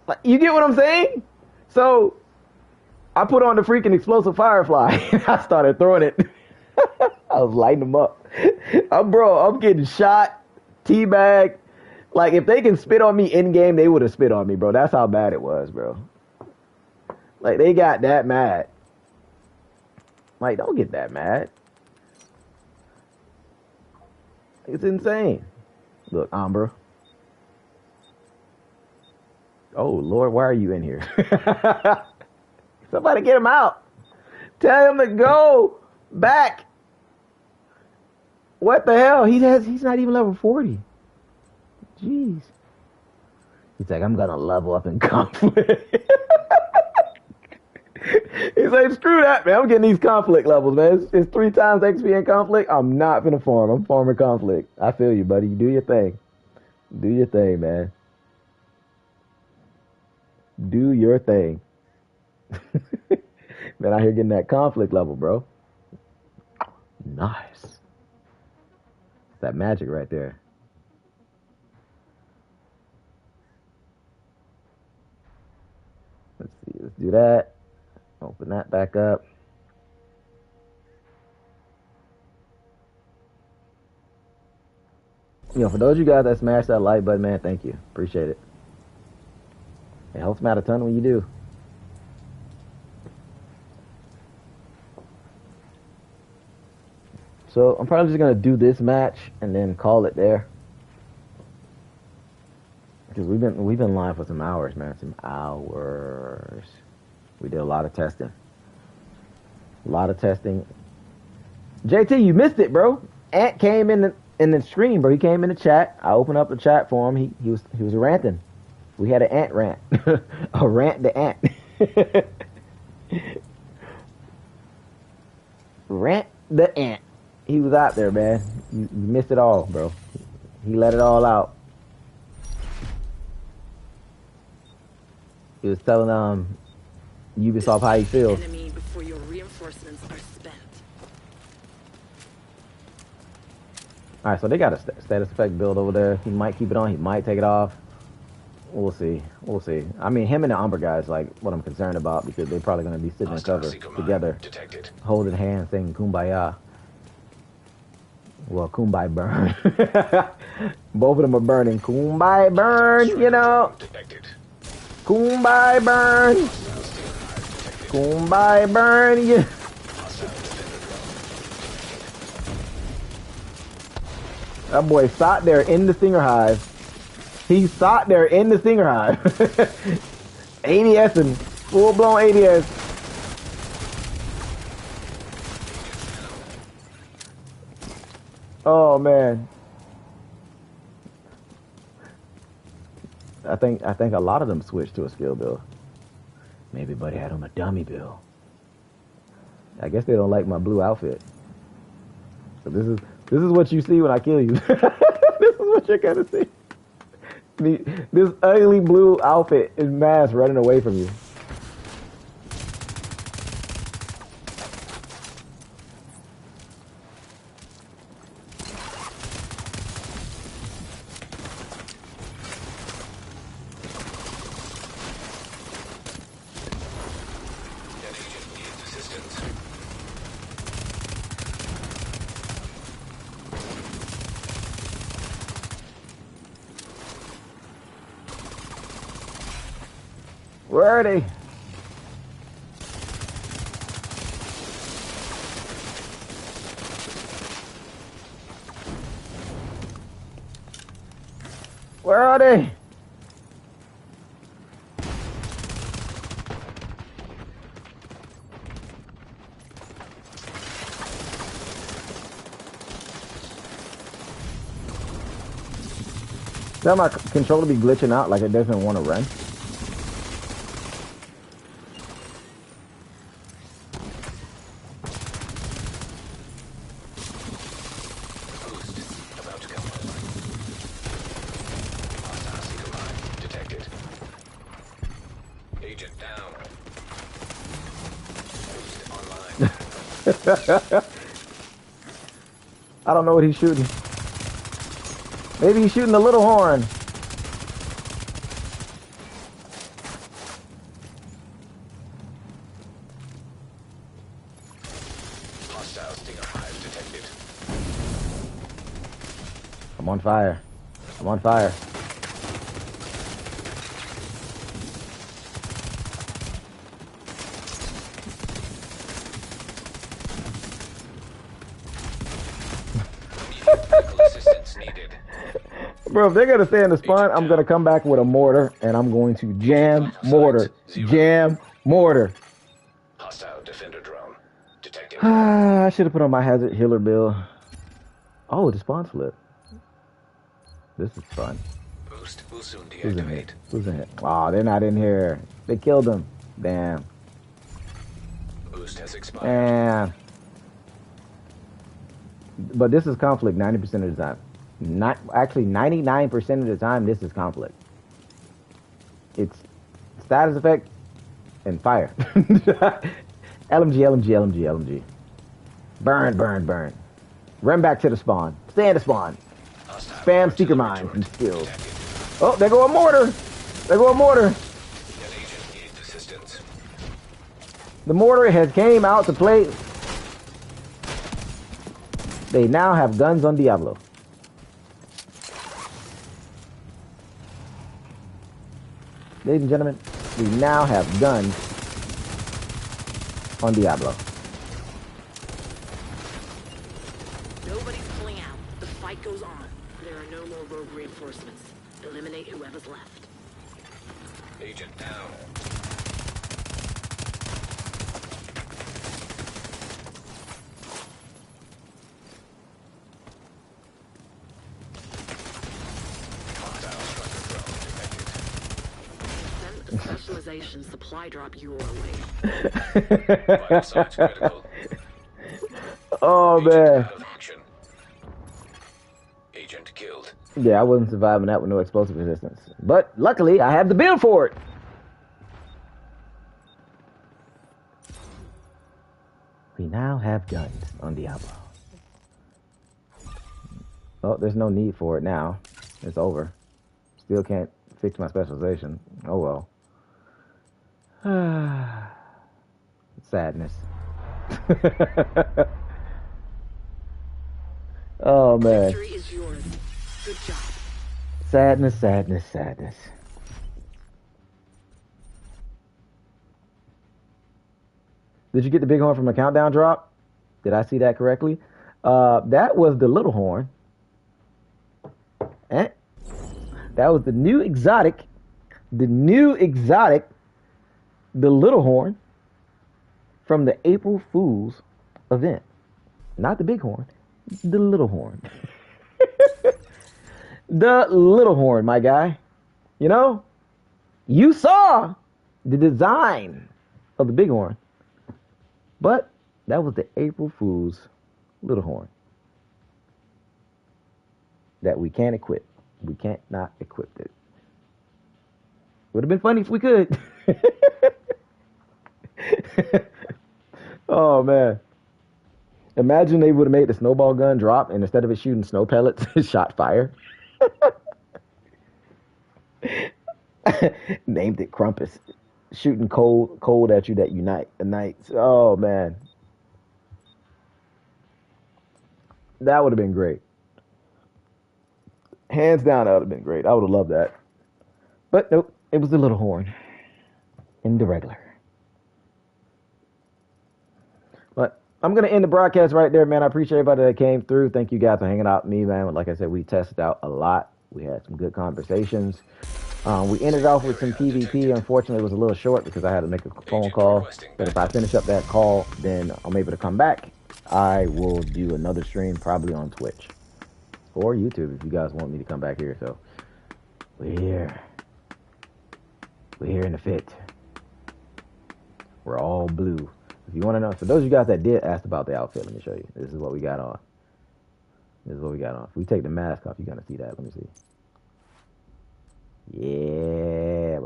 Like, you get what I'm saying? So, I put on the freaking explosive firefly and I started throwing it. I was lighting them up. I'm getting shot, teabag. Like, if they can spit on me in game, they would have spit on me, bro. That's how bad it was, bro. Like, they got that mad. Like, don't get that mad. It's insane. Look, Umbra. Oh, Lord, why are you in here? Somebody get him out. Tell him to go back. What the hell? He's not even level 40. Jeez. He's like, I'm gonna level up in conflict. He's like, screw that, man. I'm getting these conflict levels, man. It's 3 times XP in conflict. I'm not gonna farm. I'm farming conflict. I feel you, buddy. You do your thing. Do your thing, man. Do your thing. Man, out here getting that conflict level, bro. Nice. That magic right there. Let's see. Let's do that. Open that back up. You know, for those of you guys that smashed that like button, man, thank you. Appreciate it. It helps me out a ton when you do. So I'm probably just gonna do this match and then call it there. Because we've been live for some hours, man. Some hours. We did a lot of testing. A lot of testing. JT, you missed it, bro. Ant came in the stream, bro. He came in the chat. I opened up the chat for him. He was ranting. We had an ant rant. A rant the ant. Rant the ant. He was out there, man. You missed it all, bro. He let it all out. He was telling Ubisoft how he feels. Enemy before your reinforcements are spent. All right, so they got a status effect build over there. He might keep it on. He might take it off. We'll see. We'll see. I mean, him and the Umbra guys, like, what I'm concerned about because they're probably going to be sitting in cover together, holding hands, saying "Kumbaya." Well, Kumbaya burn. Both of them are burning. Kumbaya burn, you know. Kumbaya burn. Kumbaya burn. Yeah. That boy sat there in the Stinger Hive. He sat there in the Stinger Hive. ADS and full-blown ADS. Oh man. I think a lot of them switched to a skill build. Maybe Buddy had on a dummy build. I guess they don't like my blue outfit. So this is what you see when I kill you. This is what you're gonna see. This ugly blue outfit is mass running away from you. That agent needs assistance. Where are they? Where are they? Tell my controller be glitching out like it doesn't want to run. Boost about to come online. Hostile seeker mine detected. Agent down. Boost online. I don't know what he's shooting. Maybe he's shooting the little horn. Hostile stinger hive detected. I'm on fire. I'm on fire. Medical assistance needed. Bro, if they're gonna stay in the spawn, I'm gonna come back with a mortar and I'm going to jam mortar. Jam mortar. Hostile defender drone detected. I should have put on my hazard healer bill. Oh, the spawn flip. This is fun. Boost will soon Who's in here? deactivate. Who's in here? Oh, they're not in here. They killed them. Damn. Boost has expired. Damn. But this is conflict 90% of the time. Not actually 99% of the time. This is conflict. It's status effect and fire. LMG, LMG, LMG, LMG. Burn, burn, burn. Run back to the spawn. Stay in the spawn. Spam seeker mines and skills. Oh, there go a mortar. There go a mortar. That agent needs assistance. The mortar has came out to play. They now have guns on Diablo. Ladies and gentlemen, we now have guns on Diablo. Nobody's pulling out. The fight goes on. There are no more rogue reinforcements. Eliminate whoever's left. Agent down. Hostile striker drone detected. Send a specialization supply drop your way. Vital signs critical. Oh Agent man. out of action. Agent killed. Yeah, I wasn't surviving that with no explosive resistance. But luckily, I have the build for it. We now have guns on Diablo. Oh, there's no need for it now. It's over. Still can't fix my specialization. Oh well. Sadness. Oh man. Victory is yours. Good job. Sadness, sadness, sadness. Did you get the big horn from a countdown drop? Did I see that correctly? That was the little horn. Eh? That was the new exotic. The new exotic. The little horn from the April Fool's event. Not the big horn. The little horn. The little horn, my guy. You know, you saw the design of the big horn, but that was the April Fool's little horn that we can't equip. We can't not equip it. Would have been funny if we could. Oh man. Imagine they would have made the snowball gun drop and instead of it shooting snow pellets, it shot fire. Named it Crumpus. Shooting cold at you that unites. Oh man. That would have been great. Hands down, that would have been great. I would have loved that. But nope, it was the little horn. In the regular. But I'm going to end the broadcast right there, man. I appreciate everybody that came through. Thank you guys for hanging out with me, man. Like I said, we tested out a lot. We had some good conversations. We ended off with some PvP. Unfortunately, it was a little short because I had to make a phone call. But if I finish up that call, then I'm able to come back. I will do another stream probably on Twitch or YouTube if you guys want me to come back here. So we're here. We're here in the fit. We're all blue. If you want to know, for those of you guys that did ask about the outfit, let me show you. This is what we got on. This is what we got on. If we take the mask off, you're going to see that. Let me see. Yeah.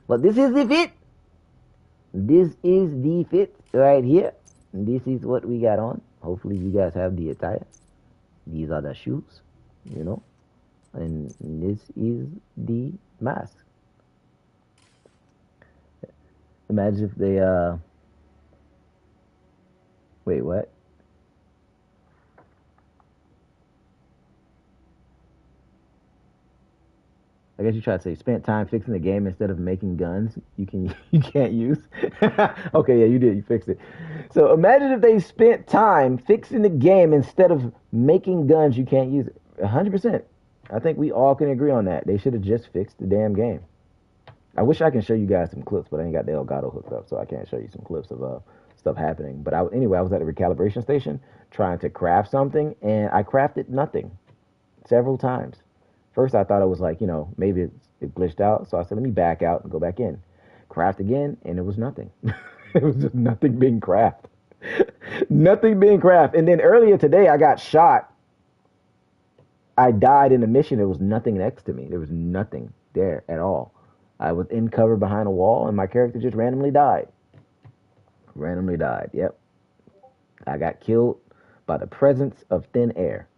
But this is the fit. This is the fit right here. This is what we got on. Hopefully you guys have the attire. These are the shoes, you know. And this is the mask. Imagine if they, wait, what? I guess you try to say spent time fixing the game instead of making guns you can't use. Okay, yeah, you did. You fixed it. So imagine if they spent time fixing the game instead of making guns you can't use. 100%. I think we all can agree on that. They should have just fixed the damn game. I wish I can show you guys some clips, but I ain't got the Elgato hooked up, so I can't show you some clips of stuff happening. But anyway, I was at a recalibration station trying to craft something, and I crafted nothing several times. First, I thought it was like, maybe it glitched out. So I said, let me back out and go back in. Craft again, and it was nothing. It was just nothing being craft. Nothing being craft. And then earlier today, I got shot. I died in a mission. There was nothing next to me. There was nothing there at all. I was in cover behind a wall, and my character just randomly died. Randomly died, yep. I got killed by the presence of thin air.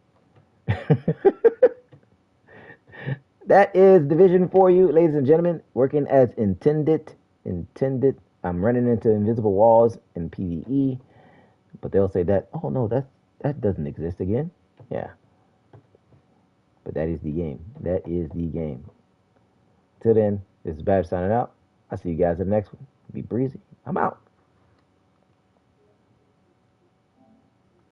That is Division for you, ladies and gentlemen. Working as intended. I'm running into invisible walls in PvE. But they'll say that, oh no, that doesn't exist again. Yeah. But that is the game. That is the game. Till then, this is Badge signing out. I'll see you guys in the next one. Be breezy. I'm out.